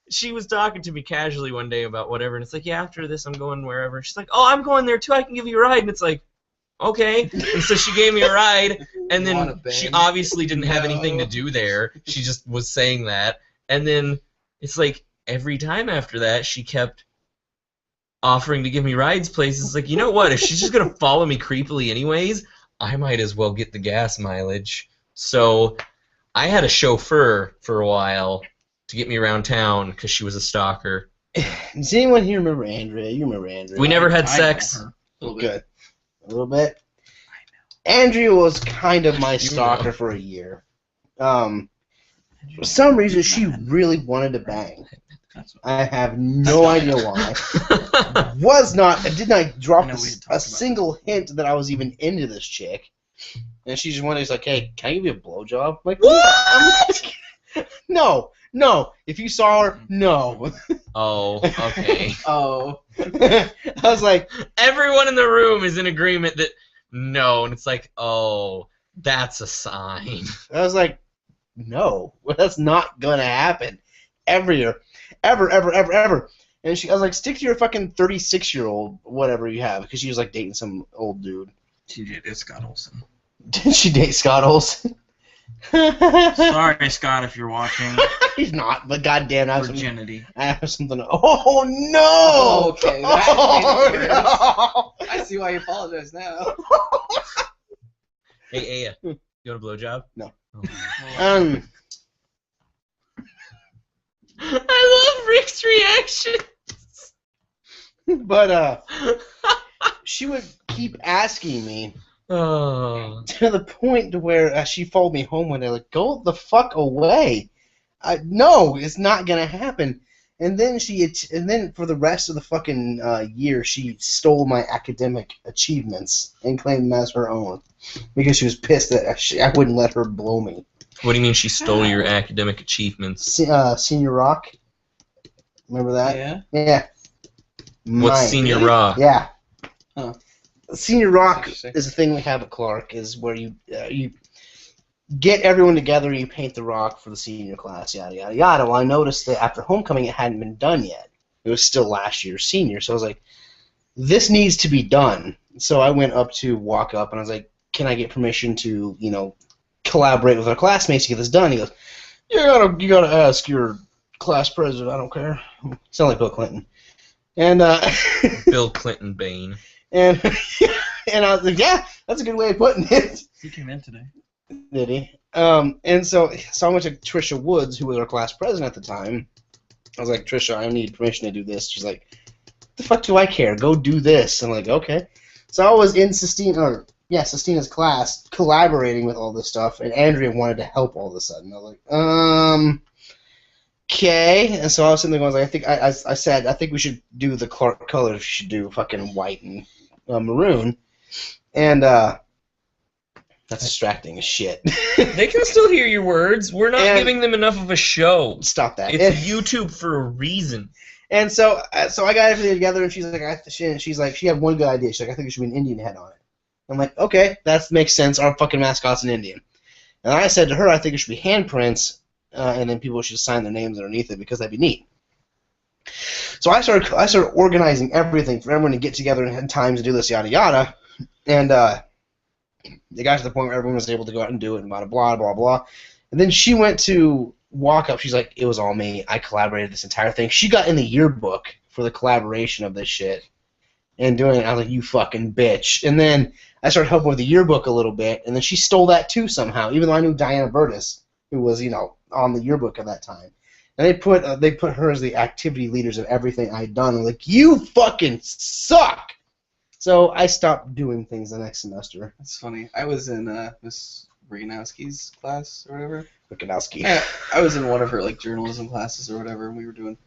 she was talking to me casually one day about whatever, and it's like, yeah, after this, I'm going wherever. She's like, oh, I'm going there too. I can give you a ride, and it's like, okay. And so she gave me a ride, and Wanna then bang? she obviously didn't have anything to No. do there. She just was saying that, and then it's like every time after that, she kept offering to give me rides places. It's like, you know what? If she's just gonna follow me creepily anyways, I might as well get the gas mileage. So I had a chauffeur for a while, to get me around town because she was a stalker. Does anyone here remember Andrea? You remember Andrea? We never had I sex. know her. A little bit. Good. A little bit. Andrea was kind of my stalker for a year. For some reason, she really wanted to bang. That's what, I have no idea why. I did not drop I know we had talked a about single hint that I was even into this chick. And she just one day was like, "Hey, can I give you a blowjob?" I'm like, what? No. If you saw her, no. Oh, okay. Oh. I was like, Everyone in the room is in agreement that no, and it's like, oh, that's a sign. no, that's not gonna happen. Ever. And I was like, stick to your fucking 36-year-old, whatever you have, because she was like dating some old dude. she did Scott Olsen. Didn't she date Scott Olsen? Sorry, Scott, if you're watching. He's not, but goddamn, I Virginity. have something. Oh no! Okay, that Oh, made it no! I see why you apologize now. Hey, Aya, you want a blowjob? No. Oh. I love Rick's reaction. But she would keep asking me Oh. to the point to where she followed me home one day, like, go the fuck away. No, it's not gonna happen. And then for the rest of the fucking year, she stole my academic achievements and claimed them as her own because she was pissed that I wouldn't let her blow me. What do you mean she stole your academic achievements? Senior Rock. Remember that? Yeah. Yeah. What's Mine. Senior Raw? Yeah. Huh. Senior Rock Interesting. is a thing we have at Clark, is where you get everyone together and you paint the rock for the senior class, yada, yada, yada. Well, I noticed that after homecoming it hadn't been done yet. It was still last year's senior, so I was like, this needs to be done. So I went up to walk up and I was like, can I get permission to, collaborate with our classmates to get this done? He goes, you gotta ask your class president, I don't care. Sound like Bill Clinton. And Bill Clinton Bane. and I was like, yeah, that's a good way of putting it. He came in today. Did he? And so I went to Trisha Woods, who was our class president at the time. I was like, Trisha, I need permission to do this. She's like, the fuck do I care? Go do this. I'm like, okay. So I was in Sistina's class, collaborating with all this stuff, and Andrea wanted to help all of a sudden. I was like, okay. And so I was sitting there going, I said, I think we should do the Clark colors. We should do fucking white and maroon. And that's distracting as shit. They can still hear your words. We're not giving them enough of a show. Stop that. It's YouTube for a reason. And so I got everything together, and she's like, she had one good idea. She's like, I think there should be an Indian head on it. I'm like, okay, that makes sense. Our fucking mascot's an Indian. And I said to her, I think it should be handprints, and then people should sign their names underneath it because that'd be neat. So I started organizing everything for everyone to get together and had time to do this, yada yada. And they got to the point where everyone was able to go out and do it, and blah blah blah blah. And then she went to walk up. She's like, it was all me. I collaborated this entire thing. She got in the yearbook for the collaboration of this shit and doing it. I was like, you fucking bitch. And then I started helping with the yearbook a little bit, and then she stole that too somehow, even though I knew Diana Burtis, who was, on the yearbook at that time. And they put her as the activity leaders of everything I'd done. I'm like, you fucking suck! So I stopped doing things the next semester. That's funny. I was in Miss Reganowski's class or whatever. Reganowski. I was in one of her journalism classes or whatever, and we were doing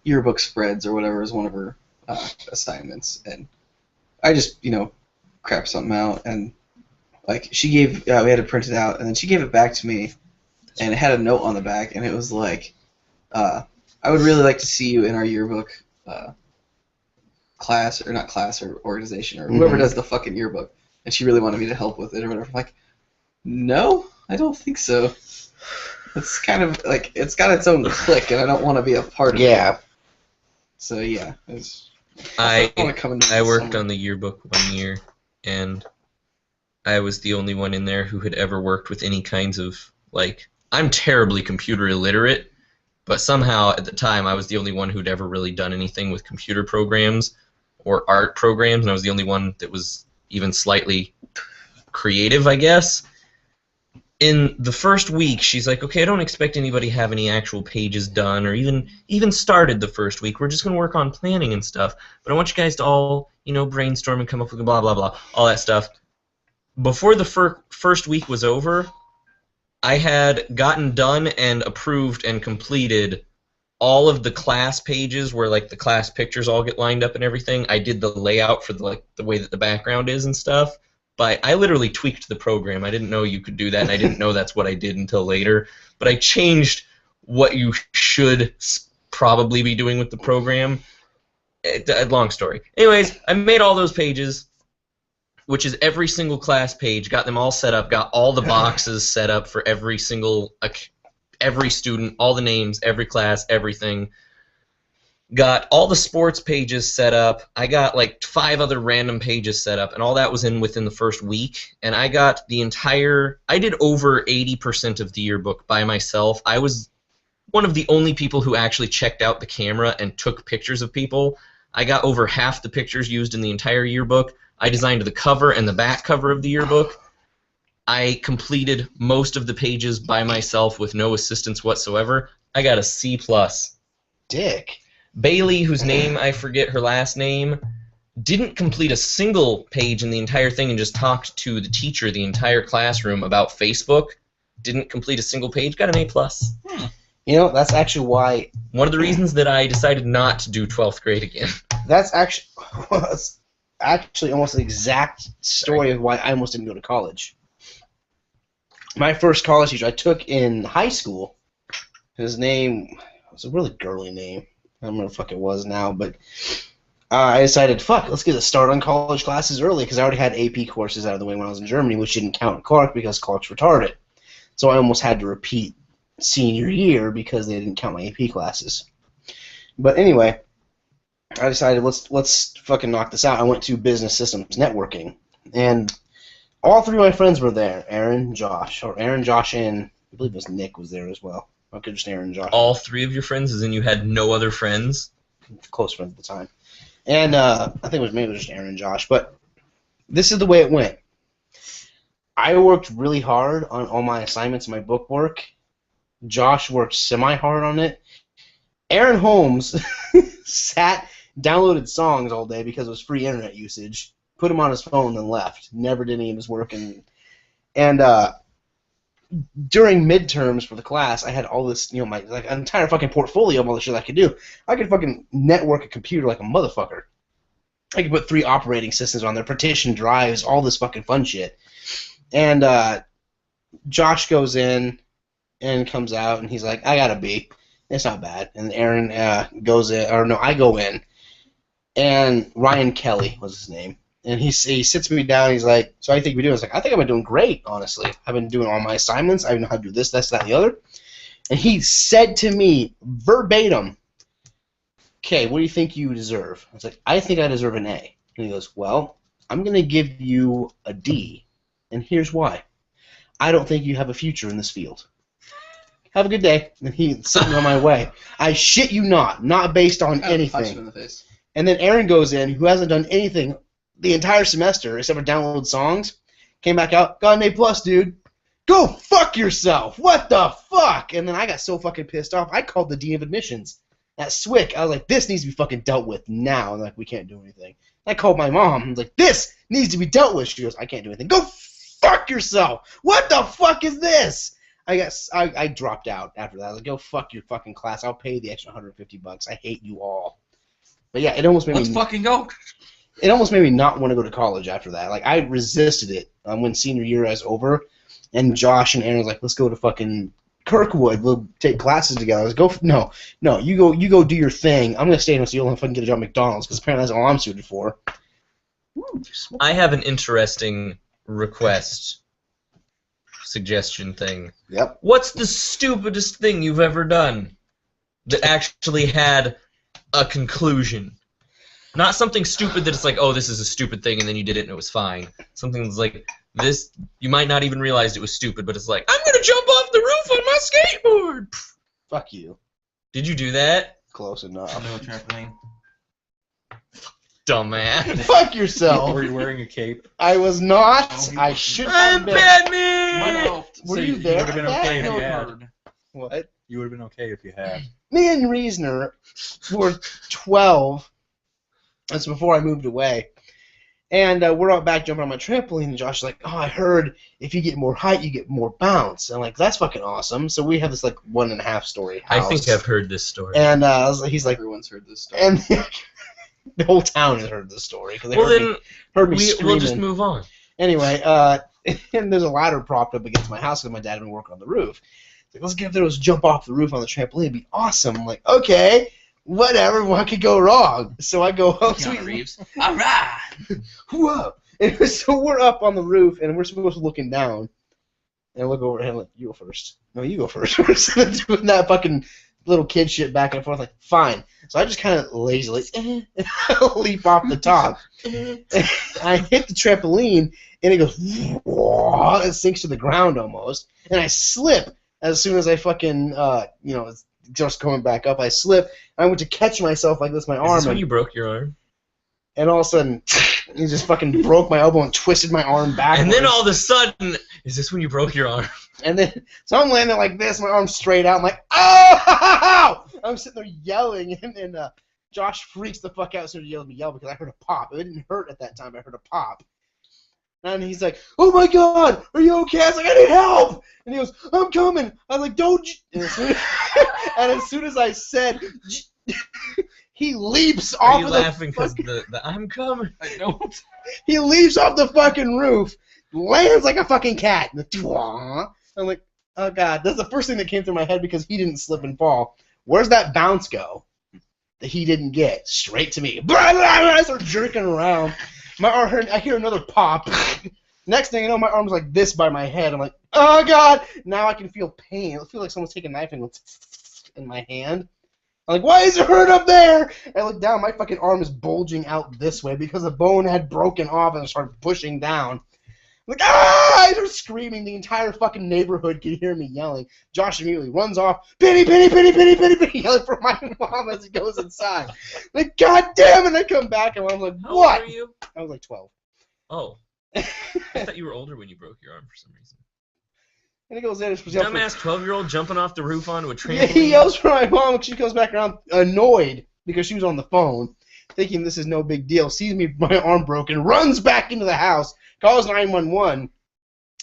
yearbook spreads or whatever as one of her assignments. And I just crapped something out, and she gave we had it printed out, and then she gave it back to me, and it had a note on the back, and it was like, I would really like to see you in our yearbook class, or not class, or organization, or whoever does the fucking yearbook, and she really wanted me to help with it or whatever. I'm like, no, I don't think so. It's kind of it's got its own clique, and I don't want to be a part of it. Yeah. So yeah, I worked on the yearbook one year, and I was the only one in there who had ever worked with any kinds of I'm terribly computer illiterate, but somehow at the time I was the only one who'd ever really done anything with computer programs or art programs, and I was the only one that was even slightly creative, I guess. in the first week, she's like, okay, I don't expect anybody to have any actual pages done or even started the first week. We're just going to work on planning and stuff. But I want you guys to all, brainstorm and come up with blah, blah, blah, all that stuff. Before the first week was over, I had gotten done and approved and completed all of the class pages where, like, the class pictures all get lined up and everything. I did the layout for, the way that the background is and stuff. But I literally tweaked the program. I didn't know you could do that, and I didn't know that's what I did until later. But I changed what you should probably be doing with the program. Long story. Anyways, I made all those pages, which is every single class page, got them all set up, got all the boxes set up for every student, all the names, every class, everything. Got all the sports pages set up. I got like 5 other random pages set up, and all that was within the first week. And I got I did over 80% of the yearbook by myself. I was one of the only people who actually checked out the camera and took pictures of people. I got over half the pictures used in the entire yearbook. I designed the cover and the back cover of the yearbook. I completed most of the pages by myself with no assistance whatsoever. I got a C+. Dick. Bailey, whose name I forget her last name, didn't complete a single page in the entire thing and just talked to the teacher the entire classroom about Facebook. Didn't complete a single page, got an A+. That's actually why... One of the reasons that I decided not to do 12th grade again. That's actually almost the exact story of why I almost didn't go to college. My first college teacher I took in high school, his name was a really girly name. I don't remember what the fuck it was now, but I decided, let's get a start on college classes early because I already had AP courses out of the way when I was in Germany, which didn't count in Clark because Clark's retarded. So I almost had to repeat senior year because they didn't count my AP classes. But anyway, I decided let's fucking knock this out. I went to business systems networking, and all 3 of my friends were there. Aaron, Josh, and I believe it was Nick was there as well. I could just Aaron and Josh. All 3 of your friends, as in you had no other friends? Close friends at the time. And I think it was just Aaron and Josh. But this is the way it went. I worked really hard on all my assignments and my book work. Josh worked semi-hard on it. Aaron Holmes downloaded songs all day because it was free internet usage, put them on his phone, and then left. Never did any of his work. And during midterms for the class, I had all this, my an entire fucking portfolio of all the shit I could do. I could fucking network a computer like a motherfucker. I could put 3 operating systems on there, partition drives, all this fucking fun shit. And Josh goes in and comes out, and he's like, I got a B. It's not bad. And Aaron goes in, or no, I go in, and Ryan Kelly was his name. And he sits me down, and he's like, so how do you think we do? I was like, I think I've been doing great, honestly. I've been doing all my assignments. I know how to do this, that, and the other. And he said to me, verbatim, okay, what do you think you deserve? I was like, I think I deserve an A. And he goes, well, I'm going to give you a D, and here's why. I don't think you have a future in this field. Have a good day. And he sent me on my way. I shit you not based on anything. In the face. And then Aaron goes in, who hasn't done anything the entire semester except for download songs, came back out, got an A+, dude. Go fuck yourself. What the fuck? And then I got so fucking pissed off, I called the dean of admissions at SWIC. I was like, this needs to be fucking dealt with now. And like, we can't do anything. I called my mom. I was like, this needs to be dealt with. She goes, I can't do anything. Go fuck yourself. What the fuck is this? I dropped out after that. I was like, go fuck your fucking class. I'll pay the extra $150. I hate you all. But yeah, it almost made Let's fucking go. It almost made me not want to go to college after that. Like, I resisted it when senior year was over, and Josh and Aaron was like, let's go to fucking Kirkwood. We'll take classes together. I was like, no, you go do your thing. I'm going to stay in so you'll fucking get a job at McDonald's, because apparently that's all I'm suited for. I have an interesting request suggestion thing. Yep. What's the stupidest thing you've ever done that actually had a conclusion? Not something stupid that it's like, oh, this is a stupid thing, and then you did it and it was fine. Something that's like, this, you might not even realize it was stupid, but it's like, I'm going to jump off the roof on my skateboard. Fuck you. Did you do that? Close enough. No trampoline. Dumbass. Fuck yourself. Were you wearing a cape? I was not. I should have I'm been. Batman! Were So you you there? would've been for that? okay if No, you had. heard. What? You would have been okay if you had. Me and Reasoner were 12. That's before I moved away. And we're out back jumping on my trampoline, and Josh is like, oh, I heard if you get more height, you get more bounce. And I'm like, that's fucking awesome. So we have this, like, 1.5 story house. I think I've heard this story. And he's like, Everyone's heard this story. and the whole town has heard this story. Cause they Well, heard me then screaming. we'll just move on. Anyway, and there's a ladder propped up against my house because my dad had been working on the roof. He's like, let's get up there, let's jump off the roof on the trampoline. It'd be awesome. I'm like, okay, whatever, what could go wrong? So I go, oh, sweet. Keanu Reeves. All right. Whoa. And so we're up on the roof, and we're supposed to be looking down. And I look over at him like, you go first. No, you go first. We're doing that fucking little kid shit back and forth. Like, fine. So I just kind of lazily leap off the top. I hit the trampoline, and it goes, it sinks to the ground almost. And I slip as soon as I fucking, it's just coming back up. I slip. I went to catch myself like this, my arm. Is this when you broke your arm? And all of a sudden, he just fucking broke my elbow and twisted my arm backwards. And then all of a sudden, is this when you broke your arm? And then, so I'm laying there like this, my arm straight out. I'm like, oh! I'm sitting there yelling, and Josh freaks the fuck out as soon as he yelled me yell because I heard a pop. It didn't hurt at that time. I heard a pop. And he's like, oh my God, are you okay? I was like, I need help! And he goes, I'm coming. I was like, don't you... And as soon as I said... He leaps Are off you of laughing the because fucking... the I'm coming? I don't. He leaps off the fucking roof, lands like a fucking cat. I'm like, oh God, that's the first thing that came through my head because he didn't slip and fall. Where's that bounce go that he didn't get? Straight to me. I start jerking around. My arm, I hear another pop. Next thing you know, my arm's like this by my head. I'm like, oh God! Now I can feel pain. I feel like someone's taking a knife and in my hand. I'm like, why is it hurt up there? And I look down, my fucking arm is bulging out this way because the bone had broken off and started pushing down. I'm like, ah! I start screaming. The entire fucking neighborhood can hear me yelling. Josh immediately runs off, Penny, Penny, Penny, Penny, Penny, Penny, yelling for my mom as he goes inside. Like, God damn it! I come back and I'm like, How what? old are you? I was like 12. Oh. I thought you were older when you broke your arm for some reason. And he goes in and Dumbass 12-year-old jumping off the roof onto a trampoline. Yeah, he yells for my mom, and she comes back around annoyed because she was on the phone, thinking this is no big deal. Sees me, my arm broken, runs back into the house, calls 911.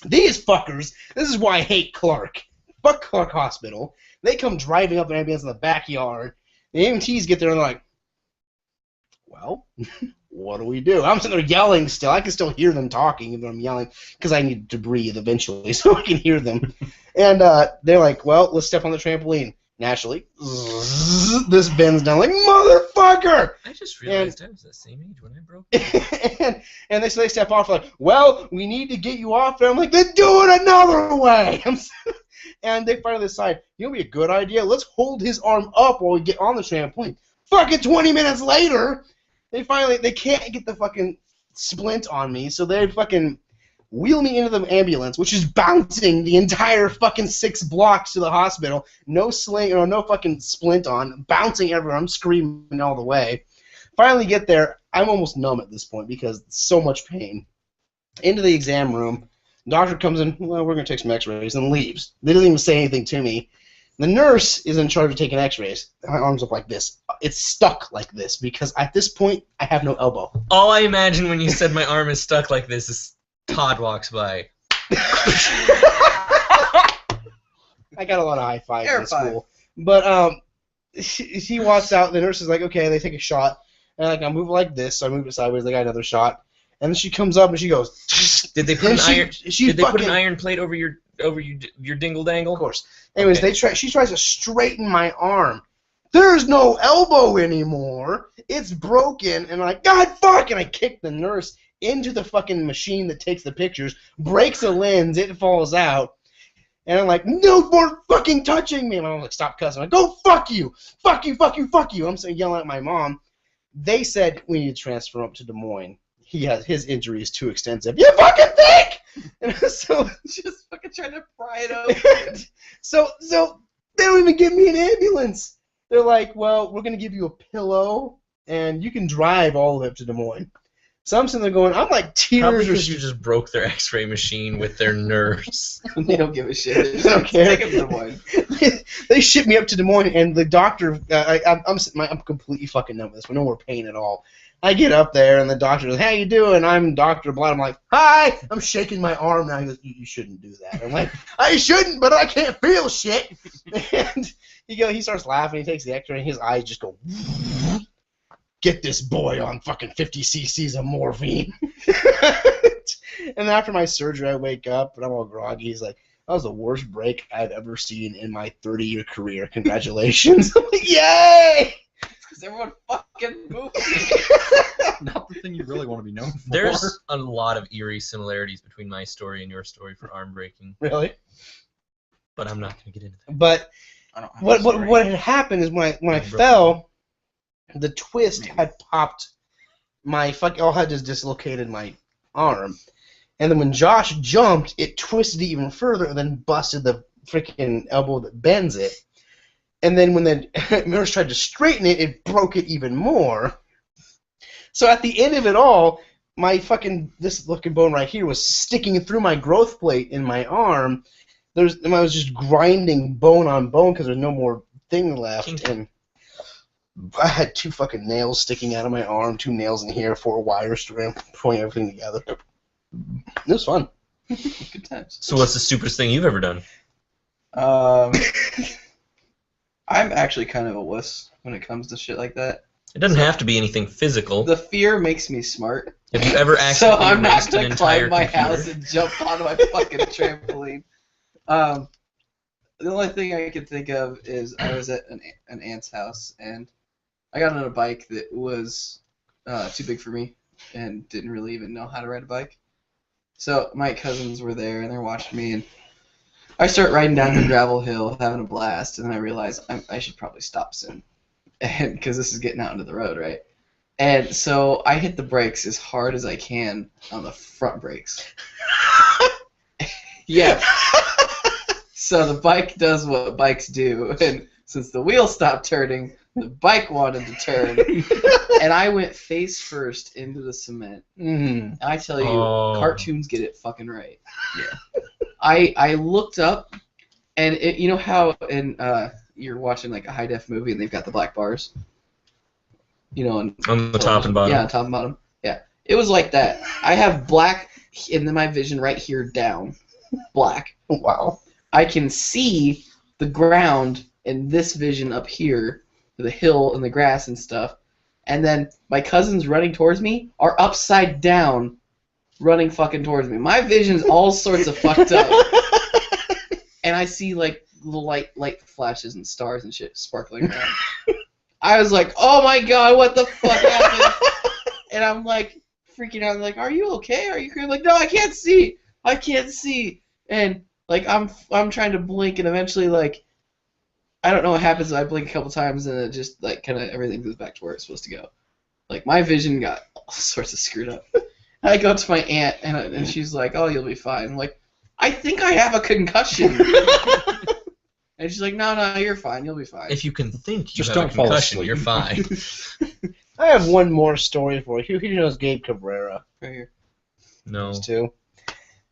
These fuckers, this is why I hate Clark. Fuck Clark Hospital. They come driving up an ambulance in the backyard. The EMTs get there and they're like, well, what do we do? I'm sitting there yelling still. I can still hear them talking even though I'm yelling because I need to breathe eventually so I can hear them. And they're like, well, let's step on the trampoline. Naturally, this bends down like, motherfucker! I just realized I was the same age when I broke. and they step off like, well, we need to get you off there. I'm like, then do it another way! And they finally decide, you know, be a good idea? Let's hold his arm up while we get on the trampoline. Fucking 20 minutes later, they can't get the fucking splint on me, so they fucking wheel me into the ambulance, which is bouncing the entire fucking 6 blocks to the hospital. No sling or no fucking splint on, bouncing everywhere. I'm screaming all the way. Finally get there. I'm almost numb at this point because so much pain. Into the exam room. Doctor comes in, well, we're going to take some x-rays, and leaves. They doesn't even say anything to me. The nurse is in charge of taking x-rays. My arm's up like this. It's stuck like this because at this point, I have no elbow. All I imagine when you said my arm is stuck like this is Todd walks by. I got a lot of high fives in school. But she walks out, the nurse is like, okay, they take a shot. And like, I move it like this, so I move it sideways, they got another shot. And then she comes up and she goes, Did they put an iron plate over your dingle dangle? Of course. Anyways, she tries to straighten my arm. There's no elbow anymore. It's broken. And I'm like, God fuck! And I kick the nurse into the fucking machine that takes the pictures, breaks a lens, it falls out. And I'm like, no more fucking touching me. And my mom's like, stop cussing. I'm like, go fuck you. Fuck you, fuck you, fuck you. I'm yelling at my mom. They said we need to transfer him up to Des Moines. His injury is too extensive. You fucking think? And so just fucking trying to pry it open. so they don't even give me an ambulance. They're like, well, we're gonna give you a pillow and you can drive all the way up to Des Moines. So I'm sitting there going, I'm like Probably tears. because you just broke their X-ray machine with their nurse. They don't give a shit. They don't care. Take them to Des Moines. They shipped me up to Des Moines, and the doctor, I'm completely fucking numb with this. No more pain at all. I get up there, and the doctor goes, "How you doing?" I'm Dr. Blood. I'm like, "Hi." I'm shaking my arm now. He goes, "You shouldn't do that." I'm like, "I shouldn't, but I can't feel shit." And he starts laughing. He takes the X-ray, and his eyes just go, "Get this boy on fucking 50 cc's of morphine." And after my surgery, I wake up, and I'm all groggy. He's like, "That was the worst break I've ever seen in my 30-year career. Congratulations." I'm like, "Yay!" Because everyone fucking moved. Not the thing you really want to be known for. There's a lot of eerie similarities between my story and your story for arm breaking, Really? but I'm not going to get into that. But I don't have a story. what had happened is when I fell, the twist had popped my all had just dislocated my arm, and then when Josh jumped, it twisted it even further and then busted the freaking elbow that bends it. And then when the nurse tried to straighten it, it broke it even more. So at the end of it all, this looking bone right here was sticking through my growth plate in my arm. I was just grinding bone on bone because there's no more thing left. And I had 2 fucking nails sticking out of my arm, 2 nails in here, 4 wires pulling everything together. It was fun. Good times. So what's the stupidest thing you've ever done? I'm actually kind of a wuss when it comes to shit like that. It doesn't have to be anything physical. The fear makes me smart. Have you ever So accidentally I'm not erased an gonna entire climb my computer? house and jump onto my fucking trampoline. The only thing I can think of is I was at an aunt's house and I got on a bike that was too big for me and didn't really even know how to ride a bike. So my cousins were there and they're watching me, and I start riding down the gravel hill, having a blast, and then I realize I should probably stop soon, and because this is getting out into the road, right? And so I hit the brakes as hard as I can on the front brakes. Yeah. So the bike does what bikes do, and since the wheel stopped turning, the bike wanted to turn, and I went face first into the cement. Mm. I tell you, Oh. cartoons get it fucking right. Yeah. I looked up, and you know how you're watching like a high def movie and they've got the black bars, you know, On the top and bottom. Yeah, top and bottom. Yeah, it was like that. I have black, and then my vision right here down, black. Wow. I can see the ground in this vision up here, the hill and the grass and stuff, and then my cousins running towards me are upside down, running fucking towards me. My vision's all sorts of fucked up, and I see like little light flashes and stars and shit sparkling around. I was like, "Oh my god, what the fuck happened?" And I'm like freaking out. I'm like, "Are you okay? Are you?" I'm like, "No, I can't see. I can't see." And like I'm trying to blink, and eventually like I don't know what happens. I blink a couple times, and it just like kind of everything goes back to where it's supposed to go. Like my vision got all sorts of screwed up. I go to my aunt, and she's like, "Oh, you'll be fine." I'm like, "I think I have a concussion." And she's like, "No, you're fine. You'll be fine." If you can think you Just have don't a fall concussion, asleep. you're fine. I have one more story for you. Who knows Gabe Cabrera? Right here. No. Those 2.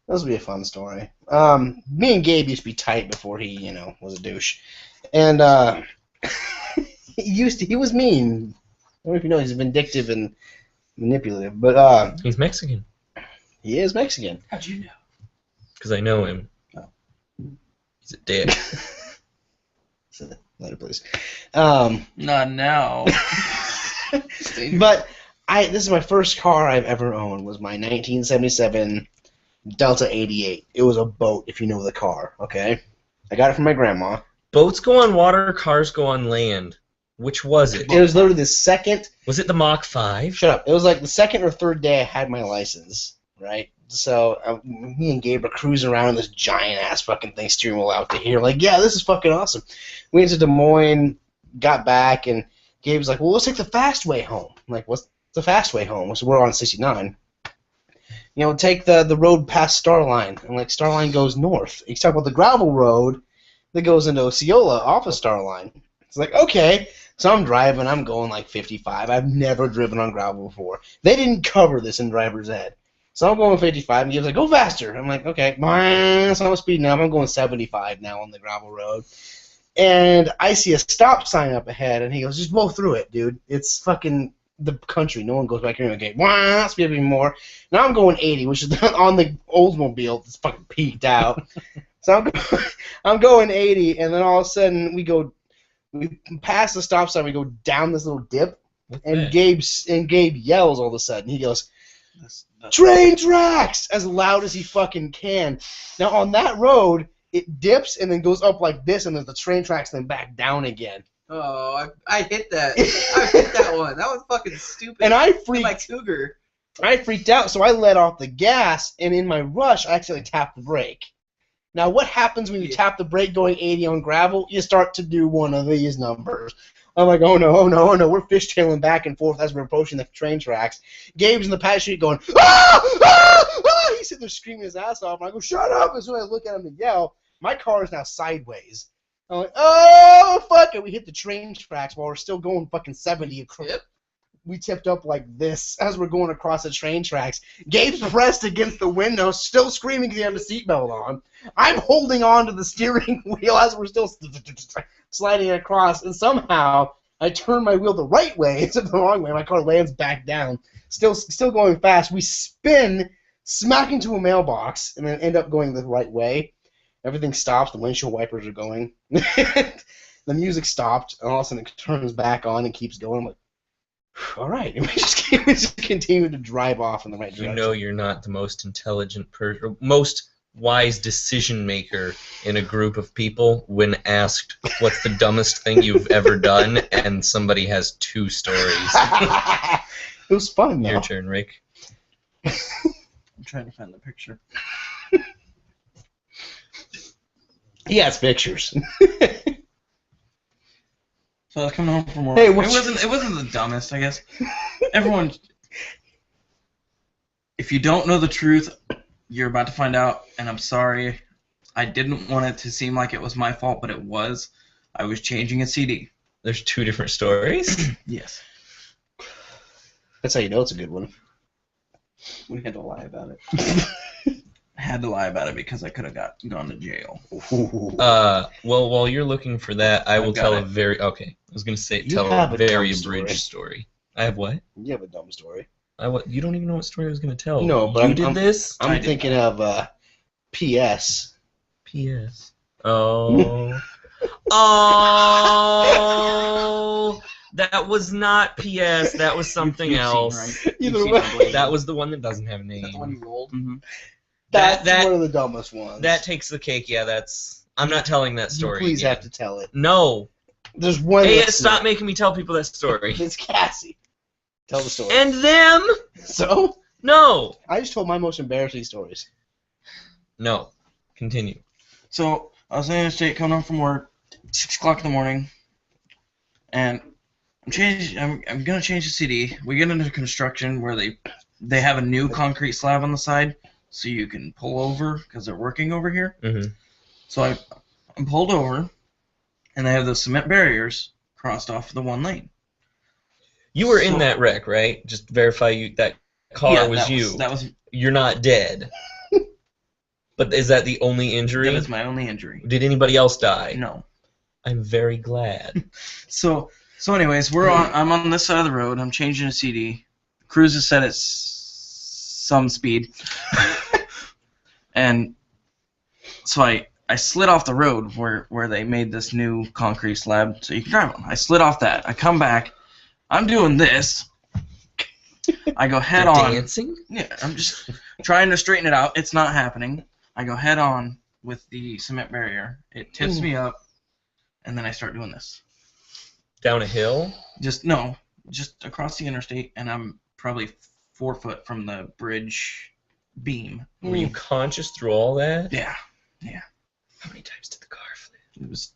This will be a fun story. Me and Gabe used to be tight before he, was a douche. And he was mean. I don't know if you know, he's vindictive and manipulative. But He's Mexican. he is Mexican. How'd you know? Because I know him. Oh. He's a dick. Later, please. Not now. But this is my first car I've ever owned. Was my 1977 Delta 88. It was a boat, if you know the car. Okay, I got it from my grandma. Boats go on water, cars go on land. Which was it? It was literally the second. Was it the Mach 5? Shut up. It was like the second or third day I had my license, right? So me and Gabe are cruising around in this giant ass fucking thing, steering wheel out to here. Like, yeah, this is fucking awesome. We went to Des Moines, got back, and Gabe's like, well, let's take the fast way home. I'm like, what's the fast way home? So we're on 69. Take the road past Starline. And like, Starline goes north. He's talking about the gravel road that goes into Osceola off of Starline. It's like, okay. So I'm driving, I'm going like 55. I've never driven on gravel before. They didn't cover this in driver's ed. So I'm going 55, and he was like, go faster. I'm like, okay. So I'm speeding up. I'm going 75 now on the gravel road. And I see a stop sign up ahead, and he goes, just blow through it, dude. It's fucking the country. No one goes back here. Okay, speed up even more. Now I'm going 80, which is on the Oldsmobile. It's fucking peaked out. So I'm going 80, and then all of a sudden we pass the stop sign. We go down this little dip, and Gabe yells all of a sudden. He goes, train tracks, as loud as he fucking can. Now on that road, it dips and then goes up like this, and there's the train tracks, then back down again. Oh, I hit that. I hit that one. That was fucking stupid. And I freaked out, so I let off the gas, and in my rush, I accidentally tapped the brake. Now, what happens when you tap the brake going 80 on gravel? You start to do one of these numbers. I'm like, oh no. We're fishtailing back and forth as we're approaching the train tracks. Gabe's in the passenger seat going, ah! He's sitting there screaming his ass off, and I go, shut up! As soon as I look at him and yell, my car is now sideways. I'm like, oh, fuck it. We hit the train tracks while we're still going fucking 70 across. We tipped up like this as we're going across the train tracks. Gabe's pressed against the window, still screaming because he had the seatbelt on. I'm holding on to the steering wheel as we're still sliding across, and somehow I turn my wheel the right way instead of the wrong way. My car lands back down, still going fast. We spin, smack into a mailbox, and then end up going the right way. Everything stops. The windshield wipers are going. The music stopped, and all of a sudden it turns back on and keeps going. I'm like, all right. And we just continue to drive off in the right direction. You know you're not the most intelligent person, most wise decision maker in a group of people when asked what's the dumbest thing you've ever done, and somebody has 2 stories. It was fun, though. Your turn, Rick. I'm trying to find the picture. He has pictures. So I was coming home from work. Hey, it wasn't the dumbest, I guess. Everyone, if you don't know the truth, you're about to find out, and I'm sorry. I didn't want it to seem like it was my fault, but it was. I was changing a CD. There's 2 different stories? Yes. That's how you know it's a good one. We had to lie about it. I had to lie about it because I could have gone to jail. Well, while you're looking for that, I will tell a very... Okay, I was going to say tell a very abridged story. I have what? You have a dumb story. You don't even know what story I was going to tell. No, but you did this? I'm thinking of P.S. P.S. Oh. Oh! That was not P.S. That was something else. Right? Either way. That was the one that doesn't have a name. That's the one you rolled? Mm-hmm. That's one of the dumbest ones. That takes the cake, yeah, that's... I'm not telling that story. You please have to tell it. No. There's one... Hey, stop making me tell people that story. It's Cassie. Tell the story. And them? So? No. I just told my most embarrassing stories. No. Continue. So, I was in the interstate coming home from work, 6 o'clock in the morning, and I'm going to change the CD. We get into construction where they have a new concrete slab on the side, so you can pull over because they're working over here. Mm-hmm. So I'm pulled over, and they have those cement barriers crossed off the one lane. You were in that wreck, right? Just verify that car was you. That was. You're not dead. But is that the only injury? That is my only injury. Did anybody else die? No. I'm very glad. So anyways, I'm on this side of the road. I'm changing a CD. Cruise is set at some speed. And so I slid off the road where they made this new concrete slab so you can drive on. I slid off that. I come back. I'm doing this. I go head on. Dancing? Yeah, I'm just trying to straighten it out. It's not happening. I go head on with the cement barrier. It tips me up, and then I start doing this. Down a hill? Just across the interstate, and I'm probably 4 foot from the bridge beam. Were you conscious through all that? Yeah. How many times did the car flip? It was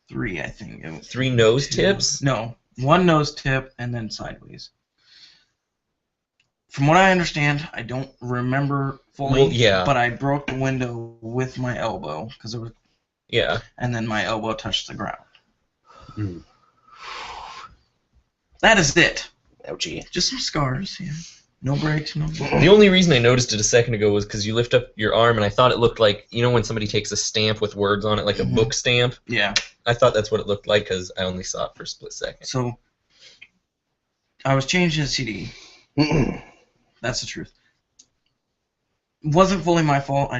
3, I think. It was 3 nose tips? No, 1 nose tip and then sideways. From what I understand, I don't remember fully. Well, yeah. But I broke the window with my elbow because it was. Yeah. And then my elbow touched the ground. That is it. Ouchie. Just some scars. Yeah. No breaks. No. The only reason I noticed it a second ago was because you lift up your arm, and I thought it looked like, you know, when somebody takes a stamp with words on it, like a book stamp. Yeah. I thought that's what it looked like because I only saw it for a split second. So I was changing the CD. That's the truth. It wasn't fully my fault.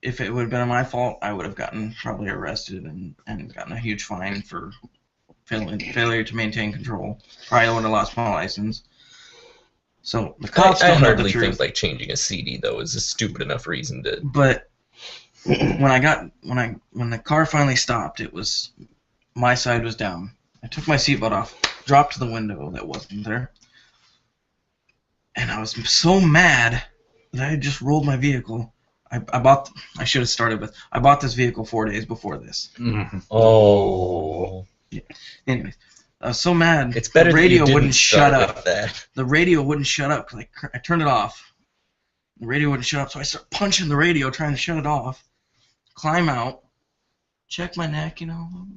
If it would have been my fault, I would have gotten probably arrested and gotten a huge fine for failure to maintain control. Probably would have lost my license. So the cops I don't know the hardly truth. think like changing a CD though is a stupid enough reason to. But when the car finally stopped, it was my side was down. I took my seatbelt off, dropped to the window that wasn't there, and I was so mad that I just rolled my vehicle. I should have started with I bought this vehicle 4 days before this. Oh. Yeah. Anyways, I was so mad. It's better the that radio you didn't wouldn't shut start up. with that. The radio wouldn't shut up because I turned it off. The radio wouldn't shut up, so I start punching the radio trying to shut it off. Climb out, check my neck,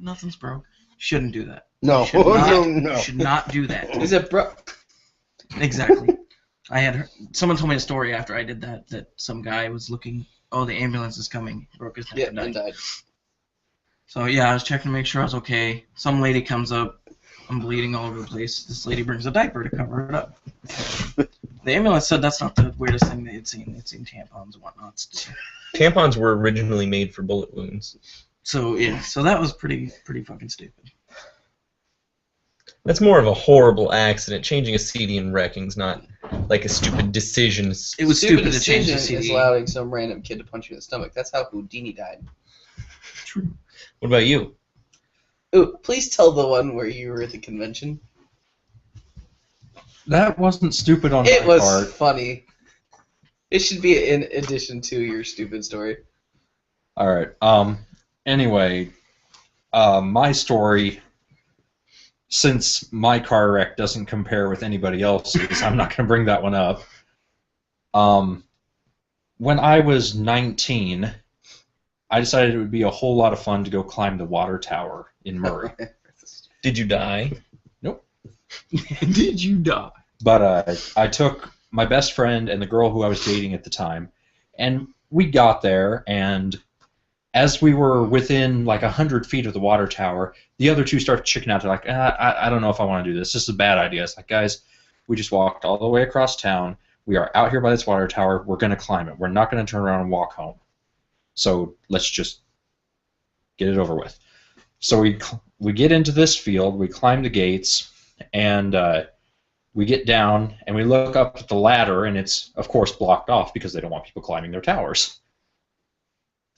nothing's broke. Shouldn't do that. No, no. Should not do that. Is it broke? Exactly. Someone told me a story after I did that some guy was looking. Oh, the ambulance is coming. Broke his neck and died. So yeah, I was checking to make sure I was okay. Some lady comes up. I'm bleeding all over the place. This lady brings a diaper to cover it up. The ambulance said that's not the weirdest thing they had seen. They'd seen tampons and whatnot. Tampons were originally made for bullet wounds. So yeah, so that was pretty fucking stupid. That's more of a horrible accident. Changing a CD and wrecking's not like a stupid decision. It was stupid to change the decision CD. is allowing some random kid to punch you in the stomach. That's how Houdini died. True. What about you? Ooh, please tell the one where you were at the convention. That wasn't stupid on It my was part. funny. It should be in addition to your stupid story. All right. Anyway, my story, since my car wreck doesn't compare with anybody else's, I'm not going to bring that one up. When I was 19, I decided it would be a whole lot of fun to go climb the water tower in Murray. Did you die? Nope. Did you die? But I took my best friend and the girl who I was dating at the time, and we got there, and as we were within like 100 feet of the water tower, the other two started chicking out. They're like, I don't know if I want to do this. This is a bad idea. It's like, guys, we just walked all the way across town. We are out here by this water tower. We're going to climb it. We're not going to turn around and walk home. So let's just get it over with. So we get into this field. We climb the gates, and we get down, and we look up at the ladder, and it's, of course, blocked off because they don't want people climbing their towers.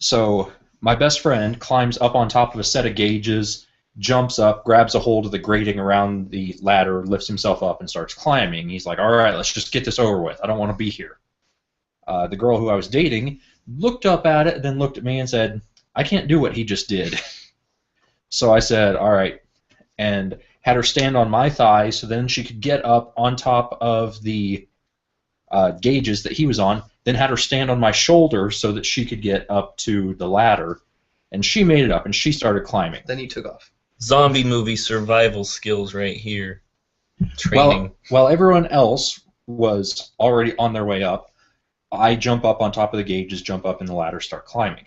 So my best friend climbs up on top of a set of gauges, jumps up, grabs a hold of the grating around the ladder, lifts himself up, and starts climbing. He's like, all right, let's just get this over with. I don't want to be here. The girl who I was dating looked up at it, then looked at me and said, I can't do what he just did. So I said, all right, and had her stand on my thigh so then she could get up on top of the gauges that he was on, then had her stand on my shoulder so that she could get up to the ladder, and she made it up, and she started climbing. Then you took off. Zombie movie survival skills right here. Training. While everyone else was already on their way up, I jump up on top of the gauges, jump up in the ladder, start climbing.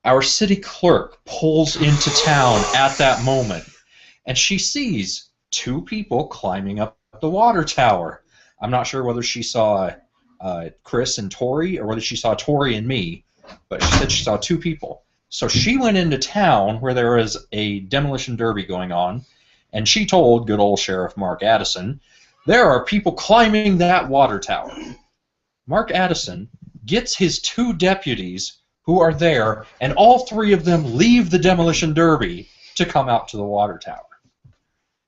Our city clerk pulls into town at that moment, and she sees two people climbing up the water tower. I'm not sure whether she saw Chris and Tori or whether she saw Tori and me, but she said she saw two people. So she went into town where there was a demolition derby going on, and she told good old Sheriff Mark Addison, there are people climbing that water tower. Mark Addison gets his two deputies who are there, and all three of them leave the demolition derby to come out to the water tower.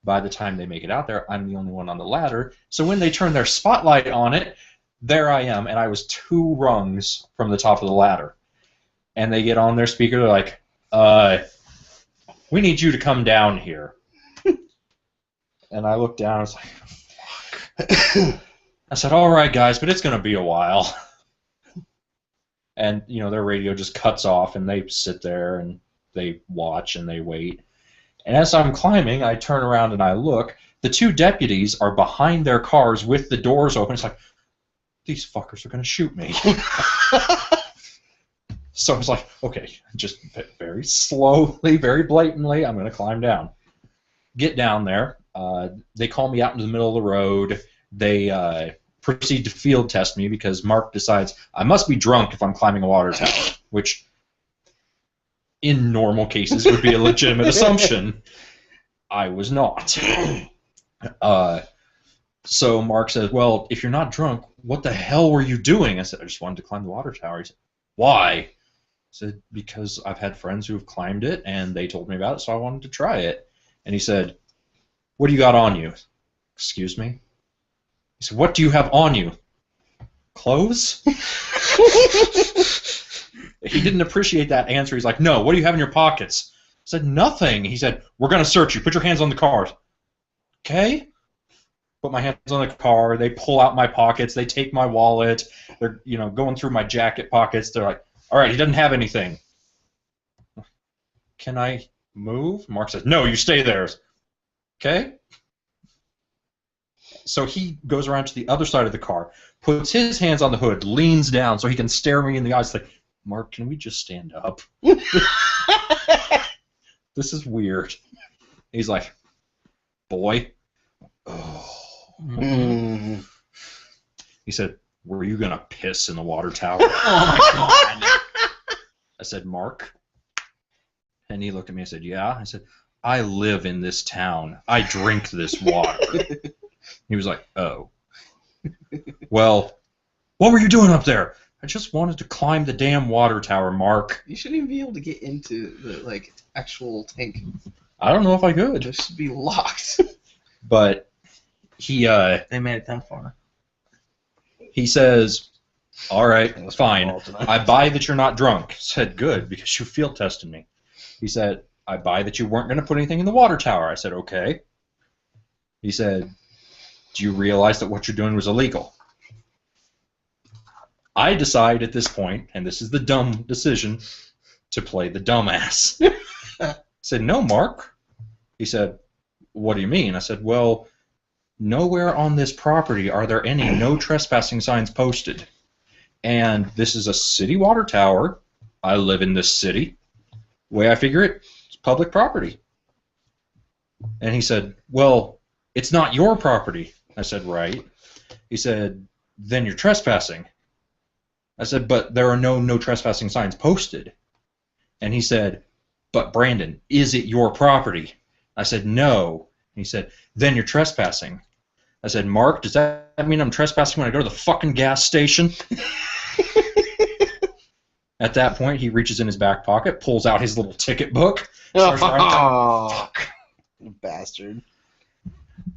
By the time they make it out there, I'm the only one on the ladder, so when they turn their spotlight on it, there I am, and I was 2 rungs from the top of the ladder. And they get on their speaker, they're like, we need you to come down here. And I looked down, I was like, fuck. I said, all right, guys, but it's going to be a while. And, you know, their radio just cuts off, and they sit there, and they watch, and they wait. And as I'm climbing, I turn around and I look. The two deputies are behind their cars with the doors open. It's like, these fuckers are going to shoot me. So I was like, okay, just very slowly, very blatantly, I'm going to climb down. Get down there. They call me out into the middle of the road. They proceed to field test me because Mark decides I must be drunk if I'm climbing a water tower, which in normal cases would be a legitimate assumption. I was not. So Mark says, well, if you're not drunk, what the hell were you doing? I said, I just wanted to climb the water tower. He said, why? I said, because I've had friends who have climbed it, and they told me about it, so I wanted to try it. And he said, what do you got on you? Excuse me? He said, what do you have on you? Clothes? He didn't appreciate that answer. He's like, no, what do you have in your pockets? I said, nothing. He said, we're going to search you. Put your hands on the car. Okay. Put my hands on the car. They pull out my pockets. They take my wallet. They're, going through my jacket pockets. They're like, all right, he doesn't have anything. Can I move? Mark says, no, you stay there. Okay. So he goes around to the other side of the car, puts his hands on the hood, leans down so he can stare me in the eyes like, Mark, can we just stand up? This is weird. He's like, boy. Oh. Mm. He said, were you going to piss in the water tower? Oh, my God. I said, Mark? And he looked at me and said, yeah. I said, I live in this town. I drink this water. He was like, oh. Well, what were you doing up there? I just wanted to climb the damn water tower, Mark. You shouldn't even be able to get into the actual tank. I don't know if I could. It should be locked. But he They made it that far. he says, all right, fine. I buy that you're not drunk. I said, good, because you field tested me. He said, I buy that you weren't going to put anything in the water tower. I said, okay. He said, do you realize that what you're doing was illegal? I decide at this point, and this is the dumb decision, to play the dumbass. I said, no, Mark. He said, what do you mean? I said, well, nowhere on this property are there any no trespassing signs posted. And this is a city water tower. I live in this city. The way I figure it, it's public property. And he said, well, it's not your property. I said, right. He said, then you're trespassing. I said, but there are no trespassing signs posted. And he said, but Brandon, is it your property? I said, no. And he said, then you're trespassing. I said, Mark, does that mean I'm trespassing when I go to the fucking gas station? At that point, he reaches in his back pocket, pulls out his little ticket book. Starts writing down, fuck. Bastard.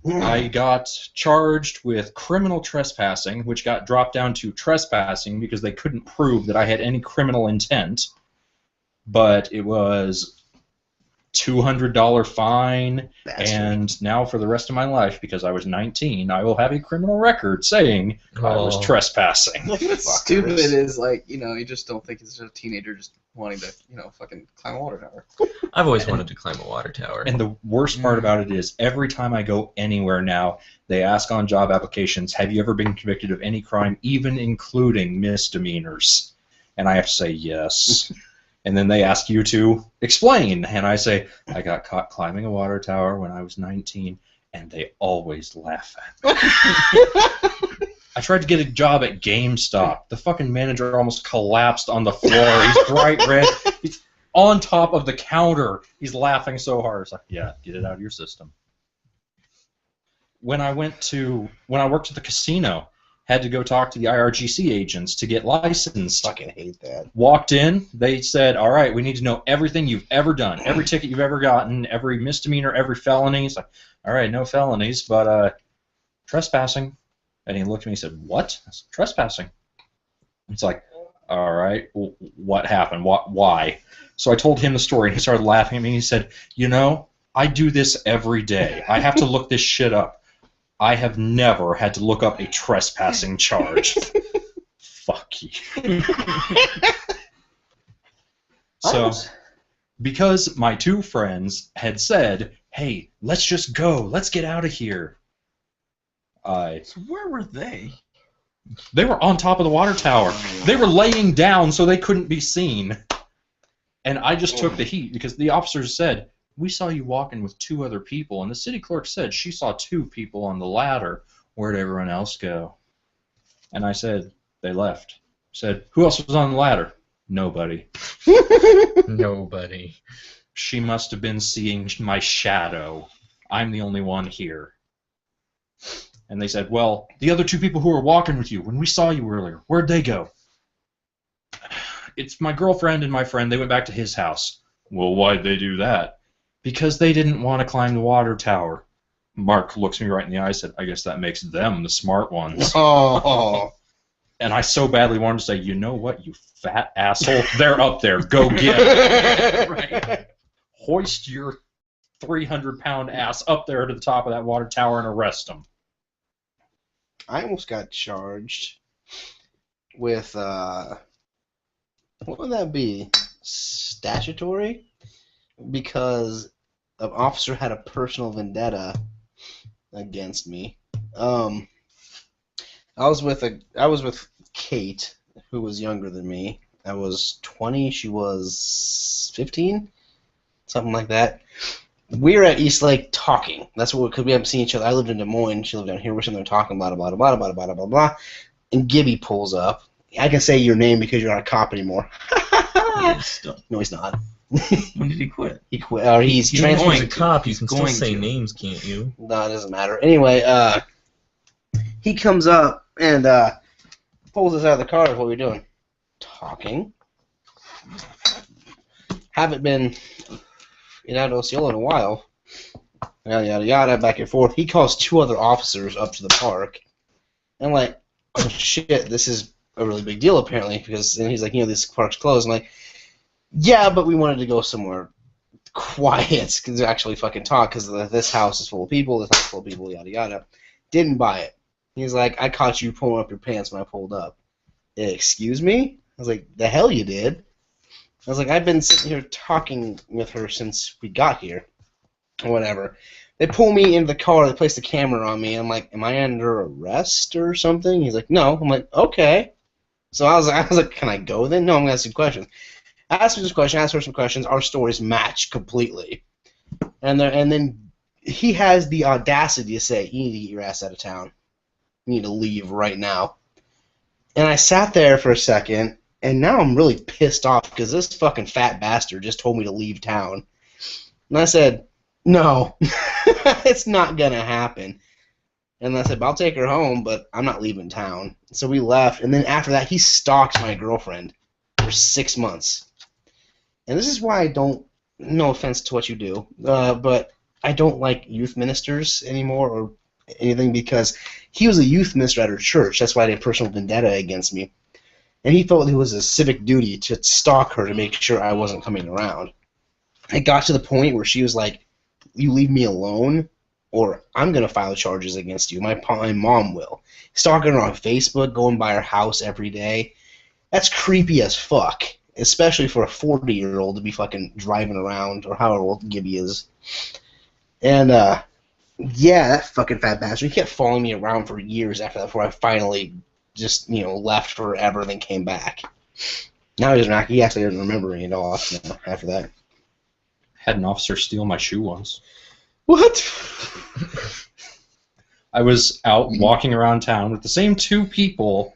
I got charged with criminal trespassing, which got dropped down to trespassing because they couldn't prove that I had any criminal intent. But it was $200 fine, and now for the rest of my life, because I was 19, I will have a criminal record saying I was trespassing. What's stupid is you just don't think it's just a teenager just wanting to fucking climb a water tower. I've always wanted to climb a water tower. And the worst part about it is every time I go anywhere now, they ask on job applications, have you ever been convicted of any crime, even including misdemeanors? And I have to say yes. And then they ask you to explain, and I say, I got caught climbing a water tower when I was 19, and they always laugh at me. I tried to get a job at GameStop. The fucking manager almost collapsed on the floor. He's bright red. He's on top of the counter. He's laughing so hard. It's like, yeah, get it out of your system. When I worked at the casino, had to go talk to the IRGC agents to get licensed. Fucking hate that. Walked in, they said, all right, we need to know everything you've ever done, every ticket you've ever gotten, every misdemeanor, every felony. It's like, all right, no felonies, but trespassing. And he looked at me and said, what? I said, trespassing. It's like, all right, what happened? Why? So I told him the story, and he started laughing at me, and he said, I do this every day. I have to look this shit up. I have never had to look up a trespassing charge. Fuck you. So, because my two friends had said, hey, let's just go. Let's get out of here. So where were they? They were on top of the water tower. They were laying down so they couldn't be seen. And I just took the heat because the officers said, we saw you walking with 2 other people, and the city clerk said she saw 2 people on the ladder. Where'd everyone else go? And I said, they left. Said, who else was on the ladder? Nobody. Nobody. She must have been seeing my shadow. I'm the only one here. And they said, well, the other 2 people who were walking with you, when we saw you earlier, where'd they go? It's my girlfriend and my friend. They went back to his house. Well, why'd they do that? Because they didn't want to climb the water tower. Mark looks me right in the eye and said, I guess that makes them the smart ones. Oh. And I so badly wanted to say, you know what, you fat asshole? They're up there. Go get them. Right? Hoist your 300-pound ass up there to the top of that water tower and arrest them. I almost got charged with, what would that be? Statutory? Because an officer had a personal vendetta against me. I was with Kate, who was younger than me. I was 20, she was 15, something like that. We were at East Lake talking. That's what, because we haven't seen each other. I lived in Des Moines. She lived down here. We're sitting there talking, blah, blah, blah, blah, blah, blah, blah, blah. And Gibby pulls up. I can say your name because you're not a cop anymore. No, he's not. When did he quit? He quit. Or he's He's transferring. a cop. You can still going say to. names, can't you? No, it doesn't matter. Anyway, he comes up and pulls us out of the car. What are we doing? Talking. Haven't been in Osceola in a while. Yada, yada, yada, back and forth. He calls 2 other officers up to the park. And I'm like, oh, shit, this is a really big deal, apparently. Because and he's like, this park's closed. I'm like, yeah, but we wanted to go somewhere quiet to actually fucking talk because this house is full of people, this house is full of people, yada, yada. Didn't buy it. He's like, I caught you pulling up your pants when I pulled up. Excuse me? I was like, the hell you did? I was like, I've been sitting here talking with her since we got here. Or whatever. They pull me into the car, they place the camera on me, and I'm like, am I under arrest or something? He's like, no. I'm like, okay. So I was like, can I go then? No, I'm going to ask you questions. I asked her this question, asked her some questions, our stories match completely. And then he has the audacity to say, you need to get your ass out of town. You need to leave right now. And I sat there for a second, and now I'm really pissed off because this fucking fat bastard just told me to leave town. And I said, no, it's not going to happen. And I said, I'll take her home, but I'm not leaving town. So we left, and then after that, he stalked my girlfriend for 6 months. And this is why I don't, no offense to what you do, but I don't like youth ministers anymore or anything because he was a youth minister at her church. That's why they had personal vendetta against me. And he felt it was a civic duty to stalk her to make sure I wasn't coming around. It got to the point where she was like, you leave me alone or I'm going to file charges against you. My mom will. Stalking her on Facebook, going by her house every day. That's creepy as fuck. Especially for a 40-year-old to be fucking driving around, or however old Gibby is. And, yeah, that fucking fat bastard. He kept following me around for years after that before I finally just, left forever and then came back. Now he actually doesn't remember me at all after that. Had an officer steal my shoe once. What? I was out walking around town with the same 2 people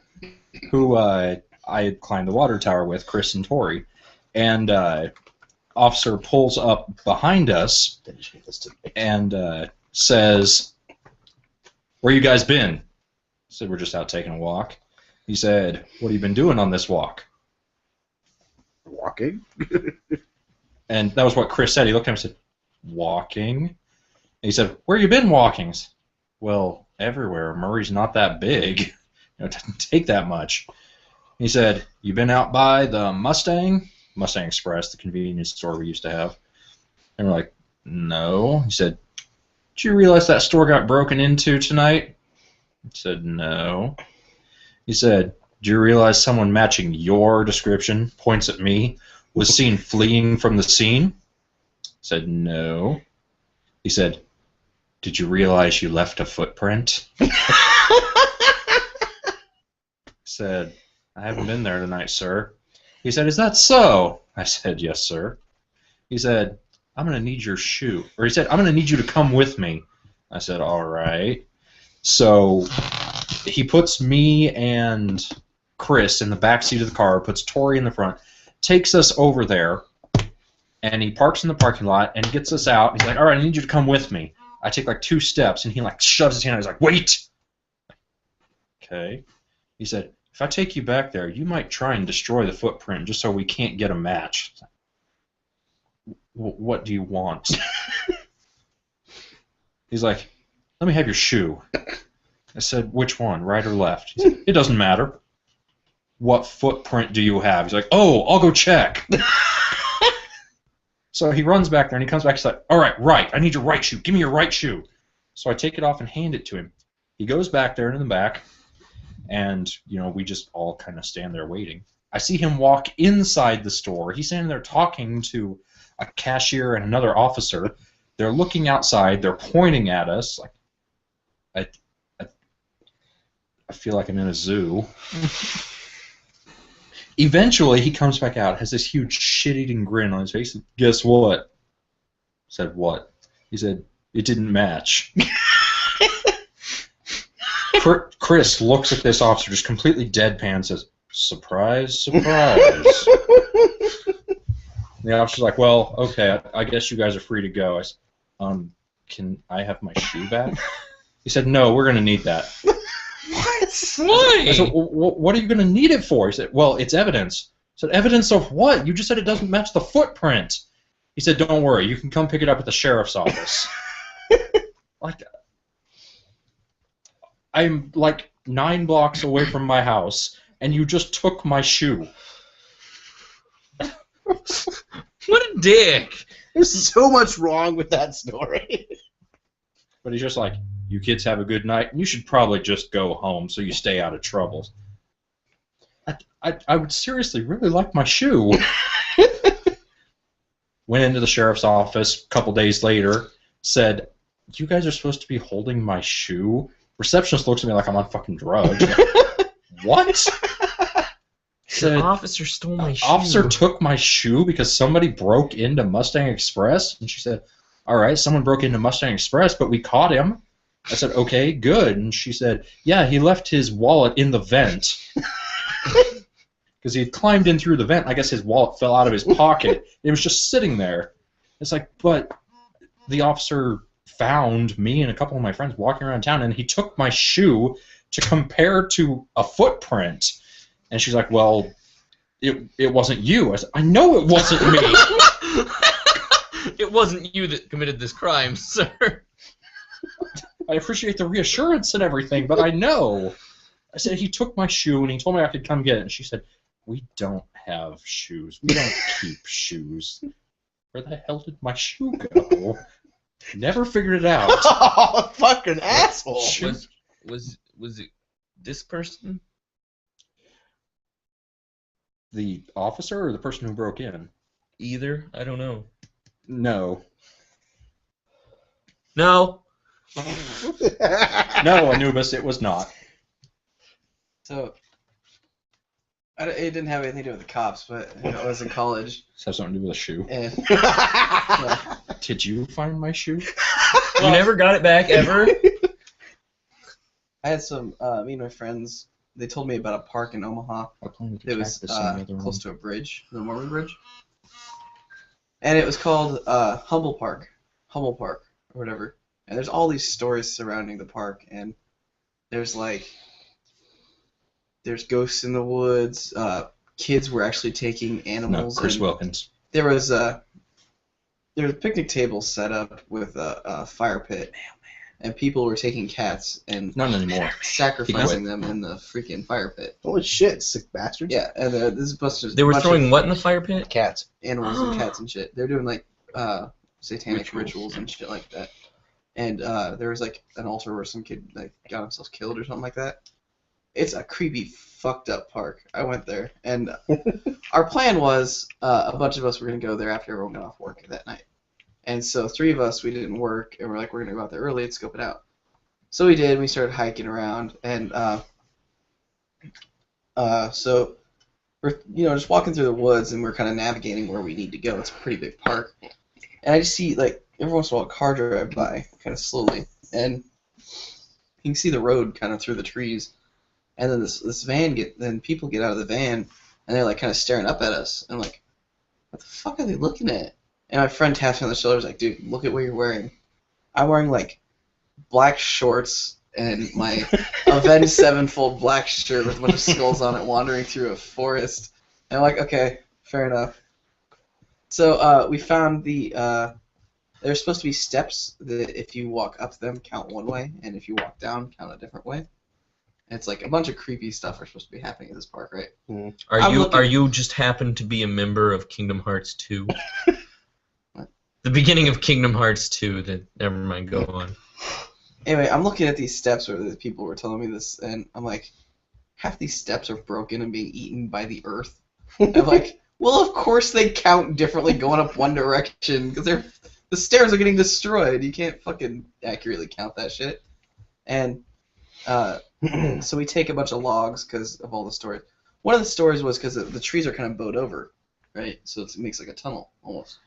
who, I had climbed the water tower with, Chris and Tori, and officer pulls up behind us and says, where you guys been? I said, we're just out taking a walk. He said, what have you been doing on this walk? Walking. And that was what Chris said. He looked at him and said, walking? And he said, where you been walking? Said, well, everywhere. Murray's not that big. It doesn't take that much. He said, you been out by the Mustang Express, the convenience store we used to have? And we're like, no. He said, did you realize that store got broken into tonight? I said, no. He said, did you realize someone matching your description, points at me, was seen fleeing from the scene? I said, no. He said, "Did you realize you left a footprint?" Said, "I haven't been there tonight, sir." He said, "Is that so?" I said, "Yes, sir." He said, "I'm going to need your shoe." Or he said, "I'm going to need you to come with me." I said, "All right." So he puts me and Chris in the back seat of the car, puts Tori in the front, takes us over there, and he parks in the parking lot and gets us out. He's like, "All right, I need you to come with me." I take like 2 steps, and he like shoves his hand out. He's like, "Wait!" Okay. He said, "If I take you back there, you might try and destroy the footprint just so we can't get a match." What do you want? He's like, "Let me have your shoe." I said, "Which one, right or left?" He said, "It doesn't matter." "What footprint do you have?" He's like, "Oh, I'll go check." So he runs back there and he comes back. He's like, "All right, right. I need your right shoe. Give me your right shoe." So I take it off and hand it to him. He goes back there in the back, and we just all kind of stand there waiting. I see him walk inside the store. He's standing there talking to a cashier and another officer. They're looking outside. They're pointing at us. Like, I feel like I'm in a zoo. Eventually, he comes back out, has this huge shit-eating grin on his face. And, "Guess what?" I said, "What?" He said, "It didn't match." Chris looks at this officer, just completely deadpan, and says, "Surprise, surprise." The officer's like, "Well, okay, I guess you guys are free to go." I said, "Can I have my shoe back?" He said, "No, we're going to need that." What? Why? I said, "What are you going to need it for?" He said, "Well, it's evidence." I said, "Evidence of what? You just said it doesn't match the footprint." He said, "Don't worry, you can come pick it up at the sheriff's office." Like, I'm like 9 blocks away from my house, and you just took my shoe. What a dick! There's so much wrong with that story. But he's just like, "You kids have a good night, and you should probably just go home so you stay out of trouble." I would seriously really like my shoe. Went into the sheriff's office a couple days later, said, "You guys are supposed to be holding my shoe?" Receptionist looks at me like I'm on fucking drugs. What? The officer stole my shoe. Officer took my shoe because somebody broke into Mustang Express? And she said, "All right, someone broke into Mustang Express, but we caught him." I said, "Okay, good." And she said, "Yeah, he left his wallet in the vent." Because he had climbed in through the vent. I guess his wallet fell out of his pocket. It was just sitting there. It's like, but the officer found me and a couple of my friends walking around town, and he took my shoe to compare to a footprint. And she's like, "Well, it wasn't you." I said, "I know it wasn't me." It wasn't you that committed this crime, sir. I appreciate the reassurance and everything, but I know. I said, "He took my shoe, and he told me I could come get it." And she said, "We don't have shoes. We don't keep shoes." Where the hell did my shoe go? Never figured it out. Oh, fucking asshole. Was it this person? The officer or the person who broke in? Either. I don't know. No. No. No, Anubis, it was not. So, it didn't have anything to do with the cops, but I was in college. Does it have something to do with a shoe? And Did you find my shoe? You never got it back, ever? I had some, me and my friends, they told me about a park in Omaha. It was close to a bridge, the Mormon Bridge. And it was called Humble Park, or whatever. And there's all these stories surrounding the park, and there's ghosts in the woods. Kids were actually taking animals. No, Chris Wilkins. There was a picnic table set up with a fire pit, and people were taking cats and not anymore sacrificing them in the freaking fire pit. Holy shit, sick bastards. Yeah, and this is They were throwing what in the fire pit? Cats. Animals and cats and shit. They're doing like satanic rituals and shit like that. And there was like an altar where some kid like got himself killed or something like that. It's a creepy, fucked up park. I went there, and our plan was a bunch of us were gonna go there after everyone got off work that night. And so 3 of us, we didn't work, and we're like, we're gonna go out there early and scope it out. So we did. We started hiking around, and so we're just walking through the woods, and we're kind of navigating where we need to go. It's a pretty big park, and I just see like every once in a while a car drive by, kind of slowly, and you can see the road kind of through the trees, and then then people get out of the van, and they're like kind of staring up at us, and like, what the fuck are they looking at? And my friend taps me on the shoulder, was like, dude, look at what you're wearing. I'm wearing like black shorts and my Avenged Sevenfold black shirt with a bunch of skulls on it, wandering through a forest. And I'm like, okay, fair enough. So we found there's supposed to be steps that if you walk up them, count one way, and if you walk down, count a different way. And it's like a bunch of creepy stuff are supposed to be happening in this park, right? Mm. Are you just happen to be a member of Kingdom Hearts 2? What? The beginning of Kingdom Hearts 2. Never mind. Go on. Anyway, I'm looking at these steps where the people were telling me this, and I'm like, half these steps are broken and being eaten by the earth. And I'm like, well, of course they count differently going up one direction, because the stairs are getting destroyed. You can't fucking accurately count that shit. And so we take a bunch of logs because of all the stories. One of the stories was because the trees are kind of bowed over, right? So it makes like a tunnel almost.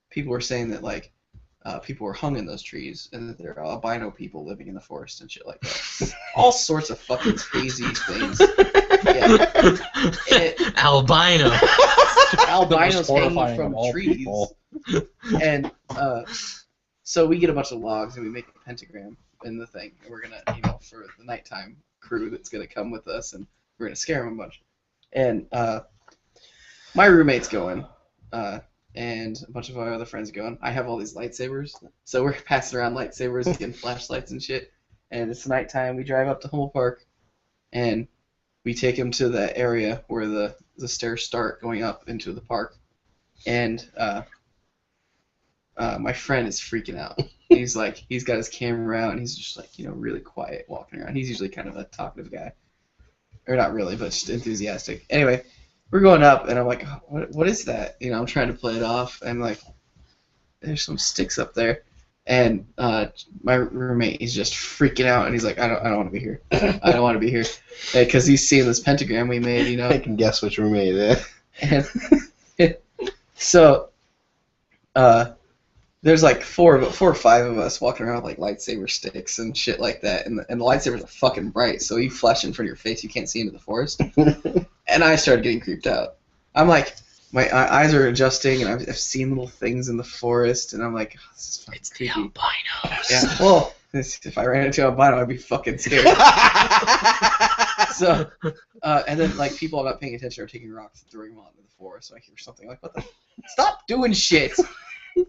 People were saying that like people were hung in those trees, and that there are albino people living in the forest and shit like that. All sorts of fucking crazy things. Yeah. Albino. Albinos hanging horrifying from of all trees. people. And so we get a bunch of logs and we make a pentagram in the thing. And we're gonna, for the nighttime crew that's gonna come with us, and we're gonna scare them a bunch. And my roommate's going. And a bunch of our other friends going. I have all these lightsabers, so we're passing around lightsabers, getting flashlights and shit. And it's nighttime. We drive up to Hummel Park, and we take him to the area where the stairs start going up into the park. And my friend is freaking out. He's got his camera out, and he's just like, really quiet walking around. He's usually kind of a talkative guy, or not really, but just enthusiastic. Anyway. We're going up, and I'm like, what is that? I'm trying to play it off, and like, there's some sticks up there, and my roommate, he's just freaking out, and he's like, I don't want to be here. I don't want to be here, because he's seeing this pentagram we made, I can guess which roommate it is. And so, there's like four or five of us walking around with like lightsaber sticks and shit like that, and the lightsabers are fucking bright, so you flash in front of your face, you can't see into the forest. And I started getting creeped out. I'm like, my eyes are adjusting, and I've seen little things in the forest, and I'm like, oh, this is fucking creepy. Albinos. Yeah, well, if I ran into an albino, I'd be fucking scared. So, and then like people I'm not paying attention are taking rocks and throwing them out into the forest, so I hear something like, what the? Stop doing shit!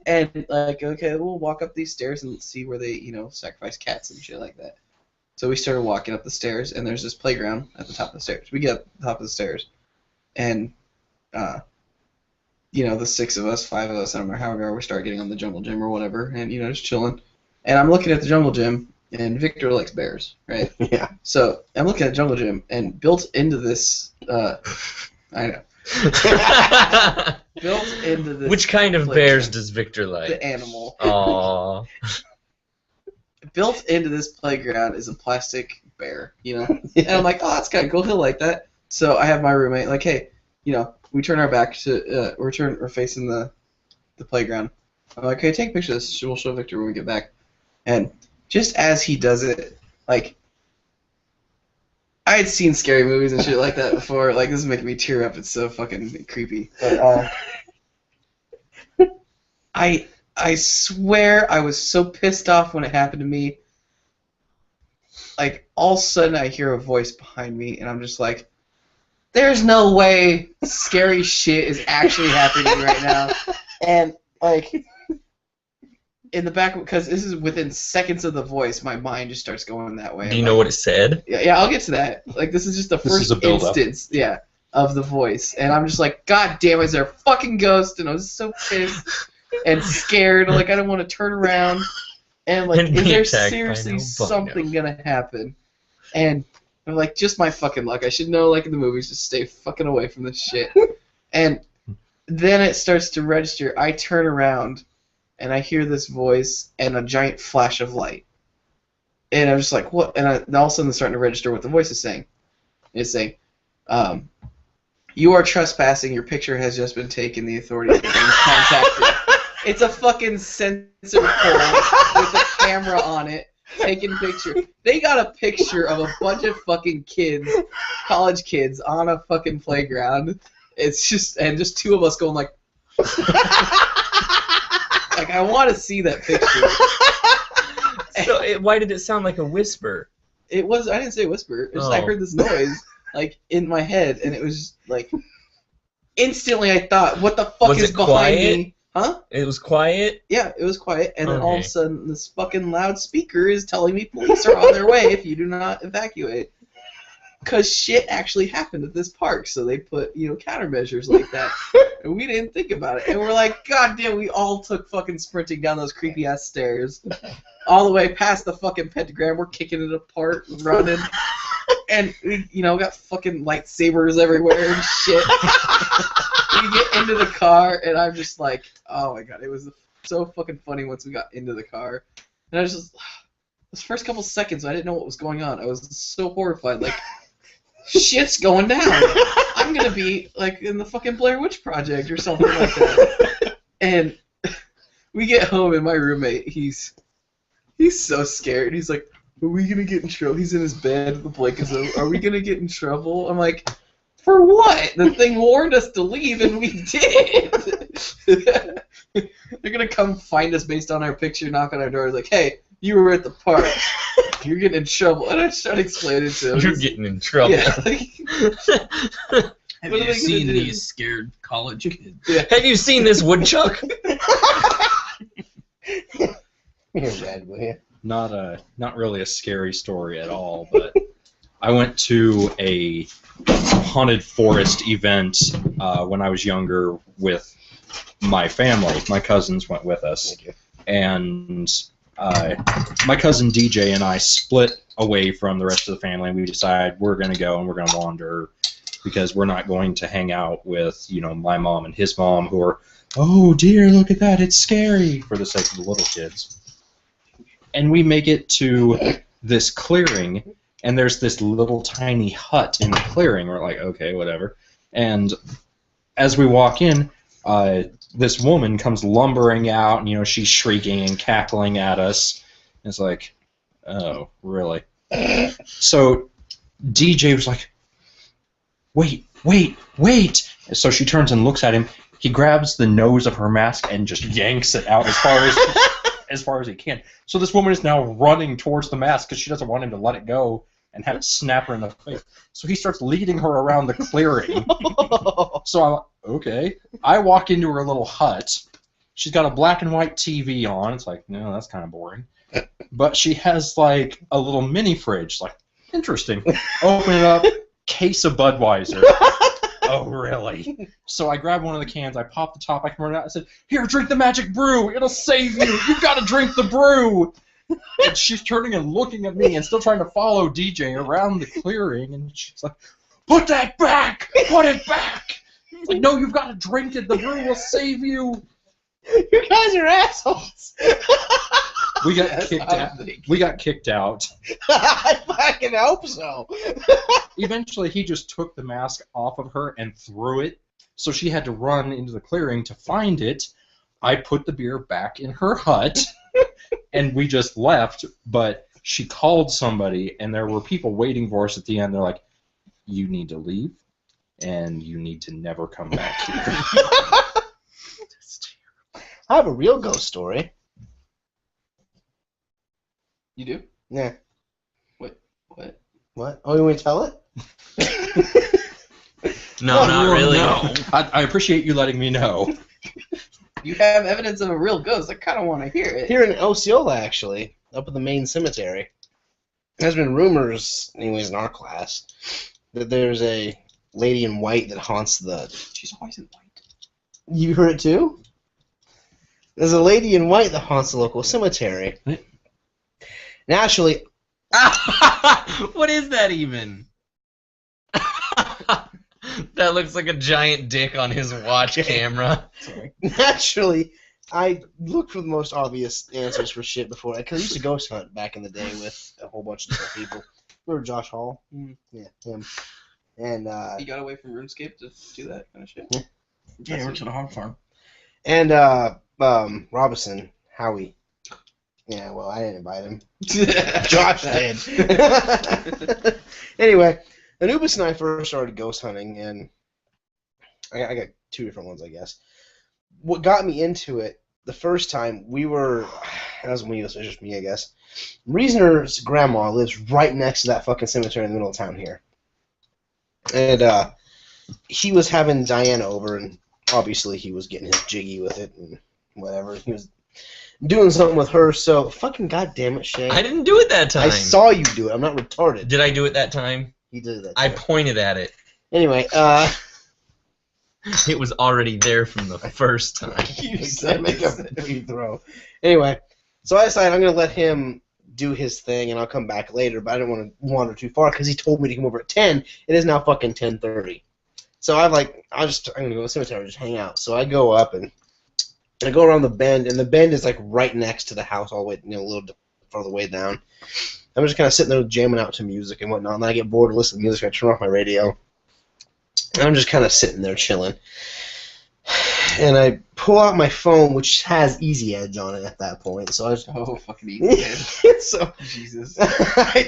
And like, okay, we'll walk up these stairs and see where they, sacrifice cats and shit like that. So we started walking up the stairs, and there's this playground at the top of the stairs. We get up the top of the stairs, and the 6 of us, 5 of us, I don't remember how we are, we start getting on the jungle gym or whatever, and just chilling. And I'm looking at the jungle gym, and Victor likes bears, right? Yeah. So I'm looking at the jungle gym, and built into this, I know. Built into this. Which kind of bears does Victor like? The animal. Aww. Built into this playground is a plastic bear, And I'm like, oh, that's kind of cool. He'll like that. So I have my roommate like, hey, we turn our back to, we're facing the playground. I'm like, hey, take a picture of this. We'll show Victor when we get back. And just as he does it, like, I had seen scary movies and shit like that before. Like, this is making me tear up. It's so fucking creepy. But I swear I was so pissed off when it happened to me. Like, all of a sudden I hear a voice behind me, and I'm just like, there's no way scary shit is actually happening right now. And, like, in the back, because this is within seconds of the voice, my mind just starts going that way. Do you know what it said? Yeah, I'll get to that. Like, this is just the first instance, of the voice. And I'm just like, God damn it, is there a fucking ghost? And I was so pissed and scared. Like, I don't want to turn around. And, like, is there seriously something gonna happen? And I'm like, just my fucking luck. I should know, like in the movies, just stay fucking away from this shit. And then it starts to register. I turn around, and I hear this voice and a giant flash of light. And I'm just like, what? And all of a sudden it's starting to register what the voice is saying. It's saying, you are trespassing, your picture has just been taken, the authorities have been contacted. It's a fucking sensor pole with a camera on it, taking picture. They got a picture of a bunch of fucking kids, college kids, on a fucking playground. It's just two of us going like, like I want to see that picture. So why did it sound like a whisper? It was. I didn't say whisper. It's just, I heard this noise like in my head, and it was just, like instantly. I thought, "What the fuck is behind me?" Huh? It was quiet? Yeah, it was quiet, and then all of a sudden, this fucking loudspeaker is telling me police are on their way if you do not evacuate. Because shit actually happened at this park, so they put, countermeasures like that. And we didn't think about it. And we're like, God damn, we all took fucking sprinting down those creepy-ass stairs. All the way past the fucking pentagram, we're kicking it apart, running. And, we, got fucking lightsabers everywhere and shit. We get into the car, and I'm just like, oh my god, it was so fucking funny once we got into the car. And I was just, those first couple seconds, I didn't know what was going on. I was so horrified, like, shit's going down. I'm gonna be, like, in the fucking Blair Witch Project or something like that. And we get home, and my roommate, he's so scared. He's like, are we gonna get in trouble? He's in his bed, the blanket's over. Are we gonna get in trouble? I'm like, for what? The thing warned us to leave, and we did. They're gonna come find us based on our picture, knock on our door, like, hey, you were at the park. You're getting in trouble. And I started explaining to him. You're getting in trouble. Yeah. Have you seen these scared college kids? Yeah. Have you seen this woodchuck? You're red, will you? Not really a scary story at all, but I went to a haunted forest event when I was younger with my family. My cousins went with us. Thank you. And my cousin DJ and I split away from the rest of the family, and we decided we're going to go and we're going to wander because we're not going to hang out with, my mom and his mom who are, oh dear, look at that, it's scary, for the sake of the little kids. And we make it to this clearing, and there's this little tiny hut in the clearing. We're like, okay, whatever. And as we walk in, this woman comes lumbering out, and she's shrieking and cackling at us. It's like, oh, really? So DJ was like, wait. And so she turns and looks at him. He grabs the nose of her mask and just yanks it out as far as he can. So this woman is now running towards the mask because she doesn't want him to let it go and have it snap her in the face. So he starts leading her around the clearing. So I'm like, okay. I walk into her little hut. She's got a black and white TV on. It's like, no, that's kind of boring. But she has, like, a little mini fridge. Like, interesting. Open it up, case of Budweiser. Oh, really? So I grab one of the cans, I pop the top, I can run it out, I said, here, drink the magic brew, it'll save you, you've got to drink the brew! And she's turning and looking at me and still trying to follow DJ around the clearing, and she's like, put that back! Put it back! It's like, no, you've got to drink it, the brew will save you! You guys are assholes! We got kicked out. We got kicked out. I fucking hope so. Eventually, he just took the mask off of her and threw it, so she had to run into the clearing to find it. I put the beer back in her hut, and we just left, but she called somebody, and there were people waiting for us at the end. They're like, you need to leave, and you need to never come back here. I have a real ghost story. You do? Yeah. What? What? Oh, you want to tell it? No, not really. No. I appreciate you letting me know. You have evidence of a real ghost. I kind of want to hear it. Here in Osceola, actually, up at the main cemetery. There's been rumors, anyways, in our class, that there's a lady in white that haunts the... She's always in white. You heard it too? There's a lady in white that haunts the local cemetery. Naturally... What is that even? That looks like a giant dick on his watch camera. Naturally, I look for the most obvious answers for shit before, because I used to ghost hunt back in the day with a whole bunch of different people. Remember Josh Hall? Yeah, him. And He got away from RuneScape to do that kind of shit. Yeah, he works at a hog farm. And Robinson, Howie. Yeah, well, I didn't invite him. Josh did. Anyway, Anubis and I first started ghost hunting, and I got two different ones, I guess. What got me into it the first time, that was me, it was just me, I guess. Reasoner's grandma lives right next to that fucking cemetery in the middle of town here. And he was having Diana over, and obviously he was getting his jiggy with it and whatever. He was doing something with her, so fucking goddamn it, Shay. I didn't do it that time. I saw you do it. I'm not retarded. Did I do it that time? He did that. I pointed at it. Anyway, It was already there from the first time. you said make a free throw. Anyway, so I decided I'm gonna let him do his thing, and I'll come back later. But I didn't want to wander too far because he told me to come over at 10. It is now fucking 10:30. So I'm gonna go to the cemetery and just hang out. So I go up and I go around the bend, and the bend is like right next to the house, all the way, a little farther way down. I'm just kind of sitting there jamming out to music and whatnot, and then I get bored of listening to music. I turn off my radio. And I'm just kind of sitting there chilling. And I pull out my phone, which has Easy Edge on it at that point. So I just... Oh, fucking Easy Edge. So Jesus.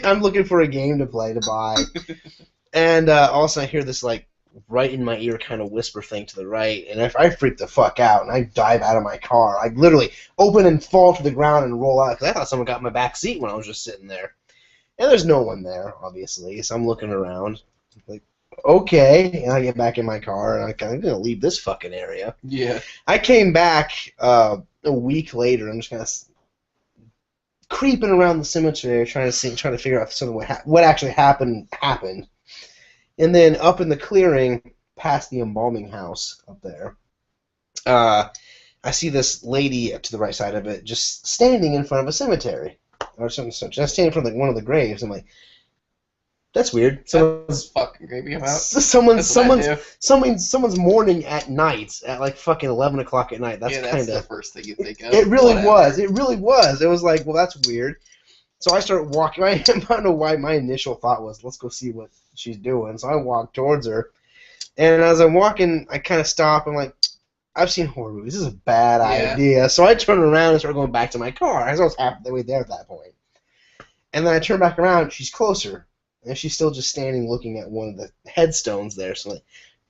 I'm looking for a game to play, to buy. And all of a sudden I hear this, like, right in my ear kind of whisper thing to the right. And I freak the fuck out, and I dive out of my car. I literally open and fall to the ground and roll out, because I thought someone got in my back seat when I was just sitting there. And there's no one there, obviously. So I'm looking around. Like, okay, and I get back in my car, and I'm gonna leave this fucking area. Yeah. I came back a week later. I'm just kind of creeping around the cemetery, trying to figure out something what actually happened. And then up in the clearing, past the embalming house up there, I see this lady to the right side of it, just standing in front of a cemetery or something. Just standing in front of one of the graves. I'm like, that's weird. Someone's fucking creepy about. Someone's mourning at night at like fucking 11 o'clock at night. That's kind of the first thing you think of. It really was. It really was. It was like, well, that's weird. So I start walking. I don't know why my initial thought was, let's go see what she's doing. So I walk towards her, and as I'm walking, I kind of stop. I'm like, I've seen horror movies. This is a bad idea. So I turn around and start going back to my car. I was halfway there at that point. And then I turn back around. She's closer. And she's still just standing looking at one of the headstones there. So I'm like,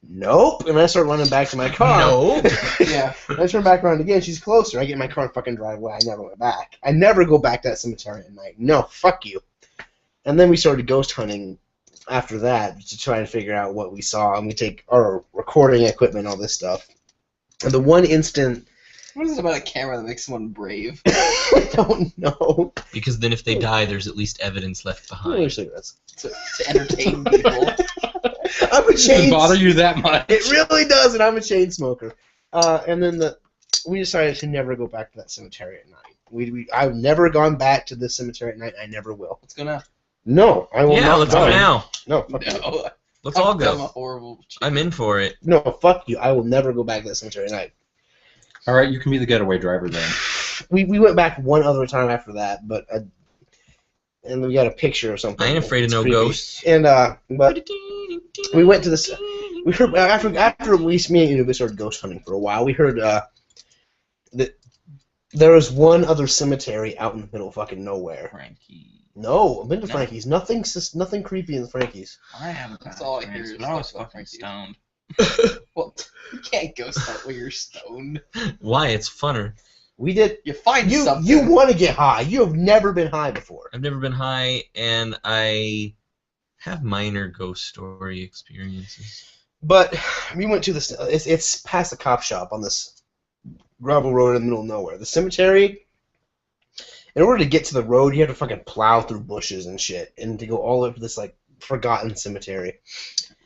nope. And I start running back to my car. Nope. Yeah. And I turn back around again. She's closer. I get in my car and fucking drive away. I never went back. I never go back to that cemetery at night. No, fuck you. And then we started ghost hunting after that to try and figure out what we saw. And we take our recording equipment, all this stuff. And the one instant... What is it about a camera that makes someone brave? I don't know. Because then if they die, there's at least evidence left behind. Cigarettes. To entertain people. I'm a chain. Bother you that much? It really does, and I'm a chain smoker. And then we decided to never go back to that cemetery at night. I've never gone back to this cemetery at night. I never will. Let's go now. No, I will not. Yeah, let's go now. No, fuck you. No. Let's all I'm go. a horrible I'm in for it. No, fuck you. I will never go back to that cemetery at night. All right, you can be the getaway driver then. We went back one other time after that, but and we got a picture or something. I ain't afraid of no ghosts. And but we went to this. We heard after at least me and you started ghost hunting for a while. We heard that there was one other cemetery out in the middle of fucking nowhere. Frankie. No, I've been to No. Frankie's. Nothing creepy in the Frankie's. I haven't. That's all I hear is But I was stuff fucking about stoned. Well, you can't ghost hunt when you're stoned. Why? It's funner. We did. You find something. You want to get high. You have never been high before. I've never been high, and I have minor ghost story experiences. But we went to this. It's past the cop shop on this gravel road in the middle of nowhere. The cemetery. In order to get to the road, you have to fucking plow through bushes and shit, and to go all over this like forgotten cemetery. It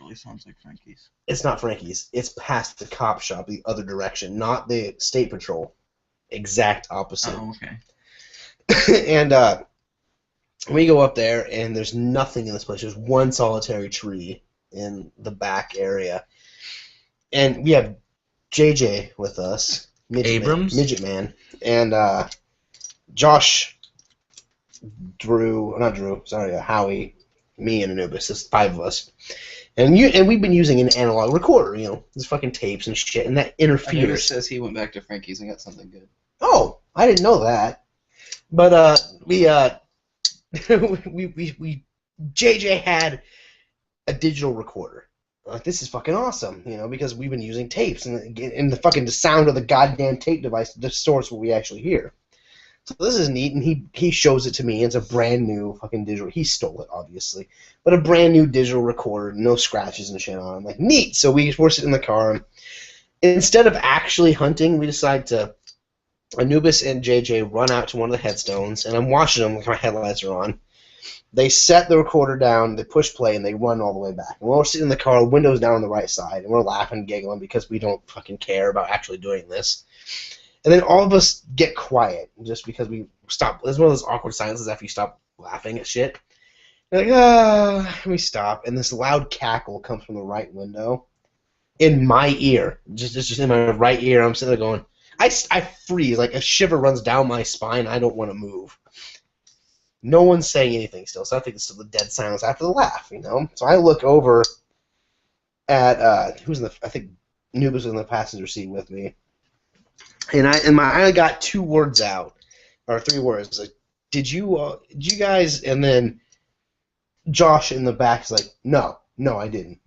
really sounds like Frankie's. It's not Frankie's. It's past the cop shop, the other direction, not the state patrol. Exact opposite. Oh, okay. And we go up there, and there's nothing in this place. There's one solitary tree in the back area. And we have JJ with us. Abrams? Midget Man, and Josh, Howie, me, and Anubis. There's 5 of us. And we've been using an analog recorder, these fucking tapes and shit, and that Anubis interferes. says he went back to Frankie's and got something good. Oh, I didn't know that. But we JJ had a digital recorder. Like, this is fucking awesome, because we've been using tapes, and the sound of the goddamn tape device distorts what we actually hear. So this is neat, and he shows it to me. It's a brand new fucking digital. He stole it, obviously, but a brand new digital recorder, no scratches and shit on it. I'm like, neat. So we're sitting in the car, and instead of actually hunting, we decide to. Anubis and JJ run out to one of the headstones, and I'm watching them. Like, my headlights are on. They set the recorder down, they push play, and they run all the way back. And we're sitting in the car, windows down on the right side, and we're laughing, giggling, because we don't fucking care about actually doing this. And then all of us get quiet, just because we stop. It's one of those awkward silences after you stop laughing at shit. We're like, we stop, and this loud cackle comes from the right window, in my ear. Just in my right ear, I'm sitting there going, I freeze, like a shiver runs down my spine. I don't want to move. No one's saying anything still, so I think it's still the dead silence after the laugh, So I look over at I think Anubis was in the passenger seat with me, and I got 2 words out, or 3 words. Like, did you guys? And then Josh in the back is like, no, I didn't.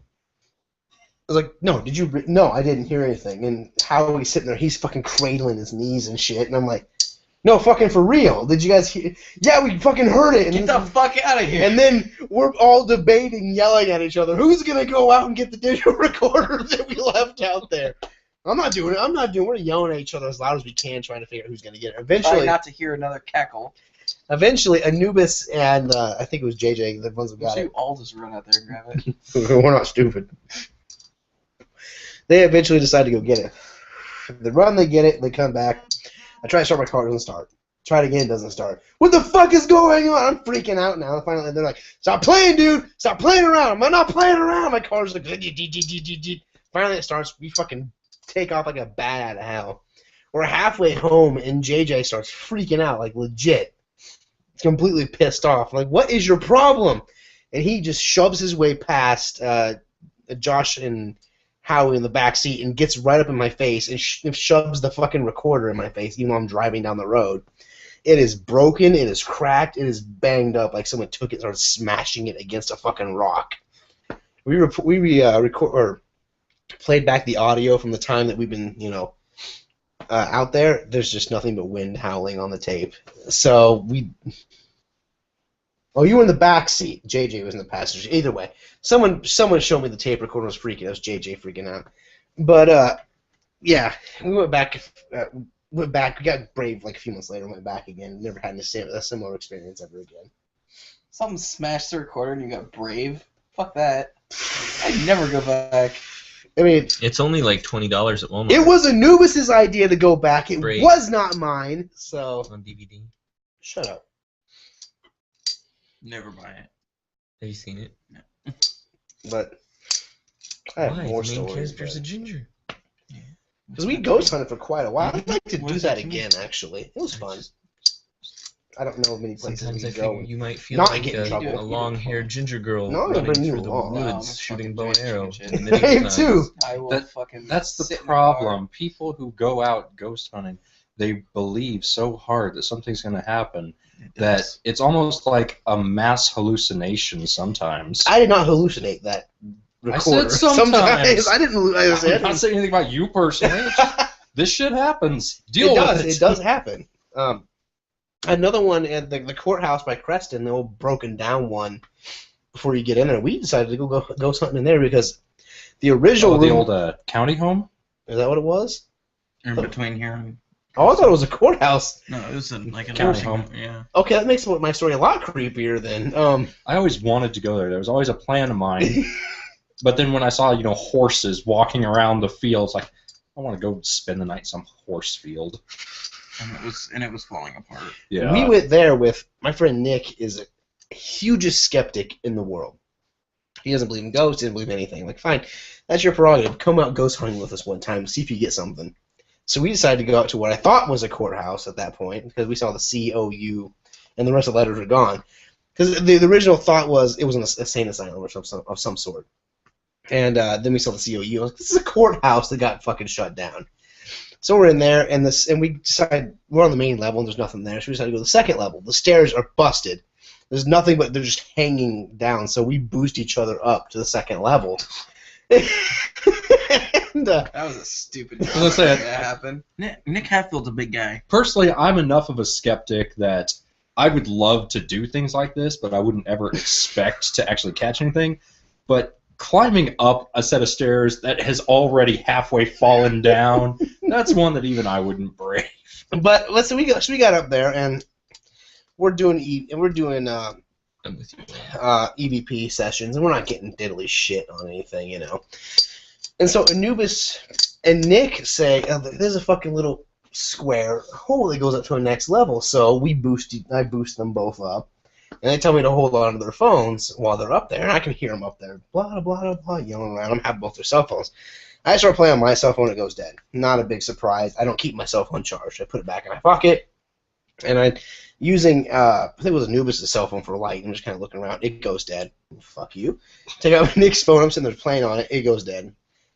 I was like, no, did you? No, I didn't hear anything. And Howie's sitting there, he's fucking cradling his knees and shit. And I'm like, no, fucking for real. Did you guys hear? Yeah, we fucking heard it. And Get the fuck out of here. And then we're all debating, yelling at each other. Who's going to go out and get the digital recorder that we left out there? I'm not doing it. We're yelling at each other as loud as we can, trying to figure out who's going to get it. Eventually, Try not to hear another cackle. Eventually, Anubis and I think it was JJ, the ones who got it. All just run out there and grab it. We're not stupid. They eventually decide to go get it. They run, they get it, they come back. I try to start my car, it doesn't start. Try it again, it doesn't start. What the fuck is going on? I'm freaking out now. Finally, they're like, stop playing, dude! Stop playing around! I'm not playing around! My car's like, finally it starts. We fucking take off like a bat out of hell. We're halfway home, and JJ starts freaking out, like legit. Completely pissed off. Like, what is your problem? And he just shoves his way past Josh and Howie in the back seat and gets right up in my face and shoves the fucking recorder in my face, even though I'm driving down the road. It is broken, it is cracked, it is banged up like someone took it and started smashing it against a fucking rock. We played back the audio from the time that we've been, out there. There's just nothing but wind howling on the tape. So Oh, you were in the back seat. JJ was in the passenger seat. Either way, someone showed me the tape recorder was freaking. It was JJ freaking out. But yeah, we went back. We got Brave like a few months later. Went back again. Never had a similar experience ever again. Something smashed the recorder and you got Brave. Fuck that. I'd never go back. I mean, it's only like $20 at Walmart. It was Anubis's idea to go back. It Brave. Was not mine. So on DVD. Shut up. Never buy it. Have you seen it? No. But I have Why? more The main stories. character's a ginger. Because we ghost hunted for quite a while. I'd like to do that again, actually. It was fun. I don't know of many places Sometimes we I go. think you might feel Not like get in trouble. a long-haired ginger girl No, running but you through the won't. woods, shooting bow and arrow. in the Dave, medieval times. too. I will fucking That's the sit in car. problem. People who go out ghost hunting, they believe so hard that something's going to happen that it's almost like a mass hallucination sometimes. I did not hallucinate that recorder. I said sometimes. I didn't. I I'm not saying anything about you personally. It's just, this shit happens. Deal with it. It does happen. Another one at the courthouse by Creston, the old broken down one. Before you get in there, we decided to go ghost hunting in there because the original the room, old county home. Is that what it was? In between here and... Oh, I thought it was a courthouse. No, it was like a County nursing home. home. Yeah. Okay, that makes my story a lot creepier then. I always wanted to go there. There was always a plan of mine. But then when I saw, horses walking around the fields, like, I want to go spend the night in some horse field. And it was falling apart. Yeah. We went there with my friend Nick. Is the hugest skeptic in the world. He doesn't believe in ghosts. He doesn't believe in anything. Like, fine, that's your prerogative. Come out ghost hunting with us one time. See if you get something. So we decided to go out to what I thought was a courthouse at that point because we saw the COU and the rest of the letters were gone. Because the original thought was it was an insane asylum or of some sort. And then we saw the COU. I was like, this is a courthouse that got fucking shut down. So we're in there, and we decide we're on the main level, and there's nothing there. So we decided to go to the second level. The stairs are busted. There's nothing but they're just hanging down. So we boost each other up to the second level. And, That was a stupid thing Let's say that happened. Nick Hatfield's a big guy. Personally, I'm enough of a skeptic that I would love to do things like this, but I wouldn't ever expect to actually catch anything. But climbing up a set of stairs that has already halfway fallen down, that's one that even I wouldn't brave. But so we got up there, and we're doing I'm with you. EVP sessions, and we're not getting diddly shit on anything, you know. And so Anubis and Nick say, oh, there's a fucking little square hole that goes up to a next level. So I boost them both up, and they tell me to hold on to their phones while they're up there, and I can hear them up there, blah, blah, blah, blah, yelling around. I have both their cell phones. I start playing on my cell phone, it goes dead. Not a big surprise. I don't keep my cell phone charged. I put it back in my pocket, and I'm using, I think it was Anubis' cell phone for light. I'm just kind of looking around. It goes dead. Fuck you. Take out Nick's phone. I'm sitting there playing on it. It goes dead.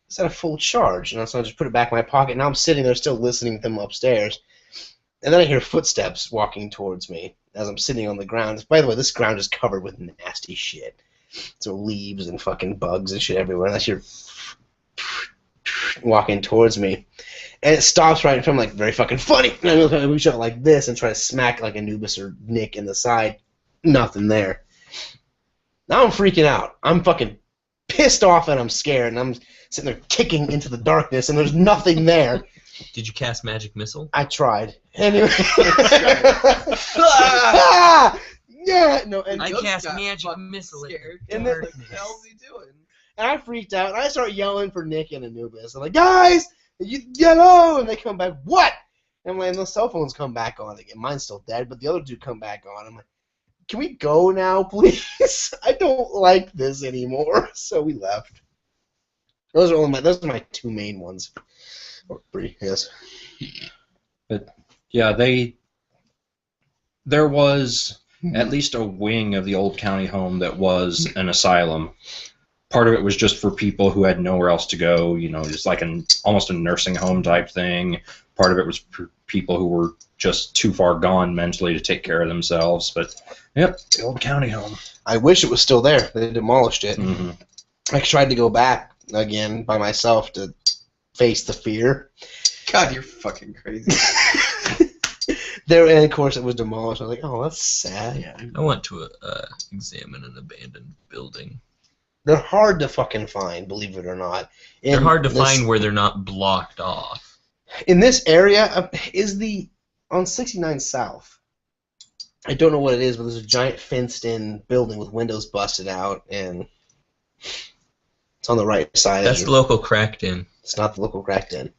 It's at a full charge, and so I just put it back in my pocket. Now I'm sitting there still listening to them upstairs, and then I hear footsteps walking towards me as I'm sitting on the ground. By the way, this ground is covered with nasty shit. So leaves and fucking bugs and shit everywhere. And I hear walking towards me, and it stops right in front of me, like, very fucking funny. And I look at we shot like this and try to smack like Anubis or Nick in the side. Nothing there. Now I'm freaking out. I'm fucking pissed off and I'm scared, and I'm sitting there kicking into the darkness, and there's nothing there. Did you cast magic missile? I tried. Anyway. Ah! Yeah, no, and I Ghost cast got magic fucking missile. scared. And then- What the hell is he doing? And I freaked out, and I start yelling for Nick and Anubis. I'm like, guys, hello! And they come back, what? And I'm like, and the cell phones come back on again. Mine's still dead, but the other two come back on. I'm like, can we go now, please? I don't like this anymore. So we left. Those are my two main ones. Or three, yes. But yeah, there was at least a wing of the old county home that was an asylum. Part of it was just for people who had nowhere else to go, you know, just like almost a nursing home type thing. Part of it was for people who were just too far gone mentally to take care of themselves. But yep, the old county home. I wish it was still there. They demolished it. Mm-hmm. I tried to go back again by myself to face the fear. God, you're fucking crazy. There, and of course it was demolished. I was like, oh, that's sad. Yeah. I want to examine an abandoned building. They're hard to fucking find, believe it or not. They're hard to find where they're not blocked off. In this area, on 69 South. I don't know what it is, but there's a giant fenced-in building with windows busted out, and it's on the right side. That's the local cracked in. It's not the local cracked in.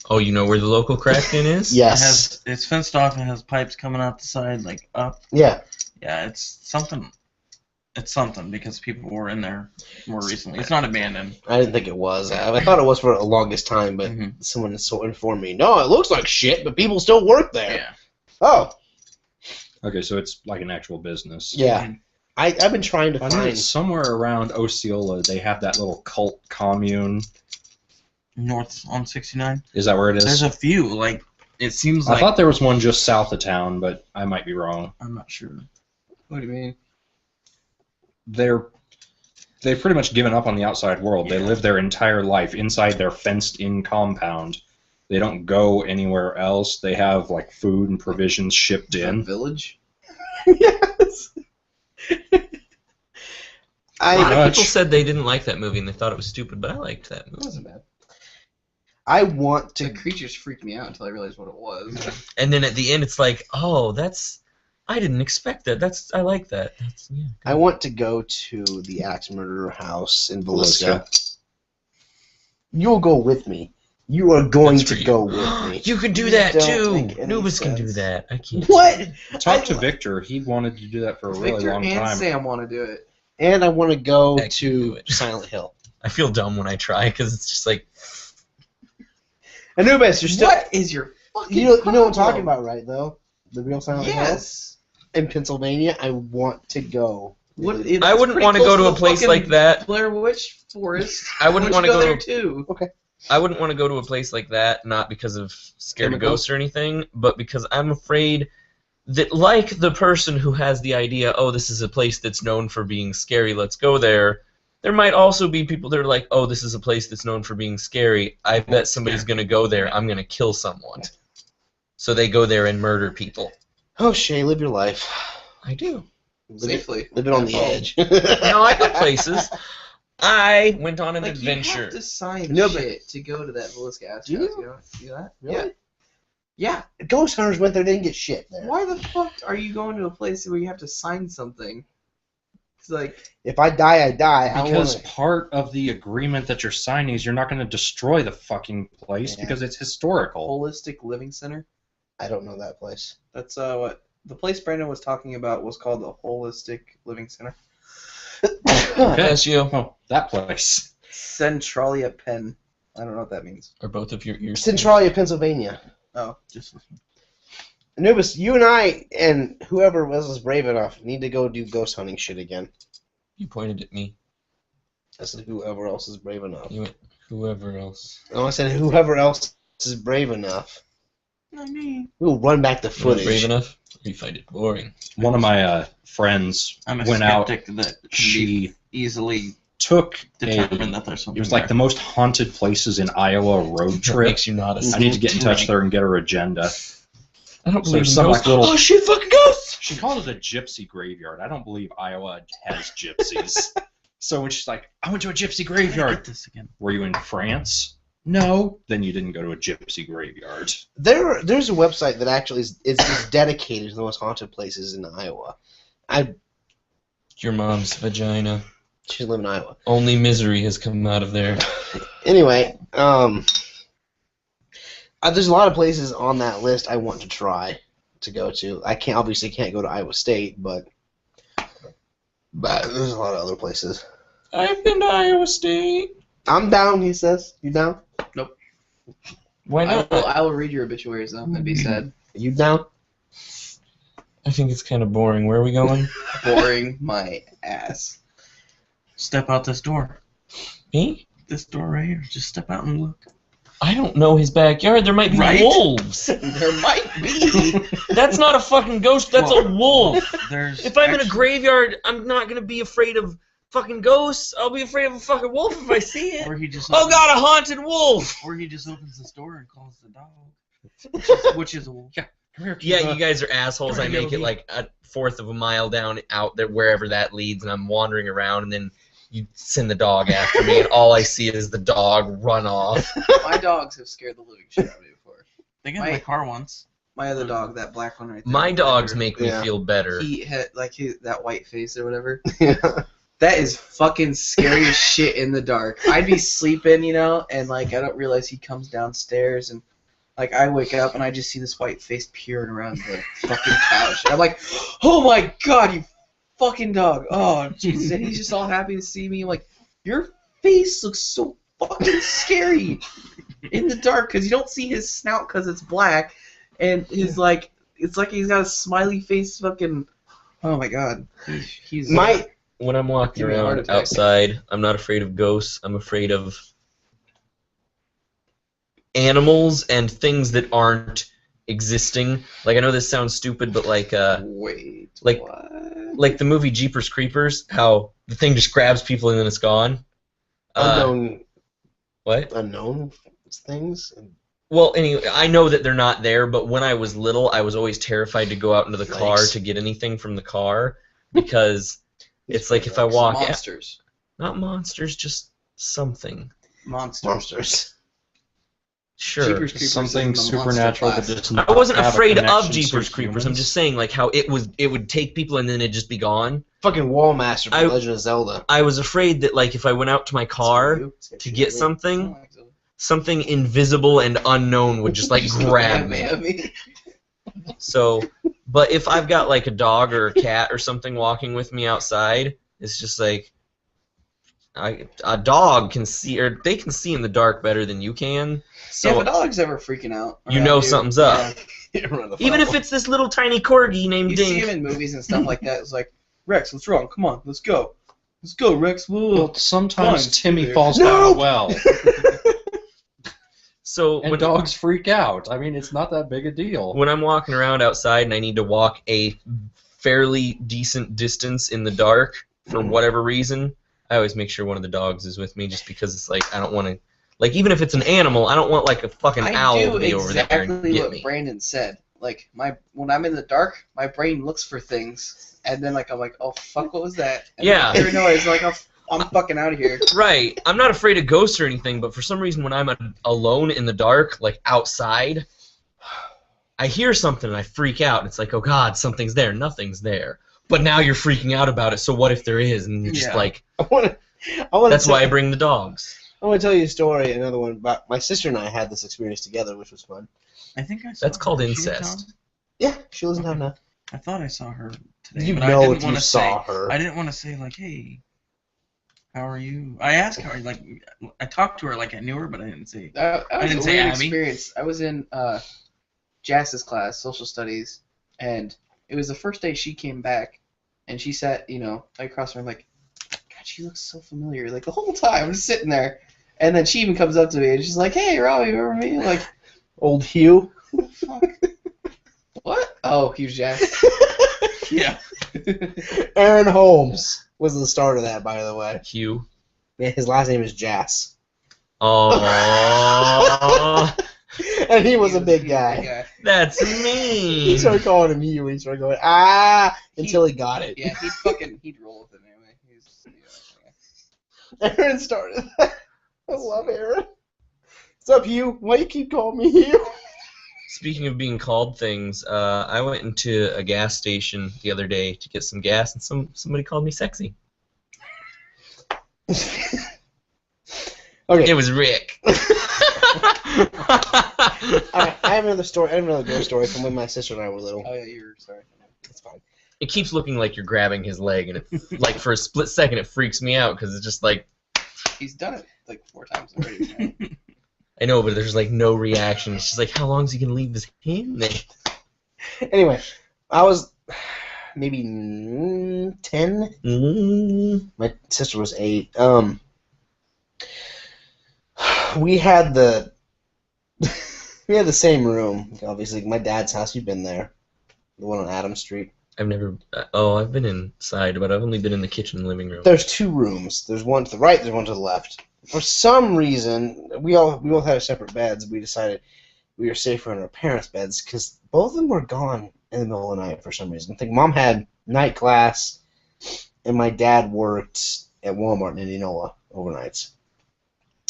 Oh, you know where the local cracked in is? Yes. It's fenced off and has pipes coming out the side, like up. Yeah. Yeah, it's something. It's something because people were in there more recently. It's not abandoned. I didn't think it was. I thought it was for the longest time, but someone informed me, no, it looks like shit, but people still work there. Yeah. Oh. Okay, so it's like an actual business. Yeah. I've been trying to I know find... somewhere around Osceola, they have that little cult commune. North on 69. Is that where it is? There's a few. Like it seems I like. thought there was one just south of town, but I might be wrong. I'm not sure. What do you mean? They've pretty much given up on the outside world. Yeah. They live their entire life inside their fenced-in compound. They don't go anywhere else. They have like food and provisions shipped A in. village? Yes. A lot of much. people said they didn't like that movie and they thought it was stupid, but I liked that It movie. wasn't bad. I want The to... creatures freaked me out until I realized what it was. And then at the end, it's like, oh, I didn't expect that. I like that. Yeah. I want to go to the Axe Murderer house in Villisca. You'll go with me. You are going That's to for you. go with me. You can do You that don't too. make any Nubis can do sense. that. I can't. What? Talk to Victor. He wanted to do that for a really Victor long and time. Sam want to do it. And I want to go I can do to it. Silent Hill. I feel dumb when I try because it's just like Anubis, you're still. What is your fucking You know what I'm problem? talking about, right? Though the real Silent Hill Yes. in Pennsylvania. I want to go. What, I wouldn't want to go to a place like that. Blair Witch Forest. I wouldn't Why want don't to you go there too. Okay. I wouldn't want to go to a place like that, not because of scared of Chemicals? ghosts or anything, but because I'm afraid that, like the person who has the idea, oh, this is a place that's known for being scary, let's go there, there might also be people that are like, oh, this is a place that's known for being scary, I bet somebody's going to go there, I'm going to kill someone. So they go there and murder people. Oh, Shay, live your life. I do. Safely. Live it on the edge. No, I go places. I went on an Like, adventure. you have to sign No, but- shit to go to that Villisca House. Do you? You know? See that? Really? Yeah. Ghost hunters went there, didn't get shit there. Why the fuck are you going to a place where you have to sign something? It's like, If I die, I die. I Because want part of the agreement that you're signing is you're not going to destroy the fucking place Yeah. because it's historical. Holistic Living Center. I don't know that place. That's what the place Brandon was talking about was called the Holistic Living Center. Yes, you. Oh, that place. Centralia Penn. I don't know what that means. Are both of your ears? Centralia, Pennsylvania. Oh, just Anubis, you and I and whoever else is brave enough need to go do ghost hunting shit again. You pointed at me. I said whoever else is brave enough. You went, whoever else. No, I said whoever else is brave enough. not me. We'll run back the You footage. brave enough? Or you find it boring? One of my friends I'm a went out. skeptic that can be She easily took determine a. that there's something It was like there. the most haunted places in Iowa road What trip. makes you not a I need to get in touch with her and get her agenda. I don't So believe in some ghosts. like little. Oh shit, fucking ghosts! She called it a gypsy graveyard. I don't believe Iowa has gypsies. So when she's like, I went to a gypsy Get graveyard. this again. Were you in France? No. Then you didn't go to a gypsy graveyard. There's a website that actually is dedicated to the most haunted places in Iowa. Your mom's vagina. She live in Iowa. Only misery has come out of there. Anyway, there's a lot of places on that list I want to try to go to. I obviously can't go to Iowa State, but there's a lot of other places. I've been to Iowa State. I'm down, he says. You down? Why I not? will read your obituaries though. That'd be sad. You down? I think it's kind of boring. Where are we going? Boring my ass. Step out this door. Me? This door right here. Just step out and look. I don't know his backyard. There might be Right? wolves. There might be. That's not a fucking ghost. That's a wolf. There's If I'm in a actually- graveyard, I'm not gonna be afraid of fucking ghosts. I'll be afraid of a fucking wolf if I see it. Or he just Oh god, a haunted wolf! Or he just opens this door and calls the dog. Which is a wolf. Yeah, you guys are assholes. I make it like a fourth of a mile down out there, wherever that leads, and I'm wandering around, and then you send the dog after me, and all I see is the dog run off. My dogs have scared the living shit out of me before. They got in my car once. My other dog, that black one right there. My dogs make me Yeah. feel better. He had that white face or whatever. Yeah. That is fucking scary as shit in the dark. I'd be sleeping, and I don't realize he comes downstairs and I wake up and I just see this white face peering around the fucking couch. And I'm like, oh my god, you fucking dog. Oh, Jesus. And he's just all happy to see me. I'm like, your face looks so fucking scary in the dark because you don't see his snout because it's black. And his, it's like he's got a smiley face fucking. Oh my god. He's When I'm walking Give me a heart around attack. outside, I'm not afraid of ghosts. I'm afraid of animals and things that aren't existing. Like, I know this sounds stupid, but Wait. like- What? like the movie Jeepers Creepers, how the thing just grabs people and then it's gone. What? Unknown things. Well, anyway, I know that they're not there, but when I was little, I was always terrified to go out into the car Yikes. to get anything from the car because it's like if I walk out, Monsters. not monsters, just something. Monsters. Sure. Jeepers Creepers Something is in the monster supernatural that class. does I not wasn't have a afraid of connection to Jeepers Creepers. I'm humans. just saying, like, how it would take people and then it'd just be gone. Fucking Wallmaster from I- Legend of Zelda. I was afraid that, like, if I went out to my car to get something, something invisible and unknown would just, like, grab me. So, but if I've got, like, a dog or a cat or something walking with me outside, it's just like, a dog can see, or they can see in the dark better than you can. So if a dog's ever freaking out, you around know something's up. Even if it's this little tiny corgi named You Dink. see him in movies and stuff like that. It's like, Rex, what's wrong? Come on, let's go. Let's go, Rex. Well, sometimes Fine. Timmy falls down a well, So and when dogs freak out. I mean, it's not that big a deal. when I'm walking around outside and I need to walk a fairly decent distance in the dark for whatever reason, I always make sure one of the dogs is with me, just because it's like I don't want to, like, even if it's an animal, I don't want like a fucking owl to be over there and exactly get what me. Brandon said. Like when I'm in the dark, my brain looks for things, and then I'm like, oh fuck, what was that? And Yeah. Every noise, like I'm fucking out of here. Right. I'm not afraid of ghosts or anything, but for some reason when I'm alone in the dark, like outside, I hear something and I freak out. And it's like, oh god, something's there. Nothing's there. But now you're freaking out about it, so what if there is? And you're just like, that's why I bring the dogs. I want to tell you a story, another one, about my sister and I had this experience together, which was fun. I think I saw That's her. called Is she in incest. town? Yeah, she lives in town now. I thought I saw her today. You but I know didn't if you wanna saw say, her. I didn't want to say like, hey, how are you? I asked her like, I talked to her like I knew her, but I didn't say. That I was didn't a say weird Abby. experience. I was in Jass's class, social studies, and it was the first day she came back, and she sat, right across from her, like, God, she looks so familiar. Like the whole time, I'm just sitting there, and then she even comes up to me and she's like, hey, Robbie, remember me? Like, Old Hugh. fuck. What? Oh, Hugh Jass. Yeah. Aaron Holmes was the start of that, by the way. Hugh. Yeah, his last name is Jass. Oh, And he was a big guy. Yeah, that's He mean. started calling him Hugh, and he started going, until he got it. he'd roll with it anyway. Aaron started that. I love Aaron. What's up, Hugh? Why you keep calling me Hugh? Speaking of being called things, I went into a gas station the other day to get some gas, and somebody called me sexy. Okay. It was Rick. Alright, I have another story. I have another ghost story from when my sister and I were little. Oh yeah, you're sorry. It's fine. It keeps looking like you're grabbing his leg, and it, like for a split second, it freaks me out because it's just like He's done it like 4 times already. Right? I know, but there's like no reaction. It's just like, how long is he gonna leave his hand there? Anyway, I was maybe 10. My sister was 8. We had the same room. Obviously, my dad's house. You've been there, the one on Adams Street. I've never. I've been inside, but I've only been in the kitchen and living room. There's 2 rooms. There's one to the right. There's one to the left. For some reason, we both had separate beds. We decided we were safer in our parents' beds because both of them were gone in the middle of the night for some reason. I think Mom had night class, and my dad worked at Walmart in Indianola overnights.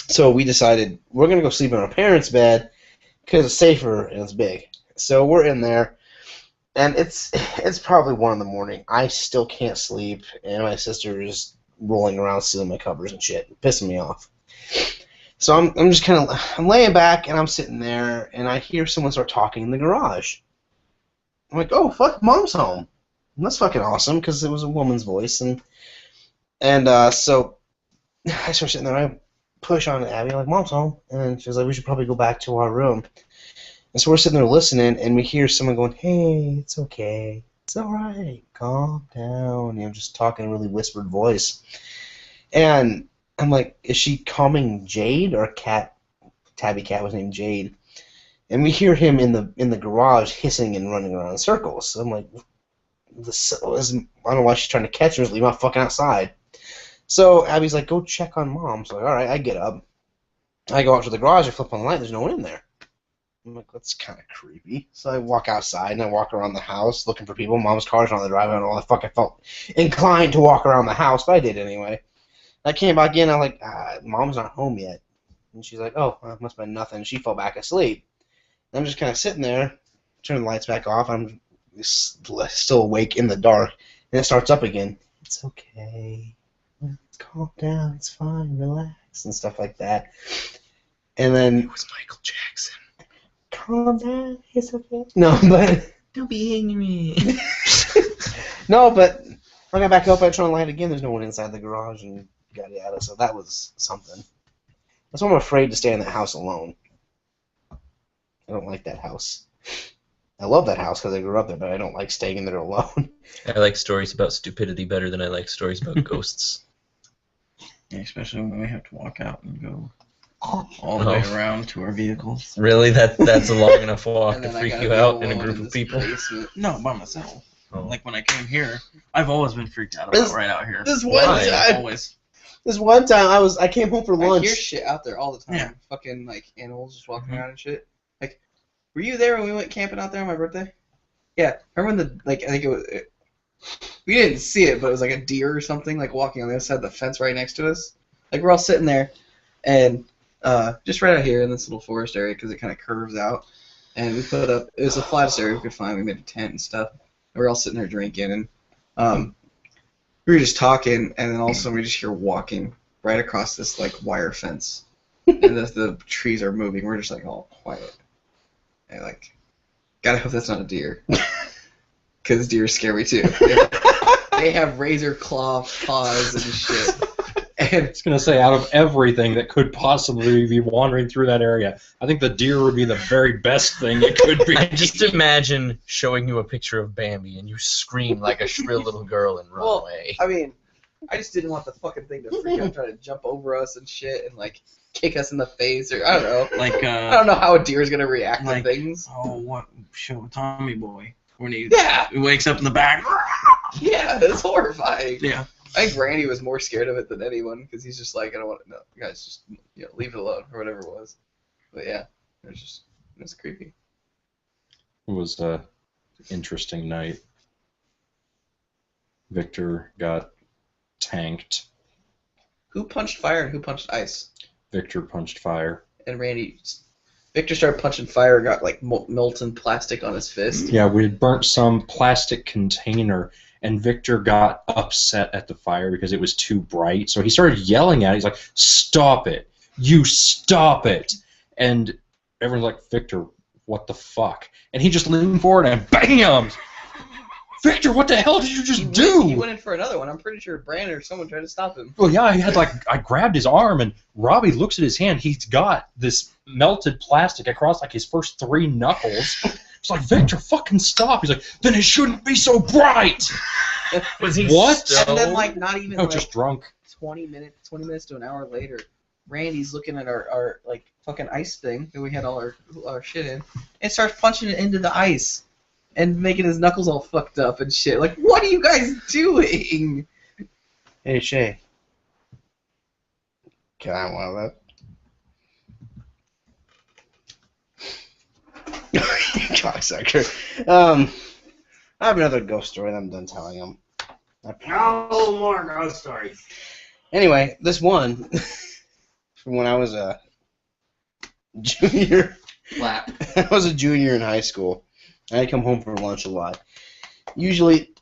So we decided we're going to go sleep in our parents' bed because it's safer and it's big. So we're in there, and it's probably 1 in the morning. I still can't sleep, and my sister is rolling around stealing my covers and shit, pissing me off. So I'm just kind of I'm laying back, and I'm sitting there, and I hear someone start talking in the garage. I'm like, oh fuck, Mom's home. And that's fucking awesome because it was a woman's voice, and so I start sitting there. I push on Abby, I'm like, Mom's home, and she's like, we should probably go back to our room. And so we're sitting there listening, and we hear someone going, hey, it's okay. It's all right. Calm down. Just talking in a really whispered voice. And I'm like, is she calming Jade or Cat? Tabby Cat was named Jade. And we hear him in the garage hissing and running around in circles. So I'm like, I don't know why she's trying to catch her. Leave my fucking outside. So Abby's like, go check on Mom. So I'm like, all right, I get up. I go out to the garage. I flip on the light. There's no one in there. I'm like, that's kind of creepy. So I walk outside, and I walk around the house looking for people. Mom's car's on the driveway, and all the fuck I felt inclined to walk around the house, but I did anyway. I came back in, I'm like, Mom's not home yet. And she's like, oh, well, it must have been nothing. She fell back asleep. And I'm just kind of sitting there, turning the lights back off. I'm still awake in the dark, and it starts up again. It's okay. Calm down. It's fine. Relax, and stuff like that. And then It was Michael Jackson. calm down, it's okay. No, but Don't be no, but I got back up, I try to light again, there's no one inside the garage, and yada yada. So that was something. That's why I'm afraid to stay in that house alone. I don't like that house. I love that house because I grew up there, but I don't like staying in there alone. I like stories about stupidity better than I like stories about ghosts. Yeah, especially when we have to walk out and go all the way around to our vehicles. Really? That's a long enough walk And to then I freak gotta you be out in a alone group in of this people? basement. No, by myself. Oh. Like when I came here, I've always been freaked out about right out here. This one Why? time, Always. I came home for I lunch. hear shit out there all the time. Yeah. Fucking like animals just walking around and shit. Like, were you there when we went camping out there on my birthday? Yeah. Remember when I think it was. We didn't see it, but it was like a deer or something like walking on the other side of the fence right next to us. Like we're all sitting there, and just right out here in this little forest area because it kind of curves out. And we put up. It was the flattest area we could find. We made a tent and stuff. And we're all sitting there drinking, and we were just talking, and then all of a sudden we just hear walking right across this like wire fence, and as the trees are moving, we're just like all quiet. And like, gotta hope that's not a deer, because deer scare me too. They have razor claw paws and shit. And I was going to say, out of everything that could possibly be wandering through that area, I think the deer would be the very best thing it could be. I just imagine showing you a picture of Bambi and you scream like a shrill little girl and run away. I mean, I just didn't want the fucking thing to freak out, try to jump over us and shit, and like kick us in the face, or I don't know. Like I don't know how a deer is gonna react like, to things. Oh, what show Tommy Boy when he Yeah, wakes up in the back. yeah, it's horrifying. Yeah. I think Randy was more scared of it than anyone because he's just like, I don't want to. No, you guys just leave it alone or whatever it was. But yeah, it was creepy. It was an interesting night. Victor got tanked. Who punched fire and who punched ice? Victor punched fire. And Victor started punching fire and got like molten plastic on his fist. Yeah, we had burnt some plastic container, and Victor got upset at the fire because it was too bright. So he started yelling at it. He's like, "Stop it! You stop it!" And everyone's like, "Victor, what the fuck?" And he just leaned forward and BAM! Victor, what the hell did you just do? He went in for another one. I'm pretty sure Brandon or someone tried to stop him. Well, yeah, I grabbed his arm, and Robbie looks at his hand. He's got this melted plastic across like his first 3 knuckles. It's like, Victor, fucking stop. He's like, then it shouldn't be so bright. Was he What? And then like not even No, like just drunk. 20 minutes to an hour later, Randy's looking at our like fucking ice thing that we had all our shit in, and starts punching it into the ice. And making his knuckles all fucked up and shit. Like, what are you guys doing? Hey, Shay. Can I have one of that? Cocksucker. I have another ghost story that I'm done telling them. No more ghost stories. Anyway, this one, from when I was a junior. Clap. I was a junior in high school. I come home for lunch a lot. Usually,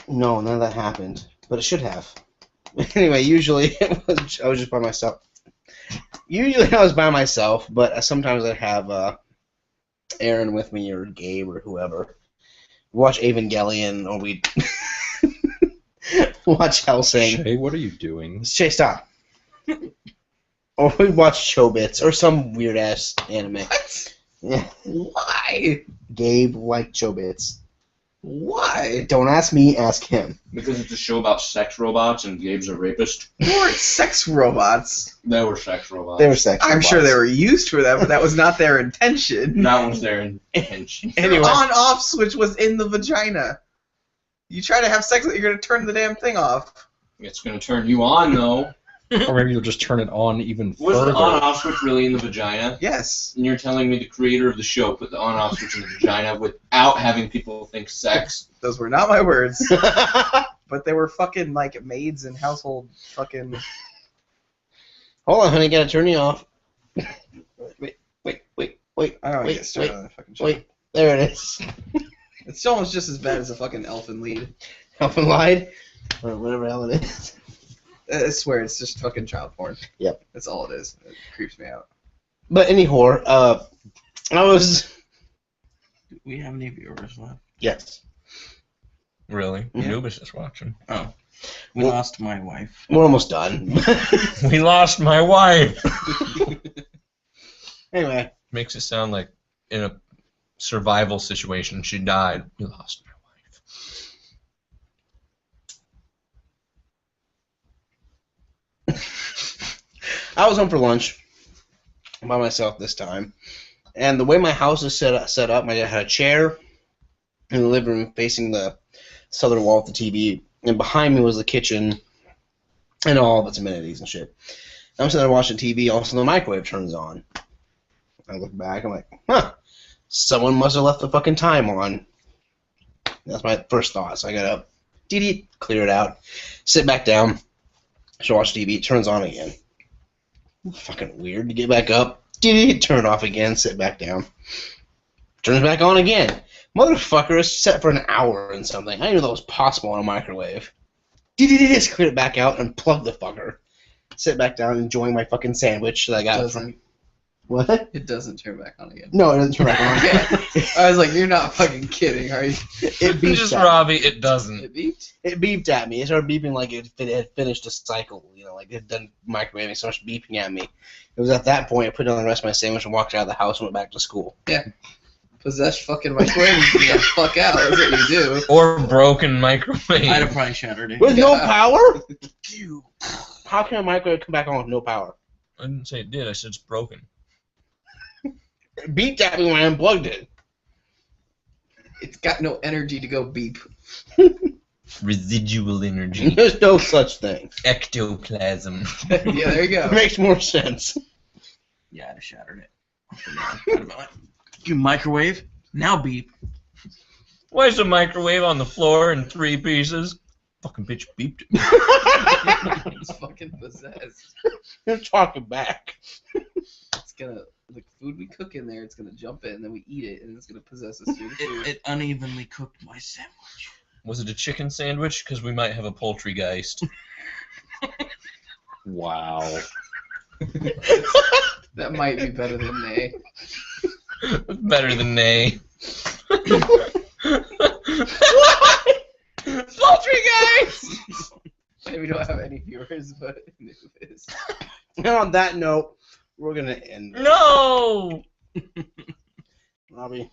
no, none of that happened, but it should have. Anyway, usually I was just by myself. Usually I was by myself, but sometimes I'd have Aaron with me or Gabe or whoever. Watch Evangelion, or we'd watch Hellsing. Shay, what are you doing? Shay, stop. Or we'd watch Chobits or some weird ass anime. What? Yeah. Why? Gabe liked Chobits. Why? Don't ask me, ask him. Because it's a show about sex robots and Gabe's a rapist. They weren't sex robots. They were sex robots. They were sex I'm robots. sure they were used for that, but that was not their intention. That was their intention. Your on-off switch was in the vagina. You try to have sex with it, you're going to turn the damn thing off. It's going to turn you on, though. Or maybe you'll just turn it on even Was further. the on-off switch really in the vagina? Yes. And you're telling me the creator of the show put the on-off switch in the vagina without having people think sex? Those were not my words. But they were fucking, like, maids and household fucking... Hold on, honey, gotta turn you off. Wait. I don't want to get started wait, on that fucking show. Wait, there it is. It's almost just as bad as a fucking elfin lead. Elfin Lied? Or whatever the hell it is. I swear, it's just fucking child porn. Yep. That's all it is. It creeps me out. But anyhow, I was... Do we have any viewers left? Yes. Really? Yeah. Anubis is watching. Oh. We lost my wife. We're almost done. We lost my wife. Anyway. Makes it sound like in a survival situation, she died. We lost my wife. I was home for lunch by myself this time, and the way my house is set up, I had a chair in the living room facing the southern wall of the TV, and behind me was the kitchen and all of its amenities and shit. I'm sitting there watching TV, all of a sudden the microwave turns on. I look back, I'm like, huh, someone must have left the fucking time on. That's my first thought, so I got up, clear it out, sit back down, so watch TV, it turns on again. Fucking weird. To get back up, turn it off again, sit back down. Turns back on again. Motherfucker is set for an hour and something. I didn't know that was possible on a microwave. Just clear it back out and plug the fucker. Sit back down, enjoying my fucking sandwich that I got from... What? It doesn't turn back on again. No, it doesn't turn back on again. I was like, you're not fucking kidding, are you? It beeped Just at Robbie, it doesn't. It beeped? It beeped at me. It started beeping like it had finished a cycle, you know, like it had done microwaving. It started beeping at me. It was at that point I put down the rest of my sandwich and walked out of the house and went back to school. Yeah. Possessed fucking microwave and get the fuck out. That's what you do. Or broken microwave. I'd have probably shattered it. With no power? How can a microwave come back on with no power? I didn't say it did. I said it's broken. It beeped at me when I unplugged it. It's got no energy to go beep. Residual energy. There's no such thing. Ectoplasm. Yeah, there you go. It makes more sense. Yeah, I'd have shattered it. I'd have been like, you microwave? Now beep. Why is the microwave on the floor in 3 pieces? Fucking bitch beeped at me. It's fucking possessed. You're talking back. It's gonna, the food we cook in there, it's gonna jump in, and then we eat it, and it's gonna possess us through the food. It unevenly cooked my sandwich. Was it a chicken sandwich? Because we might have a poultry geist. Wow. That might be better than nay. Better than nay. Poultry guys! We don't have any viewers, but Anubis. And on that note, we're going to end. No! Robbie.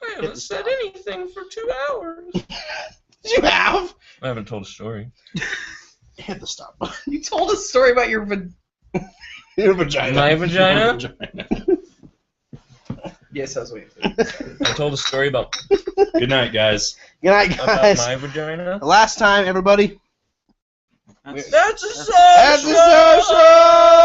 I haven't said anything for 2 hours. You have? I haven't told a story. Hit the stop button. You told a story about your Your vagina. My vagina? Yes, I was waiting for that. I told a story about... Good night, guys. Good night, guys. About my vagina? Last time, everybody. That's a social That's a social!